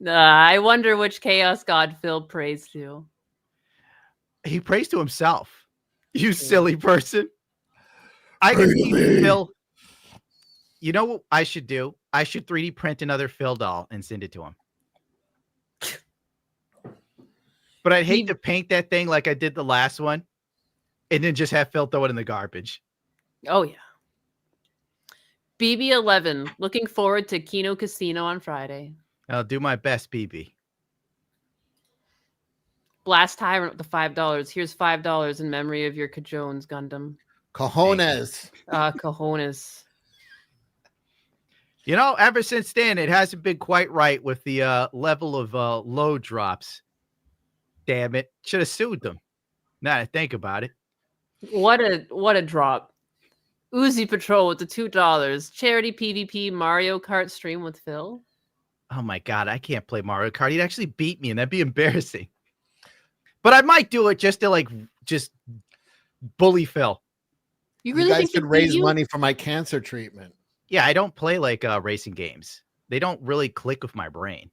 I wonder which Chaos God Phil prays to. He prays to himself. You silly person. I can see Phil. You know what I should do? I should 3D print another Phil doll and send it to him. But I'd hate to paint that thing like I did the last one and then just have Phil throw it in the garbage. Oh, yeah. BB11, looking forward to Kino Casino on Friday. I'll do my best, BB. Blast Tyrant with the $5. Here's $5 in memory of your Cajones Gundam. Cojones. Cojones. You know, ever since then, it hasn't been quite right with the level of load drops. Damn it. Should have sued them. Now that I think about it. What a drop. Uzi Patrol with the $2. Charity PvP Mario Kart stream with Phil. Oh my God, I can't play Mario Kart. He'd actually beat me, and that'd be embarrassing. But I might do it just to just bully Phil. You really guys think should he'd raise beat you? money for my cancer treatment. Yeah, I don't play like racing games. They don't really click with my brain.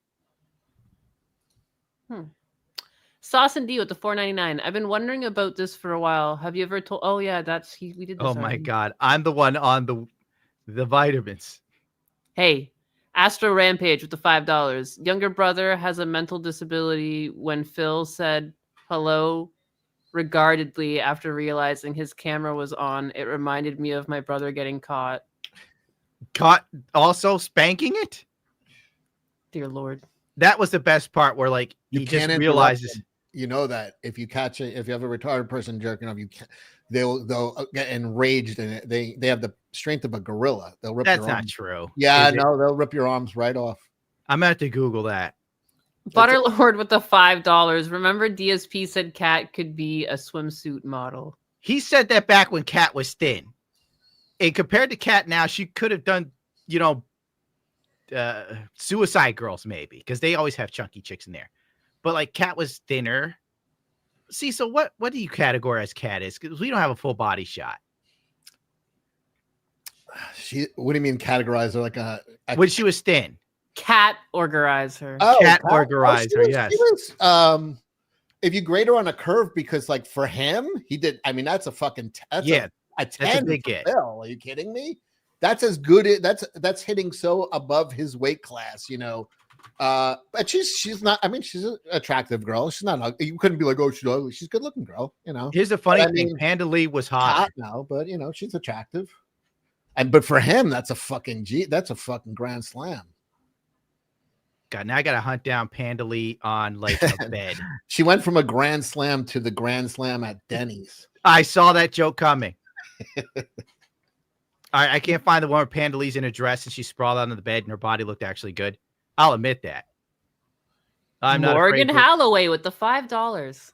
Sauce and D with the $4.99. I've been wondering about this for a while. Have you ever told? Oh yeah, we did this. Oh my already. God, I'm the one on the vitamins. Hey, Astro Rampage with the $5. Younger brother has a mental disability. When Phil said hello regardedly after realizing his camera was on, it reminded me of my brother getting caught. Caught also spanking it? Dear Lord. That was the best part where like You he can't just interrupt realizes. them. You know that if you catch it, if you have a retarded person jerking off, you can't, they'll get enraged and they have the strength of a gorilla. They'll rip. That's your not arms. true. Yeah, Is it? no, they'll rip your arms right off. I'm gonna have to Google that. Butterlord with the $5. Remember DSP said Cat could be a swimsuit model. He said that back when Cat was thin. And compared to Kat now, she could have done, Suicide Girls maybe, because they always have chunky chicks in there. But like Kat was thinner. See, so what do you categorize Kat as? Because we don't have a full body shot. What do you mean categorize her like when she was thin? Categorize her. Oh, categorize her. Yes. She was, if you grade her on a curve, because like for him, he did. I mean, that's a fucking a 10 that's a big for get. Phil. Are you kidding me? That's as good. That's hitting so above his weight class, But she's not. I mean, she's an attractive girl. She's not ugly. You couldn't be like, oh, she's ugly. She's a good looking girl. Here's the funny But, thing: Panda Lee was hot now, but she's attractive. But for him, that's a fucking grand slam. God, now I gotta hunt down Panda Lee on like a bed. She went from a grand slam to the grand slam at Denny's. I saw that joke coming. I can't find the one where Panda Lee's in a dress and she sprawled onto the bed and her body looked actually good. I'll admit that. I'm not Morgan afraid Holloway with the $5.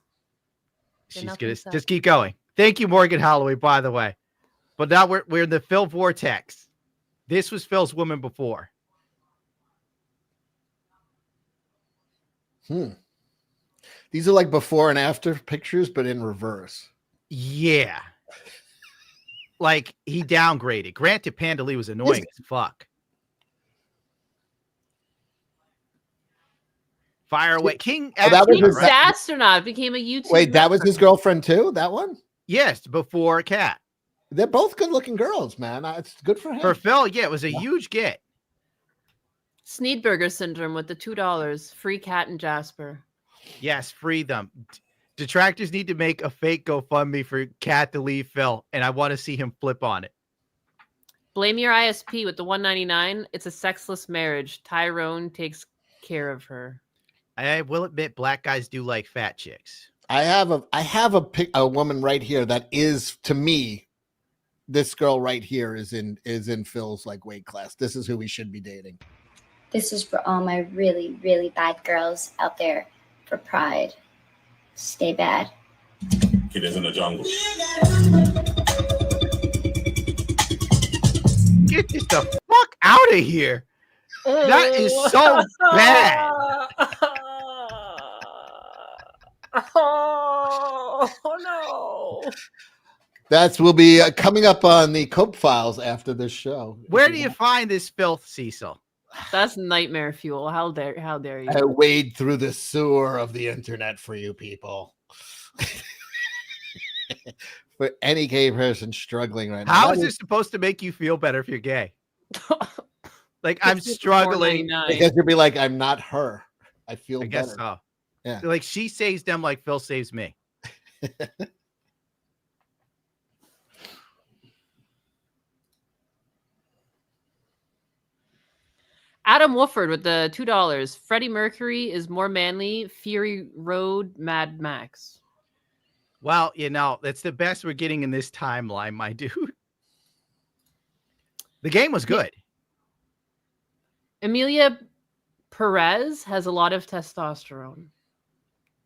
She's gonna just keep going. Thank you, Morgan Holloway, by the way. But now we're in the Phil vortex. This was Phil's woman before. These are like before and after pictures, but in reverse. Yeah. Like he downgraded. Granted, Panda Lee was annoying as fuck. Fire away. King Astronaut became a YouTuber. Wait, that was his girlfriend too? That one? Yes, before Kat. They're both good looking girls, man. It's good for him. For Phil, yeah, it was a huge get. Sneedberger syndrome with the $2. Free Kat and Jasper. Yes, free them. Detractors need to make a fake GoFundMe for Kat to leave Phil, and I want to see him flip on it. Blame your ISP with the $1.99. It's a sexless marriage. Tyrone takes care of her. I will admit, black guys do like fat chicks. I have a woman right here that is, to me, this girl right here is in Phil's like weight class. This is who we should be dating. This is for all my really, really bad girls out there for pride. Stay bad. It is in the jungle. Get this the fuck out of here. That is so bad. Oh no. Will be coming up on the Cope Files after this show. Where do you find this filth, Cecil? That's nightmare fuel. How dare you? I wade through the sewer of the internet for you people. For any gay person struggling right now. How is this supposed to make you feel better if you're gay? Like I'm struggling. Because you'll be like, I'm not her. I feel I guess better. so. Yeah. Like she saves them like Phil saves me. Adam Wooford with the $2. Freddie Mercury is more manly. Fury Road, Mad Max. Well, that's the best we're getting in this timeline, my dude. The game was good. Emilia Perez has a lot of testosterone.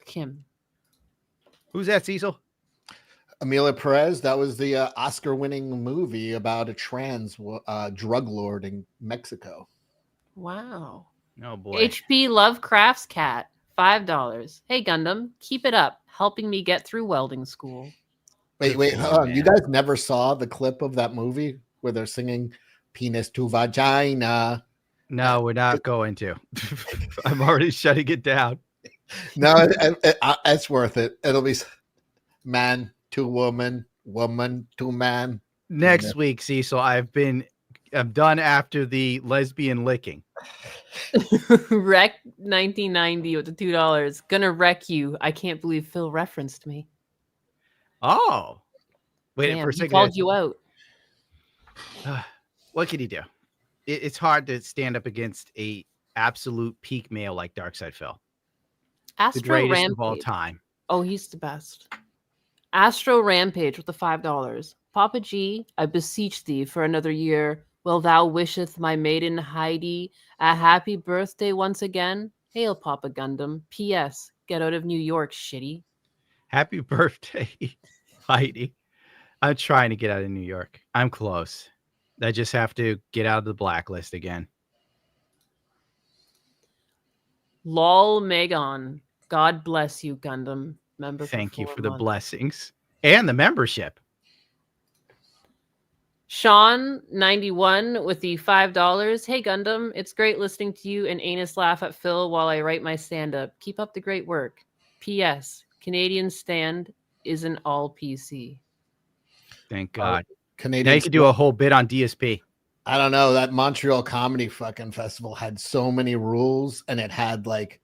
Kim. Who's that, Cecil? Emilia Perez. That was the Oscar-winning movie about a trans drug lord in Mexico. Wow. Oh boy. HP Lovecraft's cat, $5. Hey Gundam, keep it up, helping me get through welding school. Wait, hold on. You guys never saw the clip of that movie where they're singing "Penis to Vagina"? No, we're not going to. I'm already shutting it down. No, it's worth it. It'll be man to woman, woman to man. Next week, Cecil, I'm done after the lesbian licking. Wreck 1990 with the $2. Gonna wreck you. I can't believe Phil referenced me. Oh, wait for a second. He called you out. What can he do? It's hard to stand up against a absolute peak male like Darkside Phil. Astro the greatest Rampage of all time. Oh, he's the best. Astro Rampage with the $5. Papa G, I beseech thee for another year. Will thou wisheth my maiden Heidi a happy birthday once again? Hail, Papa Gundam. P.S. Get out of New York, shitty. Happy birthday, Heidi. I'm trying to get out of New York. I'm close. I just have to get out of the blacklist again. Lol Megon. God bless you, Gundam. Member Thank you 4 for the months. blessings and the membership. Sean 91 with the $5. Hey Gundam, it's great listening to you and Anus laugh at Phil while I write my stand-up. Keep up the great work. P.S. Canadian stand isn't all PC. Thank God. Canadian Now you can do a whole bit on DSP. I don't know. That Montreal Comedy fucking festival had so many rules, and it had like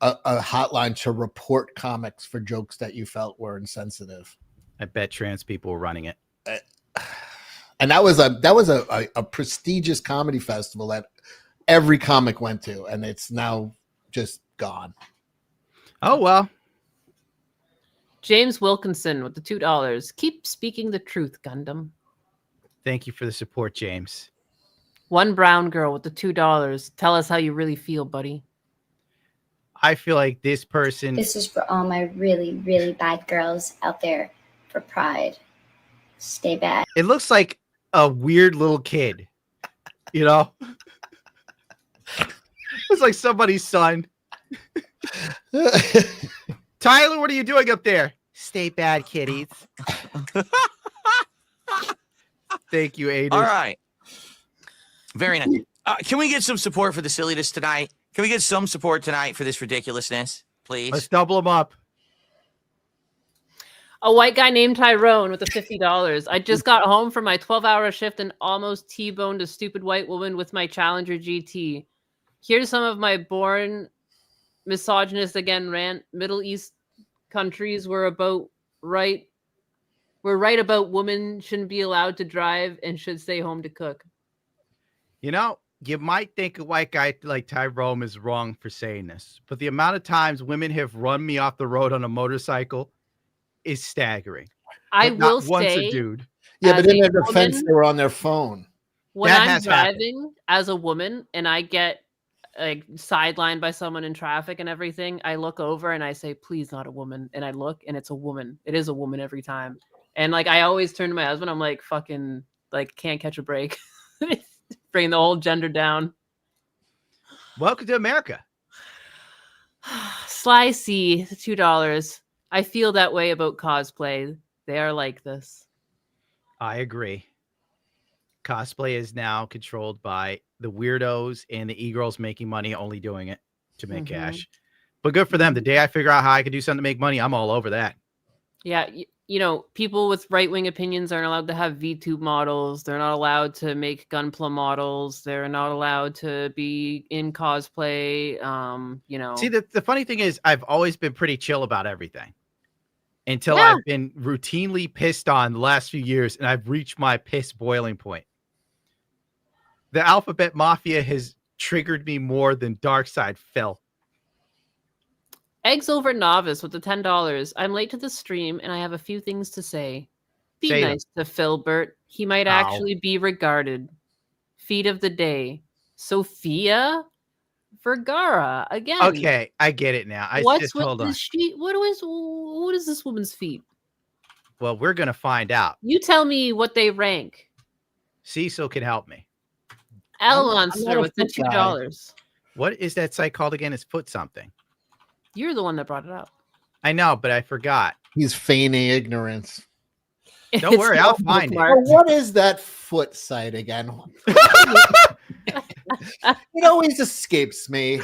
a hotline to report comics for jokes that you felt were insensitive. I bet trans people were running it. And that was a prestigious comedy festival that every comic went to, and it's now just gone. Oh well. James Wilkinson with the $2. Keep speaking the truth, Gundam. Thank you for the support, James. One brown girl with the $2. Tell us how you really feel, buddy. I feel like this person. This is for all my really, really bad girls out there for Pride. Stay bad. It looks like a weird little kid, you know? It's like somebody's son. Tyler, what are you doing up there? Stay bad, kitties. Thank you, Aiden. All right. Very nice. Can we get some support for the silliness tonight? Can we get some support tonight for this ridiculousness, please? Let's double them up. A white guy named Tyrone with the $50. I just got home from my 12-hour shift and almost T-boned a stupid white woman with my Challenger GT. Here's some of my born misogynist again rant. Middle East countries were right about women shouldn't be allowed to drive and should stay home to cook. You know, you might think a white guy like Tyrone is wrong for saying this, but the amount of times women have run me off the road on a motorcycle is staggering. I But not will once say, a dude. Yeah, but as in a their defense, woman- they were on their phone. when That I'm has happened. driving as a woman and I get like sidelined by someone in traffic and everything, I look over and I say, please, not a woman. And I look and it's a woman. It is a woman every time. And like, I always turn to my husband. I'm like, fucking, like, can't catch a break. Bring the whole gender down. Welcome to America. Sly C, $2. I feel that way about cosplay. They are like this. I agree. Cosplay is now controlled by the weirdos and the e-girls making money, only doing it to make cash. But good for them. The day I figure out how I can do something to make money, I'm all over that. Yeah, you know, people with right-wing opinions aren't allowed to have VTube models. They're not allowed to make Gunpla models. They're not allowed to be in cosplay. You know. See, the funny thing is I've always been pretty chill about everything until I've been routinely pissed on the last few years, and I've reached my piss boiling point. The Alphabet Mafia has triggered me more than Darkseid Phil. Eggs over novice with the $10. I'm late to the stream and I have a few things to say. Be Say them. nice to Philbert. He might Ow. actually be regarded. Feed of the day. Sophia Vergara again. Okay, I get it now. What's Just with hold on. this sheet? What is this woman's feet? Well, we're gonna find out. You tell me what they rank. Cecil can help me. L I'm Monster not a with the foot guy. $2. What is that site called again? It's Foot something. You're the one that brought it up. I know, but I forgot. He's feigning ignorance. Don't worry, I'll find it. Well, what is that foot site again? It always escapes me.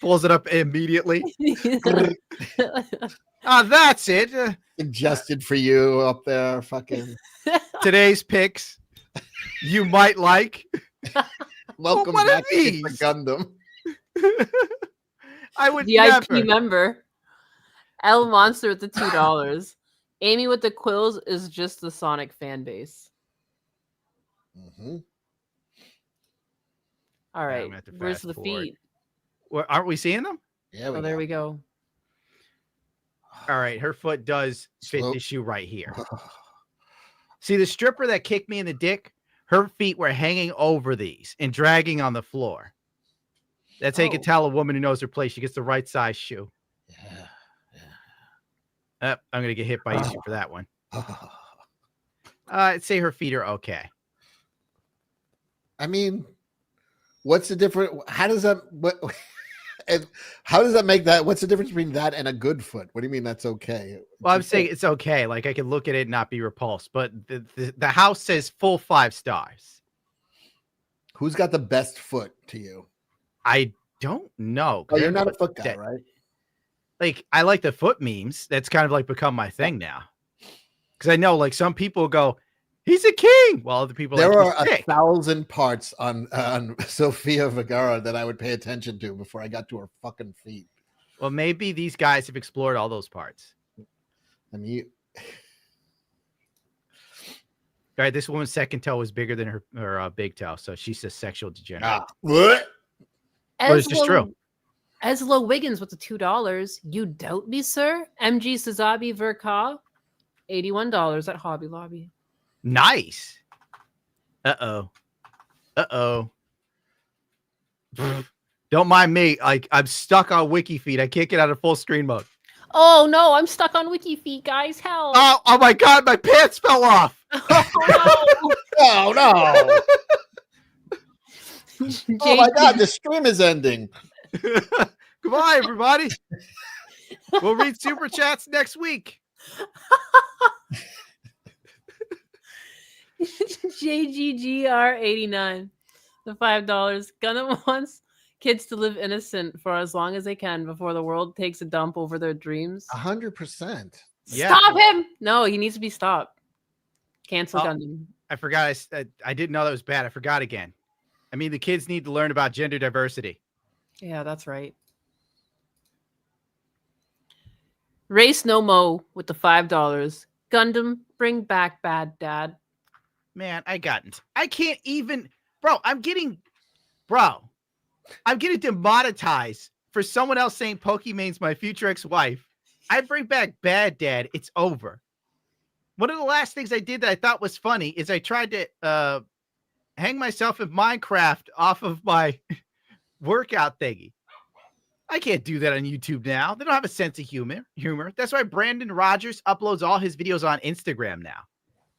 Pulls it up immediately. That's it. Suggested for you up there, fucking. Today's picks you might like. Welcome what back are to the these? Gundam. I would VIP never. member. L Monster with the $2. Amy with the quills is just the Sonic fan base. Mm-hmm. All I'm right. gonna have to Where's fast the forward. feet? Well, aren't we seeing them? Yeah, Oh, there we go. All right, her foot does fit Slow- the shoe right here. See, the stripper that kicked me in the dick, her feet were hanging over these and dragging on the floor. That's how you can tell a woman who knows her place. She gets the right size shoe. Yeah. I'm going to get hit by YouTube for that one. I'd say her feet are okay. I mean, what's the difference? How does that and how does that make that? What's the difference between that and a good foot? What do you mean that's okay? Well, I'm saying it's okay. Like I can look at it and not be repulsed, but the house says full 5 stars. Who's got the best foot to you? I don't know. Oh, you're not a foot guy, right? Like I like the foot memes. That's kind of like become my thing now. Because I know like some people go, he's a king. Well, other people There like, are he's sick. 1,000 parts on Sofia Vergara that I would pay attention to before I got to her fucking feet. Well, maybe these guys have explored all those parts. I mean, all right, this woman's second toe is bigger than her big toe, so she's a sexual degenerate. What? But it's just true. Eslo Wiggins with the $2. You doubt me, sir? MG Sazabi Verka, $81 at Hobby Lobby. Nice. Uh-oh. Don't mind me. I'm stuck on wiki feed. I can't get out of full screen mode. Oh no, I'm stuck on WikiFeet, guys. Help. Oh my god, my pants fell off. Oh no. Oh my god, the stream is ending. Goodbye, everybody. We'll read super chats next week. JGGR89, the $5. Gunna wants kids to live innocent for as long as they can before the world takes a dump over their dreams. 100%. Yeah. Stop him! No, he needs to be stopped. Cancel Gundam. I forgot. I didn't know that was bad. I forgot again. I mean, the kids need to learn about gender diversity. Yeah, that's right. Race No Mo with the $5. Gundam, bring back Bad Dad. Man, I can't even, bro. I'm getting demonetized for someone else saying Pokemon's my future ex-wife. I bring back Bad Dad. It's over. One of the last things I did that I thought was funny is I tried to hang myself in Minecraft off of my workout thingy. I can't do that on YouTube now. They don't have a sense of humor. That's why Brandon Rogers uploads all his videos on Instagram now.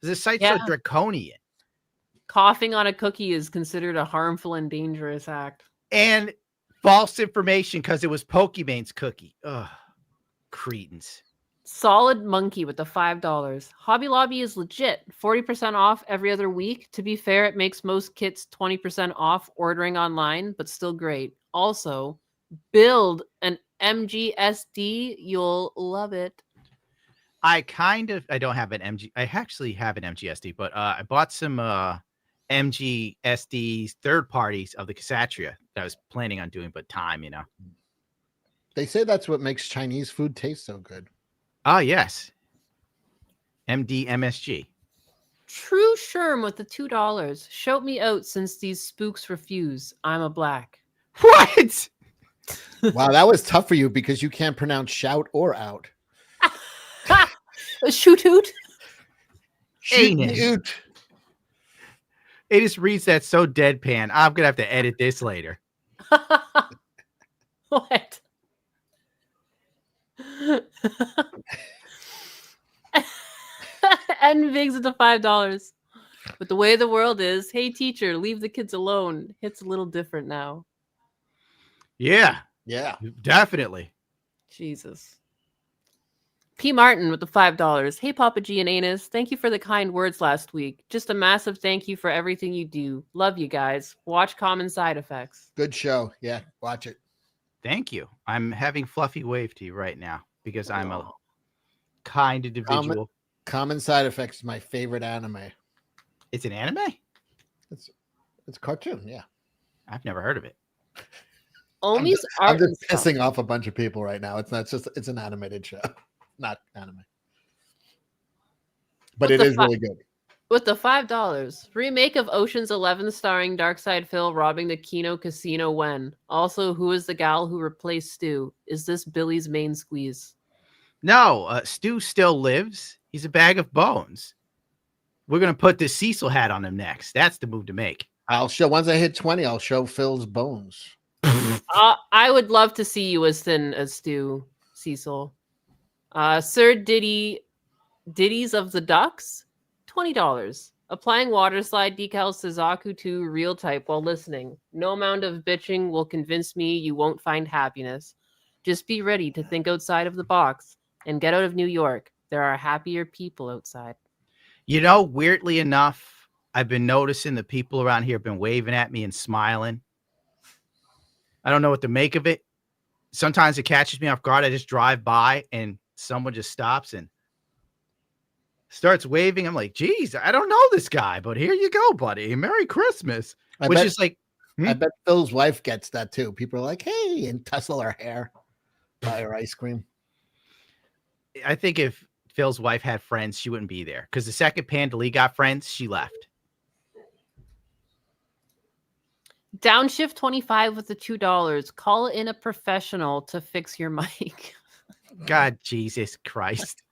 The site's so draconian. Coughing on a cookie is considered a harmful and dangerous act. And false information because it was Pokemon's cookie. Ugh, cretins. Solid Monkey with the $5. Hobby Lobby is legit. 40% off every other week. To be fair, it makes most kits 20% off ordering online, but still great. Also, build an MGSD. You'll love it. I don't have an MG. I actually have an MGSD, but I bought some MGSDs third parties of the Cassatria that I was planning on doing, but time, They say that's what makes Chinese food taste so good. Oh, yes. MDMSG. True Sherm with the $2. Shout me out since these spooks refuse. I'm a black. What? Wow, that was tough for you because you can't pronounce shout or out. Shoot hoot. It just reads that so deadpan. I'm gonna have to edit this later. What? And Viggs at the $5. But the way the world is, hey teacher, leave the kids alone. Hits a little different now. Yeah, definitely. Jesus. P. Martin with the $5. Hey, Papa G and Anus. Thank you for the kind words last week. Just a massive thank you for everything you do. Love you guys. Watch Common Side Effects. Good show. Yeah, watch it. Thank you. I'm having Fluffy wave to you right now because I'm a kind individual. Common Side Effects is my favorite anime. It's an anime? It's a cartoon, yeah. I've never heard of it. I'm just pissing off a bunch of people right now. It's an animated show. Not anime. But it is really good. With the $5, remake of Ocean's 11 starring Darkside Phil robbing the Kino Casino when? Also, who is the gal who replaced Stu? Is this Billy's main squeeze? No, Stu still lives. He's a bag of bones. We're going to put the Cecil hat on him next. That's the move to make. I'll show, once I hit 20, I'll show Phil's bones. I would love to see you as thin as Stu, Cecil. Sir Diddy's of the Ducks, $20. Applying water slide decals to Zaku 2 real type while listening. No amount of bitching will convince me you won't find happiness. Just be ready to think outside of the box and get out of New York. There are happier people outside. You know, weirdly enough, I've been noticing the people around here have been waving at me and smiling. I don't know what to make of it. Sometimes it catches me off guard. I just drive by and someone just stops and starts waving. I'm like, geez, I don't know this guy, but here you go, buddy. Merry Christmas. I Which bet- is like, I bet Phil's wife gets that too. People are like, hey, and tussle her hair, buy her ice cream. I think if Phil's wife had friends, she wouldn't be there. Because the second Pandalee got friends, she left. Downshift 25 with the $2. Call in a professional to fix your mic. God, Jesus Christ.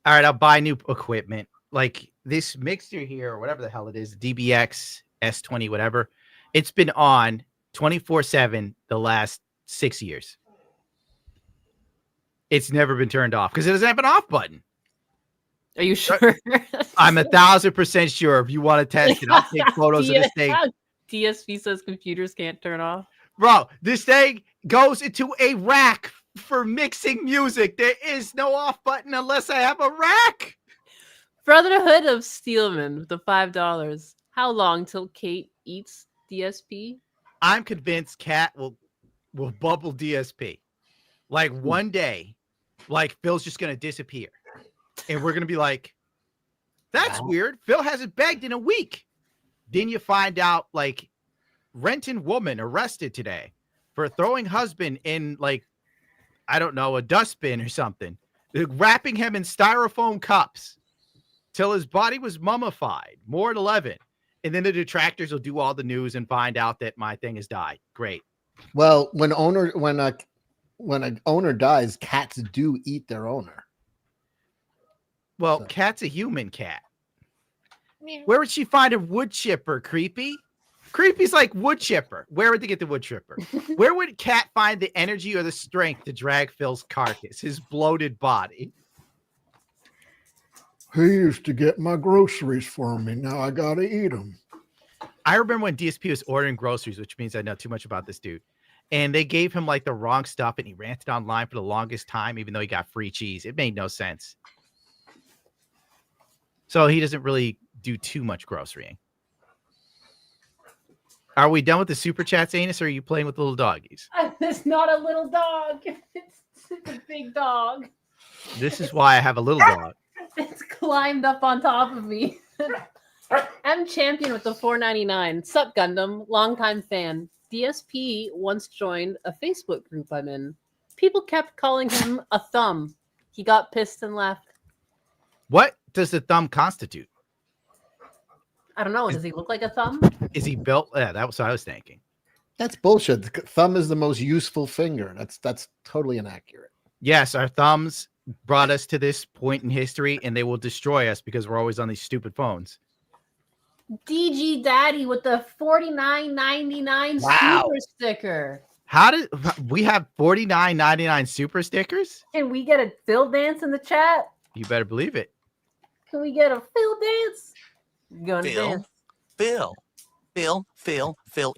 All right, I'll buy new equipment. Like this mixer here, or whatever the hell it is, DBX S20, whatever. It's been on 24/7 the last 6 years. It's never been turned off because it doesn't have an off button. Are you sure? I'm 1,000% sure. If you want to test it, I'll take photos of this thing. DSP says computers can't turn off. Bro, this thing goes into a rack for mixing music. There is no off button unless I have a rack. Brotherhood of Steelman with the $5. How long till Kate eats DSP? I'm convinced Kat will bubble DSP. Like one day, like Phil's just gonna disappear. And we're gonna be like, that's weird. Phil hasn't begged in a week. Then you find out, like, Renton woman arrested today for throwing husband in, like, I don't know, a dustbin or something. They're wrapping him in styrofoam cups till his body was mummified. More at 11. And then the detractors will do all the news and find out that my thing has died. Great. Well, when an owner dies, cats do eat their owner. Well, Cat's a human cat. Where would she find a wood chipper, Creepy? Creepy's like wood chipper. Where would they get the wood chipper? Where would Cat find the energy or the strength to drag Phil's carcass, his bloated body? He used to get my groceries for me. Now I gotta eat them. I remember when DSP was ordering groceries, which means I know too much about this dude. And they gave him like the wrong stuff and he ranted online for the longest time, even though he got free cheese. It made no sense. So he doesn't really do too much grocerying. Are we done with the super chats, Anus, or are you playing with little doggies? It's not a little dog. It's a big dog. This is why I have a little dog. It's climbed up on top of me. M Champion with the $4.99. Sup, Gundam? Longtime fan. DSP once joined a Facebook group I'm in. People kept calling him a thumb. He got pissed and left. What does the thumb constitute? I don't know. Does he look like a thumb? Is he built? Yeah, that was what I was thinking. That's bullshit. The thumb is the most useful finger. That's totally inaccurate. Yes, our thumbs brought us to this point in history, and they will destroy us because we're always on these stupid phones. DG Daddy with the $49.99 Wow. super sticker. How did we have $49.99 super stickers? Can we get a Phil dance in the chat? You better believe it. Can we get a Phil dance? Gonna dance. Phil,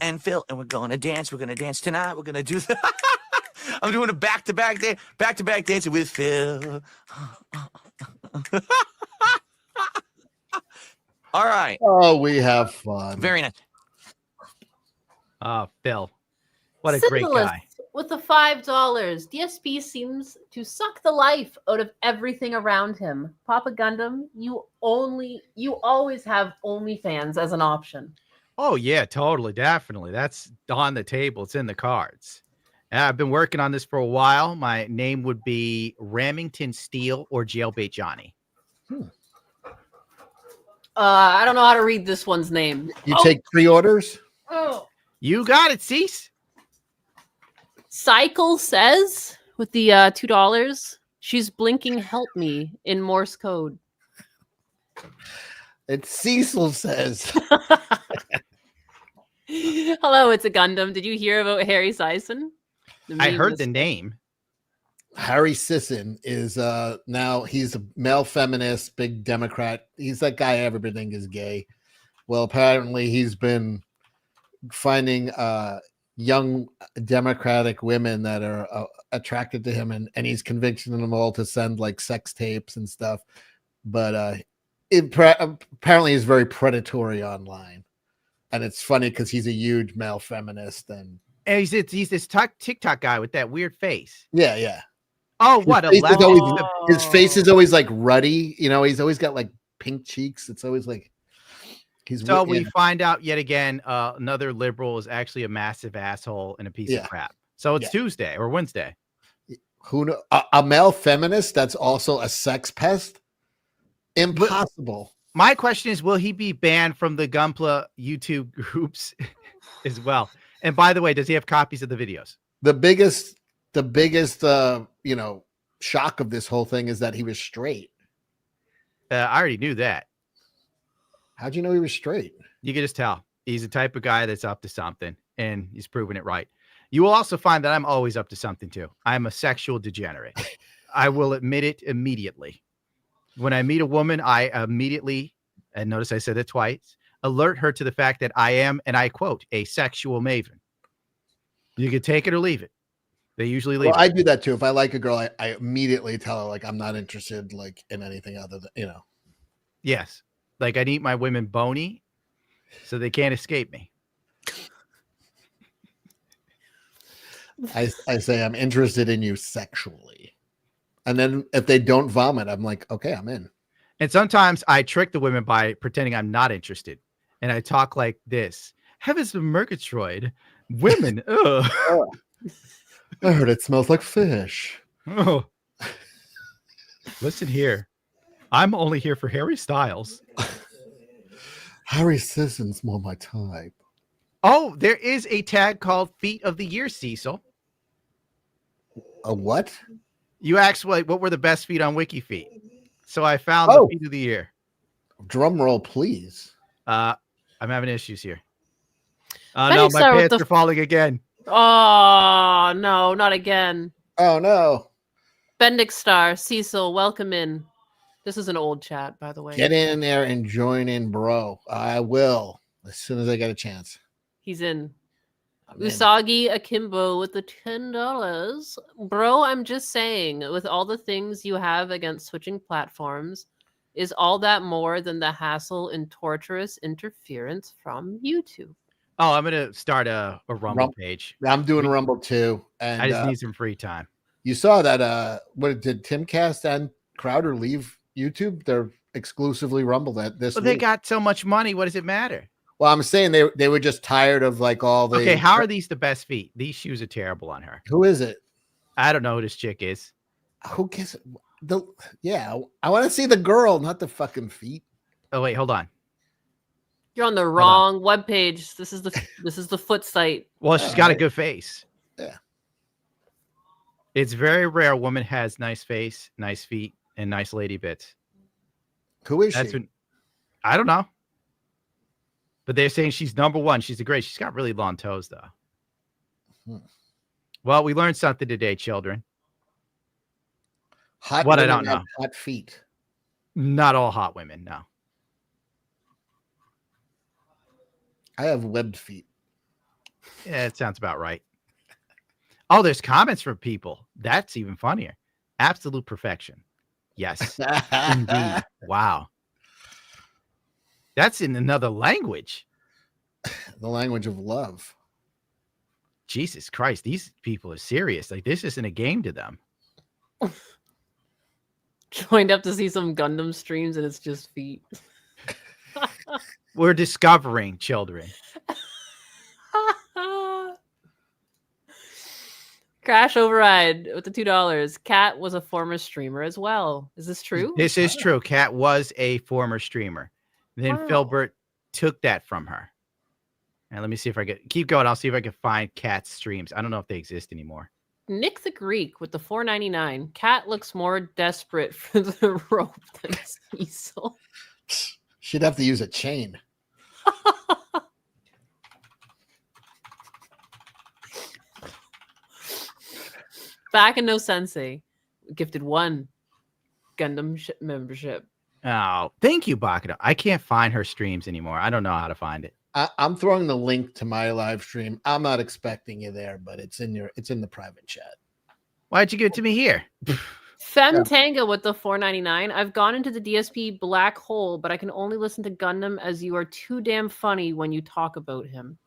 and Phil, and we're gonna dance. We're gonna dance tonight. We're gonna do that. I'm doing a back-to-back dancing with Phil. All right. Oh, we have fun. Very nice. Oh, Phil. What a great Syphilis guy. with the $5. DSP seems to suck the life out of everything around him. Papa Gundam, you always have OnlyFans as an option. Oh, yeah, totally. Definitely. That's on the table. It's in the cards. I've been working on this for a while. My name would be Ramington Steel or Jailbait Johnny. I don't know how to read this one's name. You take pre-orders? Oh. You got it, Cease. Cycle says with the $2, she's blinking help me in Morse code. It's Cecil says. Hello, it's a Gundam. Did you hear about Harry Sison? I heard the name. Harry Sisson is now he's a male feminist, big Democrat. He's that guy everybody think is gay. Well, apparently he's been finding young Democratic women that are attracted to him, and he's convincing them all to send like sex tapes and stuff. But apparently he's very predatory online, and it's funny because he's a huge male feminist, and he's this TikTok guy with that weird face. Yeah. Oh, what his face is always like ruddy. You know, he's always got like pink cheeks. It's always like he's. So we find out yet again, another liberal is actually a massive asshole and a piece of crap. So it's Tuesday or Wednesday. Who know, a male feminist that's also a sex pest? Impossible. My question is, will he be banned from the Gunpla YouTube groups as well? And by the way, does he have copies of the videos? The biggest shock of this whole thing is that he was straight. I already knew that. How'd you know he was straight? You can just tell. He's the type of guy that's up to something, and he's proven it right. You will also find that I'm always up to something too. I'm a sexual degenerate. I will admit it immediately. When I meet a woman, I immediately, and notice I said it twice, alert her to the fact that I am, and I quote, a sexual maven. You can take it or leave it. They usually leave. Well, I do that too. If I like a girl, I immediately tell her like I'm not interested like in anything other than Yes, like I'd eat my women bony, so they can't escape me. I say I'm interested in you sexually, and then if they don't vomit, I'm like, okay, I'm in. And sometimes I trick the women by pretending I'm not interested, and I talk like this: "Heavens of Murgatroyd, women, ugh." I heard it smells like fish. Oh, listen here. I'm only here for Harry Styles. Harry Sisson's more my type. Oh, there is a tag called Feet of the Year, Cecil. A what? You asked what were the best feet on WikiFeet. So I found the Feet of the Year. Drum roll, please. I'm having issues here. No, my pants are falling again. Oh, no, not again. Oh, no. Bendix Star, Cecil, welcome in. This is an old chat, by the way. Get in there and join in, bro. I will as soon as I get a chance. He's in. Usagi Akimbo with the $10. Bro, I'm just saying, with all the things you have against switching platforms, is all that more than the hassle and torturous interference from YouTube? Oh, I'm going to start a Rumble page. I'm doing Rumble too. And I just need some free time. You saw that, what did Timcast and Crowder leave YouTube? They're exclusively Rumble this Well, week. they got so much money. What does it matter? Well, I'm saying they were just tired of like all the. Okay, how are these the best feet? These shoes are terrible on her. Who is it? I don't know who this chick is. Who cares? I want to see the girl, not the fucking feet. Oh wait, hold on. You're on the wrong webpage. This is the foot site. Well, she's got a good face. Yeah. It's very rare a woman has nice face, nice feet, and nice lady bits. Who is she? I don't know. But they're saying she's number one. She's she's got really long toes, though. Well, we learned something today, children. Hot what I women don't know. have hot feet. Not all hot women, no. I have webbed feet. Yeah, it sounds about right. Oh, there's comments from people. That's even funnier. Absolute perfection. Yes, indeed. Wow. That's in another language. The language of love. Jesus Christ, these people are serious. Like, this isn't a game to them. Joined up to see some Gundam streams and it's just feet. We're discovering children. Crash Override with the $2. Kat was a former streamer as well. Is this true? This is true. Kat was a former streamer. Then Philbert took that from her. And let me see if I keep going. I'll see if I can find Kat's streams. I don't know if they exist anymore. Nick the Greek with the $4.99. Kat looks more desperate for the rope than Cecil. She'd have to use a chain. Back in No Sensei. Gifted 1 Gundam membership. Oh, thank you, Bakado. I can't find her streams anymore. I don't know how to find it. I'm throwing the link to my live stream. I'm not expecting you there, but it's in the private chat. Why'd you give it to me here? Femtanga with the $4.99. I've gone into the DSP black hole, but I can only listen to Gundam as you are too damn funny when you talk about him.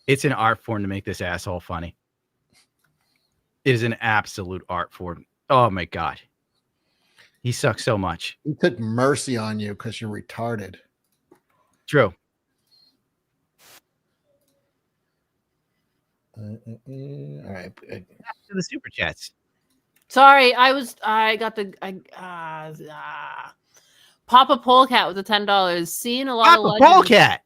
It's an art form to make this asshole funny. It is an absolute art form. Oh my god. He sucks so much. He took mercy on you because you're retarded. True. All right. To the super chats. Sorry, I got the Papa Polecat with the $10. Seeing a lot Papa of legends Polecat.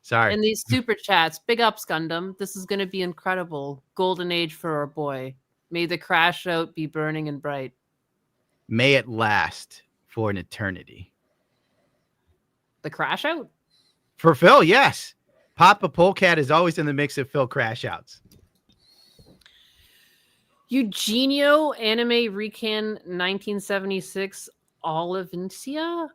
Sorry. in these super chats. Big ups, Gundam. This is gonna be incredible. Golden age for our boy. May the crash out be burning and bright. May it last for an eternity. The crash out? For Phil, yes. Papa Polecat is always in the mix of Phil crash outs. Eugenio Anime Recan 1976 Olivencia?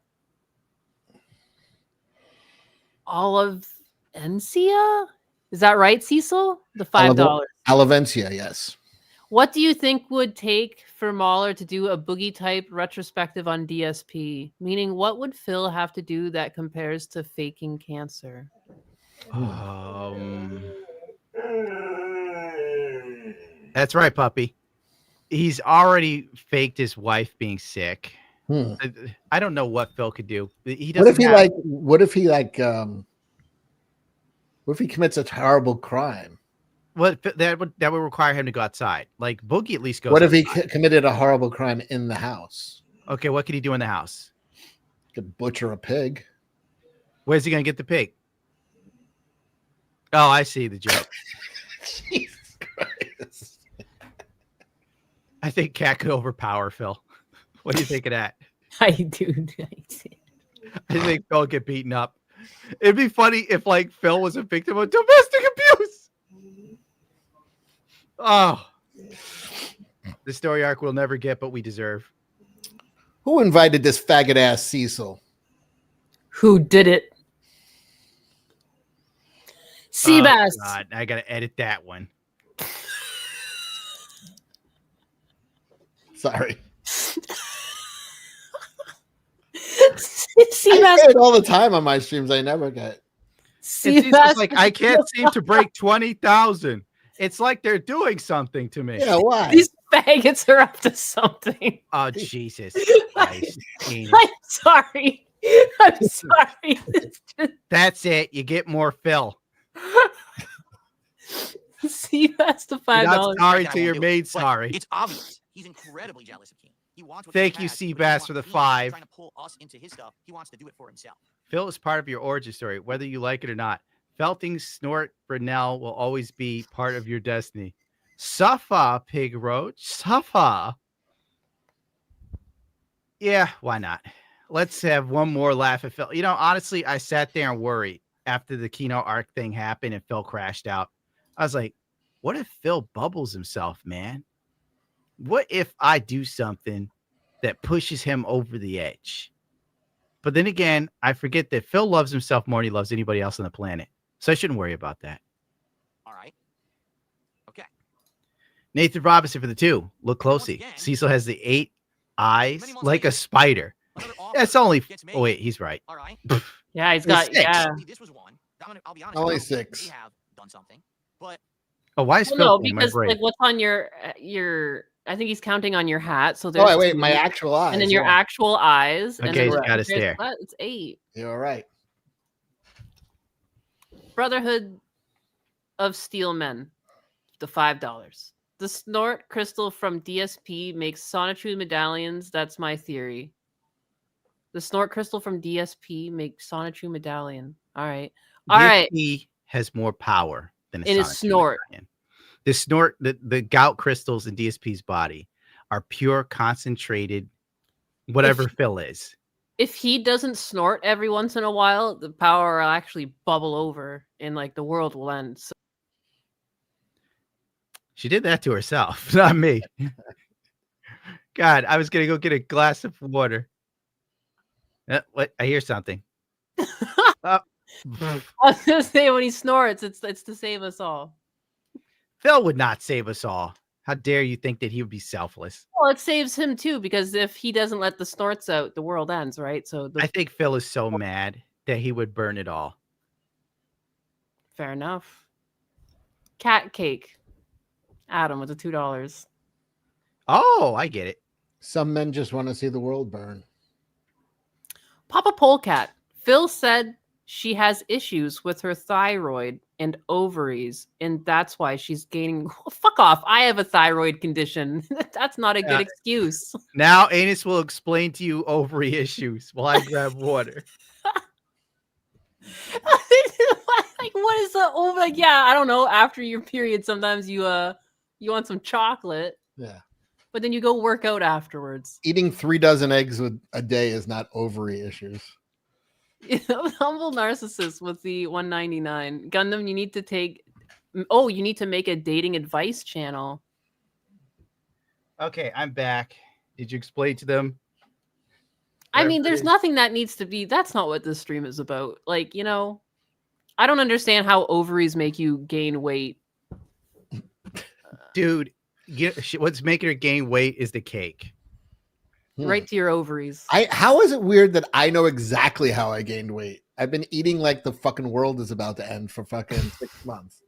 Olivencia? Is that right, Cecil? The $5. Olivencia, yes. What do you think would take for Mahler to do a boogie type retrospective on DSP? Meaning, what would Phil have to do that compares to faking cancer? That's right, puppy. He's already faked his wife being sick. I don't know what Phil could do. He doesn't. What if he commits a horrible crime? Well, that would require him to go outside. Like Boogie at least goes. What if he outside. committed a horrible crime in the house? Okay, what could he do in the house? Could butcher a pig. Where's he gonna get the pig? Oh, I see the joke. Jesus Christ. I think Cat could overpower Phil. What do you think of that? I do. I think Phil would get beaten up. It'd be funny if like Phil was a victim of domestic abuse. Oh, the story arc we'll never get, but we deserve. Who invited this faggot ass Cecil? Who did it? Seabass. Oh, God, I gotta edit that one. Sorry. I Seabass. say it all the time on my streams. I never get. It's like I can't seem to break 20,000. It's like they're doing something to me. Yeah, why? These faggots are up to something. Oh, Jesus Christ. I'm sorry. I'm sorry. That's it. You get more Phil. Seabass to $5. You're not sorry till you're But made sorry. It's obvious. He's incredibly jealous of King. He wants what Thank King you, has, but he Seabass, doesn't for the want King 5. Trying to pull us into his stuff. He wants to do it for himself. Phil is part of your origin story, whether you like it or not. Felting Snort Brunel will always be part of your destiny. Suffer, Pig Roach. Suffer. Yeah, why not? Let's have one more laugh at Phil. You know, honestly, I sat there and worried after the Kino arc thing happened and Phil crashed out. I was like, what if Phil bubbles himself, man? What if I do something that pushes him over the edge? But then again, I forget that Phil loves himself more than he loves anybody else on the planet. So I shouldn't worry about that. All right. Okay. Nathan Robinson for the 2. Look closely. Cecil has the 8 eyes like a spider. That's only. Oh, wait, he's right. All right. Yeah, he's got. 6. Yeah. This was one. I'll be honest. Only I 6. may have done something, but Oh, why is Well, Phil no, in my because brain? like what's on your I think he's counting on your hat. So Oh, there's wait, my 2, actual eyes. and then your yeah. actual eyes. and Okay, then he's got us there's there. what? It's 8. You're right. Brotherhood of Steel Men, the $5. The Snort crystal from DSP makes Sonichu medallions. That's my theory. The Snort crystal from DSP makes Sonichu medallion. All right. All right. DSP has more power than a In his Sonic snort. medallion. The snort, the gout crystals in DSP's body are pure, concentrated, whatever Phil is. If he doesn't snort every once in a while, the power will actually bubble over and like the world will end. So She did that to herself, not me. God, I was gonna go get a glass of water. What? I hear something. I was gonna say when he snorts, it's to save us all. Phil would not save us all. How dare you think that he would be selfless? Well, it saves him too, because if he doesn't let the snorts out, the world ends, right? So I think Phil is so mad that he would burn it all. Fair enough. Cat cake. Adam with the $2. Oh, I get it. Some men just want to see the world burn. Papa Polecat. Phil said she has issues with her thyroid and ovaries, and that's why she's gaining. Fuck off. I have a thyroid condition. That's not a good excuse. Now Anus will explain to you ovary issues while I grab water. Like, what is the over? Like, yeah, I don't know. After your period, sometimes you want some chocolate. Yeah. But then you go work out afterwards. Eating 3 dozen eggs a day is not ovary issues. Humble narcissist with the $1.99. Gundam, you need to take. Oh, you need to make a dating advice channel. Okay, I'm back. Did you explain to them? I mean, there's nothing that needs to be. That's not what this stream is about. Like, I don't understand how ovaries make you gain weight. Dude, what's making her gain weight is the cake. Right to your ovaries. How is it weird that I know exactly how I gained weight? I've been eating like the fucking world is about to end for fucking 6 months.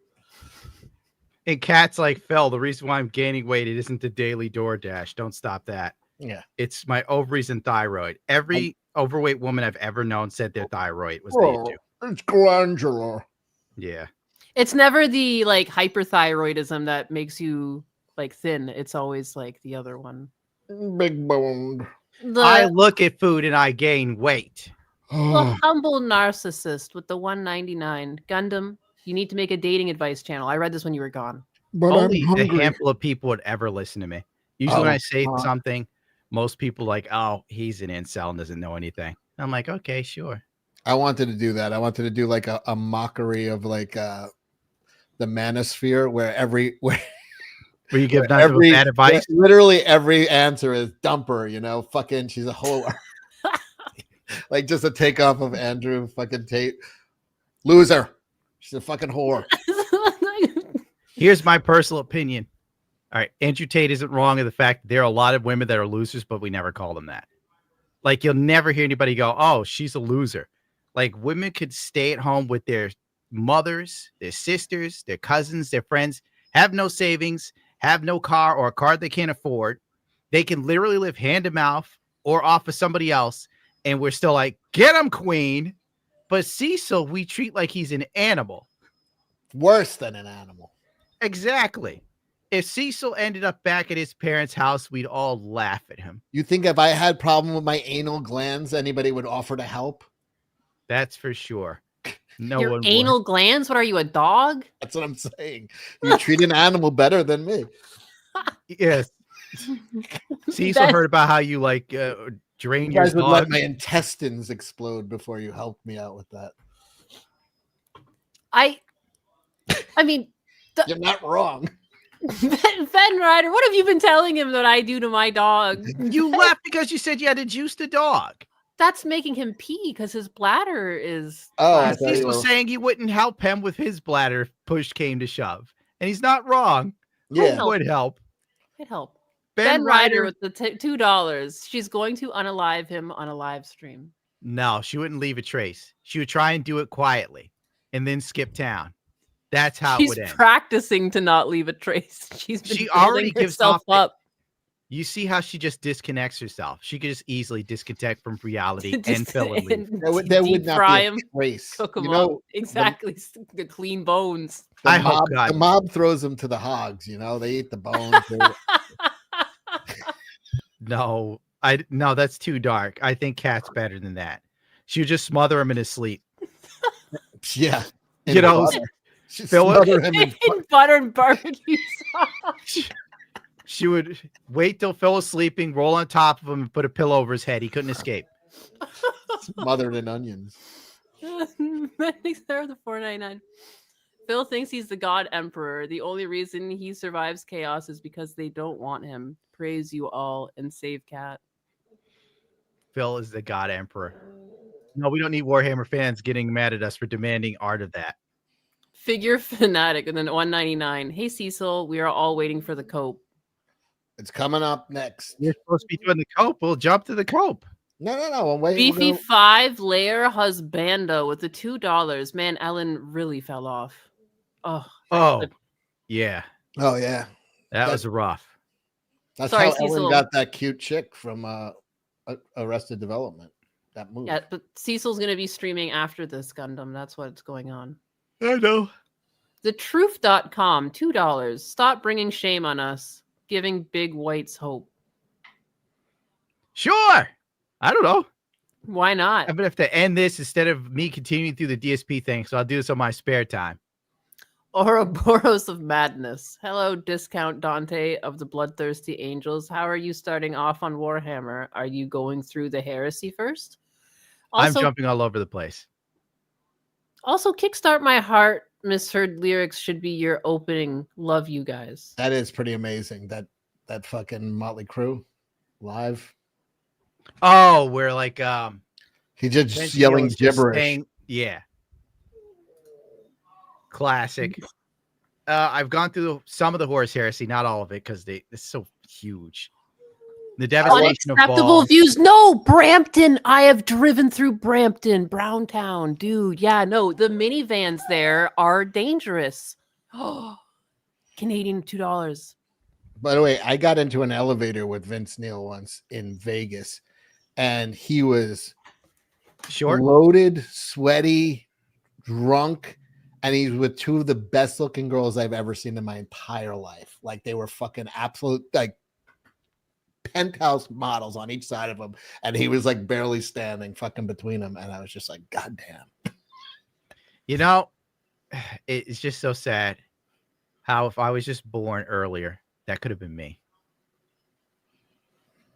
And Cat's like, Phil, the reason why I'm gaining weight, it isn't the daily DoorDash. Don't stop that. Yeah. It's my ovaries and thyroid. Every overweight woman I've ever known said their thyroid was the issue. It's glandular. Yeah. It's never the like hyperthyroidism that makes you like thin. It's always like the other one. Big boned. I look at food and I gain weight. The humble narcissist with the $1.99. Gundam, you need to make a dating advice channel. I read this when you were gone. But only I'm a hungry. handful of people would ever listen to me. Usually when I say something, most people like, oh, he's an incel and doesn't know anything. I'm like, okay, sure. I wanted to do that. I wanted to do like a mockery of like the manosphere where where you give nothing but bad advice. Literally every answer is dumper, fucking she's a whore. Like just a takeoff of Andrew fucking Tate. Loser. She's a fucking whore. Here's my personal opinion. All right, Andrew Tate isn't wrong in the fact that there are a lot of women that are losers, but we never call them that. Like you'll never hear anybody go, oh, she's a loser. Like women could stay at home with their mothers, their sisters, their cousins, their friends, have no savings, have no car or a car they can't afford. They can literally live hand to mouth or off of somebody else. And we're still like, get him, queen. But Cecil, we treat like he's an animal. Worse than an animal. Exactly. If Cecil ended up back at his parents' house, we'd all laugh at him. You think if I had problem with my anal glands, anybody would offer to help? That's for sure. No Your one anal would. glands? What are you, a dog? That's what I'm saying. You treat an animal better than me. Yes. Cecil heard about how you like drain You guys your would let blood. my intestines explode before you helped me out with that. I mean, you're not wrong. Ben Ryder, what have you been telling him that I do to my dog? You left because you said you had to juice the dog. That's making him pee because his bladder is. Cecil was saying you wouldn't help him with his bladder if push came to shove. And he's not wrong. Yeah. Who would help? It'd help. Ben Ben Ryder Ryder with the $2. She's going to unalive him on a live stream. No, she wouldn't leave a trace. She would try and do it quietly and then skip town. That's how it She's would end. practicing to not leave a trace. She already gives herself off up. You see how she just disconnects herself. She could just easily disconnect from reality and Phil and leave. There would Deep not fry be a him, trace. cook him You know, up. Exactly. The clean bones. The mob throws them to the hogs. They eat the bones. No, that's too dark. I think Cat's better than that. She would just smother him in his sleep. Yeah. Phil In butter and barbecue sauce. She would wait till Phil was sleeping, roll on top of him, and put a pillow over his head. He couldn't escape. Smothered in onions. There the $4.99. Phil thinks he's the God Emperor. The only reason he survives chaos is because they don't want him. Praise you all and save Cat. Phil is the God Emperor. No, we don't need Warhammer fans getting mad at us for demanding art of that. Figure Fanatic and then 199. Hey Cecil, we are all waiting for the cope. It's coming up next. You're supposed to be doing the cope. We'll jump to the cope. No. I'm waiting. Beefy 5-layer husbando with the $2. Man, Ellen really fell off. Oh, yeah. Oh, yeah. That was rough. That's Sorry, how Cecil. Ellen got that cute chick from Arrested Development. That movie. Yeah, but Cecil's going to be streaming after this Gundam. That's what's going on. I know. TheTruth.com, $2. Stop bringing shame on us. Giving big whites hope. Sure. I don't know. Why not? I'm going to have to end this instead of me continuing through the DSP thing. So I'll do this on my spare time. Ouroboros of Madness. Hello, Discount Dante of the Bloodthirsty Angels. How are you starting off on Warhammer? Are you going through the heresy first? I'm jumping all over the place. Also, Kickstart My Heart Misheard Lyrics should be your opening. Love you guys. That is pretty amazing. That fucking Motley Crue live. Oh, we're like he just Vince yelling Gil's just gibberish. saying- yeah. Classic. I've gone through some of the Horus Heresy, not all of it, because it's so huge. The devastation of Unacceptable balls. views. No, Brampton. I have driven through Brampton, Browntown. Dude, yeah, no, the minivans there are dangerous. Oh, Canadian $2. By the way, I got into an elevator with Vince Neil once in Vegas, and he was short, loaded, sweaty, drunk, and he's with two of the best looking girls I've ever seen in my entire life. Like they were fucking absolute like penthouse models on each side of him, and he was like barely standing fucking between them, and I was just like, God damn. You know, it's just so sad how if I was just born earlier, that could have been me.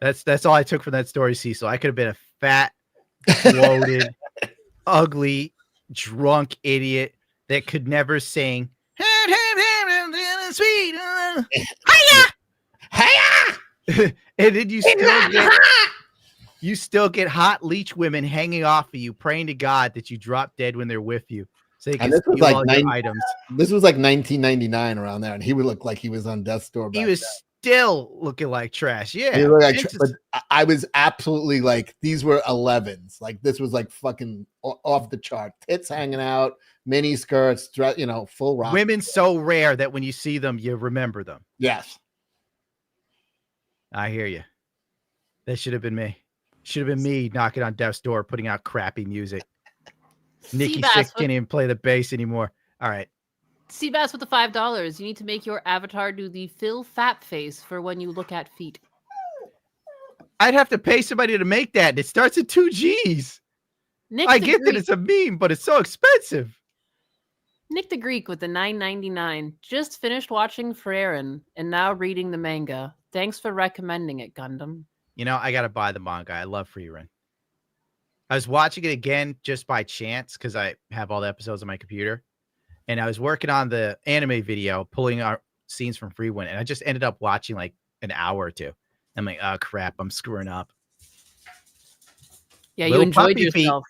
That's all I took from that story, Cecil. I could have been a fat, bloated, ugly, drunk idiot that could never sing. Sweet. And then you still get hot leech women hanging off of you, praying to God that you drop dead when they're with you, so they can And this was steal like all your items. This was like 1999 around there, and he would look like he was on death's door. He was still looking like trash. Yeah, He looked like it's but just- I was absolutely like, these were 11s. Like this was like fucking off the chart. Tits hanging out, mini skirts, full rock. women so rare that when you see them, you remember them. Yes. I hear you. That should have been me. Should have been me knocking on death's door, putting out crappy music. Nikki Seabass, Six can't even play the bass anymore. All right. Seabass with the $5. You need to make your avatar do the Phil Fap face for when you look at feet. I'd have to pay somebody to make that. It starts at 2 G's. Nick I the get that Greek. it's a meme, but it's so expensive. Nick the Greek with the $9.99. Just finished watching Freyren and now reading the manga. Thanks for recommending it, Gundam. You know, I got to buy the manga. I love Freerun. I was watching it again just by chance because I have all the episodes on my computer. And I was working on the anime video, pulling out scenes from Freerun. And I just ended up watching like an hour or two. I'm like, oh, crap. I'm screwing up. Yeah, Little you enjoyed puppy feet. yourself.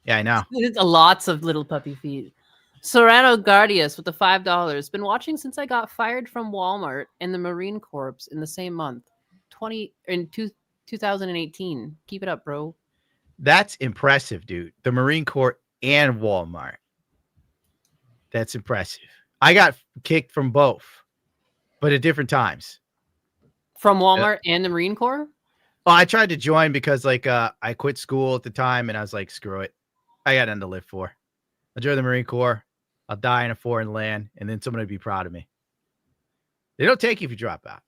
Yeah, I know. There's lots of little puppy feet. Serrano Guardius with the $5. Been watching since I got fired from Walmart and the Marine Corps in the same month. 2018. Keep it up, bro. That's impressive, dude. The Marine Corps and Walmart. That's impressive. I got kicked from both, but at different times. From Walmart and the Marine Corps? Well, I tried to join because like I quit school at the time and I was like, screw it. I got nothing to live for. I'll join the Marine Corps. I'll die in a foreign land, and then someone would be proud of me. They don't take you if you drop out.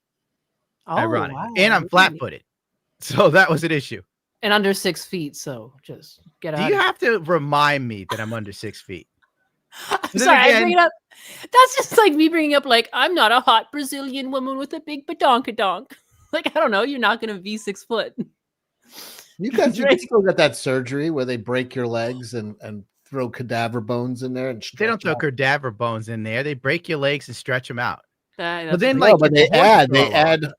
Ironic. wow. And I'm flat-footed. So that was an issue. And under 6 feet, so just get out. Do you have to remind me that I'm under 6 feet? I'm sorry, I bring it up. That's just like me bringing up, like, I'm not a hot Brazilian woman with a big badonkadonk. Like, I don't know, you're not going to be 6 foot. You can still get that surgery where they break your legs and throw cadaver bones in there and They don't stretch throw out. cadaver bones in there. They break your legs and stretch them out. That's But then, No, like, but get the horse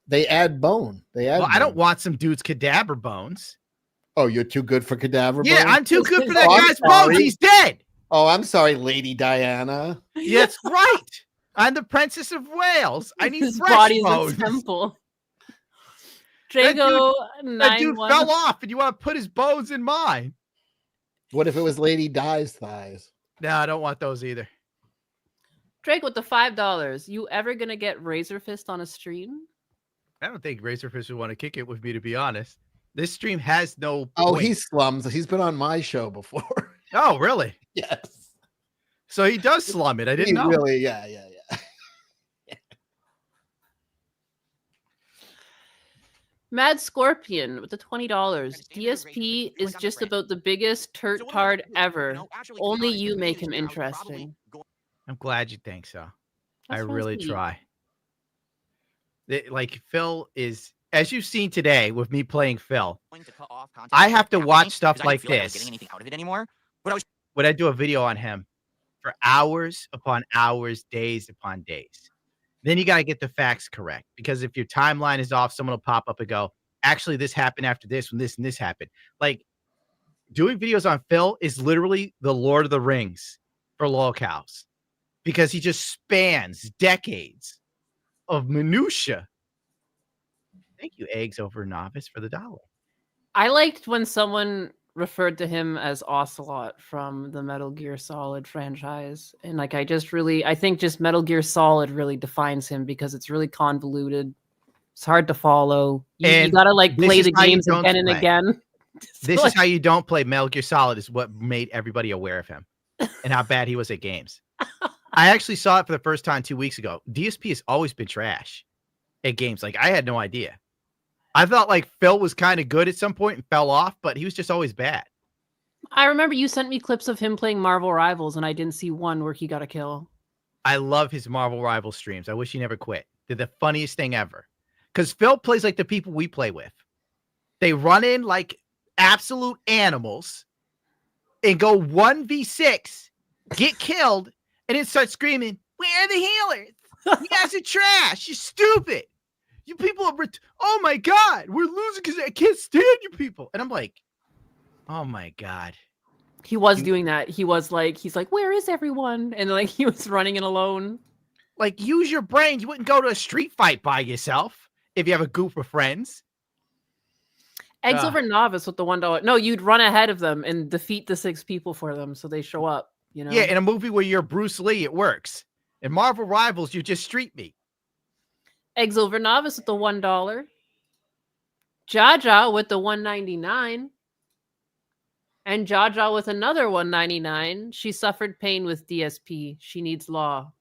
they add bone. They add. Well, I don't bone. want some dude's cadaver bones. Oh, you're too good for cadaver Yeah, bones? I'm too good for that Oh, I'm guy's sorry. bones. He's dead. Oh, I'm sorry, Lady Diana. Yeah, that's right. I'm the Princess of Wales. I need His fresh body's bones. a temple. That Drago That dude 9-1. fell off, and you want to put his bones in mine? What if it was Lady Di's thighs? No, I don't want those either. Drake with the $5. You ever gonna get Razor Fist on a stream? I don't think Razorfish would want to kick it with me, to be honest. This stream has no. Oh, point. he slums. He's been on my show before. Oh, really? Yes. So he does slum it. I didn't He know. really, yeah. Mad Scorpion with the $20. DSP is just about the biggest turd ever. Only you make him interesting. I'm glad you think so. I That's really sweet. try. Like Phil is, as you've seen today with me playing Phil, I have to watch stuff like this Getting anything out of it anymore. But I was when I do a video on him for hours upon hours, days upon days. Then you got to get the facts correct, because if your timeline is off, someone will pop up and go, actually, this happened after this when this and this happened. Like, doing videos on Phil is literally the Lord of the Rings for lolcows, because he just spans decades of minutia. Thank you, Eggs Over Novice, for the $1. I liked when someone referred to him as Ocelot from the Metal Gear Solid franchise. And like I think just Metal Gear Solid really defines him, because it's really convoluted. It's hard to follow. You gotta like this play is the how you games don't again and play. again. This is how you don't play Metal Gear Solid, is what made everybody aware of him and how bad he was at games. I actually saw it for the first time 2 weeks ago. DSP has always been trash at games. Like, I had no idea. I thought like Phil was kind of good at some point and fell off, but he was just always bad. I remember you sent me clips of him playing Marvel Rivals, and I didn't see one where he got a kill. I love his Marvel Rival streams. I wish he never quit. They're the funniest thing ever. Because Phil plays like the people we play with. They run in like absolute animals and go 1v6, get killed, and then start screaming, "Where are the healers? You guys are trash. You're stupid. You people are, oh my God, we're losing because I can't stand you people." And I'm like, oh my God. He was doing that. He's like, where is everyone? And like he was running in alone. Like, use your brain. You wouldn't go to a street fight by yourself if you have a group of friends. Eggs Over Novice with the $1. No, you'd run ahead of them and defeat the 6 people for them so they show up, you know? Yeah, in a movie where you're Bruce Lee, it works. In Marvel Rivals, you just street me. Eggs Over Novice with the $1. Jaja with the $1.99. And Jaja with another $1.99. She suffered pain with DSP. She needs law.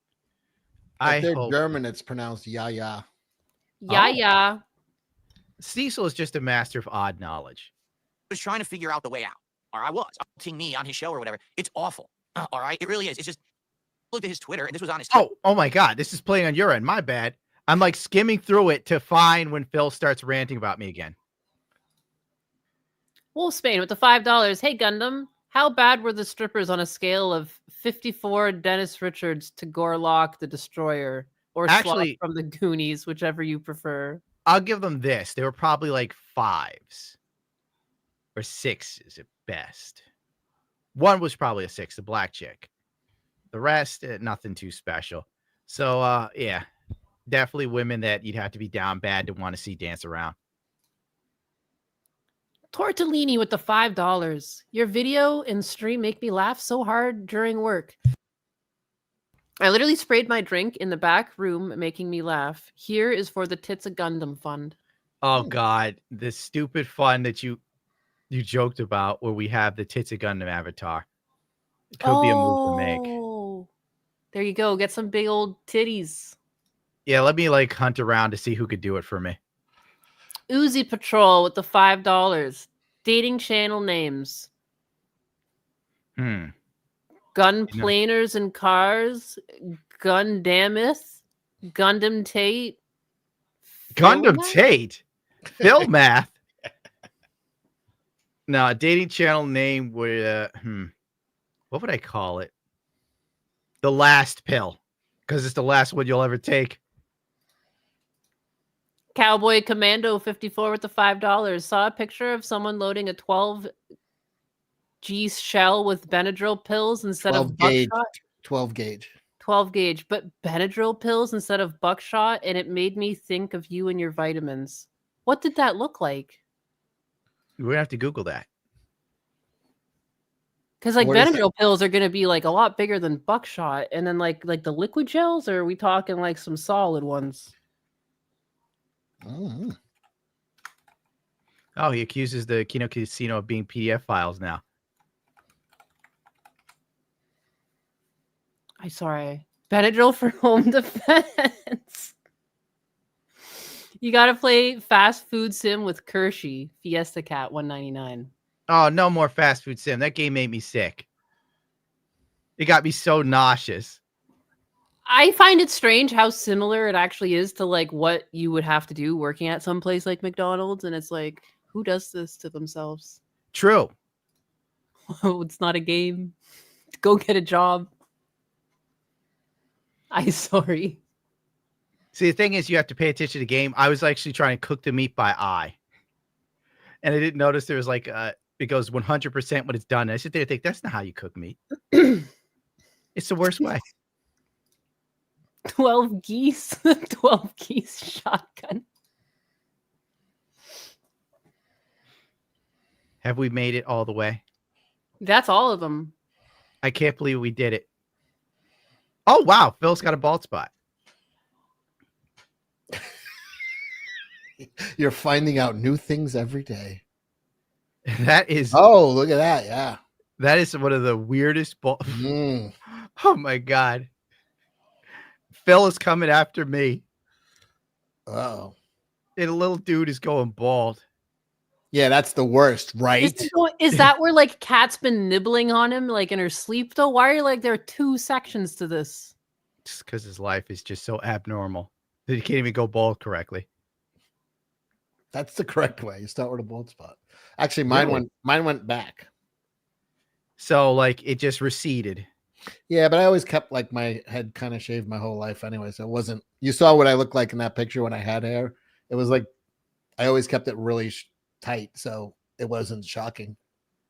If they're German, it's pronounced ya. Yeah. Cecil is just a master of odd knowledge. I was trying to figure out the way out. Or I was. Upting me on his show or whatever. It's awful. All right? It really is. It's just, looked at his Twitter, and this was on his Twitter. Oh my God. This is playing on your end. My bad. I'm like skimming through it to find when Phil starts ranting about me again. Wolf Spain with the $5. Hey, Gundam. How bad were the strippers on a scale of 54 Dennis Richards to Gorlock the Destroyer? Or Actually- Sloth from the Goonies, whichever you prefer. I'll give them this. They were probably like 5s or 6s at best. One was probably a 6, the black chick. The rest, nothing too special. So, yeah, definitely women that you'd have to be down bad to want to see dance around. Tortellini with the $5. Your video and stream make me laugh so hard during work. I literally sprayed my drink in the back room, making me laugh. Here is for the Tits of Gundam Fund. Oh God, the stupid fun that you joked about where we have the Tits of Gundam avatar. It could be a move to make. Oh, there you go. Get some big old titties. Yeah, let me like hunt around to see who could do it for me. Uzi Patrol with the $5. Dating channel names. Gun planers and cars. Gundamith. Gundam Tate. Gundam Tate? Phil Math? No, a dating channel name would what would I call it? The last pill, because it's the last one you'll ever take. Cowboy Commando 54 with the $5. Saw a picture of someone loading a 12 G shell with Benadryl pills instead 12 of gauge. buckshot. 12 gauge. 12 gauge, but Benadryl pills instead of buckshot, and it made me think of you and your vitamins. What did that look like? We're gonna have to Google that. Because like What is Benadryl pills are gonna be like a lot bigger than buckshot, and then like the liquid gels, or are we talking like some solid ones? Oh. Oh, he accuses the Kino Casino of being PDF files now. I'm sorry. Benadryl for home defense. You gotta play Fast Food Sim with Kershey. Fiesta Cat 199. Oh, no more fast food sim. That game made me sick. It got me so nauseous. I find it strange how similar it actually is to like what you would have to do working at some place like McDonald's, and it's like, who does this to themselves? True. Oh, it's not a game. Go get a job. I'm sorry. See, the thing is, you have to pay attention to the game. I was actually trying to cook the meat by eye, and I didn't notice there was like it goes 100% when it's done. And I sit there and think that's not how you cook meat. It's the worst way. 12 geese. 12 geese shotgun. Have we made it all the way? That's all of them. I can't believe we did it. Oh, wow. Phil's got a bald spot. You're finding out new things every day. That is. Oh, look at that. Yeah. That is one of the weirdest. Mm. Oh, my God. Phil is coming after me. Oh. And a little dude is going bald. Yeah, that's the worst, right? Is that where like Kat's been nibbling on him like in her sleep though? Why are you like there are two sections to this? Just because his life is just so abnormal that he can't even go bald correctly. That's the correct way. You start with a bald spot. Actually, mine went back. So like it just receded. Yeah, but I always kept like my head kind of shaved my whole life anyway. So it wasn't, you saw what I looked like in that picture when I had hair. It was like, I always kept it really tight. So it wasn't shocking.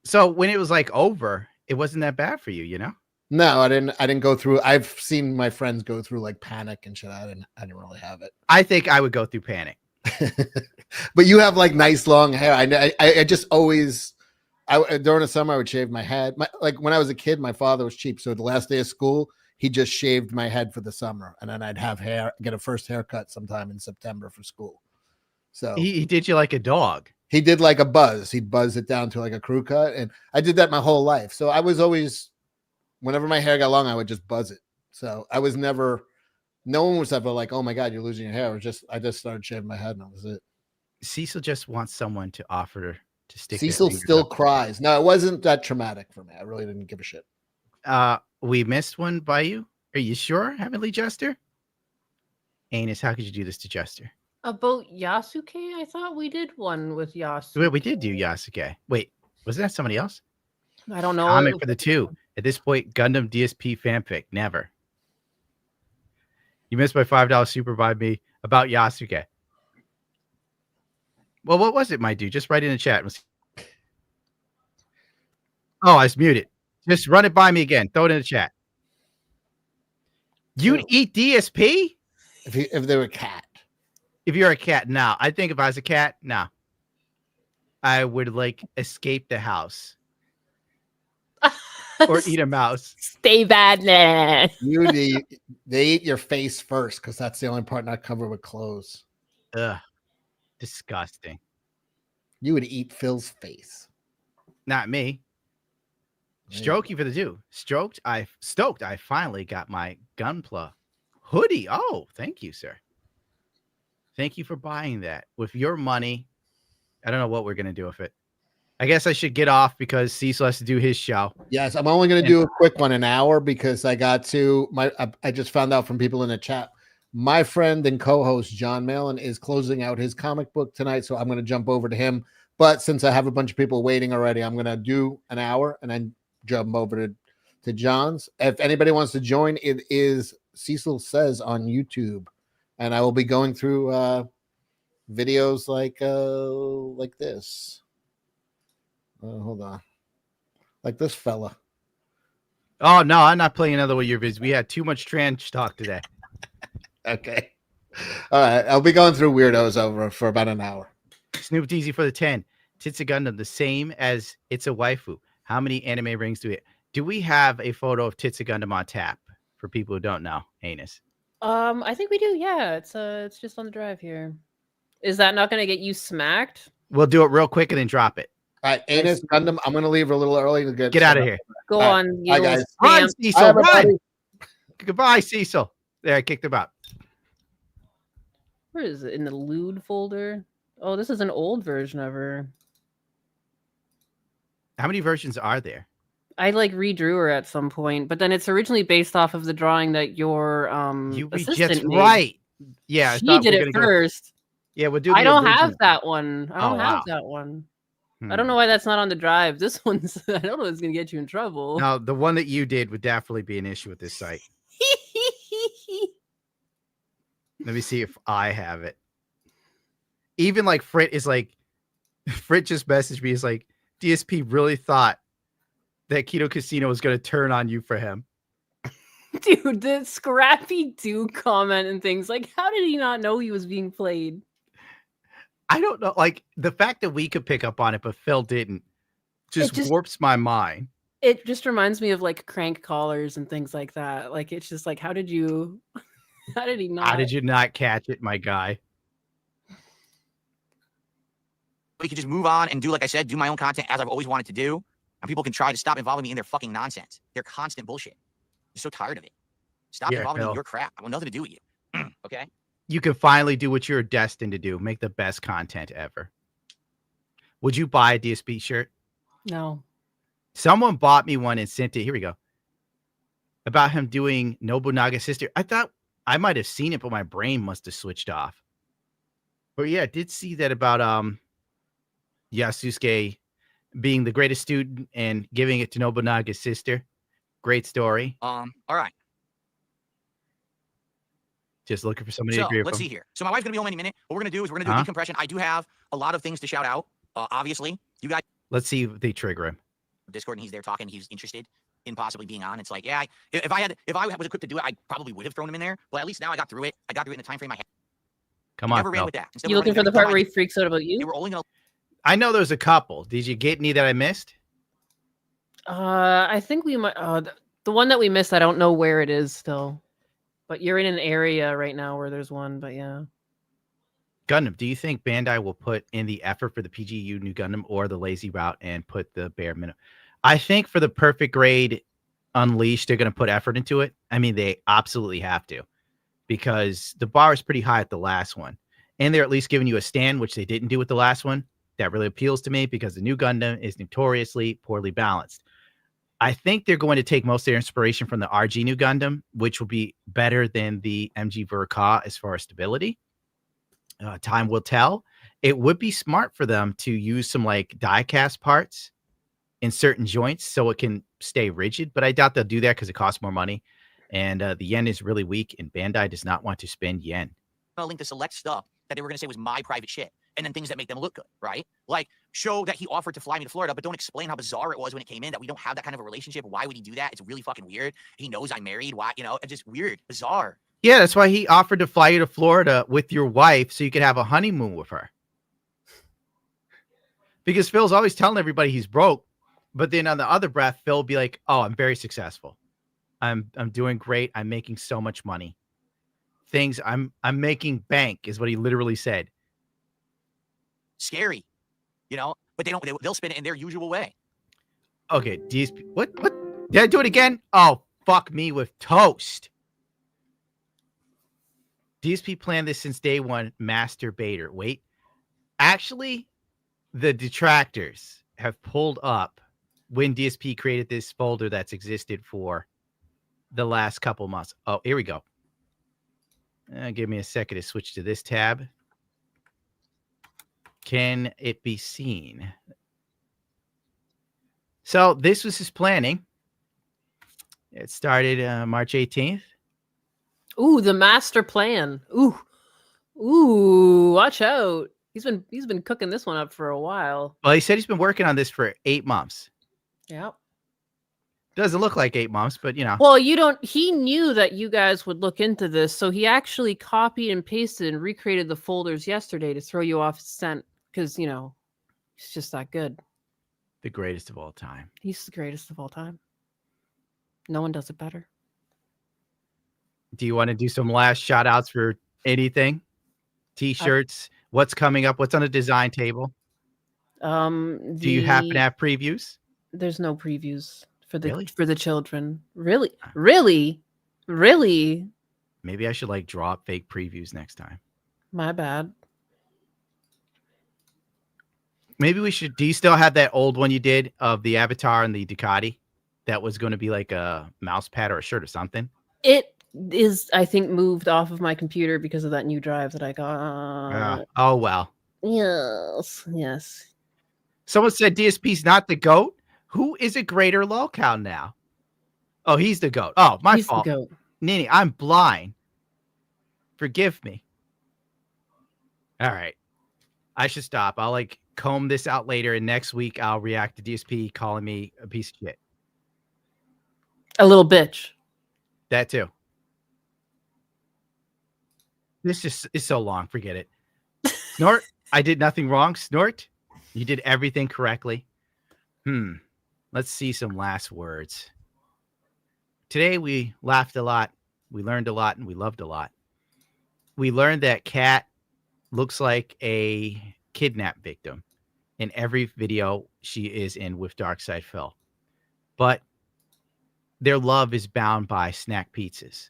So when it was like over, it wasn't that bad for you, you know? No, I didn't go through. I've seen my friends go through like panic and shit. I didn't really have it. I think I would go through panic. But you have like nice long hair. I just always, during the summer I would shave my head. Like when I was a kid, my father was cheap, so the last day of school he just shaved my head for the summer, and then I'd have hair, get a first haircut sometime in September for school. So he did you like a dog. He did like a buzz. He'd buzz it down to like a crew cut, and I did that my whole life. So I was always, whenever my hair got long, I would just buzz it. So I was never. No one was ever like, "Oh my God, you're losing your hair." It was just, I just started shaving my head, and that was it. Cecil just wants someone to offer to stick. Cecil still cries. No, it wasn't that traumatic for me. I really didn't give a shit. We missed one by you. Are you sure, Heavenly Jester? Anus, how could you do this to Jester? About Yasuke? I thought we did one with Yasuke. Wait, we did do Yasuke. Wait, was that somebody else? I don't know. Comic for the two. At this point, Gundam DSP fanfic. Never. You missed my $5 super by me about Yasuke. Well, what was it, my dude? Just write in the chat. Oh, I was muted. Just run it by me again. Throw it in the chat. You'd eat DSP? If they were a cat. If you're a cat, no. I think if I was a cat, no. I would like escape the house. Or eat a mouse. Stay badness. They eat your face first because that's the only part not covered with clothes. Ugh. Disgusting. You would eat Phil's face. Not me. Strokey for the two. Stoked. I finally got my Gunpla hoodie. Oh, thank you, sir. Thank you for buying that. With your money, I don't know what we're gonna do with it. I guess I should get off because Cecil has to do his show. Yes, I'm only going to do a quick one, an hour, because I got to I just found out from people in the chat. My friend and co-host John Malin is closing out his comic book tonight, so I'm going to jump over to him. But since I have a bunch of people waiting already, I'm going to do an hour and then jump over to to John's. If anybody wants to join, it is Cecil Says on YouTube, and I will be going through videos like this. Hold on, like this fella. Oh no, I'm not playing another one of your vids. We had too much trans talk today. Okay. All right, I'll be going through weirdos over for about an hour. Snoop Deezy for the 10. Tits of Gundam, the same as It's a Waifu. How many anime rings do we have a photo of Tits of Gundam on tap for people who don't know? Anus. I think we do. Yeah, it's just on the drive here. Is that not going to get you smacked? We'll do it real quick and then drop it. All right, Anus Gundam. I'm going to leave a little early to get out of here. Go All on, Bye, you guys. Run, Cecil, run. everybody. Goodbye, Cecil. There, I kicked him out. Where is it? In the lewd folder? Oh, this is an old version of her. How many versions are there? I like redrew her at some point, but then it's originally based off of the drawing that your assistant made. Right. Yeah, I She thought did we were it gonna go- first. Yeah, we'll do. I the don't original. have that one. I don't Oh, have wow. that one. I don't know why that's not on the drive. This one's. I don't know if it's gonna get you in trouble. No, the one that you did would definitely be an issue with this site. Let me see if I have it. Even like Frit is like, Frit just messaged me. Is like, DSP really thought that Keto Casino was going to turn on you for him. Dude, the Scrappy Doo comment and things like, how did he not know he was being played? I don't know. Like the fact that we could pick up on it, but Phil didn't, just warps my mind. It just reminds me of like crank callers and things like that. Like it's just like, how did you? How did he not? How did you not catch it, my guy? We could just move on and do, like I said, do my own content as I've always wanted to do. And people can try to stop involving me in their fucking nonsense. Their constant bullshit. I'm so tired of it. Stop Yeah, involving me in Phil. your crap. I want nothing to do with you. Okay? You can finally do what you're destined to do. Make the best content ever. Would you buy a DSP shirt? No. Someone bought me one and sent it. Here we go. About him doing Nobunaga's sister. I thought I might have seen it, but my brain must have switched off. But yeah, I did see that about Yasusuke being the greatest student and giving it to Nobunaga's sister. Great story. All right. Just looking for somebody to So agree with let's him. see here. So my wife's gonna be home any minute. What we're gonna do is we're gonna do a decompression. I do have a lot of things to shout out. Obviously, you guys. Let's see if they trigger him. Discord and he's there talking. He's interested in possibly being on. It's like, yeah, if I was equipped to do it, I probably would have thrown him in there. But at least now I got through it. I got through it in the time frame I had. Come I on, never ran Phil. with that. Instead, You we're looking for running the part every where he time freaks out about you? They were only gonna. I know there's a couple. Did you get any that I missed? I think we might. The one that we missed, I don't know where it is still. But you're in an area right now where there's one. But yeah. Gundam, do you think Bandai will put in the effort for the PGU new Gundam or the lazy route and put the bare minimum? I think for the perfect grade Unleashed, they're going to put effort into it. I mean, they absolutely have to, because the bar is pretty high at the last one. And they're at least giving you a stand, which they didn't do with the last one. That really appeals to me because the new Gundam is notoriously poorly balanced. I think they're going to take most of their inspiration from the RG new Gundam, which will be better than the MG Verka as far as stability. Time will tell. It would be smart for them to use some like die-cast parts in certain joints so it can stay rigid, but I doubt they'll do that because it costs more money. And the yen is really weak, and Bandai does not want to spend yen. I'll link to select stuff that they were gonna say was my private shit, and then things that make them look good, right? Like show that he offered to fly me to Florida, but don't explain how bizarre it was when it came in that we don't have that kind of a relationship. Why would he do that? It's really fucking weird. He knows I'm married. Why? You know, it's just weird, bizarre. Yeah, that's why he offered to fly you to Florida with your wife so you could have a honeymoon with her. Because Phil's always telling everybody he's broke, but then on the other breath, Phil will be like, "Oh, I'm very successful. I'm doing great. I'm making so much money. I'm making bank," is what he literally said. Scary, you know. But they'll spin it in their usual way. Okay, DSP. What? Did I do it again? Oh, fuck me with toast. DSP planned this since day one. Masturbator. Wait, actually, the detractors have pulled up when DSP created this folder that's existed for the last couple months. Oh, here we go. Give me a second to switch to this tab. Can it be seen? So this was his planning. It started March 18th. Ooh, the master plan. Ooh, watch out. He's been cooking this one up for a while. Well, he said he's been working on this for 8 months. Yep. Doesn't look like 8 months, but Well, he knew that you guys would look into this, so he actually copied and pasted and recreated the folders yesterday to throw you off scent because, he's just that good. The greatest of all time. He's the greatest of all time. No one does it better. Do you want to do some last shout outs for anything? T-shirts, what's coming up? What's on the design table? Do you happen to have previews? There's no previews for the Really? for the children. Really? Maybe I should draw up fake previews next time. My bad. Maybe we should. Do you still have that old one you did of the Avatar and the Ducati? That was going to be like a mouse pad or a shirt or something. It is, I think, moved off of my computer because of that new drive that I got. Oh well. Yes. Someone said DSP's not the GOAT. Who is a greater lolcow now? Oh, he's the GOAT. Oh, my fault. The GOAT. Nini, I'm blind. Forgive me. All right. I should stop. I'll comb this out later, and next week I'll react to DSP calling me a piece of shit. A little bitch. That too. This just is so long. Forget it. Snort, I did nothing wrong. Snort, you did everything correctly. Let's see some last words. Today we laughed a lot, we learned a lot, and we loved a lot. We learned that Kat looks like a kidnap victim in every video she is in with Darkside Phil. But their love is bound by snack pizzas.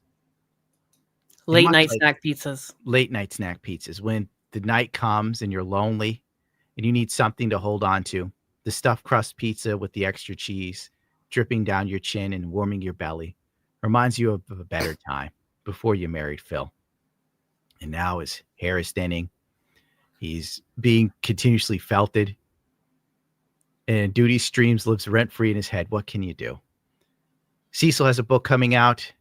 Late night snack pizzas. Late night snack pizzas. When the night comes and you're lonely and you need something to hold on to, the stuffed crust pizza with the extra cheese dripping down your chin and warming your belly reminds you of a better time before you married Phil. And now his hair is thinning. He's being continuously felted. And Duty Streams lives rent-free in his head. What can you do? Cecil has a book coming out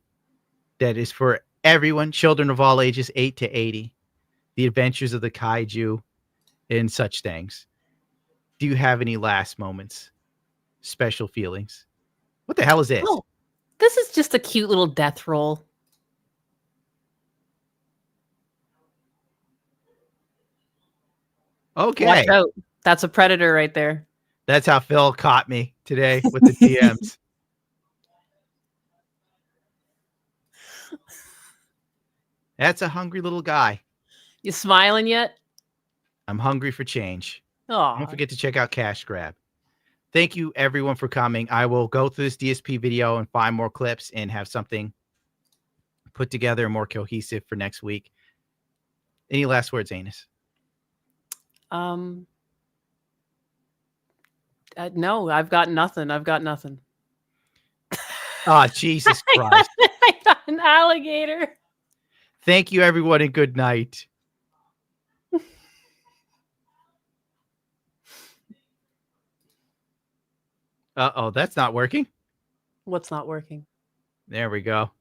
that is for everyone, children of all ages, 8 to 80. The Adventures of the Kaiju and such things. Do you have any last moments? Special feelings? What the hell is this? Oh, this is just a cute little death roll. Okay. Watch out. That's a predator right there. That's how Phil caught me today with the DMs. That's a hungry little guy. You smiling yet? I'm hungry for change. Oh, Don't forget to check out Cash Grab. Thank you, everyone, for coming. I will go through this DSP video and find more clips and have something put together more cohesive for next week. Any last words, Anus? No, I've got nothing. Oh, Jesus Christ. I got an alligator. Thank you, everyone, and good night. Uh-oh, that's not working. What's not working? There we go.